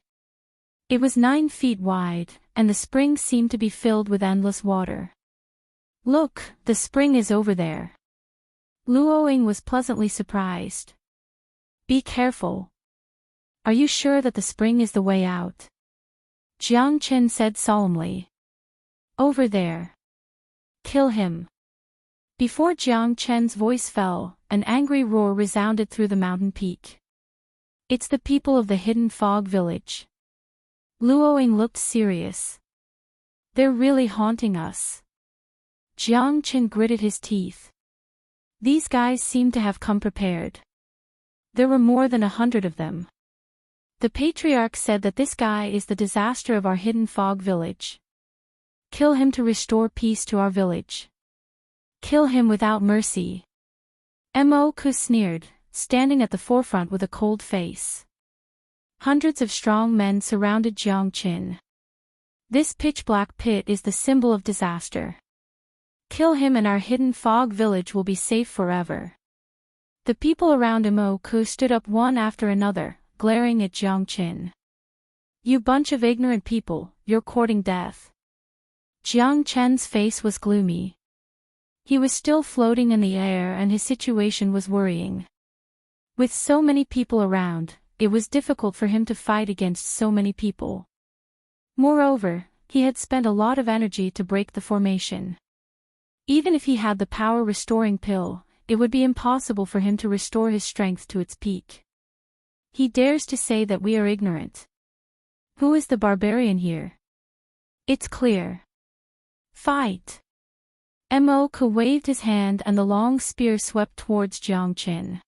It was 9 feet wide, and the spring seemed to be filled with endless water. "Look, the spring is over there." Luoying was pleasantly surprised. "Be careful. Are you sure that the spring is the way out?" Jiang Chen said solemnly. "Over there. Kill him." Before Jiang Chen's voice fell, an angry roar resounded through the mountain peak. "It's the people of the Hidden Fog Village." Luoying looked serious. "They're really haunting us." Jiang Chen gritted his teeth. These guys seemed to have come prepared. There were more than 100 of them. The patriarch said that this guy is the disaster of our Hidden Fog Village. Kill him to restore peace to our village. Kill him without mercy. Mo Ku sneered, standing at the forefront with a cold face. Hundreds of strong men surrounded Jiang Chen. "This pitch-black pit is the symbol of disaster. Kill him and our Hidden Fog Village will be safe forever." The people around Mo Ku stood up one after another, glaring at Jiang Chen. "You bunch of ignorant people, you're courting death." Jiang Chen's face was gloomy. He was still floating in the air and his situation was worrying. With so many people around, it was difficult for him to fight against so many people. Moreover, he had spent a lot of energy to break the formation. Even if he had the power-restoring pill, it would be impossible for him to restore his strength to its peak. He dares to say that we are ignorant. Who is the barbarian here? It's clear. Fight! Mo Ku waved his hand and the long spear swept towards Jiang Chen.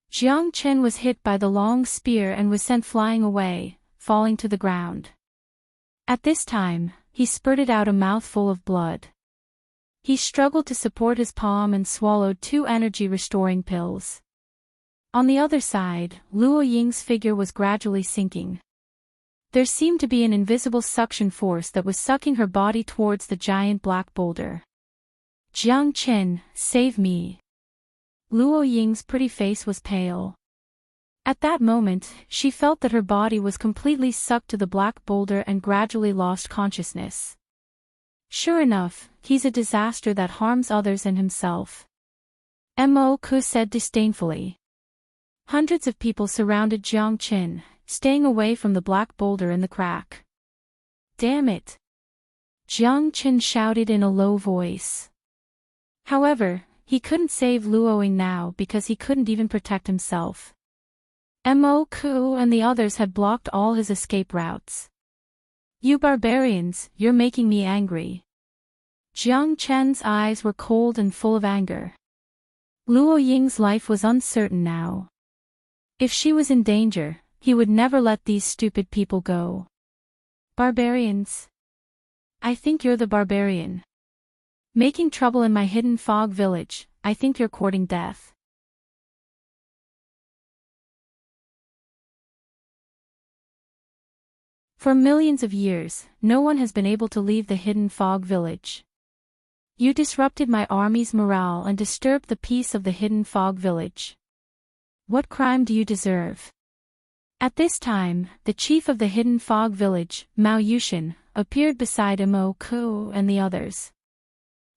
Jiang Chen was hit by the long spear and was sent flying away, falling to the ground. At this time, he spurted out a mouthful of blood. He struggled to support his palm and swallowed 2 energy-restoring pills. On the other side, Luo Ying's figure was gradually sinking. There seemed to be an invisible suction force that was sucking her body towards the giant black boulder. "Jiang Chen, save me." Luo Ying's pretty face was pale. At that moment, she felt that her body was completely sucked to the black boulder and gradually lost consciousness. "Sure enough, he's a disaster that harms others and himself," Mo Ku said disdainfully. Hundreds of people surrounded Jiang Chen, staying away from the black boulder in the crack. "Damn it!" Jiang Chen shouted in a low voice. However, he couldn't save Luoying now because he couldn't even protect himself. Mo Ku and the others had blocked all his escape routes. "You barbarians, you're making me angry." Jiang Chen's eyes were cold and full of anger. Luoying's life was uncertain now. If she was in danger, he would never let these stupid people go. "Barbarians? I think you're the barbarian. Making trouble in my Hidden Fog Village, I think you're courting death." For millions of years, no one has been able to leave the Hidden Fog Village. You disrupted my army's morale and disturbed the peace of the Hidden Fog Village. What crime do you deserve? At this time, the chief of the Hidden Fog Village, Mao Yushin, appeared beside Mo Ku and the others.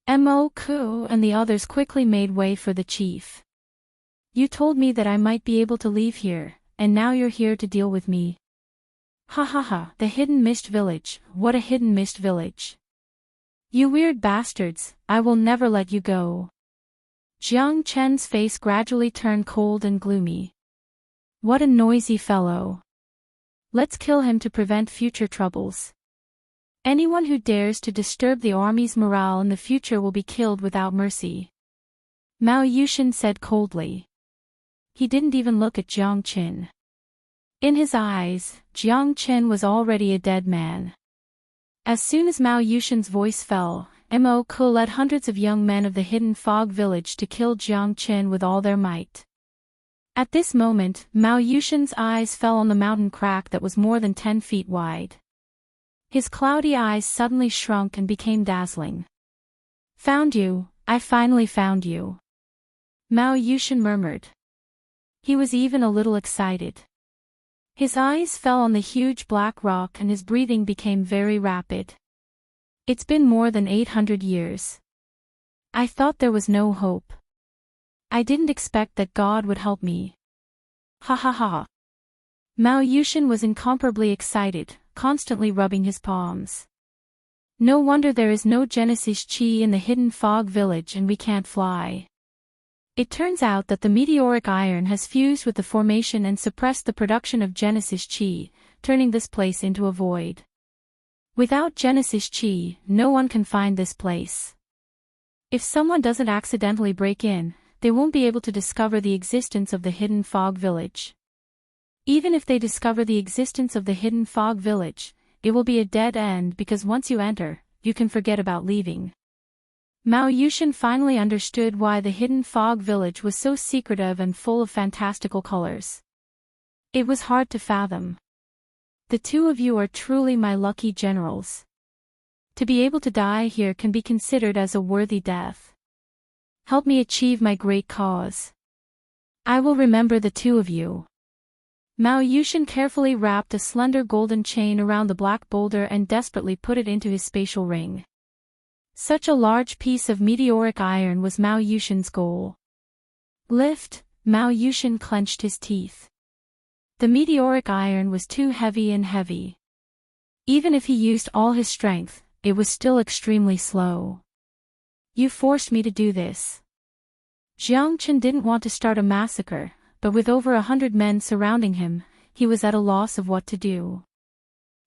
Mo Ku and the others quickly made way for the chief. "You told me that I might be able to leave here, and now you're here to deal with me. Ha ha ha, the Hidden Mist Village, what a Hidden Mist Village. You weird bastards, I will never let you go." Jiang Chen's face gradually turned cold and gloomy. "What a noisy fellow. Let's kill him to prevent future troubles. Anyone who dares to disturb the army's morale in the future will be killed without mercy," Mao Yushin said coldly. He didn't even look at Jiang Chen. In his eyes, Jiang Chen was already a dead man. As soon as Mao Yushin's voice fell, Mo Ku led hundreds of young men of the Hidden Fog Village to kill Jiang Chen with all their might. At this moment, Mao Yushin's eyes fell on the mountain crack that was more than 10 feet wide. His cloudy eyes suddenly shrunk and became dazzling. "Found you, I finally found you," Mao Yushin murmured. He was even a little excited. His eyes fell on the huge black rock and his breathing became very rapid. "It's been more than 800 years. I thought there was no hope. I didn't expect that God would help me. Ha ha ha." Mao Yushin was incomparably excited, constantly rubbing his palms. "No wonder there is no Genesis Chi in the hidden fog village and we can't fly. It turns out that the meteoric iron has fused with the formation and suppressed the production of Genesis Chi, turning this place into a void. Without Genesis Chi, no one can find this place. If someone doesn't accidentally break in, they won't be able to discover the existence of the hidden fog village. Even if they discover the existence of the hidden fog village, it will be a dead end because once you enter, you can forget about leaving." Mao Yushin finally understood why the hidden fog village was so secretive and full of fantastical colors. It was hard to fathom. "The two of you are truly my lucky generals. To be able to die here can be considered as a worthy death. Help me achieve my great cause. I will remember the two of you." Mao Yushin carefully wrapped a slender golden chain around the black boulder and desperately put it into his spatial ring. Such a large piece of meteoric iron was Mao Yushin's goal. "Lift," Mao Yushin clenched his teeth. The meteoric iron was too heavy and heavy. Even if he used all his strength, it was still extremely slow. "You forced me to do this." Jiang Chen didn't want to start a massacre, but with over 100 men surrounding him, he was at a loss of what to do.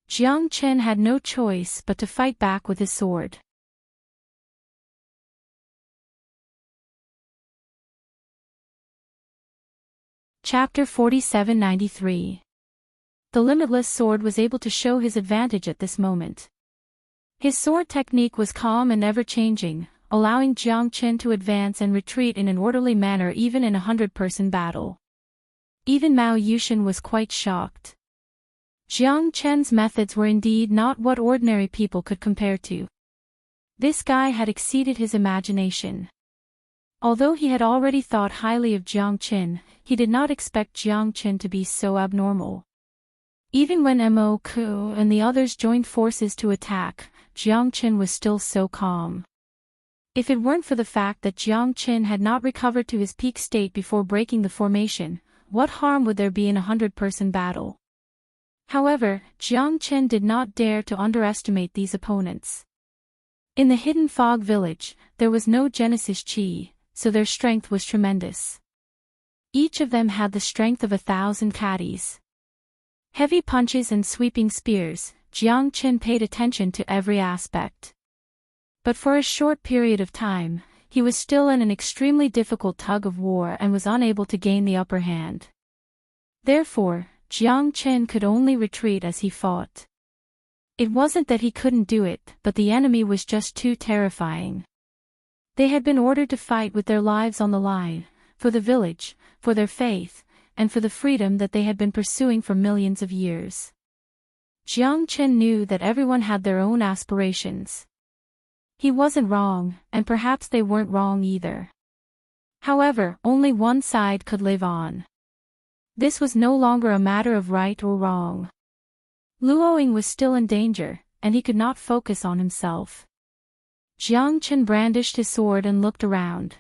Jiang Chen had no choice but to fight back with his sword. Chapter 4793. The limitless sword was able to show his advantage at this moment. His sword technique was calm and ever-changing, allowing Jiang Chen to advance and retreat in an orderly manner even in a 100-person battle. Even Mao Yushin was quite shocked. Jiang Chen's methods were indeed not what ordinary people could compare to. This guy had exceeded his imagination. Although he had already thought highly of Jiang Chen, he did not expect Jiang Chen to be so abnormal. Even when Mo Ku and the others joined forces to attack, Jiang Chen was still so calm. If it weren't for the fact that Jiang Chen had not recovered to his peak state before breaking the formation, what harm would there be in a 100-person battle? However, Jiang Chen did not dare to underestimate these opponents. In the hidden fog village, there was no Genesis Chi, so their strength was tremendous. Each of them had the strength of 1,000 caddies. Heavy punches and sweeping spears, Jiang Chen paid attention to every aspect. But for a short period of time, he was still in an extremely difficult tug-of-war and was unable to gain the upper hand. Therefore, Jiang Chen could only retreat as he fought. It wasn't that he couldn't do it, but the enemy was just too terrifying. They had been ordered to fight with their lives on the line, for the village, for their faith, and for the freedom that they had been pursuing for millions of years. Jiang Chen knew that everyone had their own aspirations. He wasn't wrong, and perhaps they weren't wrong either. However, only one side could live on. This was no longer a matter of right or wrong. Luoying was still in danger, and he could not focus on himself. Jiang Chen brandished his sword and looked around.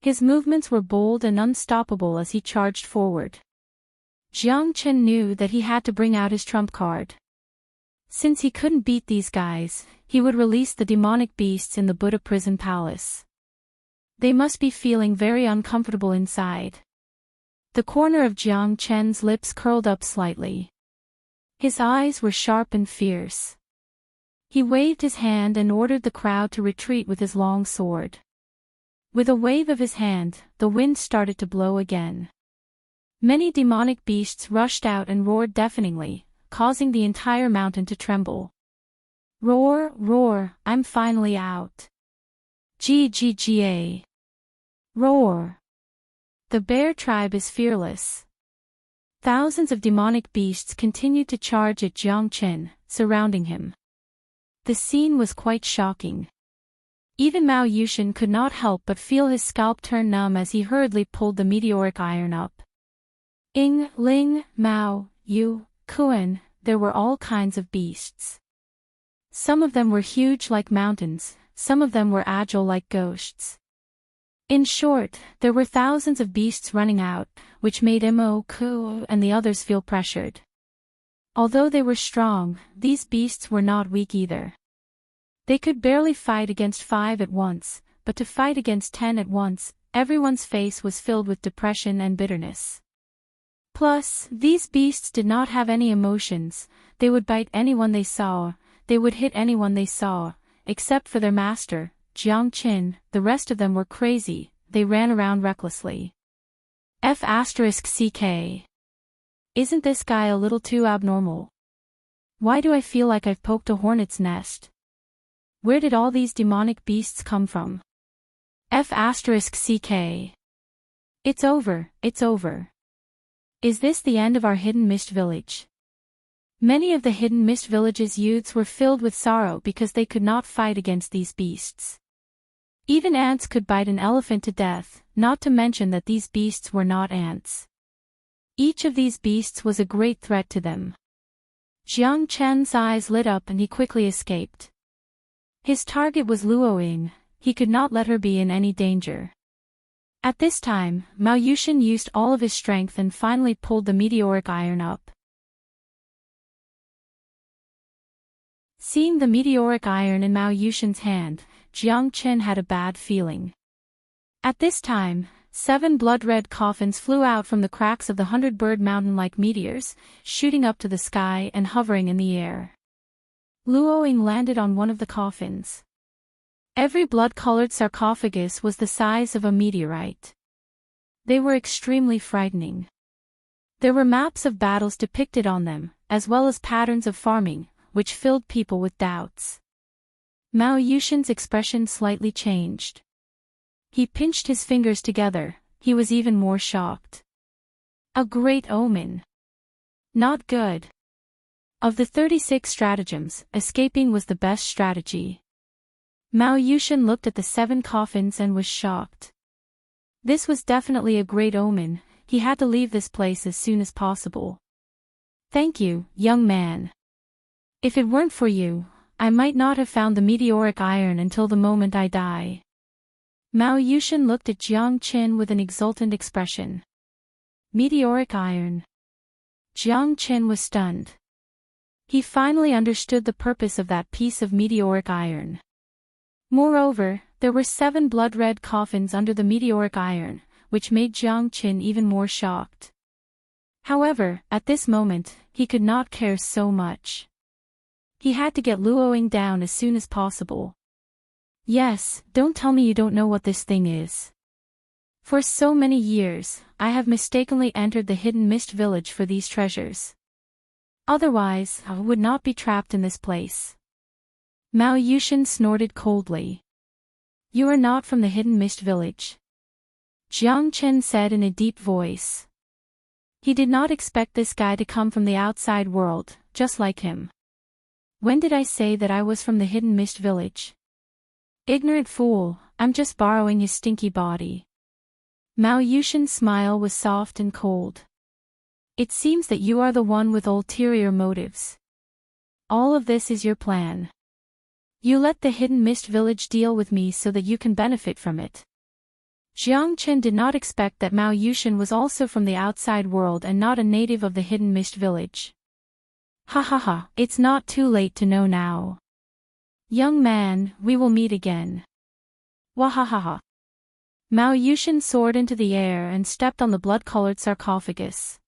His movements were bold and unstoppable as he charged forward. Jiang Chen knew that he had to bring out his trump card. Since he couldn't beat these guys, he would release the demonic beasts in the Buddha prison palace. They must be feeling very uncomfortable inside. The corner of Jiang Chen's lips curled up slightly. His eyes were sharp and fierce. He waved his hand and ordered the crowd to retreat with his long sword. With a wave of his hand, the wind started to blow again. Many demonic beasts rushed out and roared deafeningly, causing the entire mountain to tremble. Roar, roar, I'm finally out. GGGA. Roar. The bear tribe is fearless. Thousands of demonic beasts continued to charge at Jiang Chen, surrounding him. The scene was quite shocking. Even Mao Yushin could not help but feel his scalp turn numb as he hurriedly pulled the meteoric iron up. Ing, Ling, Mao, Yu, Kuan, there were all kinds of beasts. Some of them were huge like mountains, some of them were agile like ghosts. In short, there were thousands of beasts running out, which made Mo, Ku, and the others feel pressured. Although they were strong, these beasts were not weak either. They could barely fight against 5 at once, but to fight against 10 at once, everyone's face was filled with depression and bitterness. Plus, these beasts did not have any emotions, they would bite anyone they saw, they would hit anyone they saw, except for their master, Jiang Qin. The rest of them were crazy, they ran around recklessly. F***ck. Isn't this guy a little too abnormal? Why do I feel like I've poked a hornet's nest? Where did all these demonic beasts come from? F***ck. It's over, it's over. Is this the end of our hidden mist village? Many of the hidden mist village's youths were filled with sorrow because they could not fight against these beasts. Even ants could bite an elephant to death, not to mention that these beasts were not ants. Each of these beasts was a great threat to them. Jiang Chen's eyes lit up and he quickly escaped. His target was Luoying, he could not let her be in any danger. At this time, Mao Yushin used all of his strength and finally pulled the meteoric iron up. Seeing the meteoric iron in Mao Yushin's hand, Jiang Chen had a bad feeling. At this time, 7 blood-red coffins flew out from the cracks of the 100-bird mountain like meteors, shooting up to the sky and hovering in the air. Luoying landed on one of the coffins. Every blood-colored sarcophagus was the size of a meteorite. They were extremely frightening. There were maps of battles depicted on them, as well as patterns of farming, which filled people with doubts. Mao Yushin's expression slightly changed. He pinched his fingers together, he was even more shocked. A great omen. Not good. Of the 36 stratagems, escaping was the best strategy. Mao Yushin looked at the 7 coffins and was shocked. This was definitely a great omen, he had to leave this place as soon as possible. Thank you, young man. If it weren't for you, I might not have found the meteoric iron until the moment I die. Mao Yushin looked at Jiang Qin with an exultant expression. Meteoric iron. Jiang Qin was stunned. He finally understood the purpose of that piece of meteoric iron. Moreover, there were 7 blood-red coffins under the meteoric iron, which made Jiang Qin even more shocked. However, at this moment, he could not care so much. He had to get Luoying down as soon as possible. Yes, don't tell me you don't know what this thing is. For so many years, I have mistakenly entered the hidden mist village for these treasures. Otherwise, I would not be trapped in this place. Mao Yushin snorted coldly. You are not from the hidden mist village. Jiang Chen said in a deep voice. He did not expect this guy to come from the outside world, just like him. When did I say that I was from the hidden mist village? Ignorant fool, I'm just borrowing his stinky body. Mao Yushin's smile was soft and cold. It seems that you are the one with ulterior motives. All of this is your plan. You let the hidden mist village deal with me so that you can benefit from it. Jiang Chen did not expect that Mao Yushin was also from the outside world and not a native of the hidden mist village. Ha ha ha, it's not too late to know now. Young man, we will meet again. Wahahaha. Mao Yushin soared into the air and stepped on the blood-colored sarcophagus.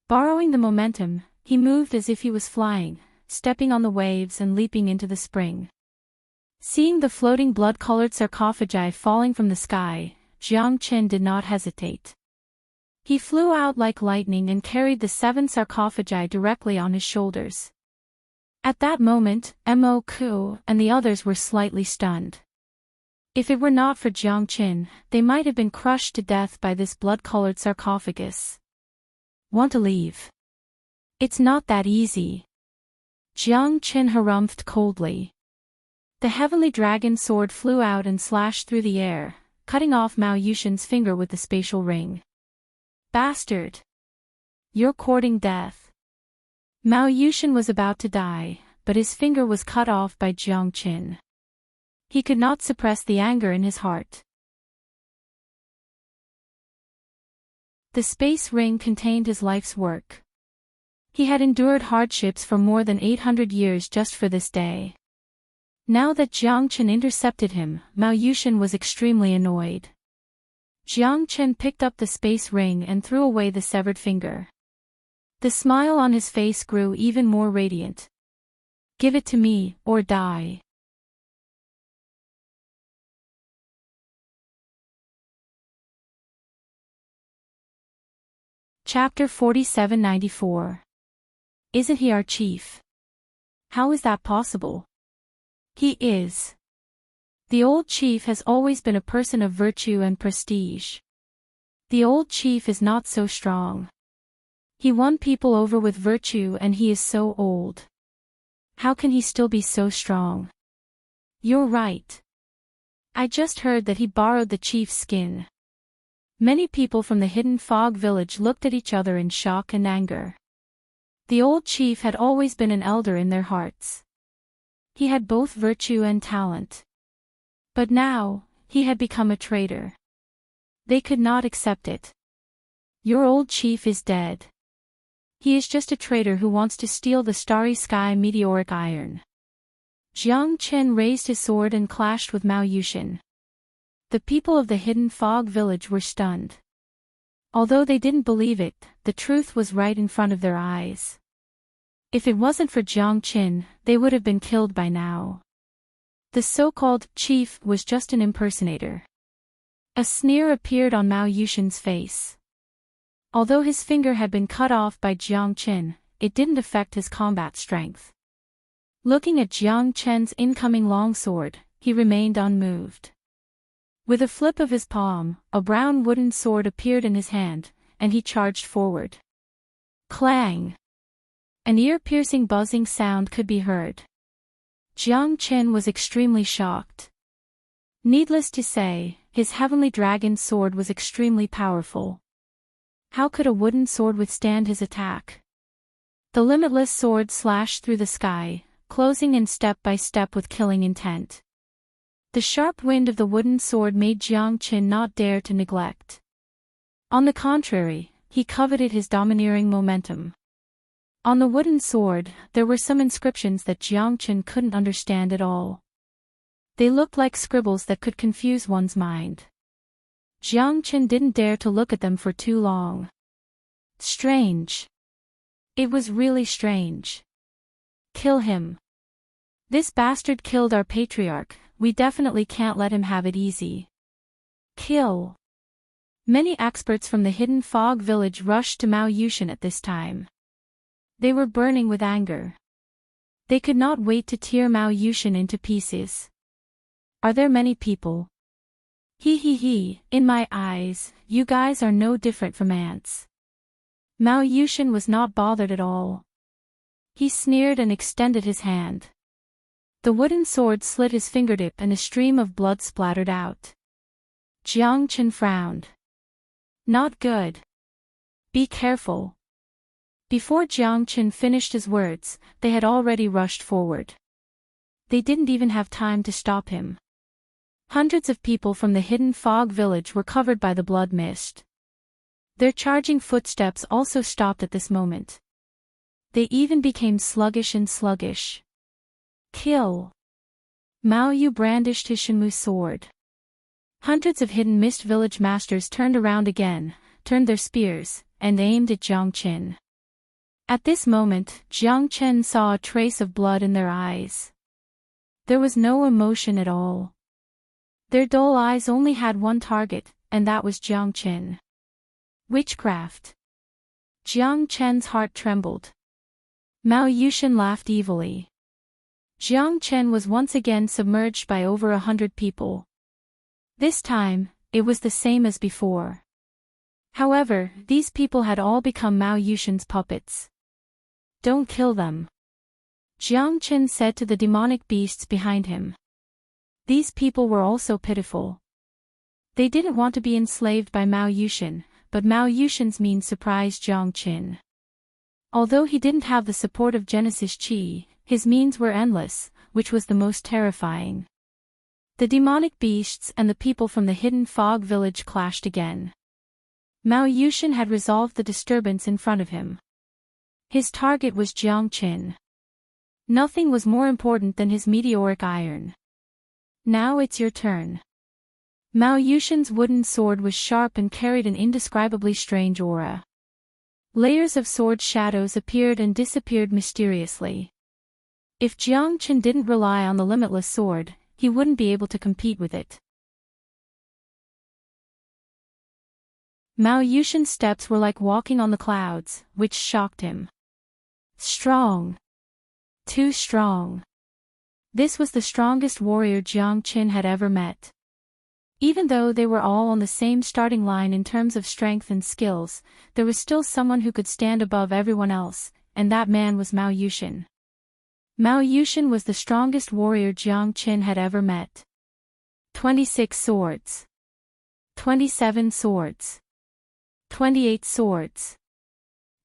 Borrowing the momentum, he moved as if he was flying, stepping on the waves and leaping into the spring. Seeing the floating blood-colored sarcophagi falling from the sky, Jiang Chen did not hesitate. He flew out like lightning and carried the 7 sarcophagi directly on his shoulders. At that moment, Mo Ku and the others were slightly stunned. If it were not for Jiang Chen, they might have been crushed to death by this blood-colored sarcophagus. Want to leave? It's not that easy. Jiang Qin harumphed coldly. The heavenly dragon sword flew out and slashed through the air, cutting off Mao Yushen's finger with the spatial ring. Bastard! You're courting death. Mao Yushen was about to die, but his finger was cut off by Jiang Qin. He could not suppress the anger in his heart. The space ring contained his life's work. He had endured hardships for more than 800 years just for this day. Now that Jiang Qin intercepted him, Mao Yushen was extremely annoyed. Jiang Qin picked up the space ring and threw away the severed finger. The smile on his face grew even more radiant. Give it to me, or die. Chapter 4794. Isn't he our chief? How is that possible? He is. The old chief has always been a person of virtue and prestige. The old chief is not so strong. He won people over with virtue and he is so old. How can he still be so strong? You're right. I just heard that he borrowed the chief's skin. Many people from the hidden fog village looked at each other in shock and anger. The old chief had always been an elder in their hearts. He had both virtue and talent. But now, he had become a traitor. They could not accept it. Your old chief is dead. He is just a traitor who wants to steal the starry sky meteoric iron. Jiang Qin raised his sword and clashed with Mao Yushen. The people of the hidden fog village were stunned. Although they didn't believe it, the truth was right in front of their eyes. If it wasn't for Jiang Qin, they would have been killed by now. The so-called chief was just an impersonator. A sneer appeared on Mao Yushen's face. Although his finger had been cut off by Jiang Qin, it didn't affect his combat strength. Looking at Jiang Qin's incoming longsword, he remained unmoved. With a flip of his palm, a brown wooden sword appeared in his hand, and he charged forward. Clang! An ear-piercing buzzing sound could be heard. Jiang Qin was extremely shocked. Needless to say, his heavenly dragon sword was extremely powerful. How could a wooden sword withstand his attack? The limitless sword slashed through the sky, closing in step by step with killing intent. The sharp wind of the wooden sword made Jiang Qin not dare to neglect. On the contrary, he coveted his domineering momentum. On the wooden sword, there were some inscriptions that Jiang Qin couldn't understand at all. They looked like scribbles that could confuse one's mind. Jiang Qin didn't dare to look at them for too long. Strange. It was really strange. Kill him. This bastard killed our patriarch, we definitely can't let him have it easy. Kill. Many experts from the hidden fog village rushed to Mao Yushen at this time. They were burning with anger. They could not wait to tear Mao Yushen into pieces. Are there many people? He, in my eyes, you guys are no different from ants. Mao Yushen was not bothered at all. He sneered and extended his hand. The wooden sword slit his fingertip and a stream of blood splattered out. Jiang Qin frowned. Not good. Be careful. Before Jiang Qin finished his words, they had already rushed forward. They didn't even have time to stop him. Hundreds of people from the hidden fog village were covered by the blood mist. Their charging footsteps also stopped at this moment. They even became sluggish and sluggish. Kill. Mao Yu brandished his Shenmue sword. Hundreds of hidden mist village masters turned around again, turned their spears, and aimed at Jiang Qin. At this moment, Jiang Qin saw a trace of blood in their eyes. There was no emotion at all. Their dull eyes only had one target, and that was Jiang Qin. Witchcraft. Jiang Qin's heart trembled. Mao Yushen laughed evilly. Jiang Qin was once again submerged by over 100 people. This time, it was the same as before. However, these people had all become Mao Yushen's puppets. Don't kill them. Jiang Qin said to the demonic beasts behind him. These people were also pitiful. They didn't want to be enslaved by Mao Yushan, but Mao Yushan's means surprised Jiang Qin. Although he didn't have the support of Genesis Qi, his means were endless, which was the most terrifying. The demonic beasts and the people from the hidden fog village clashed again. Mao Yushan had resolved the disturbance in front of him. His target was Jiang Qin. Nothing was more important than his meteoric iron. Now it's your turn. Mao Yushan's wooden sword was sharp and carried an indescribably strange aura. Layers of sword shadows appeared and disappeared mysteriously. If Jiang Qin didn't rely on the limitless sword, he wouldn't be able to compete with it. Mao Yushan's steps were like walking on the clouds, which shocked him. Strong. Too strong. This was the strongest warrior Jiang Qin had ever met. Even though they were all on the same starting line in terms of strength and skills, there was still someone who could stand above everyone else, and that man was Mao Yushan. Mao Yushan was the strongest warrior Jiang Qin had ever met. 26 swords. 27 swords. 28 swords.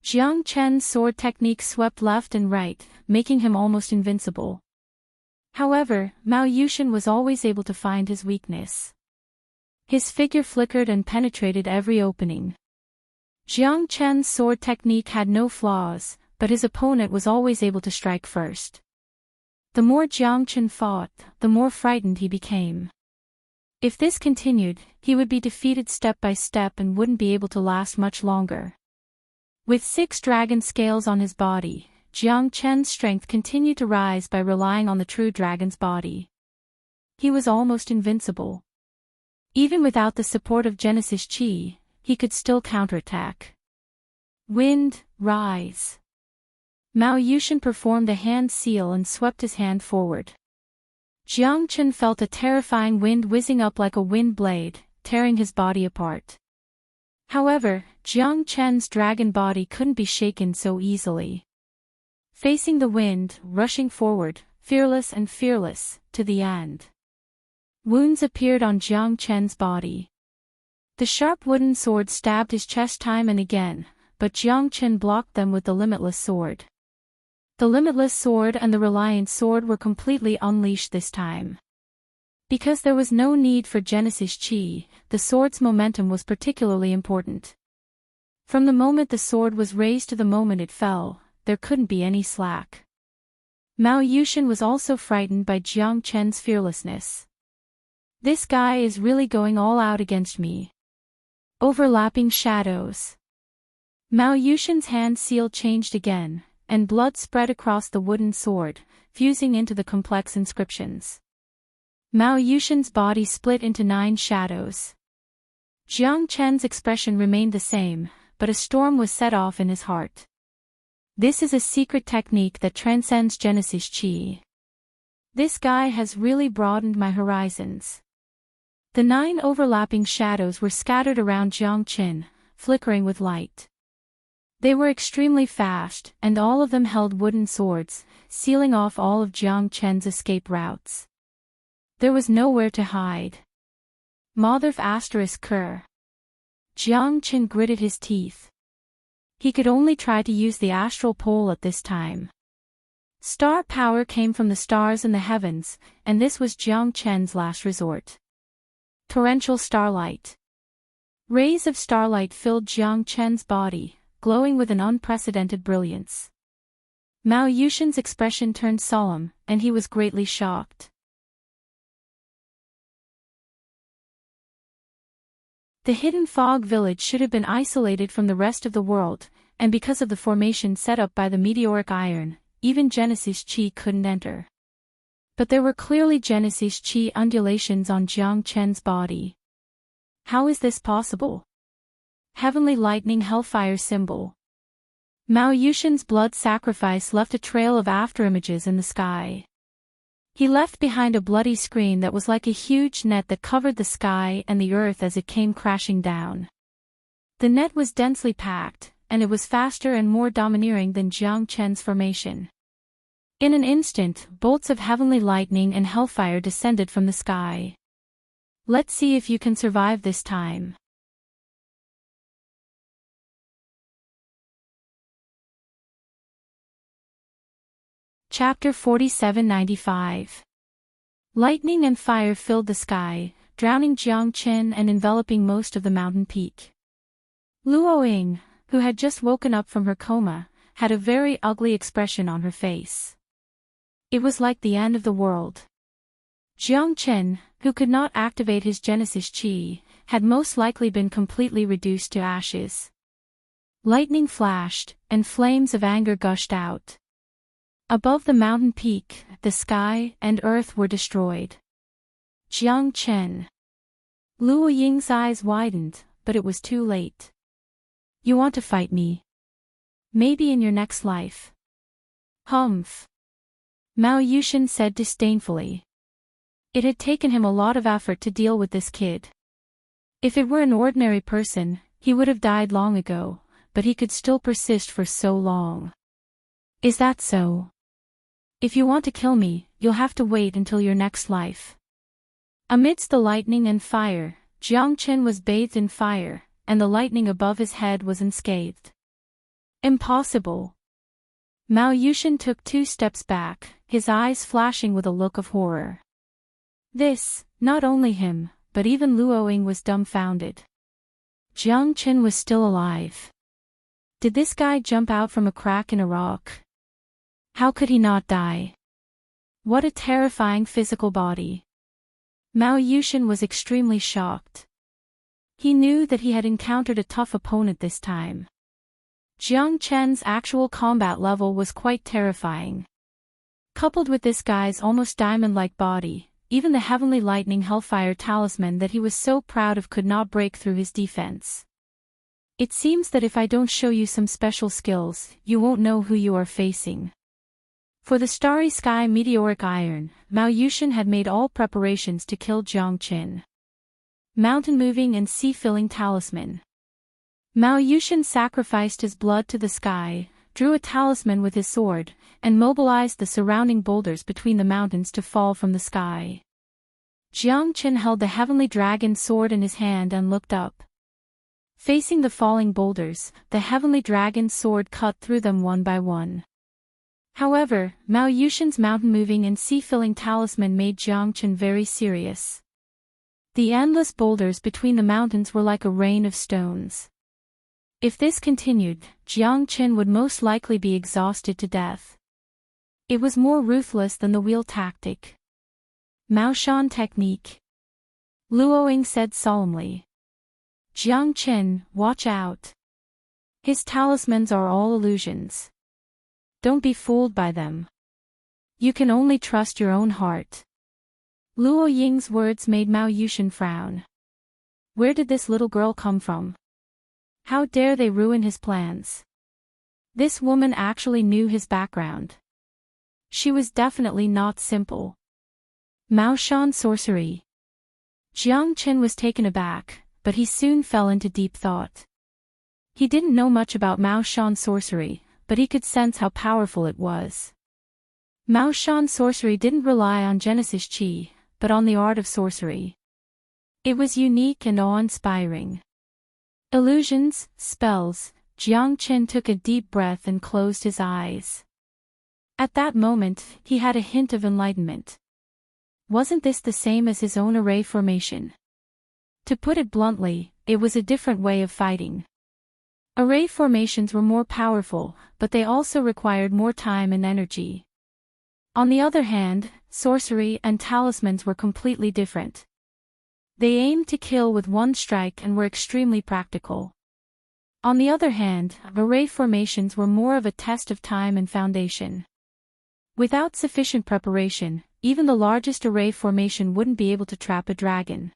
Jiang Qin's sword technique swept left and right, making him almost invincible. However, Mao Yushan was always able to find his weakness. His figure flickered and penetrated every opening. Jiang Qin's sword technique had no flaws, but his opponent was always able to strike first. The more Jiang Qin fought, the more frightened he became. If this continued, he would be defeated step by step and wouldn't be able to last much longer. With 6 dragon scales on his body, Jiang Qin's strength continued to rise by relying on the true dragon's body. He was almost invincible. Even without the support of Genesis Qi, he could still counterattack. Wind, rise. Mao Yushan performed the hand seal and swept his hand forward. Jiang Qin felt a terrifying wind whizzing up like a wind blade, tearing his body apart. However, Jiang Qin's dragon body couldn't be shaken so easily. Facing the wind, rushing forward, fearless and fearless, to the end. Wounds appeared on Jiang Qin's body. The sharp wooden sword stabbed his chest time and again, but Jiang Qin blocked them with the limitless sword. The limitless sword and the reliant sword were completely unleashed this time. Because there was no need for Genesis Qi, the sword's momentum was particularly important. From the moment the sword was raised to the moment it fell, there couldn't be any slack. Mao Yushan was also frightened by Jiang Qin's fearlessness. This guy is really going all out against me. Overlapping shadows. Mao Yushan's hand seal changed again, and blood spread across the wooden sword, fusing into the complex inscriptions. Mao Yushan's body split into 9 shadows. Jiang Qin's expression remained the same, but a storm was set off in his heart. This is a secret technique that transcends Genesis Qi. This guy has really broadened my horizons. The 9 overlapping shadows were scattered around Jiang Qin, flickering with light. They were extremely fast, and all of them held wooden swords, sealing off all of Jiang Qin's escape routes. There was nowhere to hide. Motherf **Ker. Jiang Qin gritted his teeth. He could only try to use the astral pole at this time. Star power came from the stars in the heavens, and this was Jiang Qin's last resort. Torrential starlight. Rays of starlight filled Jiang Qin's body, glowing with an unprecedented brilliance. Mao Yushan's expression turned solemn, and he was greatly shocked. The hidden fog village should have been isolated from the rest of the world, and because of the formation set up by the meteoric iron, even Genesis Qi couldn't enter. But there were clearly Genesis Qi undulations on Jiang Qin's body. How is this possible? Heavenly lightning hellfire symbol. Mao Yushan's blood sacrifice left a trail of afterimages in the sky. He left behind a bloody screen that was like a huge net that covered the sky and the earth as it came crashing down. The net was densely packed, and it was faster and more domineering than Jiang Qin's formation. In an instant, bolts of heavenly lightning and hellfire descended from the sky. Let's see if you can survive this time. Chapter 4795. Lightning and fire filled the sky, drowning Jiang Qin and enveloping most of the mountain peak. Luo Ying, who had just woken up from her coma, had a very ugly expression on her face. It was like the end of the world. Jiang Qin, who could not activate his Genesis Qi, had most likely been completely reduced to ashes. Lightning flashed, and flames of anger gushed out. Above the mountain peak, the sky and earth were destroyed. Jiang Qin. Luo Ying's eyes widened, but it was too late. You want to fight me? Maybe in your next life. Humph. Mao Yushin said disdainfully. It had taken him a lot of effort to deal with this kid. If it were an ordinary person, he would have died long ago, but he could still persist for so long. Is that so? If you want to kill me, you'll have to wait until your next life. Amidst the lightning and fire, Jiang Qin was bathed in fire, and the lightning above his head was unscathed. Impossible. Mao Yushin took 2 steps back, his eyes flashing with a look of horror. This, not only him, but even Luo Ying was dumbfounded. Jiang Qin was still alive. Did this guy jump out from a crack in a rock? How could he not die? What a terrifying physical body. Mao Yushin was extremely shocked. He knew that he had encountered a tough opponent this time. Jiang Qin's actual combat level was quite terrifying. Coupled with this guy's almost diamond-like body, even the heavenly lightning hellfire talisman that he was so proud of could not break through his defense. It seems that if I don't show you some special skills, you won't know who you are facing. For the starry sky meteoric iron, Mao Yushin had made all preparations to kill Jiang Qin. Mountain moving and sea-filling talisman. Mao Yushin sacrificed his blood to the sky, drew a talisman with his sword, and mobilized the surrounding boulders between the mountains to fall from the sky. Jiang Qin held the heavenly dragon sword in his hand and looked up. Facing the falling boulders, the heavenly dragon sword cut through them one by one. However, Mao Yushin's mountain-moving and sea-filling talisman made Jiang Qin very serious. The endless boulders between the mountains were like a rain of stones. If this continued, Jiang Qin would most likely be exhausted to death. It was more ruthless than the wheel tactic. Mao Shan technique. Luo Ying said solemnly. Jiang Qin, watch out. His talismans are all illusions. Don't be fooled by them. You can only trust your own heart. Luo Ying's words made Mao Yushin frown. Where did this little girl come from? How dare they ruin his plans? This woman actually knew his background. She was definitely not simple. Mao Shan sorcery. Jiang Qin was taken aback, but he soon fell into deep thought. He didn't know much about Mao Shan sorcery, but he could sense how powerful it was. Mao Shan sorcery didn't rely on Genesis Qi, but on the art of sorcery. It was unique and awe-inspiring. Illusions, spells. Jiang Qin took a deep breath and closed his eyes. At that moment, he had a hint of enlightenment. Wasn't this the same as his own array formation? To put it bluntly, it was a different way of fighting. Array formations were more powerful, but they also required more time and energy. On the other hand, sorcery and talismans were completely different. They aimed to kill with one strike and were extremely practical. On the other hand, array formations were more of a test of time and foundation. Without sufficient preparation, even the largest array formation wouldn't be able to trap a dragon.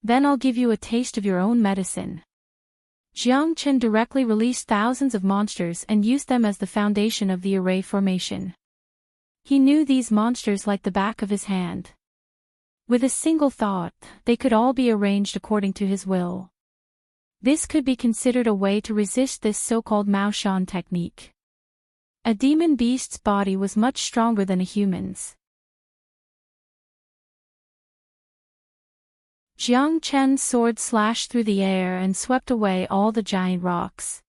Then I'll give you a taste of your own medicine. Jiang Qin directly released thousands of monsters and used them as the foundation of the array formation. He knew these monsters like the back of his hand. With a single thought, they could all be arranged according to his will. This could be considered a way to resist this so-called Mao Shan technique. A demon beast's body was much stronger than a human's. Jiang Chen's sword slashed through the air and swept away all the giant rocks.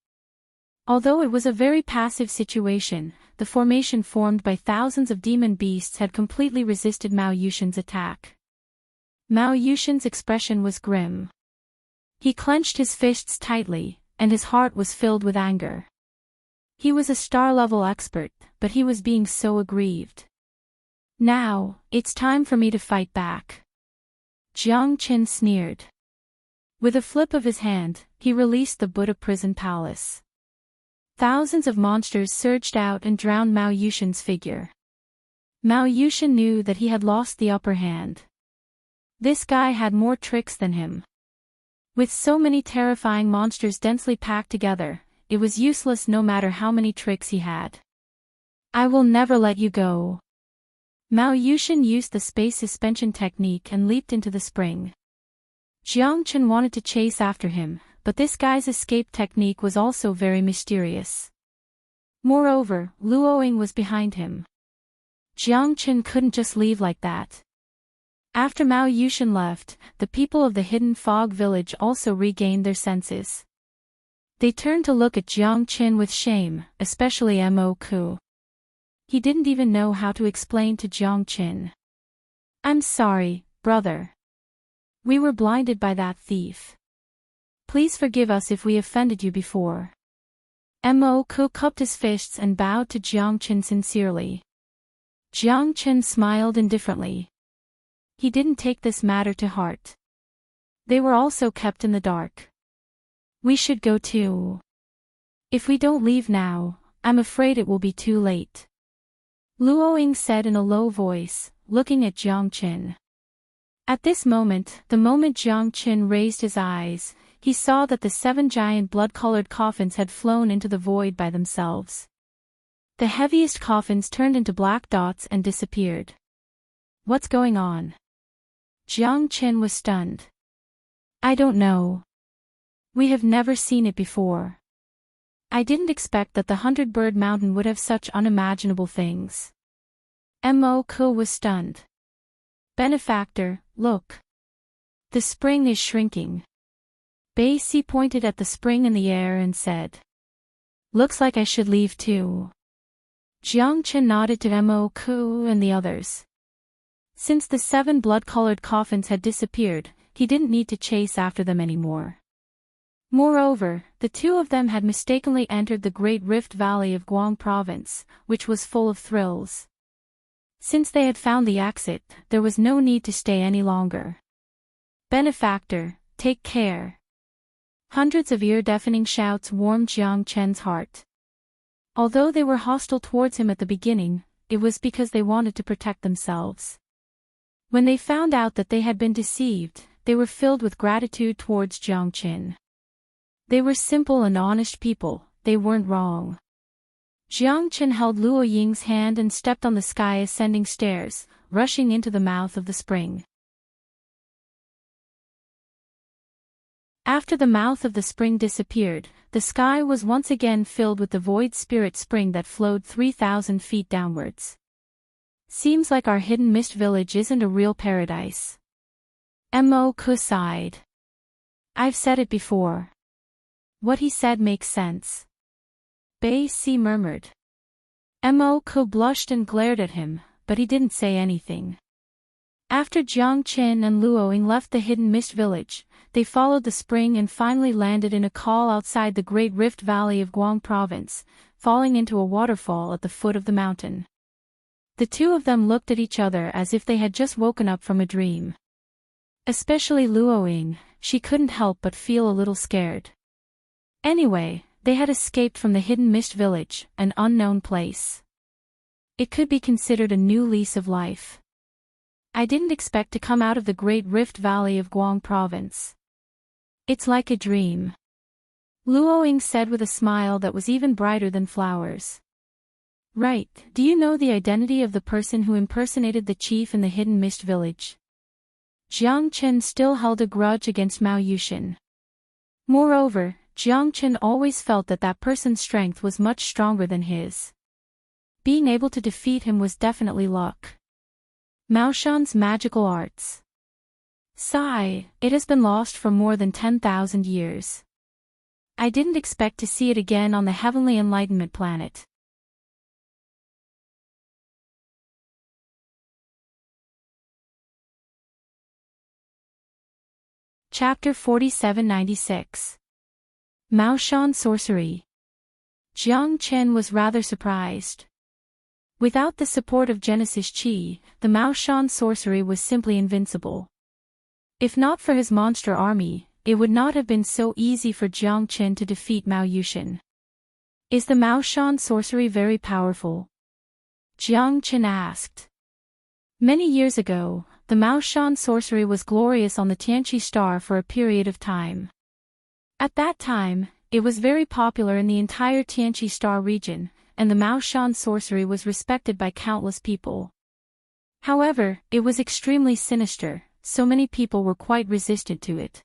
Although it was a very passive situation, the formation formed by thousands of demon beasts had completely resisted Mao Yushen's attack. Mao Yushen's expression was grim. He clenched his fists tightly, and his heart was filled with anger. He was a star-level expert, but he was being so aggrieved. Now, it's time for me to fight back. Jiang Chen sneered. With a flip of his hand, he released the Buddha prison palace. Thousands of monsters surged out and drowned Mao Yushen's figure. Mao Yushen knew that he had lost the upper hand. This guy had more tricks than him. With so many terrifying monsters densely packed together, it was useless no matter how many tricks he had. I will never let you go. Mao Yushen used the space suspension technique and leaped into the spring. Jiang Chen wanted to chase after him, but this guy's escape technique was also very mysterious. Moreover, Luoying was behind him. Jiang Chen couldn't just leave like that. After Mao Yushen left, the people of the Hidden Fog village also regained their senses. They turned to look at Jiang Chen with shame, especially Mo Ku. He didn't even know how to explain to Jiang Chen. I'm sorry, brother. We were blinded by that thief. Please forgive us if we offended you before. Mo Ku cupped his fists and bowed to Jiang Chen sincerely. Jiang Chen smiled indifferently. He didn't take this matter to heart. They were also kept in the dark. We should go too. If we don't leave now, I'm afraid it will be too late. Luoying said in a low voice, looking at Jiang Chen. At this moment, the moment Jiang Chen raised his eyes, he saw that the 7 giant blood-colored coffins had flown into the void by themselves. The heaviest coffins turned into black dots and disappeared. What's going on? Jiang Chen was stunned. I don't know. We have never seen it before. I didn't expect that the 100-bird mountain would have such unimaginable things. Mo Ku was stunned. Benefactor, look. The spring is shrinking. Bei Si pointed at the spring in the air and said. Looks like I should leave too. Jiang Chen nodded to Mo Ku and the others. Since the 7 blood-colored coffins had disappeared, he didn't need to chase after them anymore. Moreover, the 2 of them had mistakenly entered the Great Rift Valley of Guang Province, which was full of thrills. Since they had found the exit, there was no need to stay any longer. Benefactor, take care. Hundreds of ear-deafening shouts warmed Jiang Chen's heart. Although they were hostile towards him at the beginning, it was because they wanted to protect themselves. When they found out that they had been deceived, they were filled with gratitude towards Jiang Chen. They were simple and honest people, they weren't wrong. Jiang Chen held Luoying's hand and stepped on the sky-ascending stairs, rushing into the mouth of the spring. After the mouth of the spring disappeared, the sky was once again filled with the void spirit spring that flowed 3,000 feet downwards. Seems like our hidden mist village isn't a real paradise. Mo Ku sighed. I've said it before. What he said makes sense. Bei Si murmured. Mo Ku blushed and glared at him, but he didn't say anything. After Jiang Chen and Luoying left the hidden mist village, they followed the spring and finally landed in a call outside the Great Rift Valley of Guang Province, falling into a waterfall at the foot of the mountain. The 2 of them looked at each other as if they had just woken up from a dream. Especially Luoying, she couldn't help but feel a little scared. Anyway, they had escaped from the hidden mist village, an unknown place. It could be considered a new lease of life. I didn't expect to come out of the Great Rift Valley of Guang Province. It's like a dream. Luoying said with a smile that was even brighter than flowers. Right, do you know the identity of the person who impersonated the chief in the hidden mist village? Jiang Chen still held a grudge against Mao Yushen. Moreover, Jiang Chen always felt that that person's strength was much stronger than his. Being able to defeat him was definitely luck. Mao Shan's magical arts. Sigh, it has been lost for more than 10,000 years. I didn't expect to see it again on the heavenly enlightenment planet. Chapter 4796. Mao Shan Sorcery. Jiang Chen was rather surprised. Without the support of Genesis Qi, the Mao Shan sorcery was simply invincible. If not for his monster army, it would not have been so easy for Jiang Chen to defeat Mao Yushan. Is the Mao Shan sorcery very powerful? Jiang Chen asked. Many years ago, the Mao Shan sorcery was glorious on the Tianqi star for a period of time. At that time, it was very popular in the entire Tianqi star region, and the Mao Shan sorcery was respected by countless people. However, it was extremely sinister, so many people were quite resistant to it.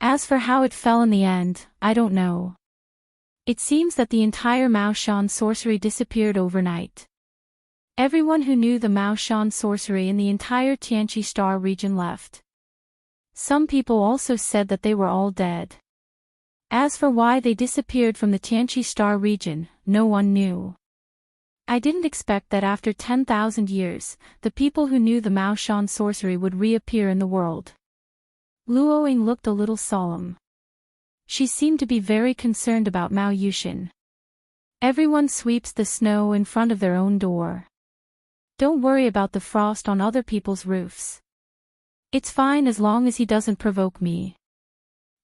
As for how it fell in the end, I don't know. It seems that the entire Mao Shan sorcery disappeared overnight. Everyone who knew the Mao Shan sorcery in the entire Tianqi star region left. Some people also said that they were all dead. As for why they disappeared from the Tianqi star region, no one knew. I didn't expect that after 10,000 years, the people who knew the Mao Shan sorcery would reappear in the world. Luoying looked a little solemn. She seemed to be very concerned about Mao Yushan. Everyone sweeps the snow in front of their own door. Don't worry about the frost on other people's roofs. It's fine as long as he doesn't provoke me.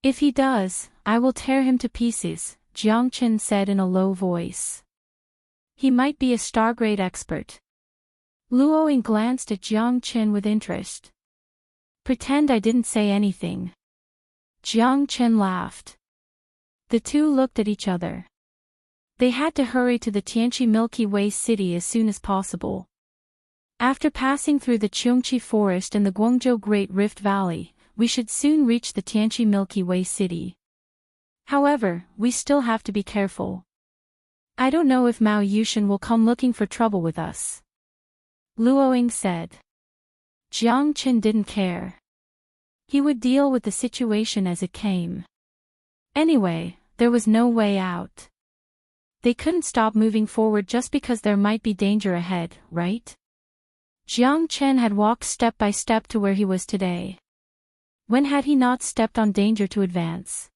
If he does, I will tear him to pieces, Jiang Chen said in a low voice. He might be a star-grade expert. Luoying glanced at Jiang Chen with interest. Pretend I didn't say anything. Jiang Chen laughed. The two looked at each other. They had to hurry to the Tianqi Milky Way city as soon as possible. After passing through the Cheongqi Forest and the Guangzhou Great Rift Valley, we should soon reach the Tianqi Milky Way city. However, we still have to be careful. I don't know if Mao Yushan will come looking for trouble with us. Luoying said. Jiang Chen didn't care. He would deal with the situation as it came. Anyway, there was no way out. They couldn't stop moving forward just because there might be danger ahead, right? Jiang Chen had walked step by step to where he was today. When had he not stepped on danger to advance?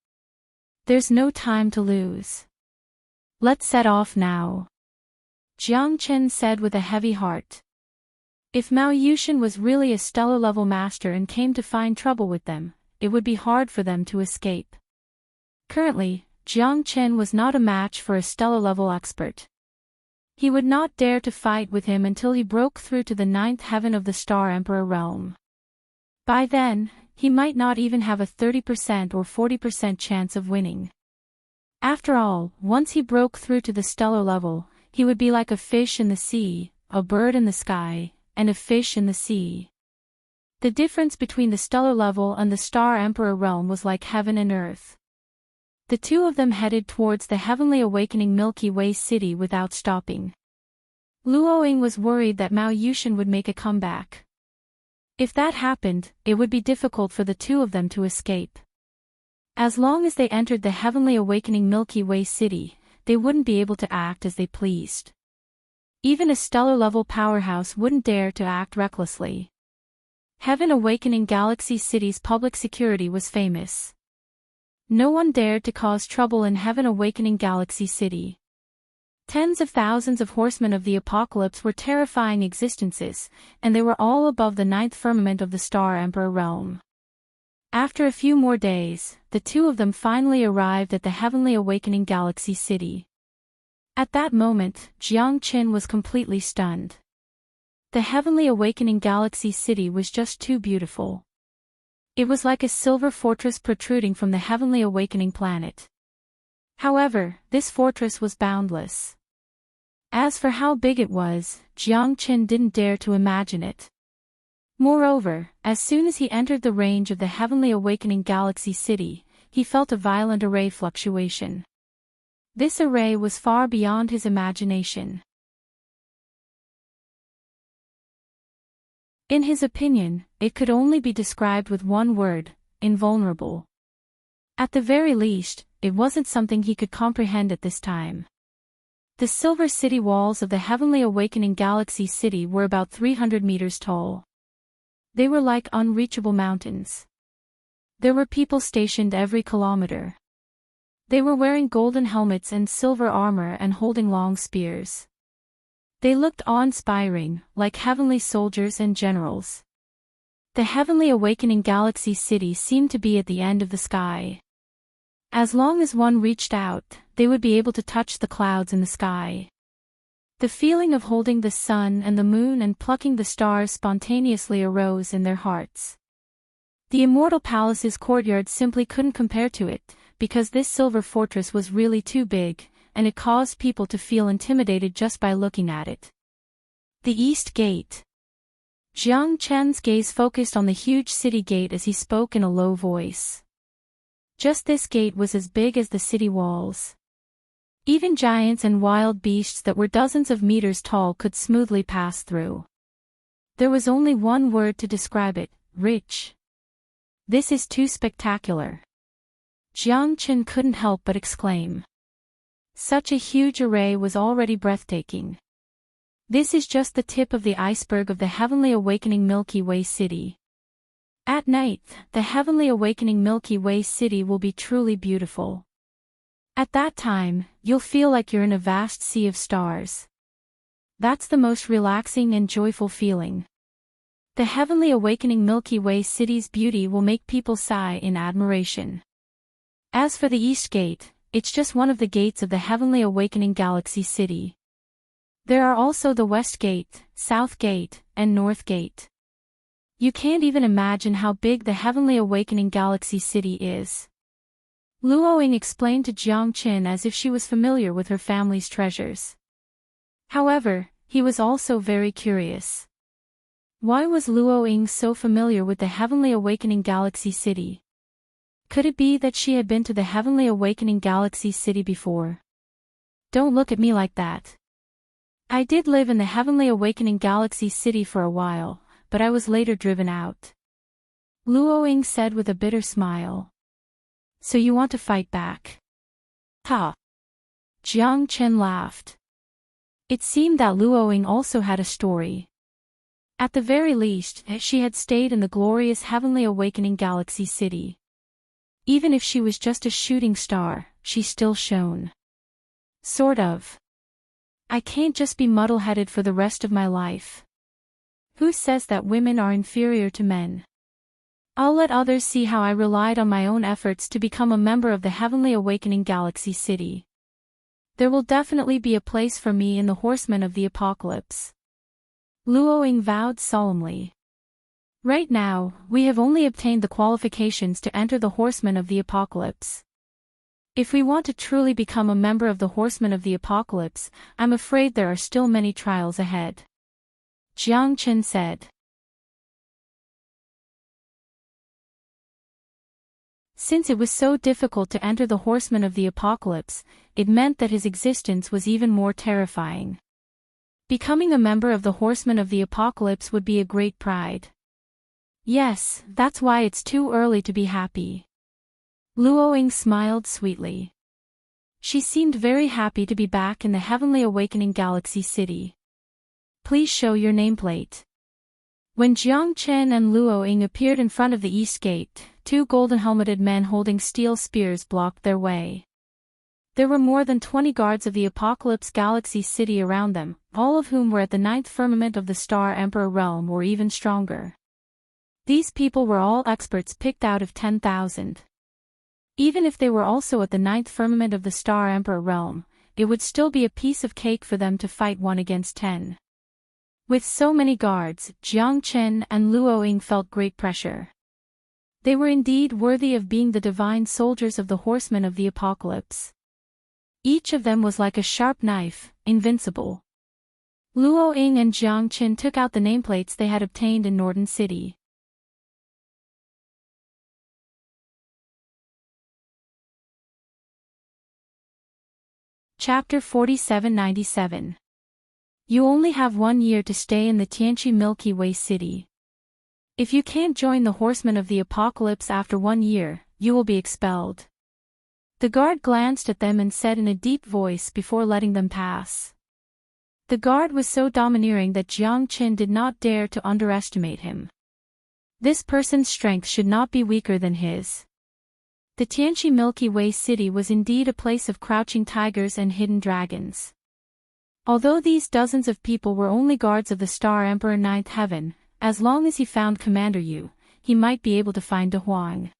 There's no time to lose. Let's set off now. Jiang Chen said with a heavy heart. If Mao Yushan was really a stellar-level master and came to find trouble with them, it would be hard for them to escape. Currently, Jiang Chen was not a match for a stellar-level expert. He would not dare to fight with him until he broke through to the 9th heaven of the Star Emperor realm. By then, he might not even have a 30% or 40% chance of winning. After all, once he broke through to the stellar level, he would be like a fish in the sea, a bird in the sky, and a fish in the sea. The difference between the stellar level and the Star Emperor realm was like heaven and earth. The two of them headed towards the heavenly awakening Milky Way city without stopping. Luoying was worried that Mao Yushan would make a comeback. If that happened, it would be difficult for the two of them to escape. As long as they entered the heavenly awakening Milky Way city, they wouldn't be able to act as they pleased. Even a stellar-level powerhouse wouldn't dare to act recklessly. Heaven Awakening Galaxy City's public security was famous. No one dared to cause trouble in Heaven Awakening Galaxy City. Tens of thousands of horsemen of the apocalypse were terrifying existences, and they were all above the 9th firmament of the Star Emperor realm. After a few more days, the two of them finally arrived at the Heavenly Awakening Galaxy City. At that moment, Jiang Chen was completely stunned. The Heavenly Awakening Galaxy City was just too beautiful. It was like a silver fortress protruding from the Heavenly Awakening planet. However, this fortress was boundless. As for how big it was, Jiang Chen didn't dare to imagine it. Moreover, as soon as he entered the range of the Heavenly Awakening Galaxy City, he felt a violent array fluctuation. This array was far beyond his imagination. In his opinion, it could only be described with one word: invulnerable. At the very least, it wasn't something he could comprehend at this time. The silver city walls of the heavenly awakening galaxy city were about 300 meters tall. They were like unreachable mountains. There were people stationed every kilometer. They were wearing golden helmets and silver armor and holding long spears. They looked awe-inspiring, like heavenly soldiers and generals. The heavenly awakening galaxy city seemed to be at the end of the sky. As long as one reached out, they would be able to touch the clouds in the sky. The feeling of holding the sun and the moon and plucking the stars spontaneously arose in their hearts. The immortal palace's courtyard simply couldn't compare to it, because this silver fortress was really too big, and it caused people to feel intimidated just by looking at it. The East Gate. Jiang Chen's gaze focused on the huge city gate as he spoke in a low voice. Just this gate was as big as the city walls. Even giants and wild beasts that were dozens of meters tall could smoothly pass through. There was only one word to describe it: rich. This is too spectacular. Jiang Chen couldn't help but exclaim. Such a huge array was already breathtaking. This is just the tip of the iceberg of the heavenly awakening Milky Way city. At night, the heavenly awakening Milky Way city will be truly beautiful. At that time, you'll feel like you're in a vast sea of stars. That's the most relaxing and joyful feeling. The heavenly awakening Milky Way city's beauty will make people sigh in admiration. As for the East Gate, it's just one of the gates of the heavenly awakening galaxy city. There are also the West Gate, South Gate, and North Gate. You can't even imagine how big the heavenly awakening galaxy city is. Luoying explained to Jiang Chen as if she was familiar with her family's treasures. However, he was also very curious. Why was Luoying so familiar with the heavenly awakening galaxy city? Could it be that she had been to the heavenly awakening galaxy city before? Don't look at me like that. I did live in the heavenly awakening galaxy city for a while, but I was later driven out. Luoying said with a bitter smile. So you want to fight back? Ha! Jiang Chen laughed. It seemed that Luoying also had a story. At the very least, she had stayed in the glorious heavenly awakening galaxy city. Even if she was just a shooting star, she still shone. Sort of. I can't just be muddle-headed for the rest of my life. Who says that women are inferior to men? I'll let others see how I relied on my own efforts to become a member of the heavenly awakening galaxy city. There will definitely be a place for me in the horsemen of the apocalypse. Luoying vowed solemnly. Right now, we have only obtained the qualifications to enter the horsemen of the apocalypse. If we want to truly become a member of the horsemen of the apocalypse, I'm afraid there are still many trials ahead. Jiang Chen said. Since it was so difficult to enter the horsemen of the apocalypse, it meant that his existence was even more terrifying. Becoming a member of the horsemen of the apocalypse would be a great pride. Yes, that's why it's too early to be happy. Luoying smiled sweetly. She seemed very happy to be back in the heavenly awakening galaxy city. Please show your nameplate. When Jiang Chen and Luoying appeared in front of the East Gate, two golden-helmeted men holding steel spears blocked their way. There were more than 20 guards of the Apocalypse Galaxy City around them, all of whom were at the 9th firmament of the Star Emperor realm or even stronger. These people were all experts picked out of 10,000. Even if they were also at the 9th firmament of the Star Emperor realm, it would still be a piece of cake for them to fight 1 against 10. With so many guards, Jiang Chen and Luoying felt great pressure. They were indeed worthy of being the divine soldiers of the horsemen of the apocalypse. Each of them was like a sharp knife, invincible. Luoying and Jiang Chen took out the nameplates they had obtained in Norton City. Chapter 4797. You only have 1 year to stay in the Tianqi Milky Way City. If you can't join the horsemen of the apocalypse after 1 year, you will be expelled. The guard glanced at them and said in a deep voice before letting them pass. The guard was so domineering that Jiang Qin did not dare to underestimate him. This person's strength should not be weaker than his. The Tianqi Milky Way city was indeed a place of crouching tigers and hidden dragons. Although these dozens of people were only guards of the Star Emperor Ninth Heaven, as long as he found Commander Yu, he might be able to find De Huang.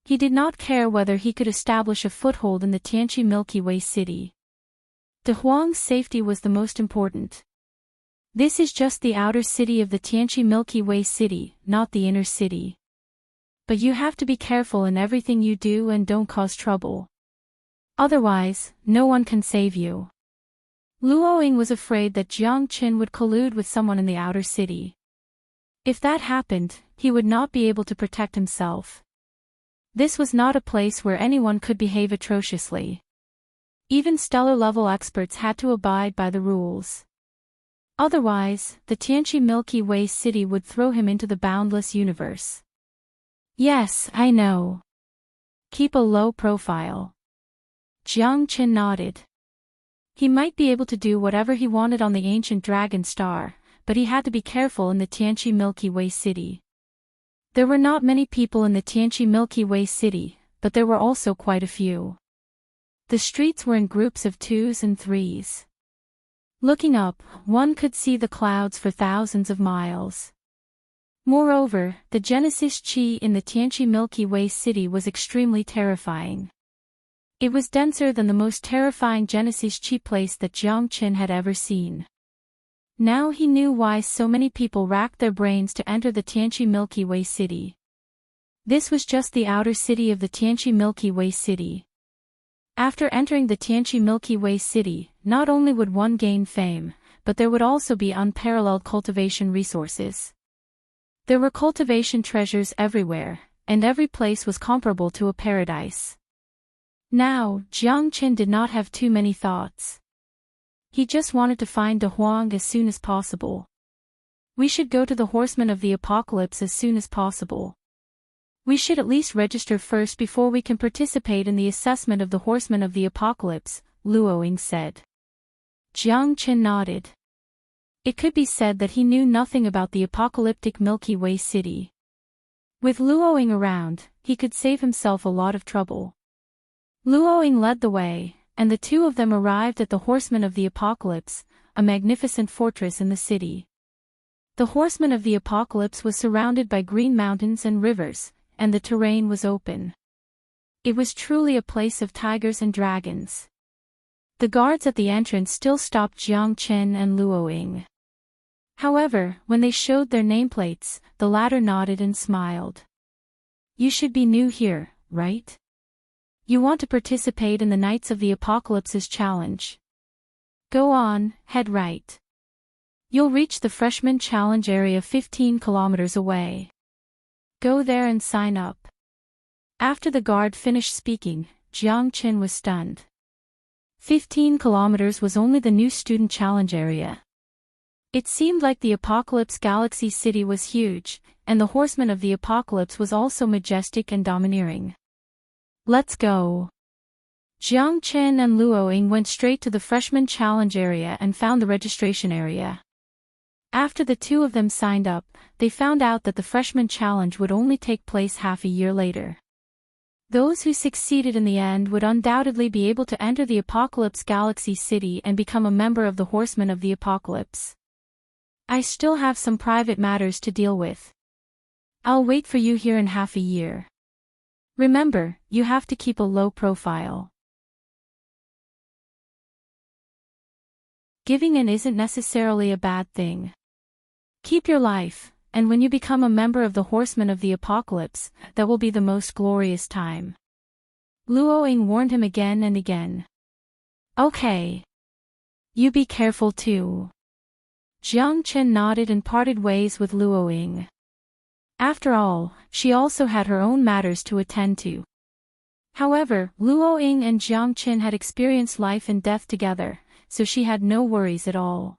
He did not care whether he could establish a foothold in the Tianqi Milky Way city. De Huang's safety was the most important. This is just the outer city of the Tianqi Milky Way city, not the inner city. But you have to be careful in everything you do and don't cause trouble. Otherwise, no one can save you. Luoying was afraid that Jiang Qin would collude with someone in the outer city. If that happened, he would not be able to protect himself. This was not a place where anyone could behave atrociously. Even stellar-level experts had to abide by the rules. Otherwise, the Tianqi Milky Way city would throw him into the boundless universe. Yes, I know. Keep a low profile. Jiang Qin nodded. He might be able to do whatever he wanted on the ancient dragon star, but he had to be careful in the Tianqi Milky Way city. There were not many people in the Tianqi Milky Way city, but there were also quite a few. The streets were in groups of 2s and 3s. Looking up, one could see the clouds for thousands of miles. Moreover, the Genesis Chi in the Tianqi Milky Way city was extremely terrifying. It was denser than the most terrifying Genesis Chi place that Jiang Qin had ever seen. Now he knew why so many people racked their brains to enter the Tianqi Milky Way city. This was just the outer city of the Tianqi Milky Way city. After entering the Tianqi Milky Way city, not only would one gain fame, but there would also be unparalleled cultivation resources. There were cultivation treasures everywhere, and every place was comparable to a paradise. Now, Jiang Qin did not have too many thoughts. He just wanted to find De Huang as soon as possible. We should go to the Horsemen of the Apocalypse as soon as possible. We should at least register first before we can participate in the assessment of the Horsemen of the Apocalypse, Luoying said. Jiang Qin nodded. It could be said that he knew nothing about the apocalyptic Milky Way city. With Luoying around, he could save himself a lot of trouble. Luoying led the way, and the two of them arrived at the Horsemen of the Apocalypse, a magnificent fortress in the city. The Horsemen of the Apocalypse was surrounded by green mountains and rivers, and the terrain was open. It was truly a place of tigers and dragons. The guards at the entrance still stopped Jiang Qin and Luoying. However, when they showed their nameplates, the latter nodded and smiled. You should be new here, right? You want to participate in the Knights of the Apocalypse's challenge. Go on, head right. You'll reach the Freshman Challenge area 15 kilometers away. Go there and sign up. After the guard finished speaking, Jiang Qin was stunned. 15 kilometers was only the new student challenge area. It seemed like the Apocalypse Galaxy City was huge, and the Horseman of the Apocalypse was also majestic and domineering. Let's go. Jiang Qin and Luoying went straight to the Freshman Challenge area and found the registration area. After the two of them signed up, they found out that the Freshman Challenge would only take place half a year later. Those who succeeded in the end would undoubtedly be able to enter the Apocalypse Galaxy City and become a member of the Horsemen of the Apocalypse. I still have some private matters to deal with. I'll wait for you here in half a year. Remember, you have to keep a low profile. Giving in isn't necessarily a bad thing. Keep your life, and when you become a member of the Horsemen of the Apocalypse, that will be the most glorious time. Luoying warned him again and again. Okay. You be careful too. Jiang Qin nodded and parted ways with Luoying. After all, she also had her own matters to attend to. However, Luoying and Jiang Qin had experienced life and death together, so she had no worries at all.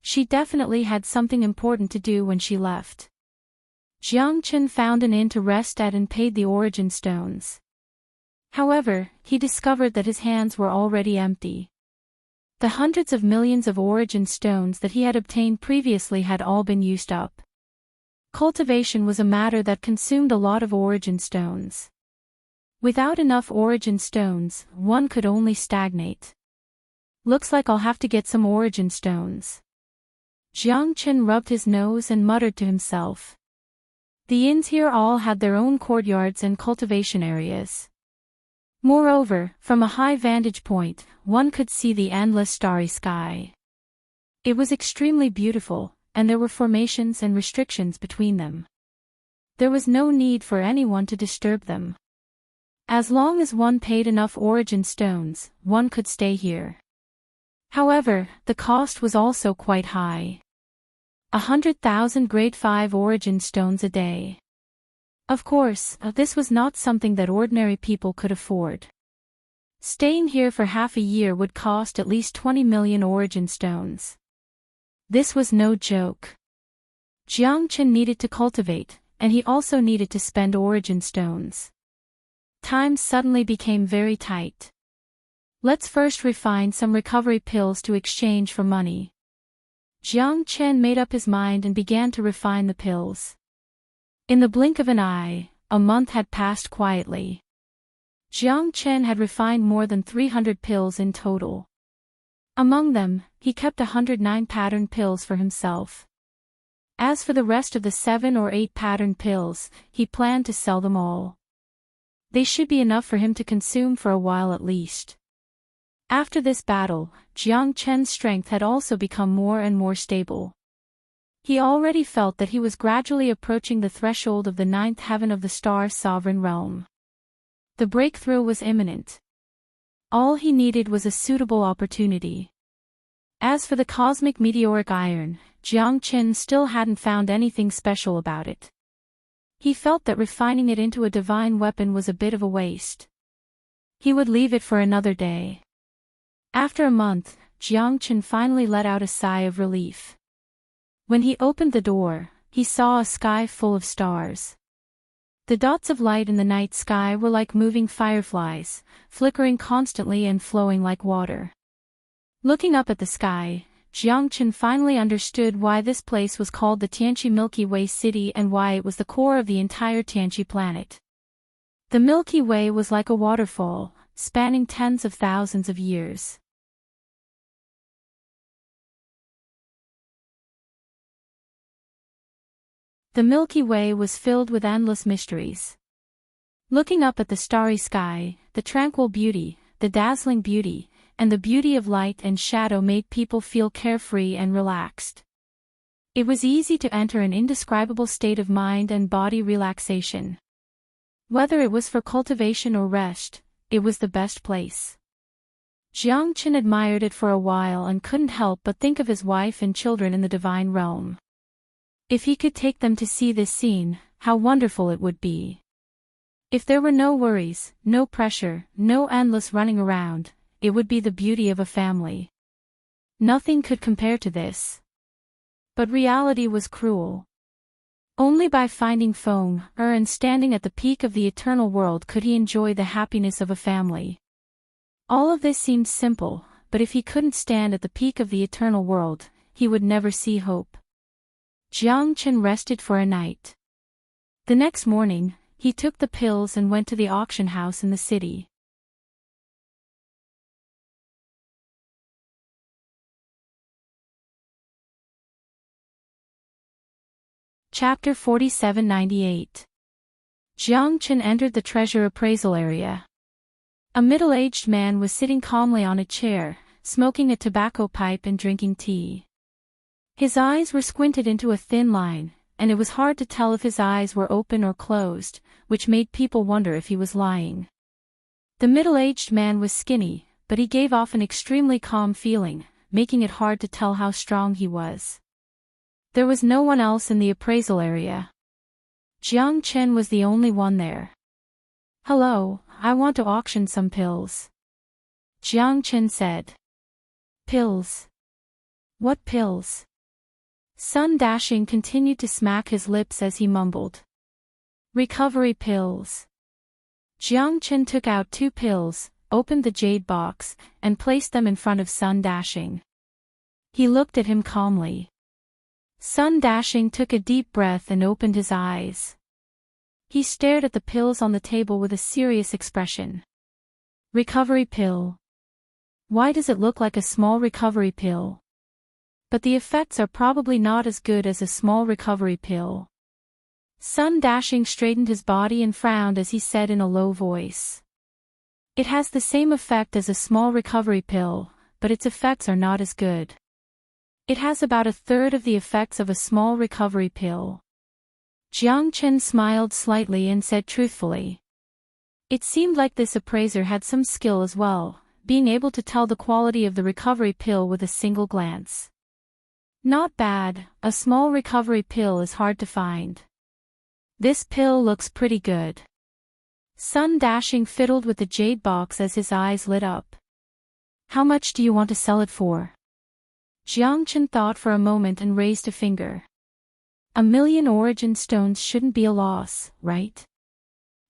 She definitely had something important to do when she left. Jiang Chen found an inn to rest at and paid the origin stones. However, he discovered that his hands were already empty. The hundreds of millions of origin stones that he had obtained previously had all been used up. Cultivation was a matter that consumed a lot of origin stones. Without enough origin stones, one could only stagnate. Looks like I'll have to get some origin stones. Jiang Chen rubbed his nose and muttered to himself. The inns here all had their own courtyards and cultivation areas. Moreover, from a high vantage point, one could see the endless starry sky. It was extremely beautiful, and there were formations and restrictions between them. There was no need for anyone to disturb them. As long as one paid enough origin stones, one could stay here. However, the cost was also quite high. 100,000 grade 5 origin stones a day. Of course, this was not something that ordinary people could afford. Staying here for half a year would cost at least 20 million origin stones. This was no joke. Jiang Chen needed to cultivate, and he also needed to spend origin stones. Time suddenly became very tight. Let's first refine some recovery pills to exchange for money. Jiang Chen made up his mind and began to refine the pills. In the blink of an eye, a month had passed quietly. Jiang Chen had refined more than 300 pills in total. Among them, he kept 109 pattern pills for himself. As for the rest of the 7 or 8 pattern pills, he planned to sell them all. They should be enough for him to consume for a while at least. After this battle, Jiang Chen's strength had also become more and more stable. He already felt that he was gradually approaching the threshold of the 9th heaven of the star sovereign realm. The breakthrough was imminent. All he needed was a suitable opportunity. As for the cosmic meteoric iron, Jiang Chen still hadn't found anything special about it. He felt that refining it into a divine weapon was a bit of a waste. He would leave it for another day. After a month, Jiang Chen finally let out a sigh of relief. When he opened the door, he saw a sky full of stars. The dots of light in the night sky were like moving fireflies, flickering constantly and flowing like water. Looking up at the sky, Jiang Chen finally understood why this place was called the Tianqi Milky Way City and why it was the core of the entire Tianqi planet. The Milky Way was like a waterfall, spanning tens of thousands of years. The Milky Way was filled with endless mysteries. Looking up at the starry sky, the tranquil beauty, the dazzling beauty, and the beauty of light and shadow made people feel carefree and relaxed. It was easy to enter an indescribable state of mind and body relaxation. Whether it was for cultivation or rest, it was the best place. Jiang Chen admired it for a while and couldn't help but think of his wife and children in the divine realm. If he could take them to see this scene, how wonderful it would be. If there were no worries, no pressure, no endless running around, it would be the beauty of a family. Nothing could compare to this. But reality was cruel. Only by finding Feng Er and standing at the peak of the eternal world could he enjoy the happiness of a family. All of this seemed simple, but if he couldn't stand at the peak of the eternal world, he would never see hope. Jiang Chen rested for a night. The next morning, he took the pills and went to the auction house in the city. Chapter 4798. Jiang Chen entered the treasure appraisal area. A middle-aged man was sitting calmly on a chair, smoking a tobacco pipe and drinking tea. His eyes were squinted into a thin line, and it was hard to tell if his eyes were open or closed, which made people wonder if he was lying. The middle-aged man was skinny, but he gave off an extremely calm feeling, making it hard to tell how strong he was. There was no one else in the appraisal area. Jiang Chen was the only one there. "Hello, I want to auction some pills," Jiang Chen said. "Pills? What pills?" Sun Dashing continued to smack his lips as he mumbled. Recovery pills. Jiang Chen took out 2 pills, opened the jade box, and placed them in front of Sun Dashing. He looked at him calmly. Sun Dashing took a deep breath and opened his eyes. He stared at the pills on the table with a serious expression. Recovery pill. Why does it look like a small recovery pill? But the effects are probably not as good as a small recovery pill. Sun Dashing straightened his body and frowned as he said in a low voice. It has the same effect as a small recovery pill, but its effects are not as good. It has about 1/3 of the effects of a small recovery pill. Jiang Chen smiled slightly and said truthfully. It seemed like this appraiser had some skill as well, being able to tell the quality of the recovery pill with a single glance. Not bad, a small recovery pill is hard to find. This pill looks pretty good. Sun Dashing fiddled with the jade box as his eyes lit up. How much do you want to sell it for? Jiang Chen thought for a moment and raised a finger. 1,000,000 origin stones shouldn't be a loss, right?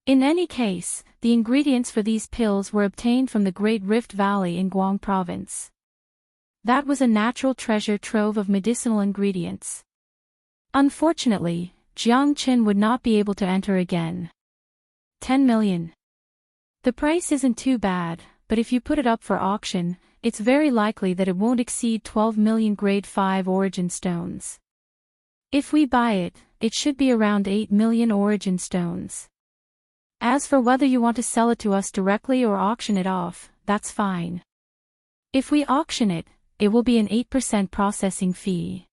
In any case, the ingredients for these pills were obtained from the Great Rift Valley in Guang Province. That was a natural treasure trove of medicinal ingredients. Unfortunately, Jiang Chen would not be able to enter again. 10 million. The price isn't too bad, but if you put it up for auction, it's very likely that it won't exceed 12 million grade 5 origin stones. If we buy it, it should be around 8 million origin stones. As for whether you want to sell it to us directly or auction it off, that's fine. If we auction it, it will be an 8% processing fee.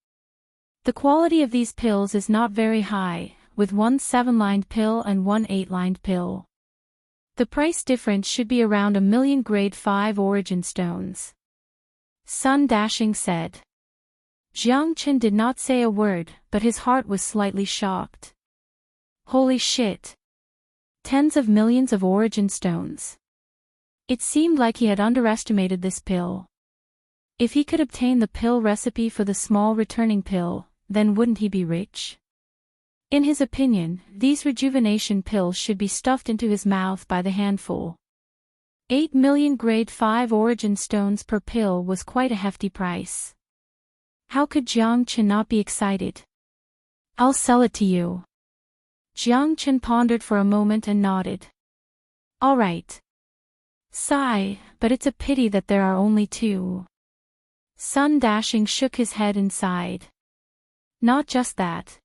The quality of these pills is not very high, with 1 7-lined pill and 1 8-lined pill. The price difference should be around 1,000,000 grade 5 origin stones. Sun Dashing said. Jiang Chen did not say a word, but his heart was slightly shocked. Holy shit! Tens of millions of origin stones. It seemed like he had underestimated this pill. If he could obtain the pill recipe for the small returning pill, then wouldn't he be rich? In his opinion, these rejuvenation pills should be stuffed into his mouth by the handful. 8 million grade 5 origin stones per pill was quite a hefty price. How could Jiang Chen not be excited? I'll sell it to you. Jiang Chen pondered for a moment and nodded. All right. Sigh, but it's a pity that there are only 2. Sun Dashing shook his head and sighed. Not just that.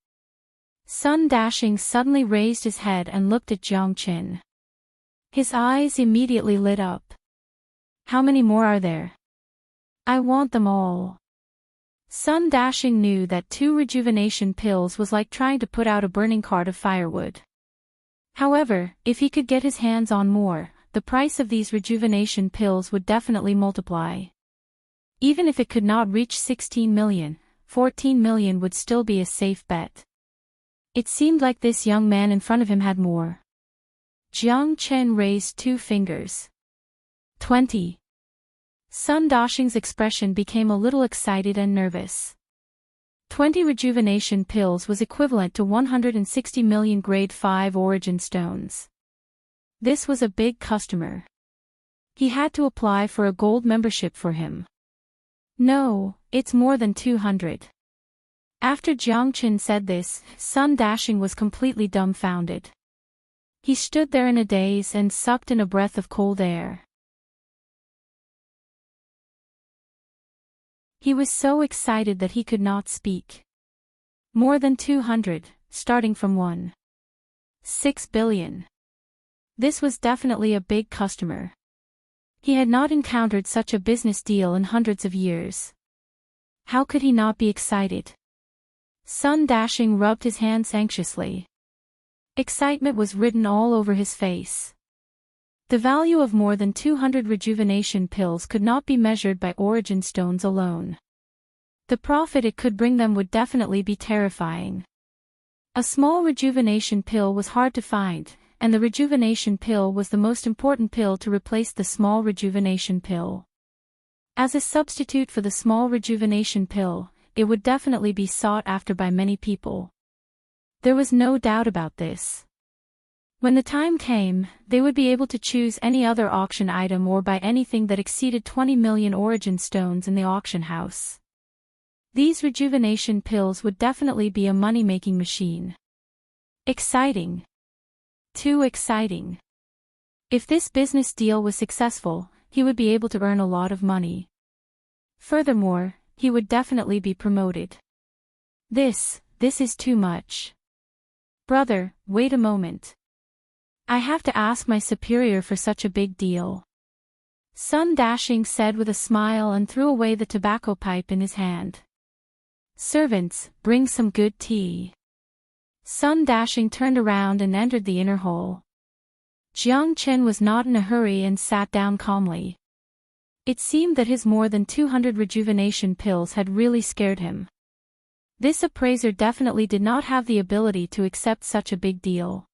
Sun Dashing suddenly raised his head and looked at Jiang Chen. His eyes immediately lit up. How many more are there? I want them all. Sun Dashing knew that 2 rejuvenation pills was like trying to put out a burning cart of firewood. However, if he could get his hands on more, the price of these rejuvenation pills would definitely multiply. Even if it could not reach 16 million, 14 million would still be a safe bet. It seemed like this young man in front of him had more. Jiang Chen raised 2 fingers. 20. Sun Dashing's expression became a little excited and nervous. 20 rejuvenation pills was equivalent to 160 million grade 5 origin stones. This was a big customer. He had to apply for a gold membership for him. No, it's more than 200. After Jiang Chen said this, Sun Dashing was completely dumbfounded. He stood there in a daze and sucked in a breath of cold air. He was so excited that he could not speak. More than 200, starting from 1.6 billion. This was definitely a big customer. He had not encountered such a business deal in hundreds of years. How could he not be excited? Sun Dashing rubbed his hands anxiously. Excitement was written all over his face. The value of more than 200 rejuvenation pills could not be measured by origin stones alone. The profit it could bring them would definitely be terrifying. A small rejuvenation pill was hard to find, and the rejuvenation pill was the most important pill to replace the small rejuvenation pill. As a substitute for the small rejuvenation pill, it would definitely be sought after by many people. There was no doubt about this. When the time came, they would be able to choose any other auction item or buy anything that exceeded 20 million origin stones in the auction house. These rejuvenation pills would definitely be a money-making machine. Exciting. Too exciting. If this business deal was successful, he would be able to earn a lot of money. Furthermore, he would definitely be promoted. This is too much. Brother, wait a moment. I have to ask my superior for such a big deal. Sun Dashing said with a smile and threw away the tobacco pipe in his hand. Servants, bring some good tea. Sun Dashing turned around and entered the inner hall. Jiang Chen was not in a hurry and sat down calmly. It seemed that his more than 200 rejuvenation pills had really scared him. This appraiser definitely did not have the ability to accept such a big deal.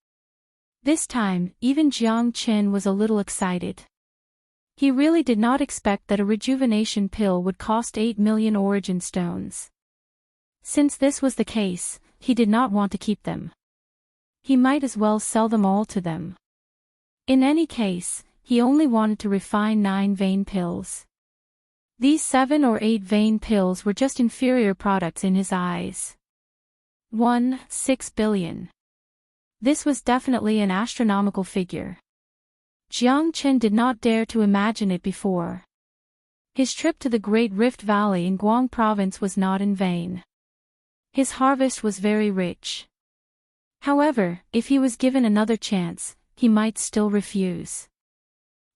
This time, even Jiang Chen was a little excited. He really did not expect that a rejuvenation pill would cost 8 million origin stones. Since this was the case, he did not want to keep them. He might as well sell them all to them. In any case, he only wanted to refine 9 vein pills. These 7 or 8 vein pills were just inferior products in his eyes. 6 billion. This was definitely an astronomical figure. Jiang Chen did not dare to imagine it before. His trip to the Great Rift Valley in Guang Province was not in vain. His harvest was very rich. However, if he was given another chance, he might still refuse.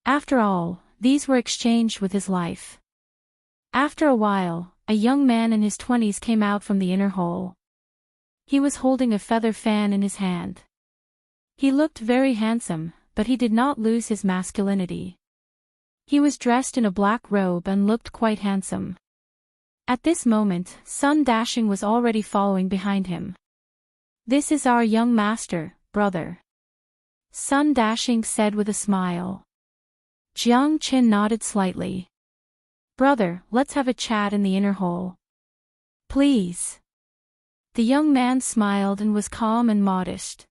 After all, these were exchanged with his life. After a while, a young man in his 20s came out from the inner hall. He was holding a feather fan in his hand. He looked very handsome, but he did not lose his masculinity. He was dressed in a black robe and looked quite handsome. At this moment, Sun Dashing was already following behind him. This is our young master, brother. Sun Dashing said with a smile. Jiang Chen nodded slightly. Brother, let's have a chat in the inner hall. Please. The young man smiled and was calm and modest.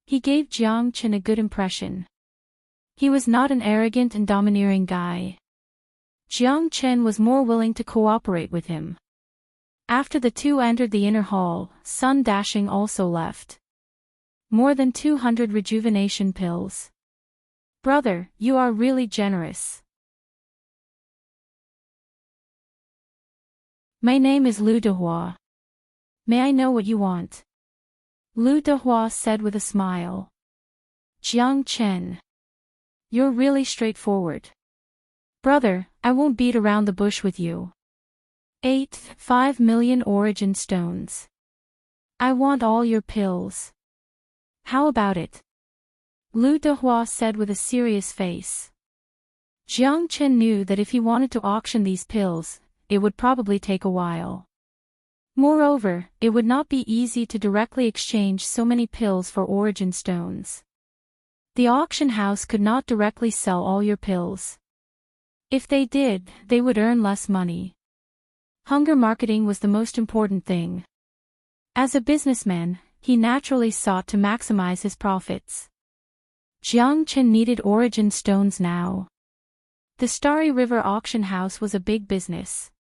He gave Jiang Chen a good impression. He was not an arrogant and domineering guy. Jiang Chen was more willing to cooperate with him. After the two entered the inner hall, Sun Dashing also left. More than 200 rejuvenation pills. Brother, you are really generous. My name is Lu Dehua. May I know what you want? Lu Dehua said with a smile. Jiang Chen. You're really straightforward. Brother, I won't beat around the bush with you. 5 million origin stones. I want all your pills. How about it? Lu Dehua said with a serious face. Jiang Chen knew that if he wanted to auction these pills, it would probably take a while. Moreover, it would not be easy to directly exchange so many pills for origin stones. The auction house could not directly sell all your pills. If they did, they would earn less money. Hunger marketing was the most important thing. As a businessman, he naturally sought to maximize his profits. Jiang Chen needed origin stones now. The Starry River auction house was a big business.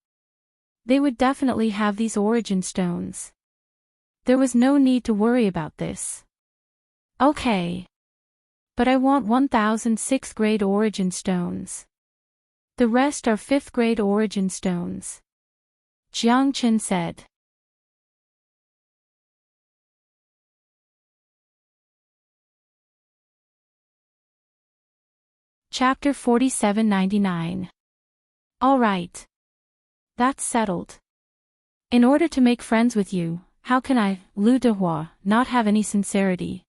They would definitely have these origin stones. There was no need to worry about this. Okay. But I want 1,000 6th grade origin stones. The rest are 5th grade origin stones. Jiang Chen said. Chapter 4799. All right. That's settled. In order to make friends with you, how can I, Lu Dehua, not have any sincerity?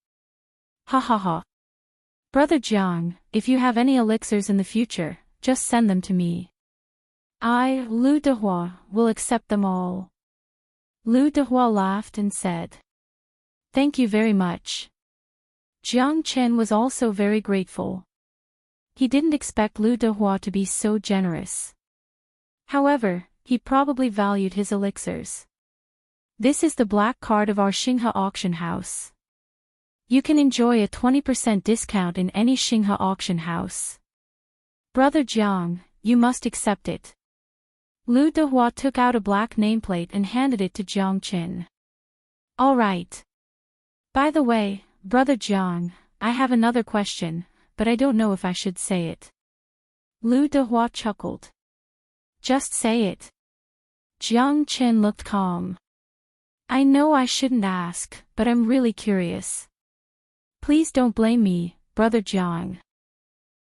Ha ha ha. Brother Jiang, if you have any elixirs in the future, just send them to me. I, Lu Dehua, will accept them all. Lu Dehua laughed and said. Thank you very much. Jiang Chen was also very grateful. He didn't expect Lu Dehua to be so generous. However, he probably valued his elixirs. This is the black card of our Xinghe auction house. You can enjoy a 20% discount in any Xinghe auction house. Brother Jiang, you must accept it. Lu Dehua took out a black nameplate and handed it to Jiang Qin. All right. By the way, Brother Jiang, I have another question, but I don't know if I should say it. Lu Dehua chuckled. Just say it. Jiang Qin looked calm. I know I shouldn't ask, but I'm really curious. Please don't blame me, Brother Jiang.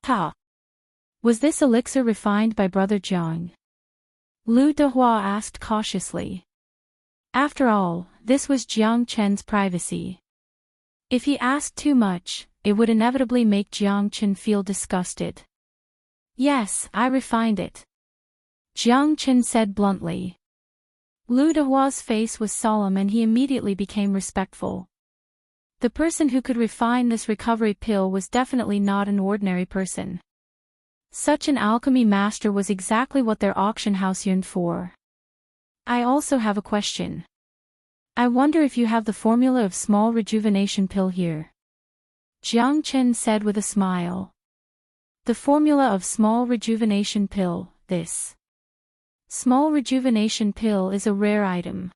Ha! Was this elixir refined by Brother Jiang? Lu Dehua asked cautiously. After all, this was Jiang Chen's privacy. If he asked too much, it would inevitably make Jiang Chen feel disgusted. Yes, I refined it. Jiang Chen said bluntly. Lu Dehua's face was solemn and he immediately became respectful. The person who could refine this recovery pill was definitely not an ordinary person. Such an alchemy master was exactly what their auction house yearned for. I also have a question. I wonder if you have the formula of small rejuvenation pill here. Jiang Chen said with a smile. The formula of small rejuvenation pill, this. Small rejuvenation pill is a rare item.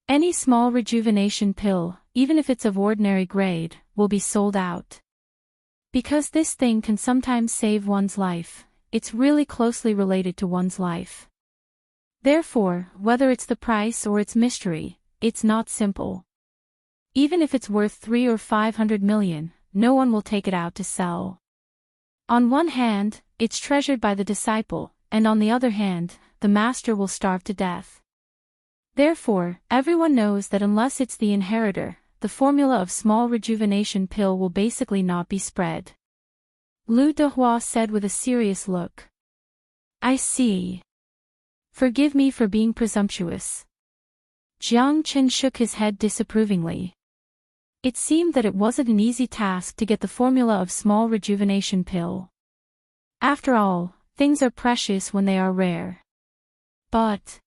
Any small rejuvenation pill, even if it's of ordinary grade, will be sold out. Because this thing can sometimes save one's life, it's really closely related to one's life. Therefore, whether it's the price or its mystery, it's not simple. Even if it's worth 3 or 500 million, no one will take it out to sell. On one hand, it's treasured by the disciple, and on the other hand, the master will starve to death. Therefore, everyone knows that unless it's the inheritor, the formula of small rejuvenation pill will basically not be spread. Lu Dehua said with a serious look. I see. Forgive me for being presumptuous. Jiang Chen shook his head disapprovingly. It seemed that it wasn't an easy task to get the formula of small rejuvenation pill. After all, things are precious when they are rare. But,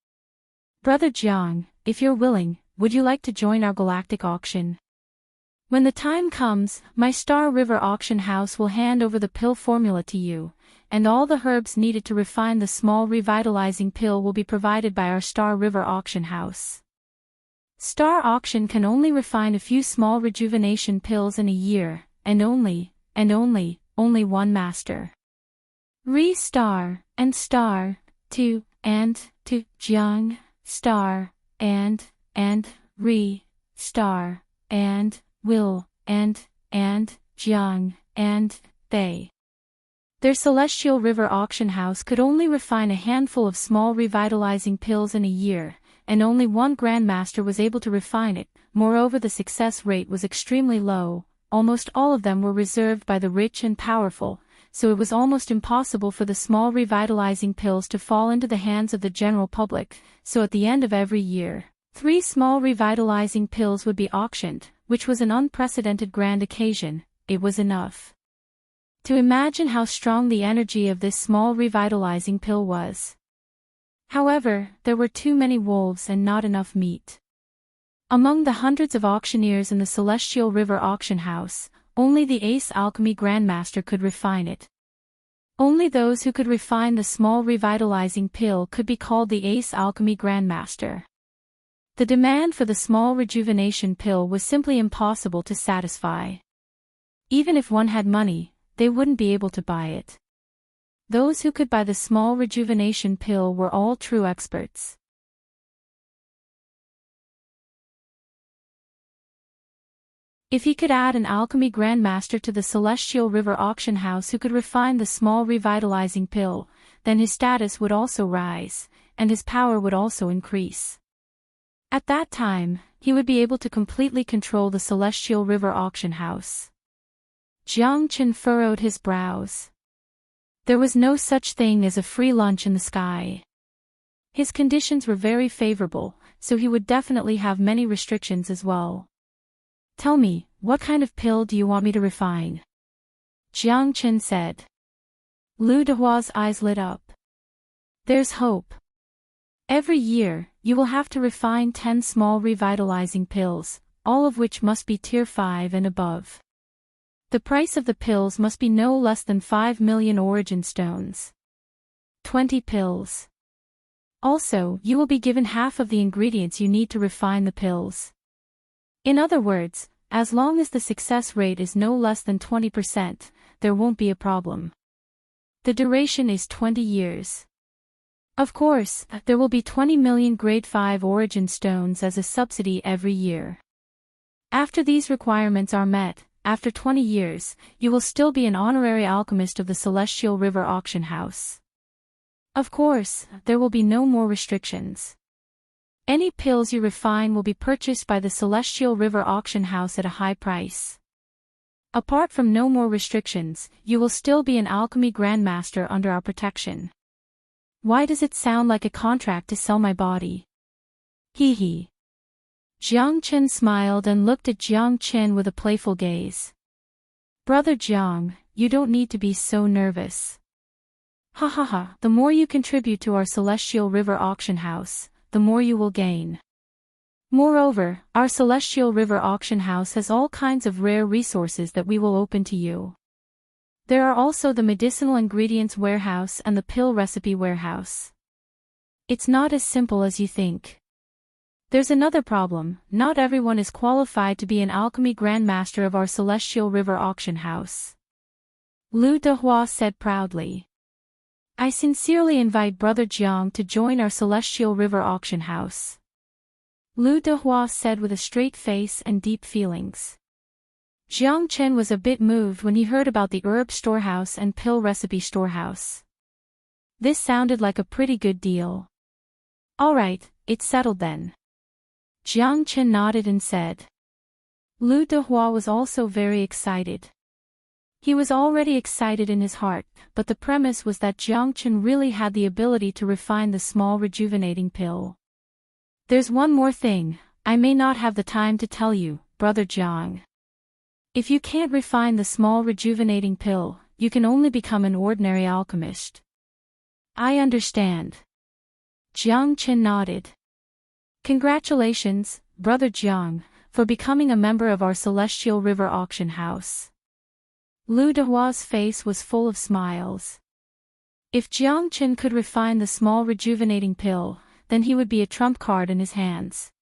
Brother Jiang, if you're willing, would you like to join our galactic auction? When the time comes, my Star River auction house will hand over the pill formula to you, and all the herbs needed to refine the small revitalizing pill will be provided by our Star River auction house. Star Auction can only refine a few small rejuvenation pills in a year, and only one master. Re-star, and star, to, Jiang, star, and, re-star, and, will, and, Jiang, and, they. Their celestial river auction house could only refine a handful of small revitalizing pills in a year, and only one grandmaster was able to refine it. Moreover, the success rate was extremely low, almost all of them were reserved by the rich and powerful, so it was almost impossible for the small revitalizing pills to fall into the hands of the general public, so at the end of every year, 3 small revitalizing pills would be auctioned, which was an unprecedented grand occasion. It was enough to imagine how strong the energy of this small revitalizing pill was. However, there were too many wolves and not enough meat. Among the hundreds of auctioneers in the Celestial River auction house, only the Ace Alchemy Grandmaster could refine it. Only those who could refine the small revitalizing pill could be called the Ace Alchemy Grandmaster. The demand for the small rejuvenation pill was simply impossible to satisfy. Even if one had money, they wouldn't be able to buy it. Those who could buy the small rejuvenation pill were all true experts. If he could add an alchemy grandmaster to the Celestial River auction house who could refine the small revitalizing pill, then his status would also rise, and his power would also increase. At that time, he would be able to completely control the Celestial River auction house. Jiang Chen furrowed his brows. There was no such thing as a free lunch in the sky. His conditions were very favorable, so he would definitely have many restrictions as well. Tell me, what kind of pill do you want me to refine? Jiang Chen said. Lu Dehua's eyes lit up. There's hope. Every year, you will have to refine 10 small revitalizing pills, all of which must be tier 5 and above. The price of the pills must be no less than 5 million origin stones. 20 pills. Also, you will be given half of the ingredients you need to refine the pills. In other words, as long as the success rate is no less than 20%, there won't be a problem. The duration is 20 years. Of course, there will be 20 million grade 5 origin stones as a subsidy every year. After these requirements are met, after 20 years, you will still be an honorary alchemist of the Celestial River Auction House. Of course, there will be no more restrictions. Any pills you refine will be purchased by the Celestial River Auction House at a high price. Apart from no more restrictions, you will still be an alchemy grandmaster under our protection. Why does it sound like a contract to sell my body? Hee hee. Jiang Chen smiled and looked at Jiang Chen with a playful gaze. Brother Jiang, you don't need to be so nervous. Ha ha ha, the more you contribute to our Celestial River Auction House, the more you will gain. Moreover, our Celestial River Auction House has all kinds of rare resources that we will open to you. There are also the medicinal ingredients warehouse and the pill recipe warehouse. It's not as simple as you think. There's another problem, not everyone is qualified to be an alchemy grandmaster of our Celestial River Auction House. Lu Dehua said proudly. I sincerely invite Brother Jiang to join our Celestial River Auction House. Lu Dehua said with a straight face and deep feelings. Jiang Chen was a bit moved when he heard about the herb storehouse and pill recipe storehouse. This sounded like a pretty good deal. All right, it's settled then. Jiang Chen nodded and said. Lu Dehua was also very excited. He was already excited in his heart, but the premise was that Jiang Chen really had the ability to refine the small rejuvenating pill. There's one more thing, I may not have the time to tell you, Brother Jiang. If you can't refine the small rejuvenating pill, you can only become an ordinary alchemist. I understand. Jiang Chen nodded. Congratulations, Brother Jiang, for becoming a member of our Celestial River Auction House. Lu Dehua's face was full of smiles. If Jiang Chen could refine the small rejuvenating pill, then he would be a trump card in his hands.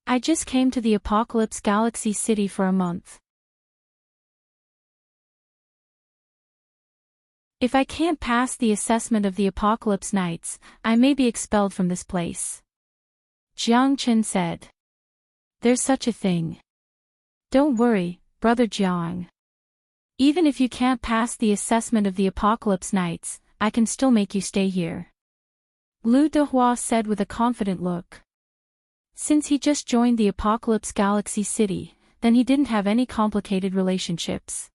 I just came to the Apocalypse Galaxy City for a month. If I can't pass the assessment of the Apocalypse Knights, I may be expelled from this place. Jiang Chen said. There's such a thing. Don't worry, Brother Jiang. Even if you can't pass the assessment of the Apocalypse Knights, I can still make you stay here. Lu Dehua said with a confident look. Since he just joined the Apocalypse Galaxy City, then he didn't have any complicated relationships.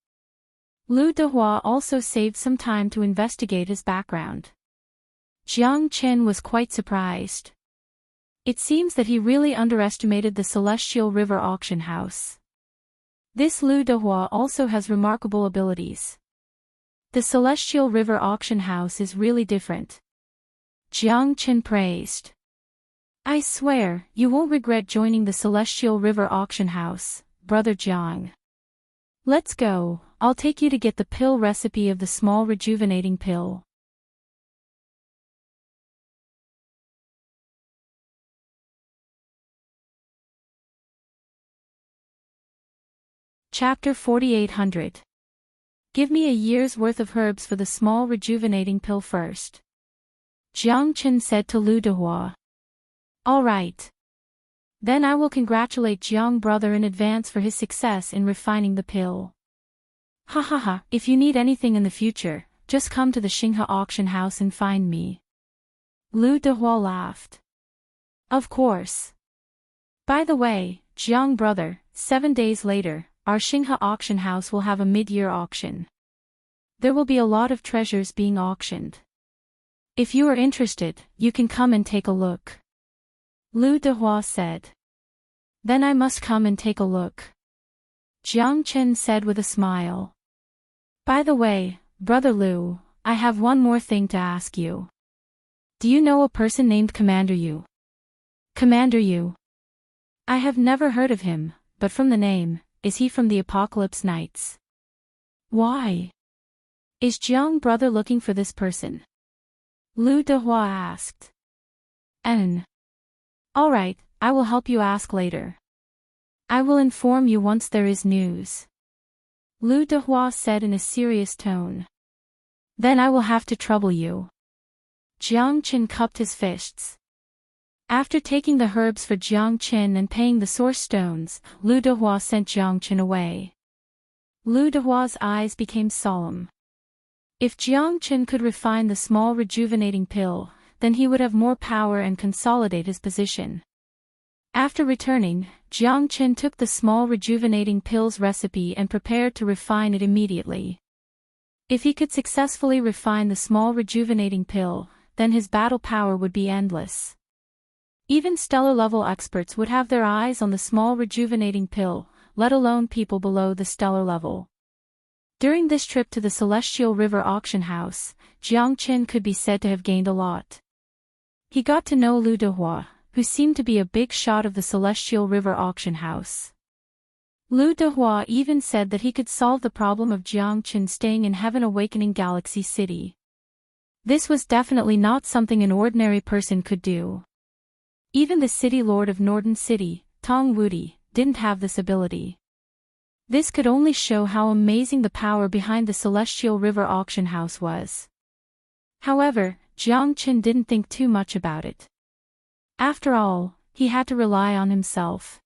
Lu Dehua also saved some time to investigate his background. Jiang Chen was quite surprised. It seems that he really underestimated the Celestial River Auction House. This Lu Dehua also has remarkable abilities. The Celestial River Auction House is really different. Jiang Chen praised. I swear, you won't regret joining the Celestial River Auction House, Brother Jiang. Let's go, I'll take you to get the pill recipe of the small rejuvenating pill. Chapter 4800. Give me a year's worth of herbs for the small rejuvenating pill first. Jiang Chen said to Lu Dehua. All right. Then I will congratulate Jiang brother in advance for his success in refining the pill. Ha ha ha, if you need anything in the future, just come to the Xinghe auction house and find me. Lu Dehua laughed. Of course. By the way, Jiang brother, 7 days later, our Xinghe auction house will have a mid-year auction. There will be a lot of treasures being auctioned. If you are interested, you can come and take a look. Lu Dehua said. Then I must come and take a look. Jiang Chen said with a smile. By the way, Brother Lu, I have one more thing to ask you. Do you know a person named Commander Yu? Commander Yu. I have never heard of him, but from the name, is he from the Apocalypse Knights? Why? Is Jiang brother looking for this person? Lu Dehua asked. Alright, I will help you ask later. I will inform you once there is news. Lu Dehua said in a serious tone. Then I will have to trouble you. Jiang Qin cupped his fists. After taking the herbs for Jiang Qin and paying the source stones, Lu Dehua sent Jiang Qin away. Lu Dehua's eyes became solemn. If Jiang Qin could refine the small rejuvenating pill, then he would have more power and consolidate his position. After returning, Jiang Qin took the small rejuvenating pill's recipe and prepared to refine it immediately. If he could successfully refine the small rejuvenating pill, then his battle power would be endless. Even stellar-level experts would have their eyes on the small rejuvenating pill, let alone people below the stellar level. During this trip to the Celestial River Auction House, Jiang Qin could be said to have gained a lot. He got to know Lu Dehua, who seemed to be a big shot of the Celestial River Auction House. Lu Dehua even said that he could solve the problem of Jiang Qin staying in Heaven Awakening Galaxy City. This was definitely not something an ordinary person could do. Even the City Lord of Norden City, Tong Wudi, didn't have this ability. This could only show how amazing the power behind the Celestial River Auction House was. However, Jiang Qin didn't think too much about it. After all, he had to rely on himself.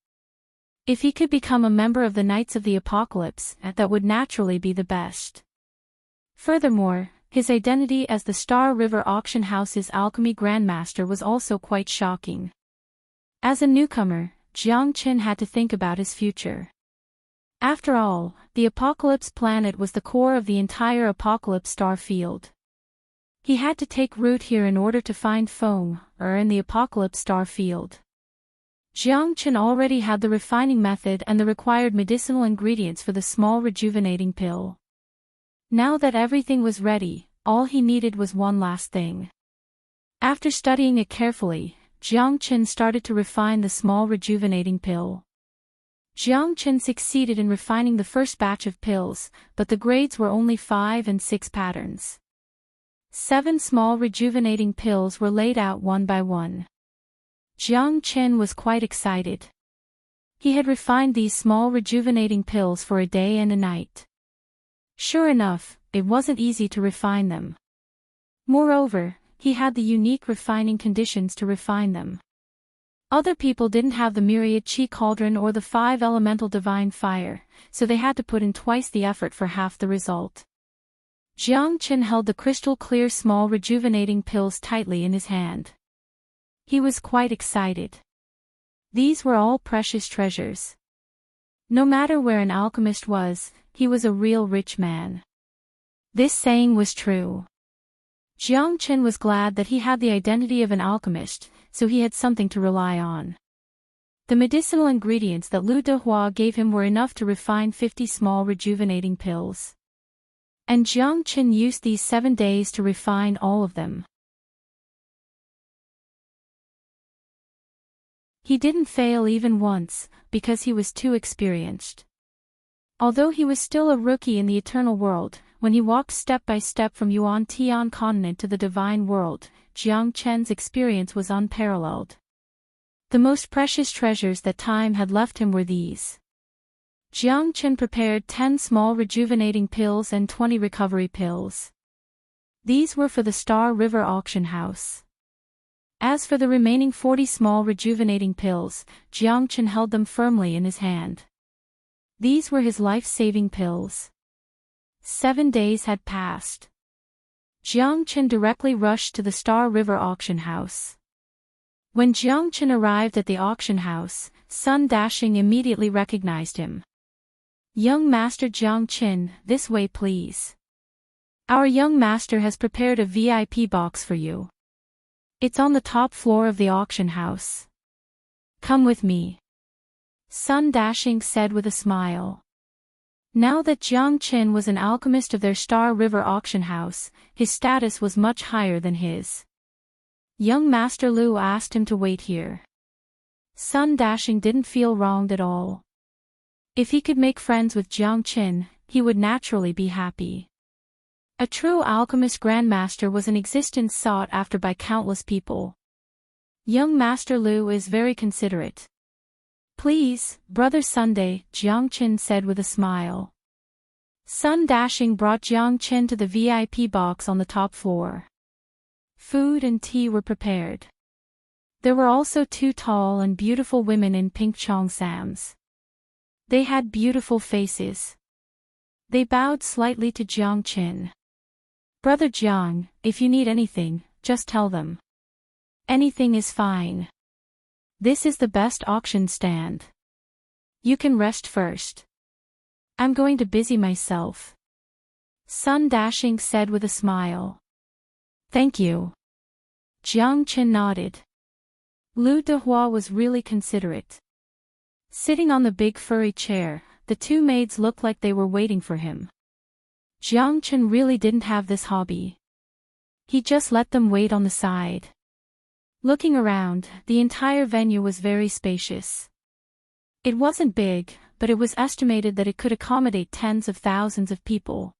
If he could become a member of the Knights of the Apocalypse, that would naturally be the best. Furthermore, his identity as the Star River Auction House's alchemy grandmaster was also quite shocking. As a newcomer, Jiang Qin had to think about his future. After all, the Apocalypse planet was the core of the entire Apocalypse star field. He had to take root here in order to find Feng, in the Apocalypse star field. Jiang Qin already had the refining method and the required medicinal ingredients for the small rejuvenating pill. Now that everything was ready, all he needed was one last thing. After studying it carefully, Jiang Qin started to refine the small rejuvenating pill. Jiang Qin succeeded in refining the first batch of pills, but the grades were only 5 and 6 patterns. 7 small rejuvenating pills were laid out one by one. Jiang Qin was quite excited. He had refined these small rejuvenating pills for a day and a night. Sure enough, it wasn't easy to refine them. Moreover, he had the unique refining conditions to refine them. Other people didn't have the myriad chi cauldron or the 5 elemental divine fire, so they had to put in twice the effort for half the result. Jiang Qin held the crystal-clear small rejuvenating pills tightly in his hand. He was quite excited. These were all precious treasures. No matter where an alchemist was, he was a real rich man. This saying was true. Jiang Qin was glad that he had the identity of an alchemist, so he had something to rely on. The medicinal ingredients that Lu Dehua gave him were enough to refine 50 small rejuvenating pills. And Jiang Qin used these 7 days to refine all of them. He didn't fail even once, because he was too experienced. Although he was still a rookie in the eternal world, when he walked step by step from Yuan Tian continent to the divine world, Jiang Qin's experience was unparalleled. The most precious treasures that time had left him were these. Jiang Qin prepared 10 small rejuvenating pills and 20 recovery pills. These were for the Star River Auction House. As for the remaining 40 small rejuvenating pills, Jiang Qin held them firmly in his hand. These were his life-saving pills. 7 days had passed. Jiang Qin directly rushed to the Star River Auction House. When Jiang Qin arrived at the auction house, Sun Dashing immediately recognized him. "Young Master Jiang Qin, this way please. Our young master has prepared a VIP box for you. It's on the top floor of the auction house. Come with me," Sun Dashing said with a smile. Now that Jiang Qin was an alchemist of their Star River Auction House, his status was much higher than his. Young Master Lu asked him to wait here. Sun Dashing didn't feel wronged at all. If he could make friends with Jiang Qin, he would naturally be happy. A true alchemist grandmaster was an existence sought after by countless people. Young Master Lu is very considerate. Please, Brother Sunday, Jiang Qin said with a smile. Sun Dashing brought Jiang Qin to the VIP box on the top floor. Food and tea were prepared. There were also two tall and beautiful women in pink cheongsams. They had beautiful faces. They bowed slightly to Jiang Qin. Brother Jiang, if you need anything, just tell them. Anything is fine. This is the best auction stand. You can rest first. I'm going to busy myself. Sun Dashing said with a smile. Thank you. Jiang Qin nodded. Lu Dehua was really considerate. Sitting on the big furry chair, the two maids looked like they were waiting for him. Jiang Qin really didn't have this hobby. He just let them wait on the side. Looking around, the entire venue was very spacious. It wasn't big, but it was estimated that it could accommodate tens of thousands of people.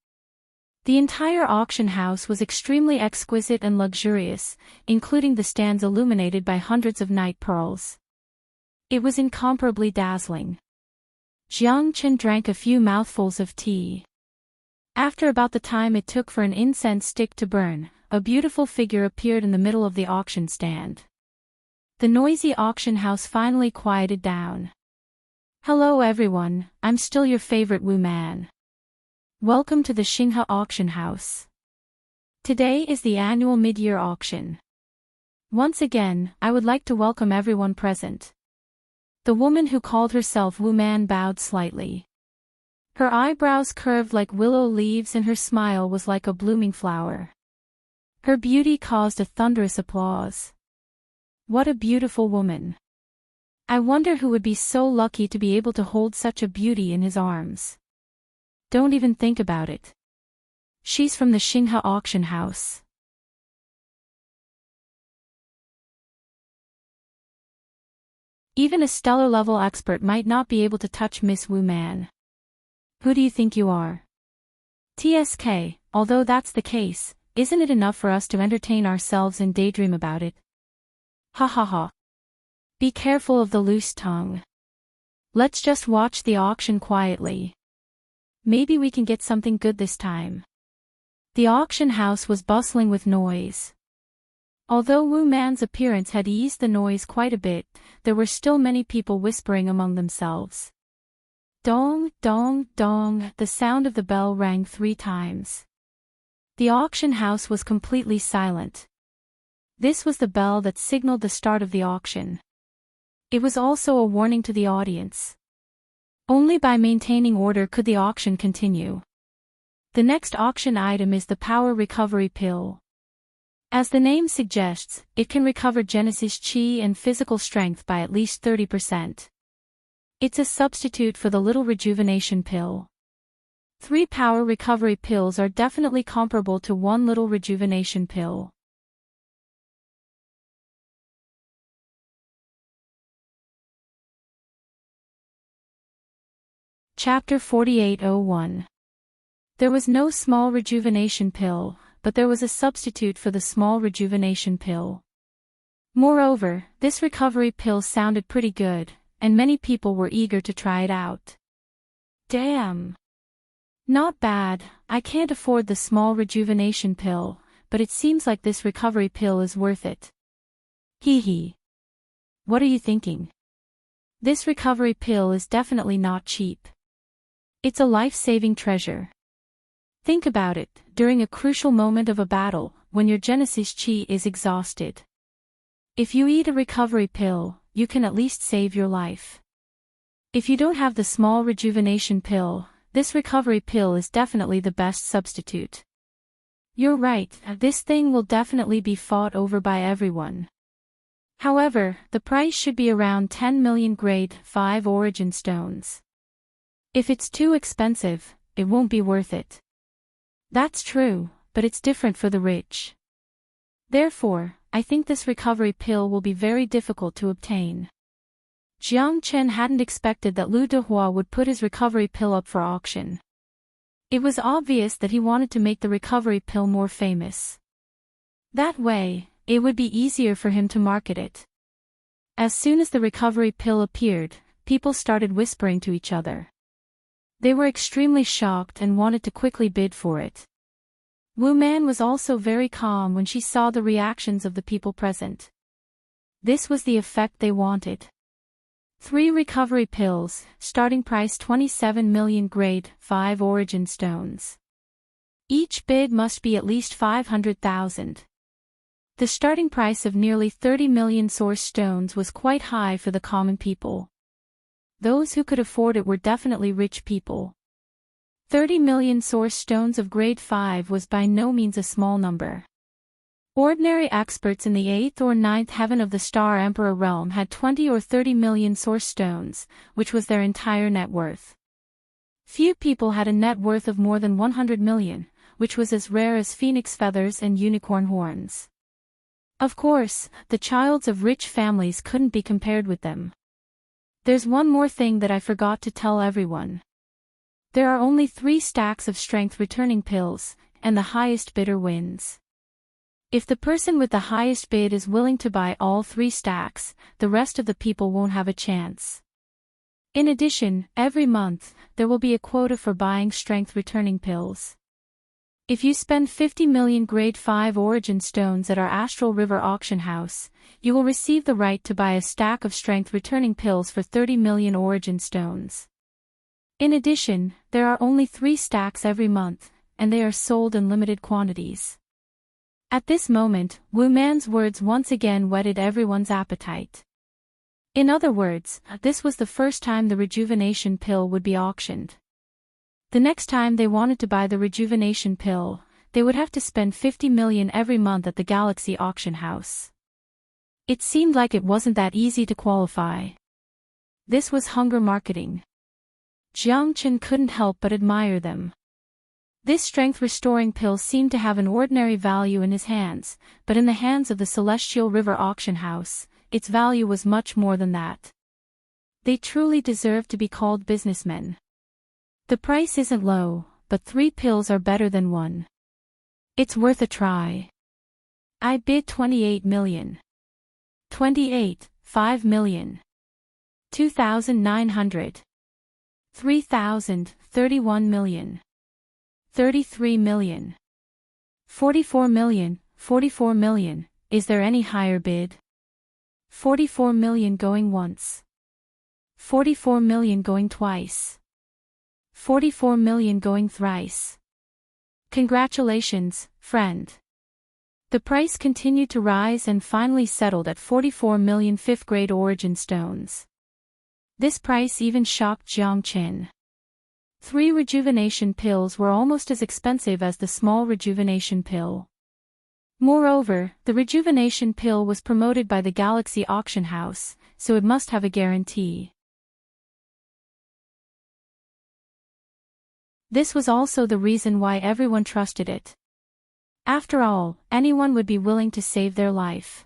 The entire auction house was extremely exquisite and luxurious, including the stands illuminated by hundreds of night pearls. It was incomparably dazzling. Jiang Qin drank a few mouthfuls of tea. After about the time it took for an incense stick to burn, a beautiful figure appeared in the middle of the auction stand. The noisy auction house finally quieted down. Hello everyone, I'm still your favorite Wu Man. Welcome to the Xinghe auction house. Today is the annual mid-year auction. Once again, I would like to welcome everyone present. The woman who called herself Wu Man bowed slightly. Her eyebrows curved like willow leaves and her smile was like a blooming flower. Her beauty caused a thunderous applause. What a beautiful woman. I wonder who would be so lucky to be able to hold such a beauty in his arms. Don't even think about it. She's from the Xinghe auction house. Even a stellar-level expert might not be able to touch Miss Wu Man. Who do you think you are? TSK, although that's the case, isn't it enough for us to entertain ourselves and daydream about it? Ha ha ha. Be careful of the loose tongue. Let's just watch the auction quietly. Maybe we can get something good this time. The auction house was bustling with noise. Although Wu Man's appearance had eased the noise quite a bit, there were still many people whispering among themselves. Dong, dong, dong, the sound of the bell rang 3 times. The auction house was completely silent. This was the bell that signaled the start of the auction. It was also a warning to the audience. Only by maintaining order could the auction continue. The next auction item is the Power Recovery Pill. As the name suggests, it can recover Genesis Qi and physical strength by at least 30%. It's a substitute for the Little Rejuvenation Pill. 3 Power Recovery Pills are definitely comparable to 1 Little Rejuvenation Pill. Chapter 4801. There was no small rejuvenation pill, but there was a substitute for the small rejuvenation pill. Moreover, this recovery pill sounded pretty good, and many people were eager to try it out. Damn! Not bad, I can't afford the small rejuvenation pill, but it seems like this recovery pill is worth it. Hee hee. What are you thinking? This recovery pill is definitely not cheap. It's a life-saving treasure. Think about it, during a crucial moment of a battle, when your Genesis Qi is exhausted. If you eat a recovery pill, you can at least save your life. If you don't have the small rejuvenation pill, this recovery pill is definitely the best substitute. You're right, this thing will definitely be fought over by everyone. However, the price should be around 10 million grade 5 origin stones. If it's too expensive, it won't be worth it. That's true, but it's different for the rich. Therefore, I think this recovery pill will be very difficult to obtain. Jiang Chen hadn't expected that Lu Dehua would put his recovery pill up for auction. It was obvious that he wanted to make the recovery pill more famous. That way, it would be easier for him to market it. As soon as the recovery pill appeared, people started whispering to each other. They were extremely shocked and wanted to quickly bid for it. Wu Man was also very calm when she saw the reactions of the people present. This was the effect they wanted. 3 recovery pills, starting price 27 million grade 5 origin stones. Each bid must be at least 500,000. The starting price of nearly 30 million source stones was quite high for the common people. Those who could afford it were definitely rich people. 30 million source stones of grade 5 was by no means a small number. Ordinary experts in the 8th or 9th heaven of the Star Emperor realm had 20 or 30 million source stones, which was their entire net worth. Few people had a net worth of more than 100 million, which was as rare as phoenix feathers and unicorn horns. Of course, the childs of rich families couldn't be compared with them. There's one more thing that I forgot to tell everyone. There are only 3 stacks of strength returning pills, and the highest bidder wins. If the person with the highest bid is willing to buy all 3 stacks, the rest of the people won't have a chance. In addition, every month, there will be a quota for buying strength returning pills. If you spend 50 million grade 5 origin stones at our Astral River auction house, you will receive the right to buy a stack of strength returning pills for 30 million origin stones. In addition, there are only 3 stacks every month, and they are sold in limited quantities. At this moment, Wu Man's words once again whetted everyone's appetite. In other words, this was the first time the rejuvenation pill would be auctioned. The next time they wanted to buy the rejuvenation pill, they would have to spend 50 million every month at the Galaxy auction house. It seemed like it wasn't that easy to qualify. This was hunger marketing. Jiang Chen couldn't help but admire them. This strength-restoring pill seemed to have an ordinary value in his hands, but in the hands of the Celestial River auction house, its value was much more than that. They truly deserve to be called businessmen. The price isn't low, but 3 pills are better than 1. It's worth a try. I bid 28 million. 28, 5 million. 2,900. 3,000, 31 million. 33 million. 44 million, 44 million, is there any higher bid? 44 million going once. 44 million going twice. 44 million going thrice. Congratulations, friend. The price continued to rise and finally settled at 44 million 5th grade origin stones. This price even shocked Jiang Chen. 3 rejuvenation pills were almost as expensive as the small rejuvenation pill. Moreover, the rejuvenation pill was promoted by the Galaxy auction house, so it must have a guarantee. This was also the reason why everyone trusted it. After all, anyone would be willing to save their life.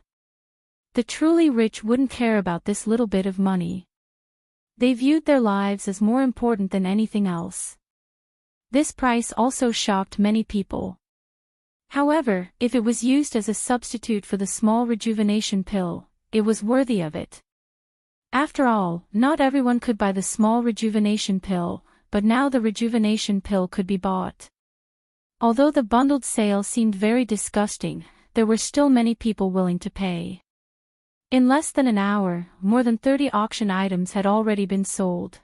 The truly rich wouldn't care about this little bit of money. They viewed their lives as more important than anything else. This price also shocked many people. However, if it was used as a substitute for the small rejuvenation pill, it was worthy of it. After all, not everyone could buy the small rejuvenation pill, but now the rejuvenation pill could be bought. Although the bundled sale seemed very disgusting, there were still many people willing to pay. In less than an hour, more than 30 auction items had already been sold.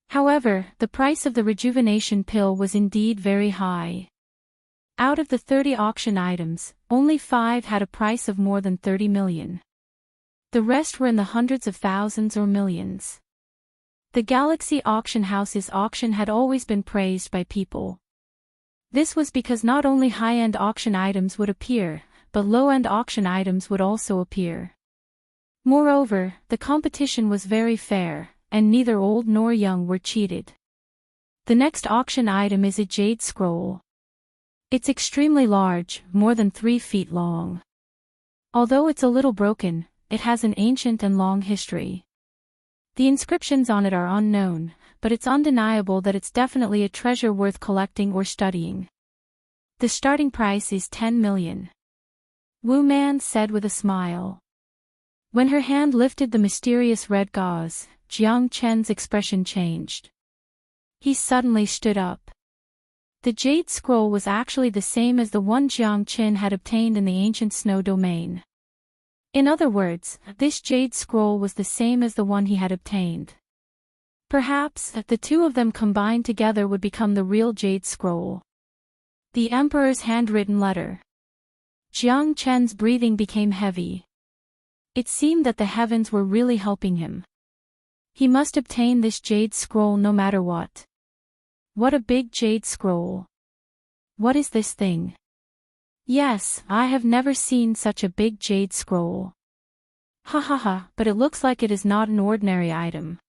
However, the price of the rejuvenation pill was indeed very high. Out of the 30 auction items, only 5 had a price of more than 30 million. The rest were in the hundreds of thousands or millions. The Galaxy auction house's auction had always been praised by people. This was because not only high-end auction items would appear, but low-end auction items would also appear. Moreover, the competition was very fair, and neither old nor young were cheated. The next auction item is a jade scroll. It's extremely large, more than 3 feet long. Although it's a little broken, it has an ancient and long history. The inscriptions on it are unknown, but it's undeniable that it's definitely a treasure worth collecting or studying. The starting price is 10 million. Wu Man said with a smile. When her hand lifted the mysterious red gauze, Jiang Chen's expression changed. He suddenly stood up. The jade scroll was actually the same as the one Jiang Chen had obtained in the ancient snow domain. In other words, this jade scroll was the same as the one he had obtained. Perhaps, the two of them combined together would become the real jade scroll. The emperor's handwritten letter. Jiang Chen's breathing became heavy. It seemed that the heavens were really helping him. He must obtain this jade scroll no matter what. What a big jade scroll. What is this thing? Yes, I have never seen such a big jade scroll. Ha ha ha, but it looks like it is not an ordinary item.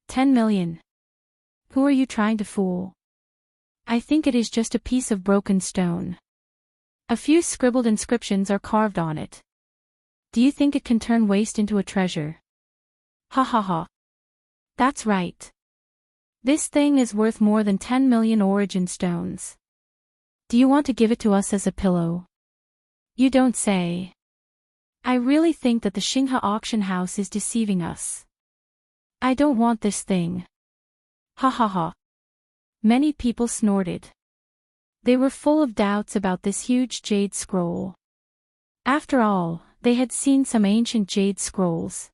10 million. Who are you trying to fool? I think it is just a piece of broken stone. A few scribbled inscriptions are carved on it. Do you think it can turn waste into a treasure? Ha ha ha. That's right. This thing is worth more than 10 million origin stones. Do you want to give it to us as a pillow? You don't say. I really think that the Xinghe auction house is deceiving us. I don't want this thing. Ha ha ha. Many people snorted. They were full of doubts about this huge jade scroll. After all, they had seen some ancient jade scrolls.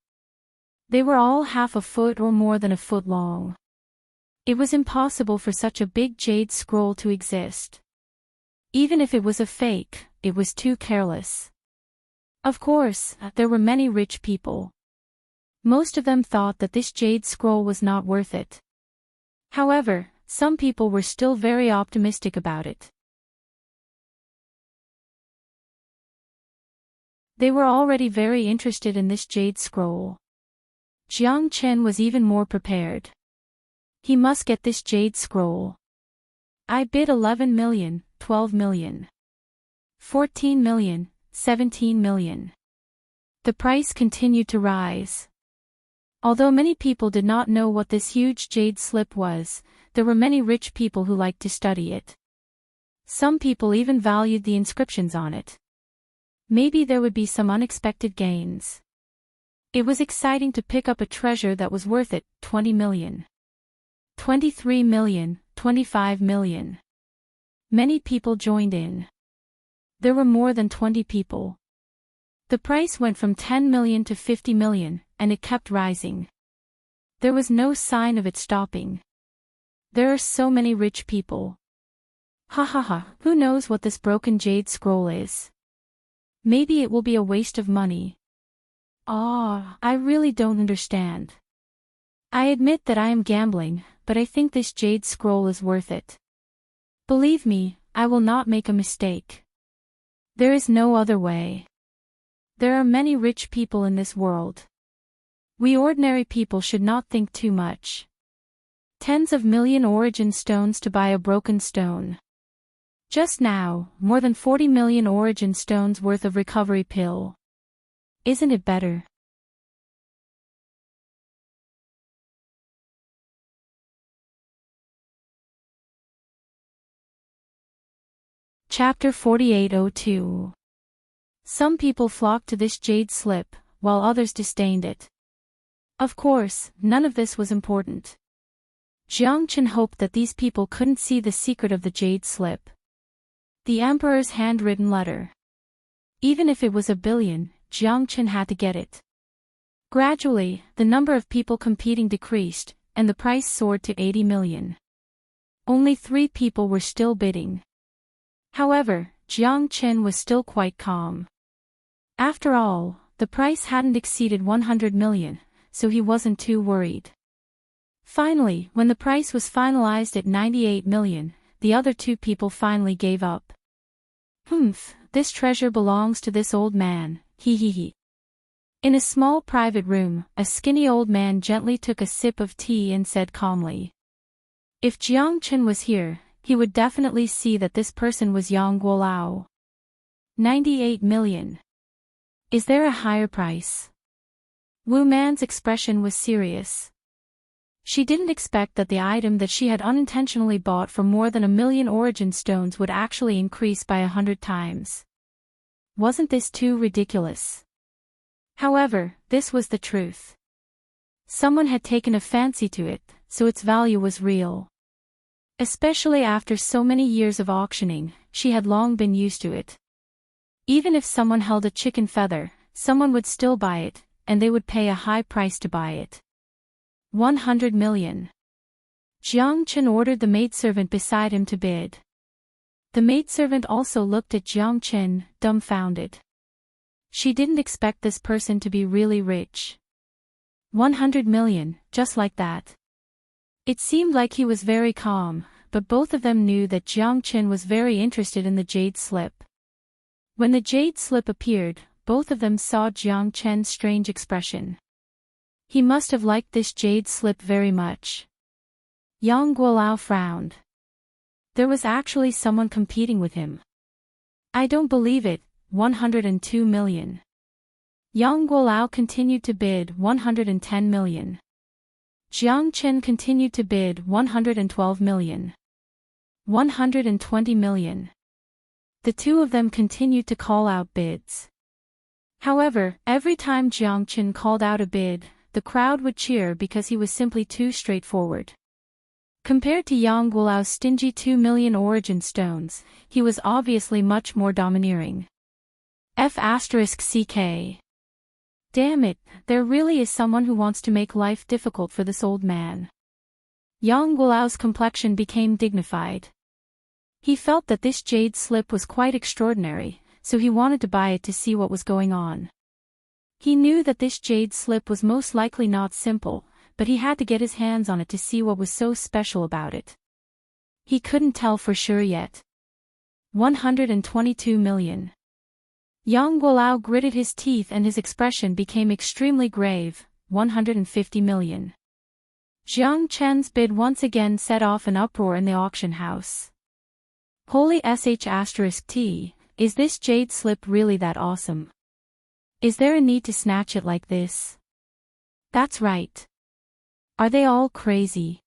They were all half a foot or more than a foot long. It was impossible for such a big jade scroll to exist. Even if it was a fake, it was too careless. Of course, there were many rich people. Most of them thought that this jade scroll was not worth it. However, some people were still very optimistic about it. They were already very interested in this jade scroll. Jiang Chen was even more prepared. He must get this jade scroll. I bid 11 million, 12 million. 14 million, 17 million. The price continued to rise. Although many people did not know what this huge jade slip was, there were many rich people who liked to study it. Some people even valued the inscriptions on it. Maybe there would be some unexpected gains. It was exciting to pick up a treasure that was worth it, 20 million. 23 million, 25 million. Many people joined in. There were more than 20 people. The price went from 10 million to 50 million, and it kept rising. There was no sign of it stopping. There are so many rich people. Ha ha ha, who knows what this broken jade scroll is? Maybe it will be a waste of money. I really don't understand. I admit that I am gambling, but I think this jade scroll is worth it. Believe me, I will not make a mistake. There is no other way. There are many rich people in this world. We ordinary people should not think too much. Tens of million origin stones to buy a broken stone. Just now, more than 40 million origin stones worth of recovery pill. Isn't it better? Chapter 4802. Some people flocked to this jade slip, while others disdained it. Of course, none of this was important. Jiang Chen hoped that these people couldn't see the secret of the jade slip. The emperor's handwritten letter. Even if it was a billion, Jiang Chen had to get it. Gradually, the number of people competing decreased, and the price soared to 80 million. Only 3 people were still bidding. However, Jiang Chen was still quite calm. After all, the price hadn't exceeded 100 million, so he wasn't too worried. Finally, when the price was finalized at 98 million, the other 2 people finally gave up. This treasure belongs to this old man, he. In a small private room, a skinny old man gently took a sip of tea and said calmly. If Jiang Chen was here, he would definitely see that this person was Yang Guolao. 98 million. Is there a higher price? Wu Man's expression was serious. She didn't expect that the item that she had unintentionally bought for more than 1,000,000 origin stones would actually increase by 100 times. Wasn't this too ridiculous? However, this was the truth. Someone had taken a fancy to it, so its value was real. Especially after so many years of auctioning, she had long been used to it. Even if someone held a chicken feather, someone would still buy it, and they would pay a high price to buy it. 100 million. Jiang Chen ordered the maidservant beside him to bid. The maidservant also looked at Jiang Chen, dumbfounded. She didn't expect this person to be really rich. 100 million, just like that. It seemed like he was very calm, but both of them knew that Jiang Chen was very interested in the jade slip. When the jade slip appeared, both of them saw Jiang Chen's strange expression. He must have liked this jade slip very much. Yang Guolao frowned. There was actually someone competing with him. I don't believe it, 102 million. Yang Guolao continued to bid 110 million. Jiang Chen continued to bid 112 million. 120 million. The two of them continued to call out bids. However, every time Jiang Chen called out a bid, the crowd would cheer because he was simply too straightforward. Compared to Yang Guolao's stingy 2 million origin stones, he was obviously much more domineering. F***ck. Damn it, there really is someone who wants to make life difficult for this old man. Yang Guolao's complexion became dignified. He felt that this jade slip was quite extraordinary, so he wanted to buy it to see what was going on. He knew that this jade slip was most likely not simple, but he had to get his hands on it to see what was so special about it. He couldn't tell for sure yet. 122 million. Yang Guolao gritted his teeth and his expression became extremely grave, 150 million. Jiang Chen's bid once again set off an uproar in the auction house. Holy sh**t, is this jade slip really that awesome? Is there a need to snatch it like this? That's right. Are they all crazy?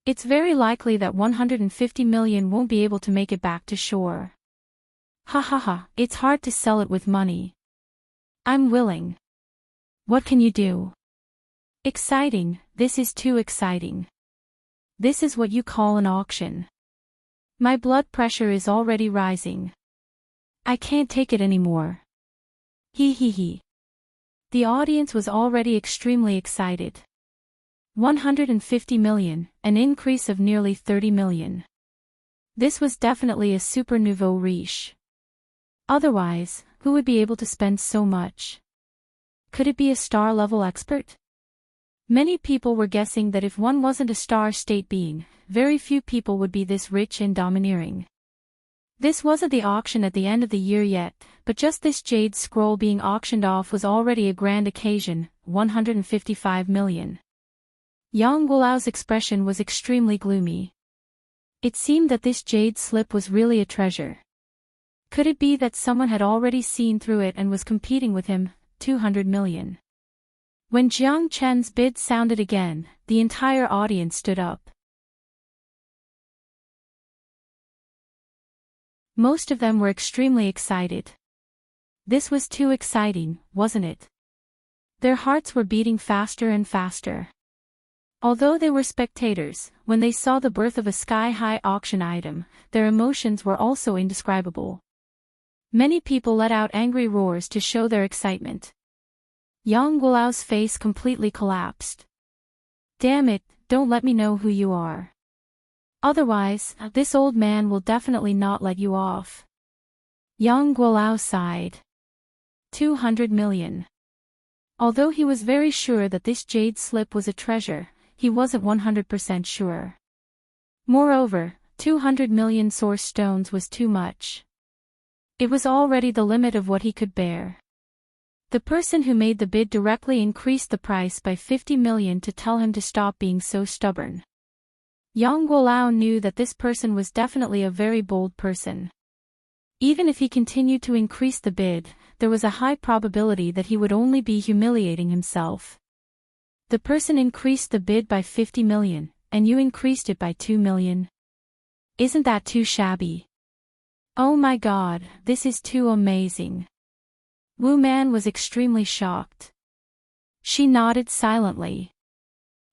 It's very likely that 150 million won't be able to make it back to shore. Ha ha ha, it's hard to sell it with money. I'm willing. What can you do? Exciting, this is too exciting. This is what you call an auction. My blood pressure is already rising. I can't take it anymore. Hee hee hee. The audience was already extremely excited. 150 million, an increase of nearly 30 million. This was definitely a super nouveau riche. Otherwise, who would be able to spend so much? Could it be a star-level expert? Many people were guessing that if one wasn't a star-state being, very few people would be this rich and domineering. This wasn't the auction at the end of the year yet, but just this jade scroll being auctioned off was already a grand occasion, 155 million. Yang Guolao's expression was extremely gloomy. It seemed that this jade slip was really a treasure. Could it be that someone had already seen through it and was competing with him, 200 million? When Jiang Chen's bid sounded again, the entire audience stood up. Most of them were extremely excited. This was too exciting, wasn't it? Their hearts were beating faster and faster. Although they were spectators, when they saw the birth of a sky-high auction item, their emotions were also indescribable. Many people let out angry roars to show their excitement. Yang Guolao's face completely collapsed. Damn it, don't let me know who you are. Otherwise, this old man will definitely not let you off. Yang Guolao sighed. 200 million. Although he was very sure that this jade slip was a treasure, he wasn't 100% sure. Moreover, 200 million source stones was too much. It was already the limit of what he could bear. The person who made the bid directly increased the price by 50 million to tell him to stop being so stubborn. Yang Guolao knew that this person was definitely a very bold person. Even if he continued to increase the bid, there was a high probability that he would only be humiliating himself. The person increased the bid by 50 million, and you increased it by 2 million. Isn't that too shabby? Oh my God, this is too amazing. Wu Man was extremely shocked. She nodded silently.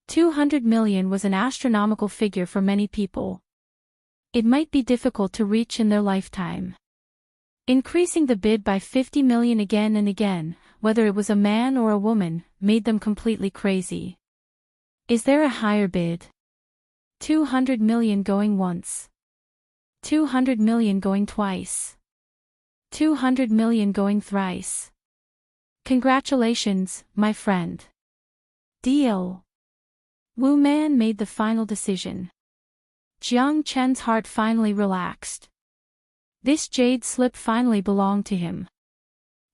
200 million was an astronomical figure for many people. It might be difficult to reach in their lifetime. Increasing the bid by 50 million again and again, whether it was a man or a woman, made them completely crazy. Is there a higher bid? 200 million going once. 200 million going twice. 200 million going thrice. Congratulations, my friend. Deal. Wu Man made the final decision. Jiang Chen's heart finally relaxed. This jade slip finally belonged to him.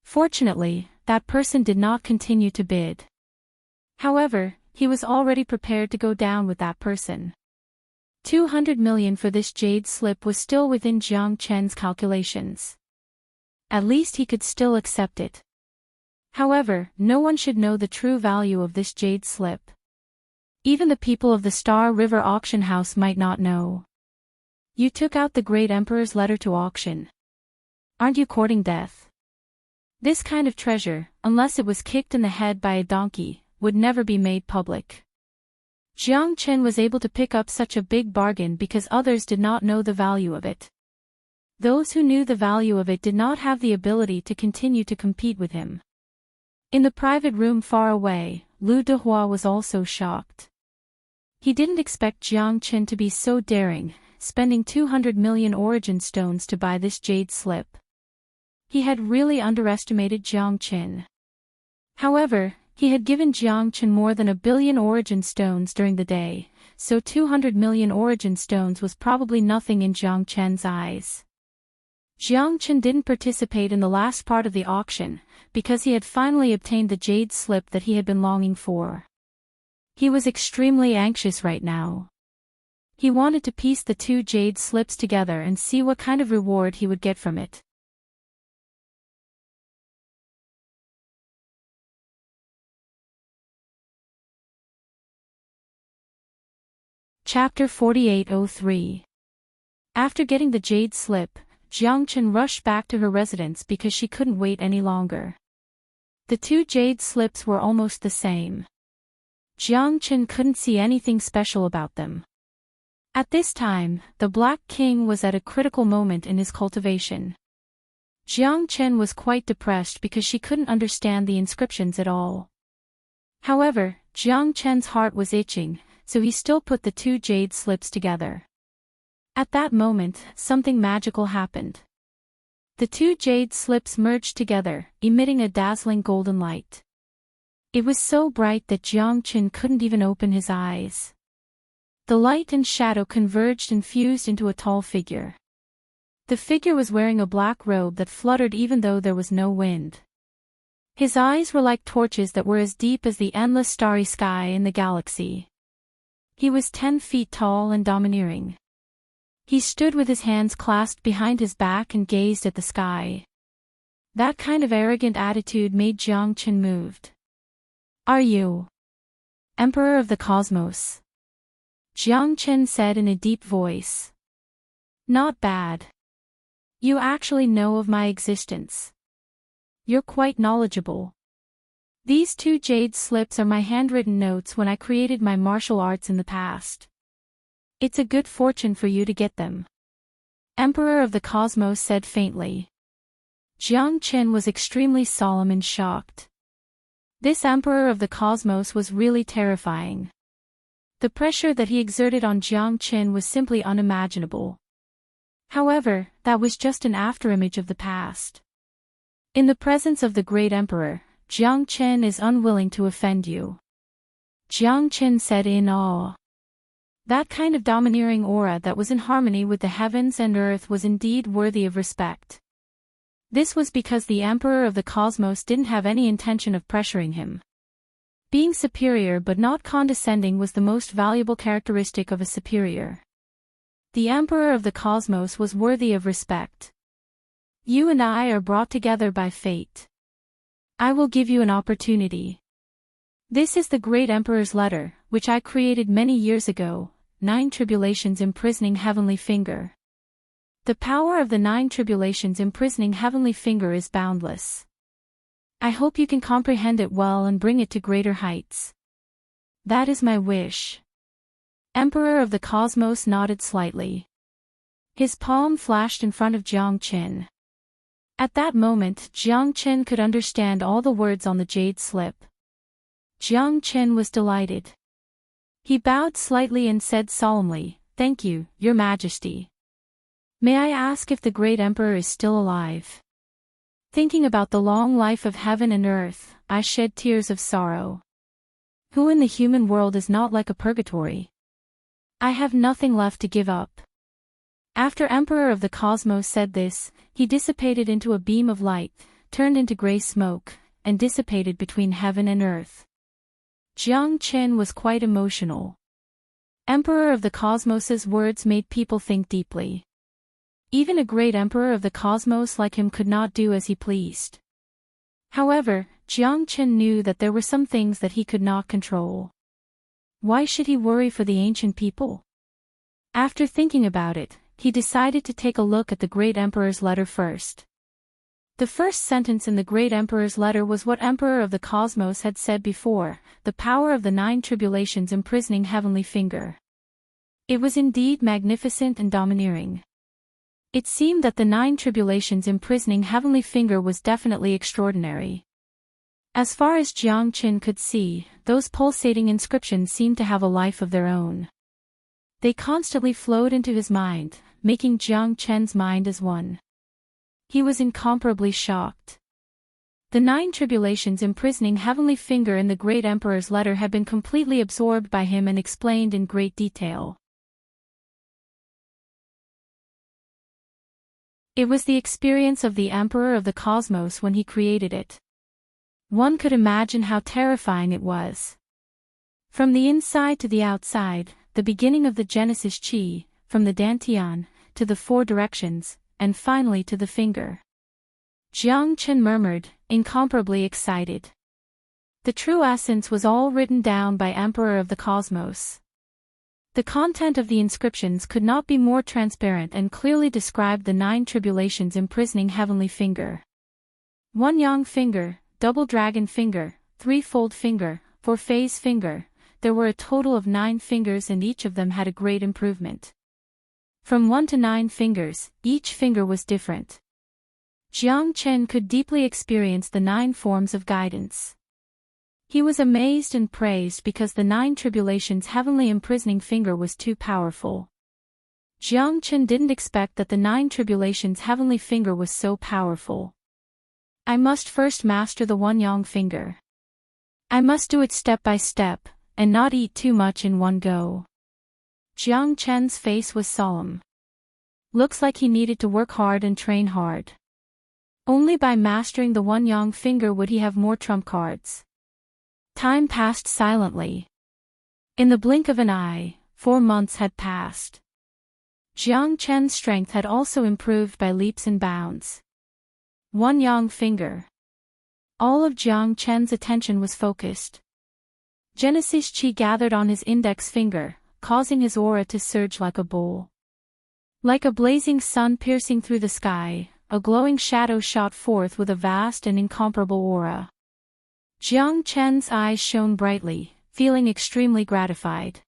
Fortunately, that person did not continue to bid. However, he was already prepared to go down with that person. 200 million for this jade slip was still within Jiang Chen's calculations. At least he could still accept it. However, no one should know the true value of this jade slip. Even the people of the Star River auction house might not know. You took out the great emperor's letter to auction. Aren't you courting death? This kind of treasure, unless it was kicked in the head by a donkey, would never be made public. Jiang Chen was able to pick up such a big bargain because others did not know the value of it. Those who knew the value of it did not have the ability to continue to compete with him. In the private room far away, Lu Dehua was also shocked. He didn't expect Jiang Chen to be so daring, spending 200 million origin stones to buy this jade slip. He had really underestimated Jiang Chen. However, he had given Jiang Chen more than 1 billion origin stones during the day, so 200 million origin stones was probably nothing in Jiang Chen's eyes. Jiang Chen didn't participate in the last part of the auction, because he had finally obtained the jade slip that he had been longing for. He was extremely anxious right now. He wanted to piece the two jade slips together and see what kind of reward he would get from it. Chapter 4803. After getting the jade slip, Jiang Chen rushed back to her residence because she couldn't wait any longer. The two jade slips were almost the same. Jiang Chen couldn't see anything special about them. At this time, the Black King was at a critical moment in his cultivation. Jiang Chen was quite depressed because she couldn't understand the inscriptions at all. However, Jiang Chen's heart was itching, so he still put the two jade slips together. At that moment, something magical happened. The two jade slips merged together, emitting a dazzling golden light. It was so bright that Jiang Chen couldn't even open his eyes. The light and shadow converged and fused into a tall figure. The figure was wearing a black robe that fluttered even though there was no wind. His eyes were like torches that were as deep as the endless starry sky in the galaxy. He was 10 feet tall and domineering. He stood with his hands clasped behind his back and gazed at the sky. That kind of arrogant attitude made Jiang Chen moved. Are you Emperor of the Cosmos? Jiang Chen said in a deep voice. Not bad. You actually know of my existence. You're quite knowledgeable. These two jade slips are my handwritten notes when I created my martial arts in the past. It's a good fortune for you to get them. Emperor of the Cosmos said faintly. Jiang Chen was extremely solemn and shocked. This Emperor of the Cosmos was really terrifying. The pressure that he exerted on Jiang Chen was simply unimaginable. However, that was just an afterimage of the past. In the presence of the great Emperor, Jiang Chen is unwilling to offend you. Jiang Chen said in awe. That kind of domineering aura that was in harmony with the heavens and earth was indeed worthy of respect. This was because the Emperor of the Cosmos didn't have any intention of pressuring him. Being superior but not condescending was the most valuable characteristic of a superior. The Emperor of the Cosmos was worthy of respect. You and I are brought together by fate. I will give you an opportunity. This is the great Emperor's letter, which I created many years ago, 9 tribulations imprisoning heavenly finger. The power of the 9 tribulations imprisoning heavenly finger is boundless. I hope you can comprehend it well and bring it to greater heights. That is my wish. Emperor of the Cosmos nodded slightly. His palm flashed in front of Jiang Qin. At that moment, Jiang Qin could understand all the words on the jade slip. Jiang Qin was delighted. He bowed slightly and said solemnly, "Thank you, Your Majesty. May I ask if the great Emperor is still alive?" Thinking about the long life of heaven and earth, I shed tears of sorrow. Who in the human world is not like a purgatory? I have nothing left to give up. After Emperor of the Cosmos said this, he dissipated into a beam of light, turned into gray smoke, and dissipated between heaven and earth. Jiang Qin was quite emotional. Emperor of the Cosmos's words made people think deeply. Even a great Emperor of the Cosmos like him could not do as he pleased. However, Jiang Qin knew that there were some things that he could not control. Why should he worry for the ancient people? After thinking about it, he decided to take a look at the great Emperor's letter first. The first sentence in the great Emperor's letter was what Emperor of the Cosmos had said before, the power of the 9 tribulations imprisoning heavenly finger. It was indeed magnificent and domineering. It seemed that the 9 tribulations imprisoning heavenly finger was definitely extraordinary. As far as Jiang Qin could see, those pulsating inscriptions seemed to have a life of their own. They constantly flowed into his mind, making Jiang Qin's mind as one. He was incomparably shocked. The 9 tribulations imprisoning heavenly finger in the great Emperor's letter had been completely absorbed by him and explained in great detail. It was the experience of the Emperor of the Cosmos when he created it. One could imagine how terrifying it was. From the inside to the outside, the beginning of the Genesis Chi, from the Dantian, to the 4 directions, and finally to the finger. Jiang Qin murmured, incomparably excited. The true essence was all written down by Emperor of the Cosmos. The content of the inscriptions could not be more transparent and clearly described the 9 tribulations imprisoning heavenly finger. 1 yang finger, double dragon finger, 3-fold finger, 4-phase finger. There were a total of 9 fingers and each of them had a great improvement. From 1 to 9 fingers, each finger was different. Jiang Qin could deeply experience the 9 forms of guidance. He was amazed and praised because the 9 tribulations heavenly imprisoning finger was too powerful. Jiang Qin didn't expect that the 9 tribulations heavenly finger was so powerful. I must first master the 1 yang finger. I must do it step by step, and not eat too much in one go. Jiang Qin's face was solemn. Looks like he needed to work hard and train hard. Only by mastering the 1 yang finger would he have more trump cards. Time passed silently. In the blink of an eye, 4 months had passed. Jiang Qin's strength had also improved by leaps and bounds. 1 yang finger. All of Jiang Qin's attention was focused. Genesis Chi gathered on his index finger, causing his aura to surge like a bowl. Like a blazing sun piercing through the sky, a glowing shadow shot forth with a vast and incomparable aura. Jiang Qin's eyes shone brightly, feeling extremely gratified.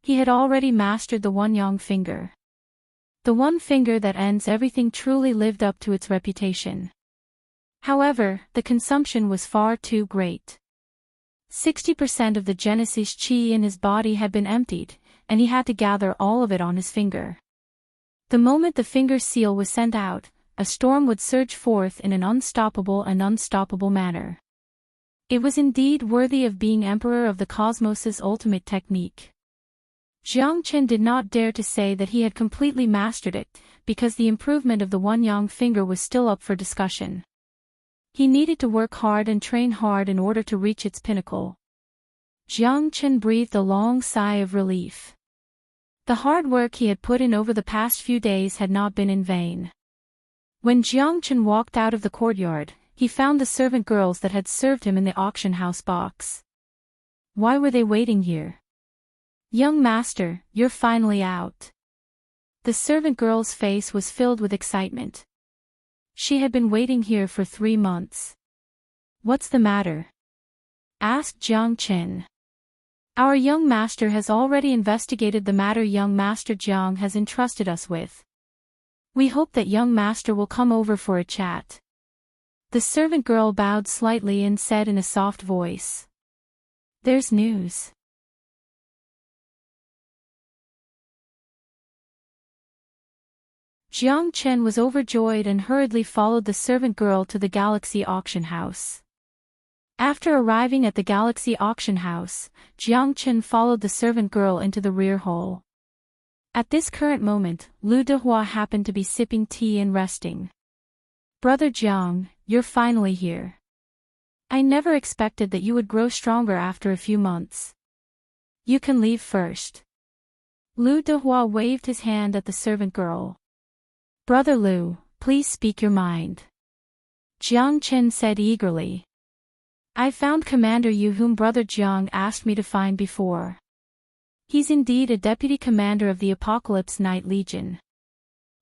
He had already mastered the 1 yang finger. The 1 finger that ends everything truly lived up to its reputation. However, the consumption was far too great. 60% of the Genesis Chi in his body had been emptied, and he had to gather all of it on his finger. The moment the finger seal was sent out, a storm would surge forth in an unstoppable manner. It was indeed worthy of being Emperor of the Cosmos's ultimate technique. Jiang Qin did not dare to say that he had completely mastered it, because the improvement of the 1 yang finger was still up for discussion. He needed to work hard and train hard in order to reach its pinnacle. Jiang Qin breathed a long sigh of relief. The hard work he had put in over the past few days had not been in vain. When Jiang Chen walked out of the courtyard, he found the servant girls that had served him in the auction house box. Why were they waiting here? Young master, you're finally out. The servant girl's face was filled with excitement. She had been waiting here for 3 months. What's the matter? Asked Jiang Chen. Our young master has already investigated the matter young master Jiang has entrusted us with. We hope that young master will come over for a chat. The servant girl bowed slightly and said in a soft voice. There's news. Jiang Chen was overjoyed and hurriedly followed the servant girl to the Galaxy auction house. After arriving at the Galaxy auction house, Jiang Chen followed the servant girl into the rear hall. At this current moment, Lu Dehua happened to be sipping tea and resting. Brother Jiang, you're finally here. I never expected that you would grow stronger after a few months. You can leave first. Lu Dehua waved his hand at the servant girl. Brother Lu, please speak your mind. Jiang Chen said eagerly. I found Commander Yu whom Brother Jiang asked me to find before. He's indeed a deputy commander of the Apocalypse Night Legion.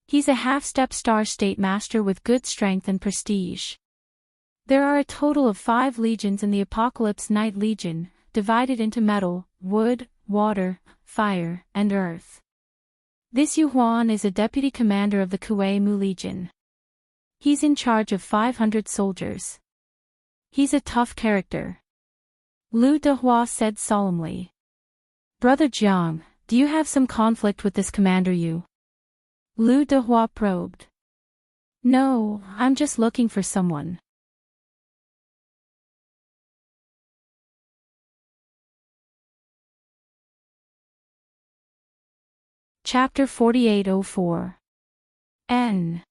He's a half-step star state master with good strength and prestige. There are a total of 5 legions in the Apocalypse Night Legion, divided into metal, wood, water, fire, and earth. This Yu Huan is a deputy commander of the Kuei Mu Legion. He's in charge of 500 soldiers. He's a tough character. Lu Dehua said solemnly. Brother Jiang, do you have some conflict with this Commander Yu? Lu Dehua probed. No, I'm just looking for someone. Chapter 4804. N.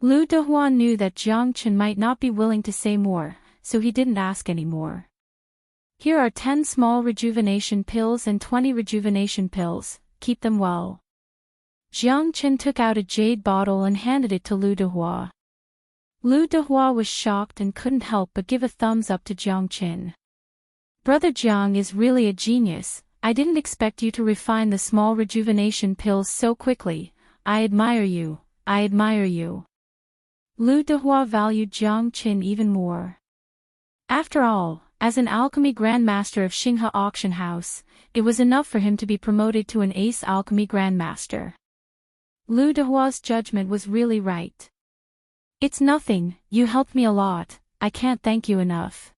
Lu Dehua knew that Jiang Chen might not be willing to say more, so he didn't ask any more. Here are 10 small rejuvenation pills and 20 rejuvenation pills, keep them well. Jiang Chen took out a jade bottle and handed it to Lu Dehua. Lu Dehua was shocked and couldn't help but give a thumbs up to Jiang Chen. Brother Jiang is really a genius. I didn't expect you to refine the small rejuvenation pills so quickly. I admire you, I admire you. Lu Dehua valued Jiang Chen even more. After all, as an alchemy grandmaster of Xinghe Auction House, it was enough for him to be promoted to an ace alchemy grandmaster. Lu Dehua's judgment was really right. It's nothing, you helped me a lot, I can't thank you enough.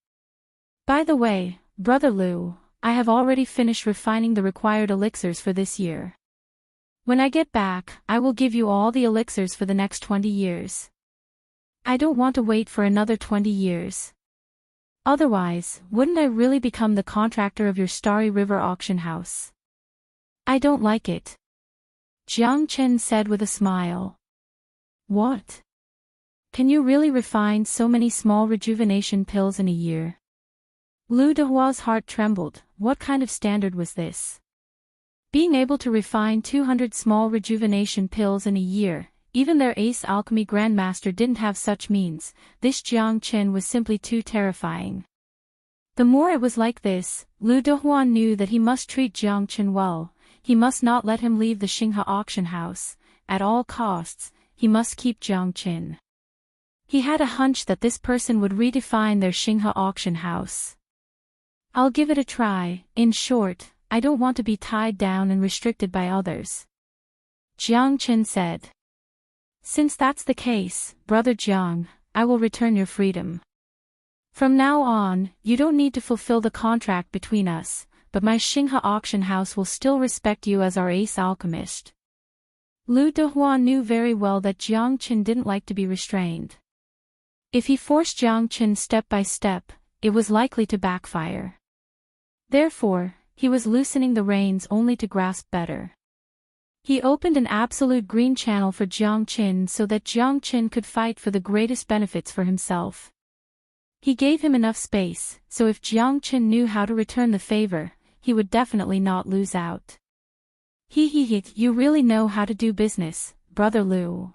By the way, Brother Lu, I have already finished refining the required elixirs for this year. When I get back, I will give you all the elixirs for the next 20 years. I don't want to wait for another 20 years. Otherwise, wouldn't I really become the contractor of your Starry River auction house? I don't like it. Jiang Chen said with a smile. What? Can you really refine so many small rejuvenation pills in a year? Lu Dehua's heart trembled. What kind of standard was this? Being able to refine 200 small rejuvenation pills in a year, even their ace alchemy grandmaster didn't have such means. This Jiang Chen was simply too terrifying. The more it was like this, Lu Dehua knew that he must treat Jiang Chen well. He must not let him leave the Xinghe auction house. At all costs, he must keep Jiang Chen. He had a hunch that this person would redefine their Xinghe auction house. I'll give it a try. In short, I don't want to be tied down and restricted by others. Jiang Chen said. Since that's the case, Brother Jiang, I will return your freedom. From now on, you don't need to fulfill the contract between us, but my Xinghe auction house will still respect you as our ace alchemist. Lu Dehua knew very well that Jiang Chen didn't like to be restrained. If he forced Jiang Chen step by step, it was likely to backfire. Therefore, he was loosening the reins only to grasp better. He opened an absolute green channel for Jiang Chen so that Jiang Chen could fight for the greatest benefits for himself. He gave him enough space, so if Jiang Chen knew how to return the favor, he would definitely not lose out. You really know how to do business, Brother Lu.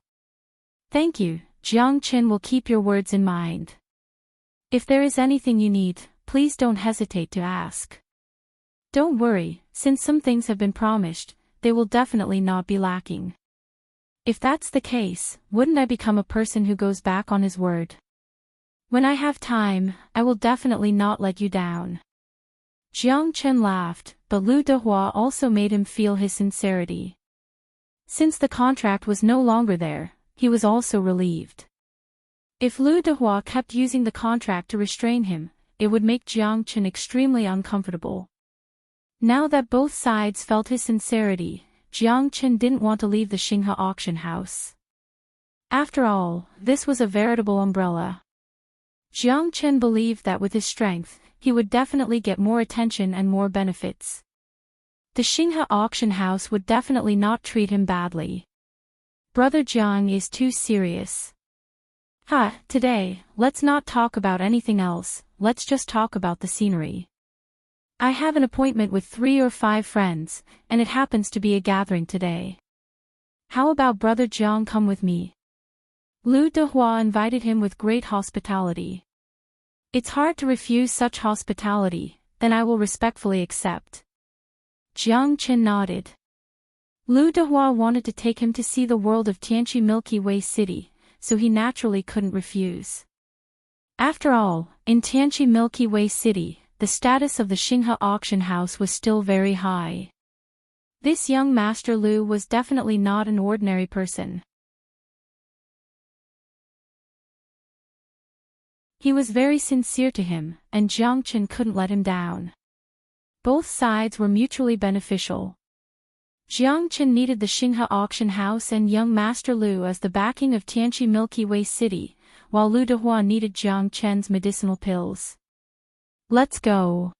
Thank you, Jiang Qin will keep your words in mind. If there is anything you need, please don't hesitate to ask. Don't worry, since some things have been promised, they will definitely not be lacking. If that's the case, wouldn't I become a person who goes back on his word? When I have time, I will definitely not let you down. Jiang Chen laughed, but Lu Dehua also made him feel his sincerity. Since the contract was no longer there, he was also relieved. If Lu Dehua kept using the contract to restrain him, it would make Jiang Chen extremely uncomfortable. Now that both sides felt his sincerity, Jiang Chen didn't want to leave the Xinghe auction house. After all, this was a veritable umbrella. Jiang Chen believed that with his strength, he would definitely get more attention and more benefits. The Xinghe auction house would definitely not treat him badly. Brother Jiang is too serious. Today, let's not talk about anything else, let's just talk about the scenery. I have an appointment with 3 or 5 friends, and it happens to be a gathering today. How about Brother Jiang come with me? Lu Dehua invited him with great hospitality. It's hard to refuse such hospitality, then I will respectfully accept. Jiang Chen nodded. Lu Dehua wanted to take him to see the world of Tianqi Milky Way City, so he naturally couldn't refuse. After all, in Tianqi Milky Way City, the status of the Xinghe auction house was still very high. This young Master Lu was definitely not an ordinary person. He was very sincere to him, and Jiang Chen couldn't let him down. Both sides were mutually beneficial. Jiang Chen needed the Xinghe auction house and young Master Lu as the backing of Tianqi Milky Way City, while Lu Dehua needed Jiang Chen's medicinal pills. Let's go.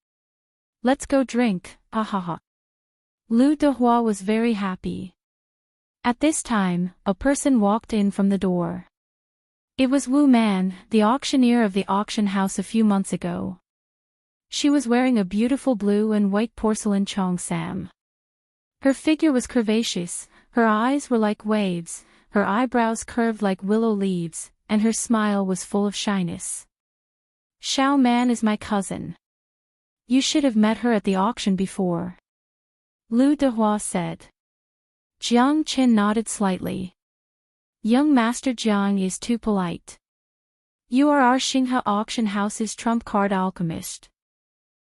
Let's go drink, ahaha. Lu Dehua was very happy. At this time, a person walked in from the door. It was Wu Man, the auctioneer of the auction house a few months ago. She was wearing a beautiful blue and white porcelain cheongsam. Her figure was curvaceous, her eyes were like waves, her eyebrows curved like willow leaves, and her smile was full of shyness. Xiao Man is my cousin. You should have met her at the auction before. Lu Dehua said. Jiang Chen nodded slightly. Young Master Jiang is too polite. You are our Xinghe auction house's trump card alchemist.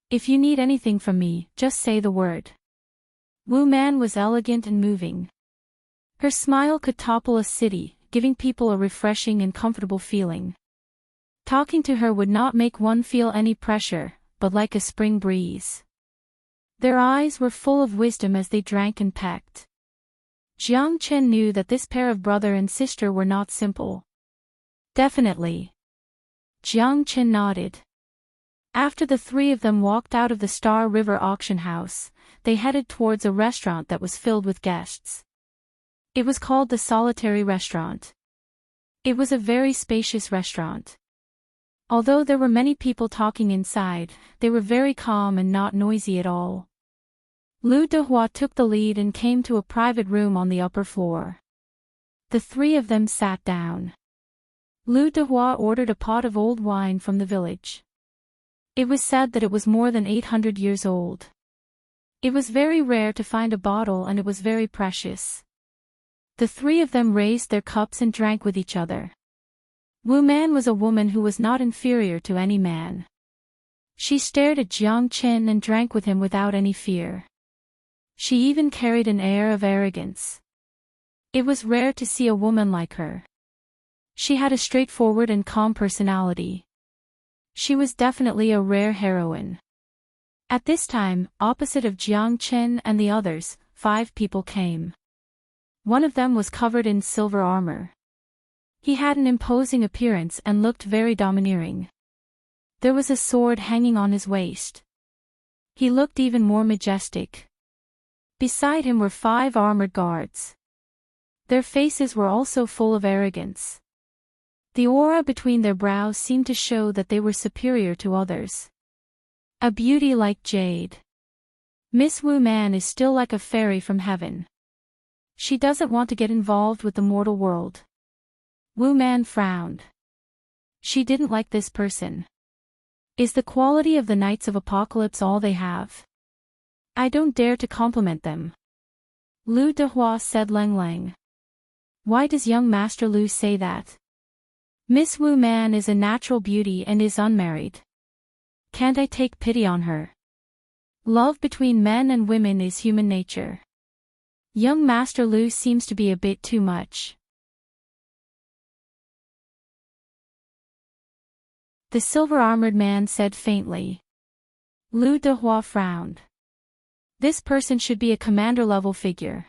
If you need anything from me, just say the word. Wu Man was elegant and moving. Her smile could topple a city, giving people a refreshing and comfortable feeling. Talking to her would not make one feel any pressure, but like a spring breeze. Their eyes were full of wisdom as they drank and pecked. Jiang Chen knew that this pair of brother and sister were not simple. Definitely. Jiang Chen nodded. After the 3 of them walked out of the Star River auction house, they headed towards a restaurant that was filled with guests. It was called the Solitary Restaurant. It was a very spacious restaurant. Although there were many people talking inside, they were very calm and not noisy at all. Lu Dehua took the lead and came to a private room on the upper floor. The 3 of them sat down. Lu Dehua ordered a pot of old wine from the village. It was said that it was more than 800 years old. It was very rare to find a bottle and it was very precious. The 3 of them raised their cups and drank with each other. Wu Man was a woman who was not inferior to any man. She stared at Jiang Chen and drank with him without any fear. She even carried an air of arrogance. It was rare to see a woman like her. She had a straightforward and calm personality. She was definitely a rare heroine. At this time, opposite of Jiang Chen and the others, 5 people came. One of them was covered in silver armor. He had an imposing appearance and looked very domineering. There was a sword hanging on his waist. He looked even more majestic. Beside him were 5 armored guards. Their faces were also full of arrogance. The aura between their brows seemed to show that they were superior to others. A beauty like jade. Miss Wu Man is still like a fairy from heaven. She doesn't want to get involved with the mortal world. Wu Man frowned. She didn't like this person. Is the quality of the Knights of Apocalypse all they have? I don't dare to compliment them. Lu Dehua said Lang Lang. Why does young Master Lu say that? Miss Wu Man is a natural beauty and is unmarried. Can't I take pity on her? Love between men and women is human nature. Young Master Lu seems to be a bit too much. The silver-armored man said faintly. Lu Dehua frowned. This person should be a commander-level figure.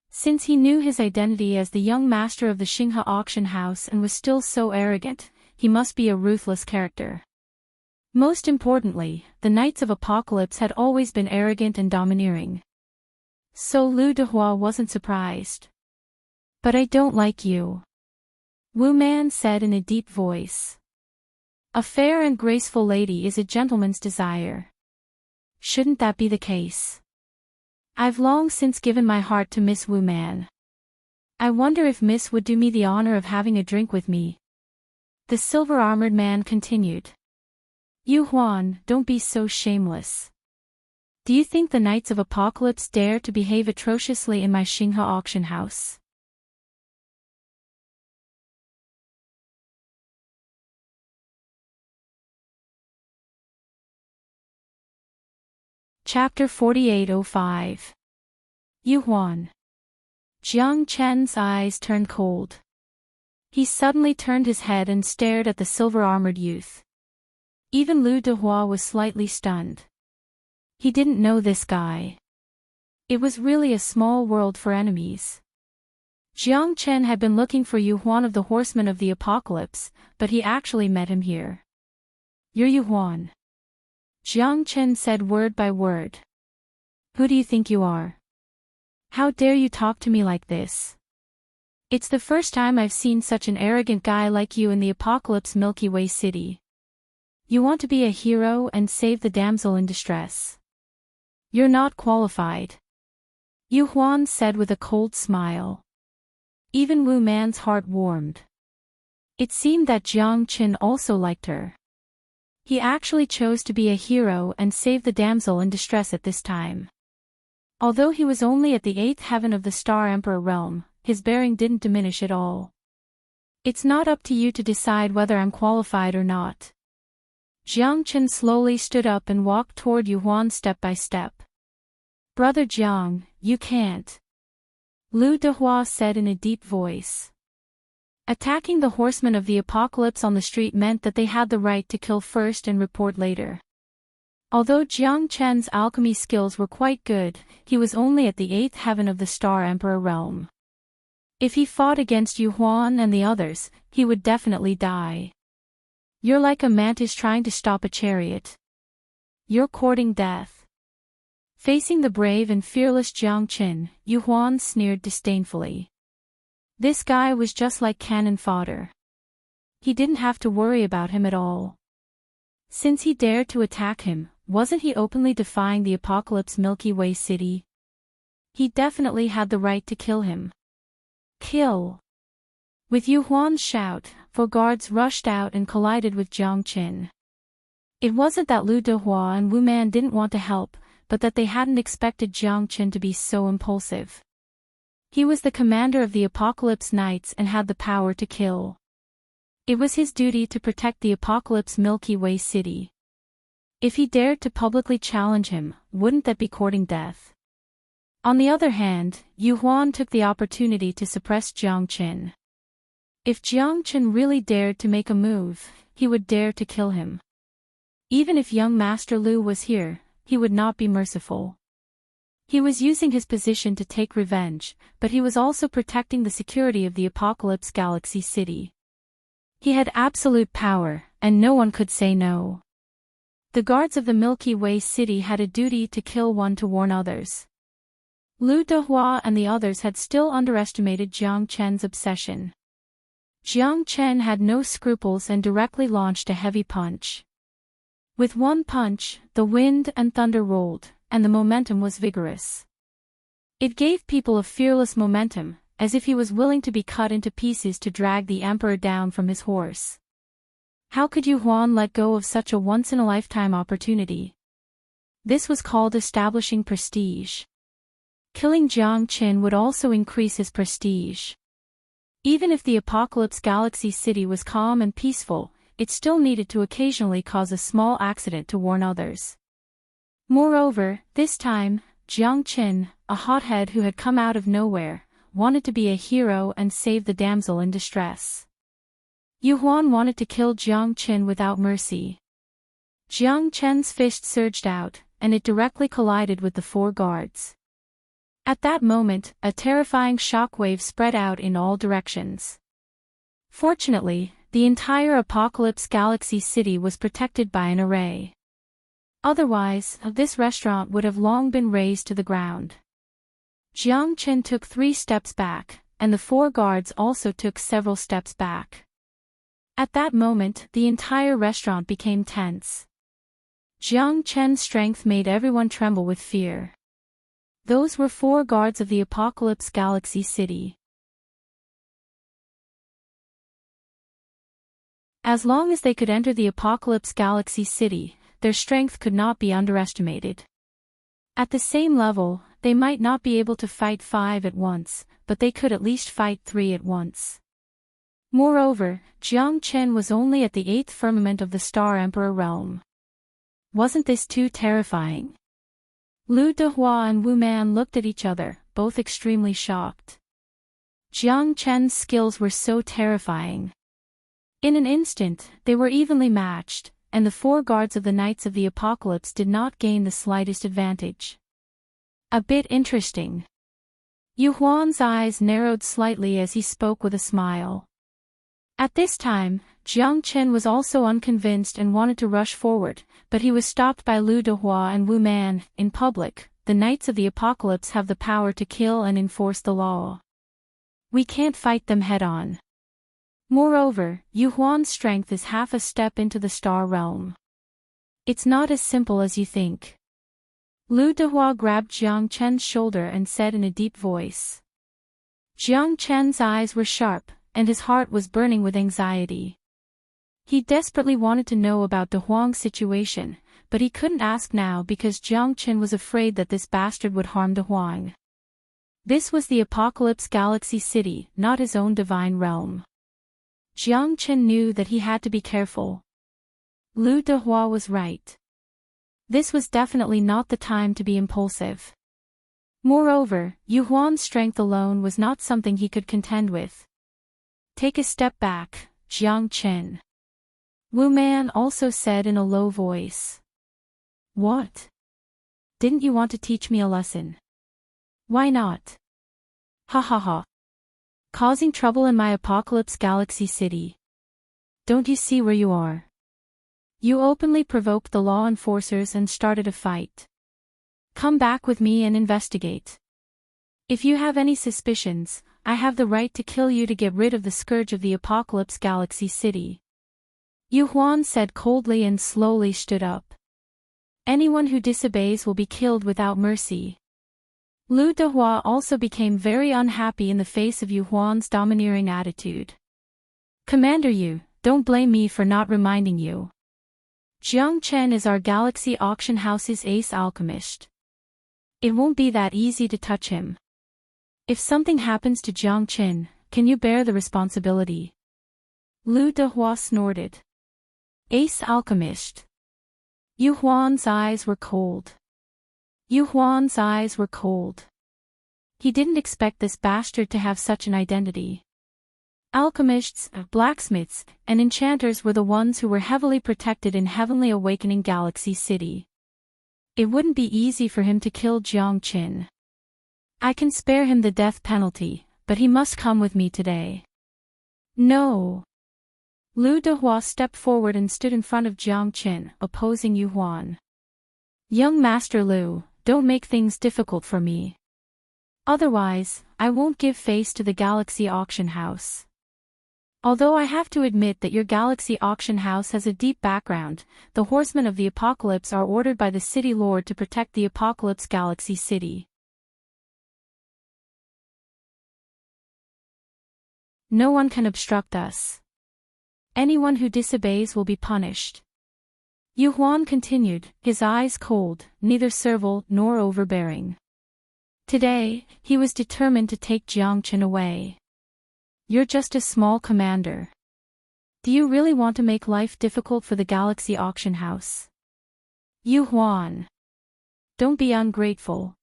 Since he knew his identity as the young master of the Xinghe auction house and was still so arrogant, he must be a ruthless character. Most importantly, the Knights of Apocalypse had always been arrogant and domineering. So Lu Dehua wasn't surprised. But I don't like you. Wu Man said in a deep voice. A fair and graceful lady is a gentleman's desire. Shouldn't that be the case? I've long since given my heart to Miss Wu Man. I wonder if Miss would do me the honor of having a drink with me. The silver-armored man continued. Yu Huan, don't be so shameless. Do you think the Knights of Apocalypse dare to behave atrociously in my Xinghe auction house? Chapter 4805. Yu Huan. Jiang Chen's eyes turned cold. He suddenly turned his head and stared at the silver-armored youth. Even Lu Dehua was slightly stunned. He didn't know this guy. It was really a small world for enemies. Jiang Chen had been looking for Yu Huan of the Horsemen of the Apocalypse, but he actually met him here. You're Yu Huan. Jiang Chen said word by word. Who do you think you are? How dare you talk to me like this? It's the first time I've seen such an arrogant guy like you in the Apocalypse Milky Way City. You want to be a hero and save the damsel in distress. You're not qualified. Yu Huan said with a cold smile. Even Wu Man's heart warmed. It seemed that Jiang Chen also liked her. He actually chose to be a hero and save the damsel in distress at this time. Although he was only at the 8th heaven of the Star Emperor realm, his bearing didn't diminish at all. It's not up to you to decide whether I'm qualified or not. Jiang Chen slowly stood up and walked toward Yu Huan step by step. Brother Jiang, you can't. Lu Dehua said in a deep voice. Attacking the horsemen of the apocalypse on the street meant that they had the right to kill first and report later. Although Jiang Chen's alchemy skills were quite good, he was only at the 8th heaven of the Star Emperor realm. If he fought against Yu Huan and the others, he would definitely die. You're like a mantis trying to stop a chariot. You're courting death. Facing the brave and fearless Jiang Chen, Yu Huan sneered disdainfully. This guy was just like cannon fodder. He didn't have to worry about him at all. Since he dared to attack him, wasn't he openly defying the Apocalypse Milky Way City? He definitely had the right to kill him. Kill! With Yu Huan's shout, 4 guards rushed out and collided with Jiang Chen. It wasn't that Lu Dehua and Wu Man didn't want to help, but that they hadn't expected Jiang Chen to be so impulsive. He was the commander of the Apocalypse Knights and had the power to kill. It was his duty to protect the Apocalypse Milky Way City. If he dared to publicly challenge him, wouldn't that be courting death? On the other hand, Yu Huan took the opportunity to suppress Jiang Chen. If Jiang Chen really dared to make a move, he would dare to kill him. Even if young Master Lu was here, he would not be merciful. He was using his position to take revenge, but he was also protecting the security of the Apocalypse Galaxy City. He had absolute power, and no one could say no. The guards of the Milky Way City had a duty to kill one to warn others. Lu Dehua and the others had still underestimated Jiang Chen's obsession. Jiang Chen had no scruples and directly launched a heavy punch. With one punch, the wind and thunder rolled, and the momentum was vigorous. It gave people a fearless momentum, as if he was willing to be cut into pieces to drag the emperor down from his horse. How could Yu Huan let go of such a once-in-a-lifetime opportunity? This was called establishing prestige. Killing Jiang Qin would also increase his prestige. Even if the Apocalypse Galaxy City was calm and peaceful, it still needed to occasionally cause a small accident to warn others. Moreover, this time, Jiang Qin, a hothead who had come out of nowhere, wanted to be a hero and save the damsel in distress. Yu Huan wanted to kill Jiang Qin without mercy. Jiang Qin's fist surged out, and it directly collided with the 4 guards. At that moment, a terrifying shockwave spread out in all directions. Fortunately, the entire Apocalypse Galaxy City was protected by an array. Otherwise, this restaurant would have long been razed to the ground. Jiang Qin took 3 steps back, and the 4 guards also took several steps back. At that moment, the entire restaurant became tense. Jiang Qin's strength made everyone tremble with fear. Those were 4 guards of the Apocalypse Galaxy City. As long as they could enter the Apocalypse Galaxy City, their strength could not be underestimated. At the same level, they might not be able to fight 5 at once, but they could at least fight 3 at once. Moreover, Jiang Qin was only at the 8th firmament of the Star Emperor realm. Wasn't this too terrifying? Lu Dehua and Wu Man looked at each other, both extremely shocked. Jiang Qin's skills were so terrifying. In an instant, they were evenly matched, and the 4 guards of the Knights of the Apocalypse did not gain the slightest advantage. A bit interesting. Yu Huan's eyes narrowed slightly as he spoke with a smile. At this time, Jiang Qin was also unconvinced and wanted to rush forward, but he was stopped by Lu Dehua and Wu Man. In public, the Knights of the Apocalypse have the power to kill and enforce the law. We can't fight them head-on. Moreover, Yu Huan's strength is half a step into the star realm. It's not as simple as you think. Lu Dehua grabbed Jiang Qin's shoulder and said in a deep voice. Jiang Qin's eyes were sharp, and his heart was burning with anxiety. He desperately wanted to know about De Huang's situation, but he couldn't ask now because Jiang Qin was afraid that this bastard would harm De Huang. This was the Apocalypse Galaxy City, not his own divine realm. Jiang Qin knew that he had to be careful. Lu Dehua was right. This was definitely not the time to be impulsive. Moreover, Yu Huan's strength alone was not something he could contend with. Take a step back, Jiang Qin. Wu Man also said in a low voice. What? Didn't you want to teach me a lesson? Why not? Ha ha ha. Causing trouble in my Apocalypse Galaxy City. Don't you see where you are? You openly provoked the law enforcers and started a fight. Come back with me and investigate. If you have any suspicions, I have the right to kill you to get rid of the scourge of the Apocalypse Galaxy City. Yu Huan said coldly and slowly stood up. Anyone who disobeys will be killed without mercy. Lu Dehua also became very unhappy in the face of Yu Huan's domineering attitude. Commander Yu, don't blame me for not reminding you. Jiang Qin is our Galaxy Auction House's ace alchemist. It won't be that easy to touch him. If something happens to Jiang Qin, can you bear the responsibility? Lu Dehua snorted. Ace alchemist. Yu Huan's eyes were cold. Yu Huan's eyes were cold. He didn't expect this bastard to have such an identity. Alchemists, blacksmiths, and enchanters were the ones who were heavily protected in Heavenly Awakening Galaxy City. It wouldn't be easy for him to kill Jiang Qin. I can spare him the death penalty, but he must come with me today. No. Lu Dehua stepped forward and stood in front of Jiang Qin, opposing Yu Huan. Young Master Lu, don't make things difficult for me. Otherwise, I won't give face to the Galaxy Auction House. Although I have to admit that your Galaxy Auction House has a deep background, the Horsemen of the Apocalypse are ordered by the City Lord to protect the Apocalypse Galaxy City. No one can obstruct us. Anyone who disobeys will be punished. Yu Huan continued, his eyes cold, neither servile nor overbearing. Today, he was determined to take Jiang Chen away. You're just a small commander. Do you really want to make life difficult for the Galaxy Auction House? Yu Huan. Don't be ungrateful.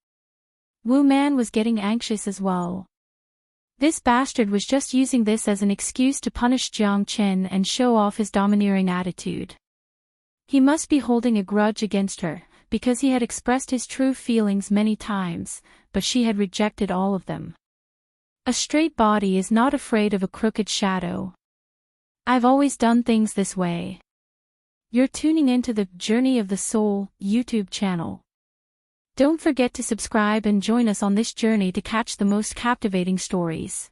Wu Man was getting anxious as well. This bastard was just using this as an excuse to punish Jiang Chen and show off his domineering attitude. He must be holding a grudge against her, because he had expressed his true feelings many times, but she had rejected all of them. A straight body is not afraid of a crooked shadow. I've always done things this way. You're tuning into the Journey of the Soul YouTube channel. Don't forget to subscribe and join us on this journey to catch the most captivating stories.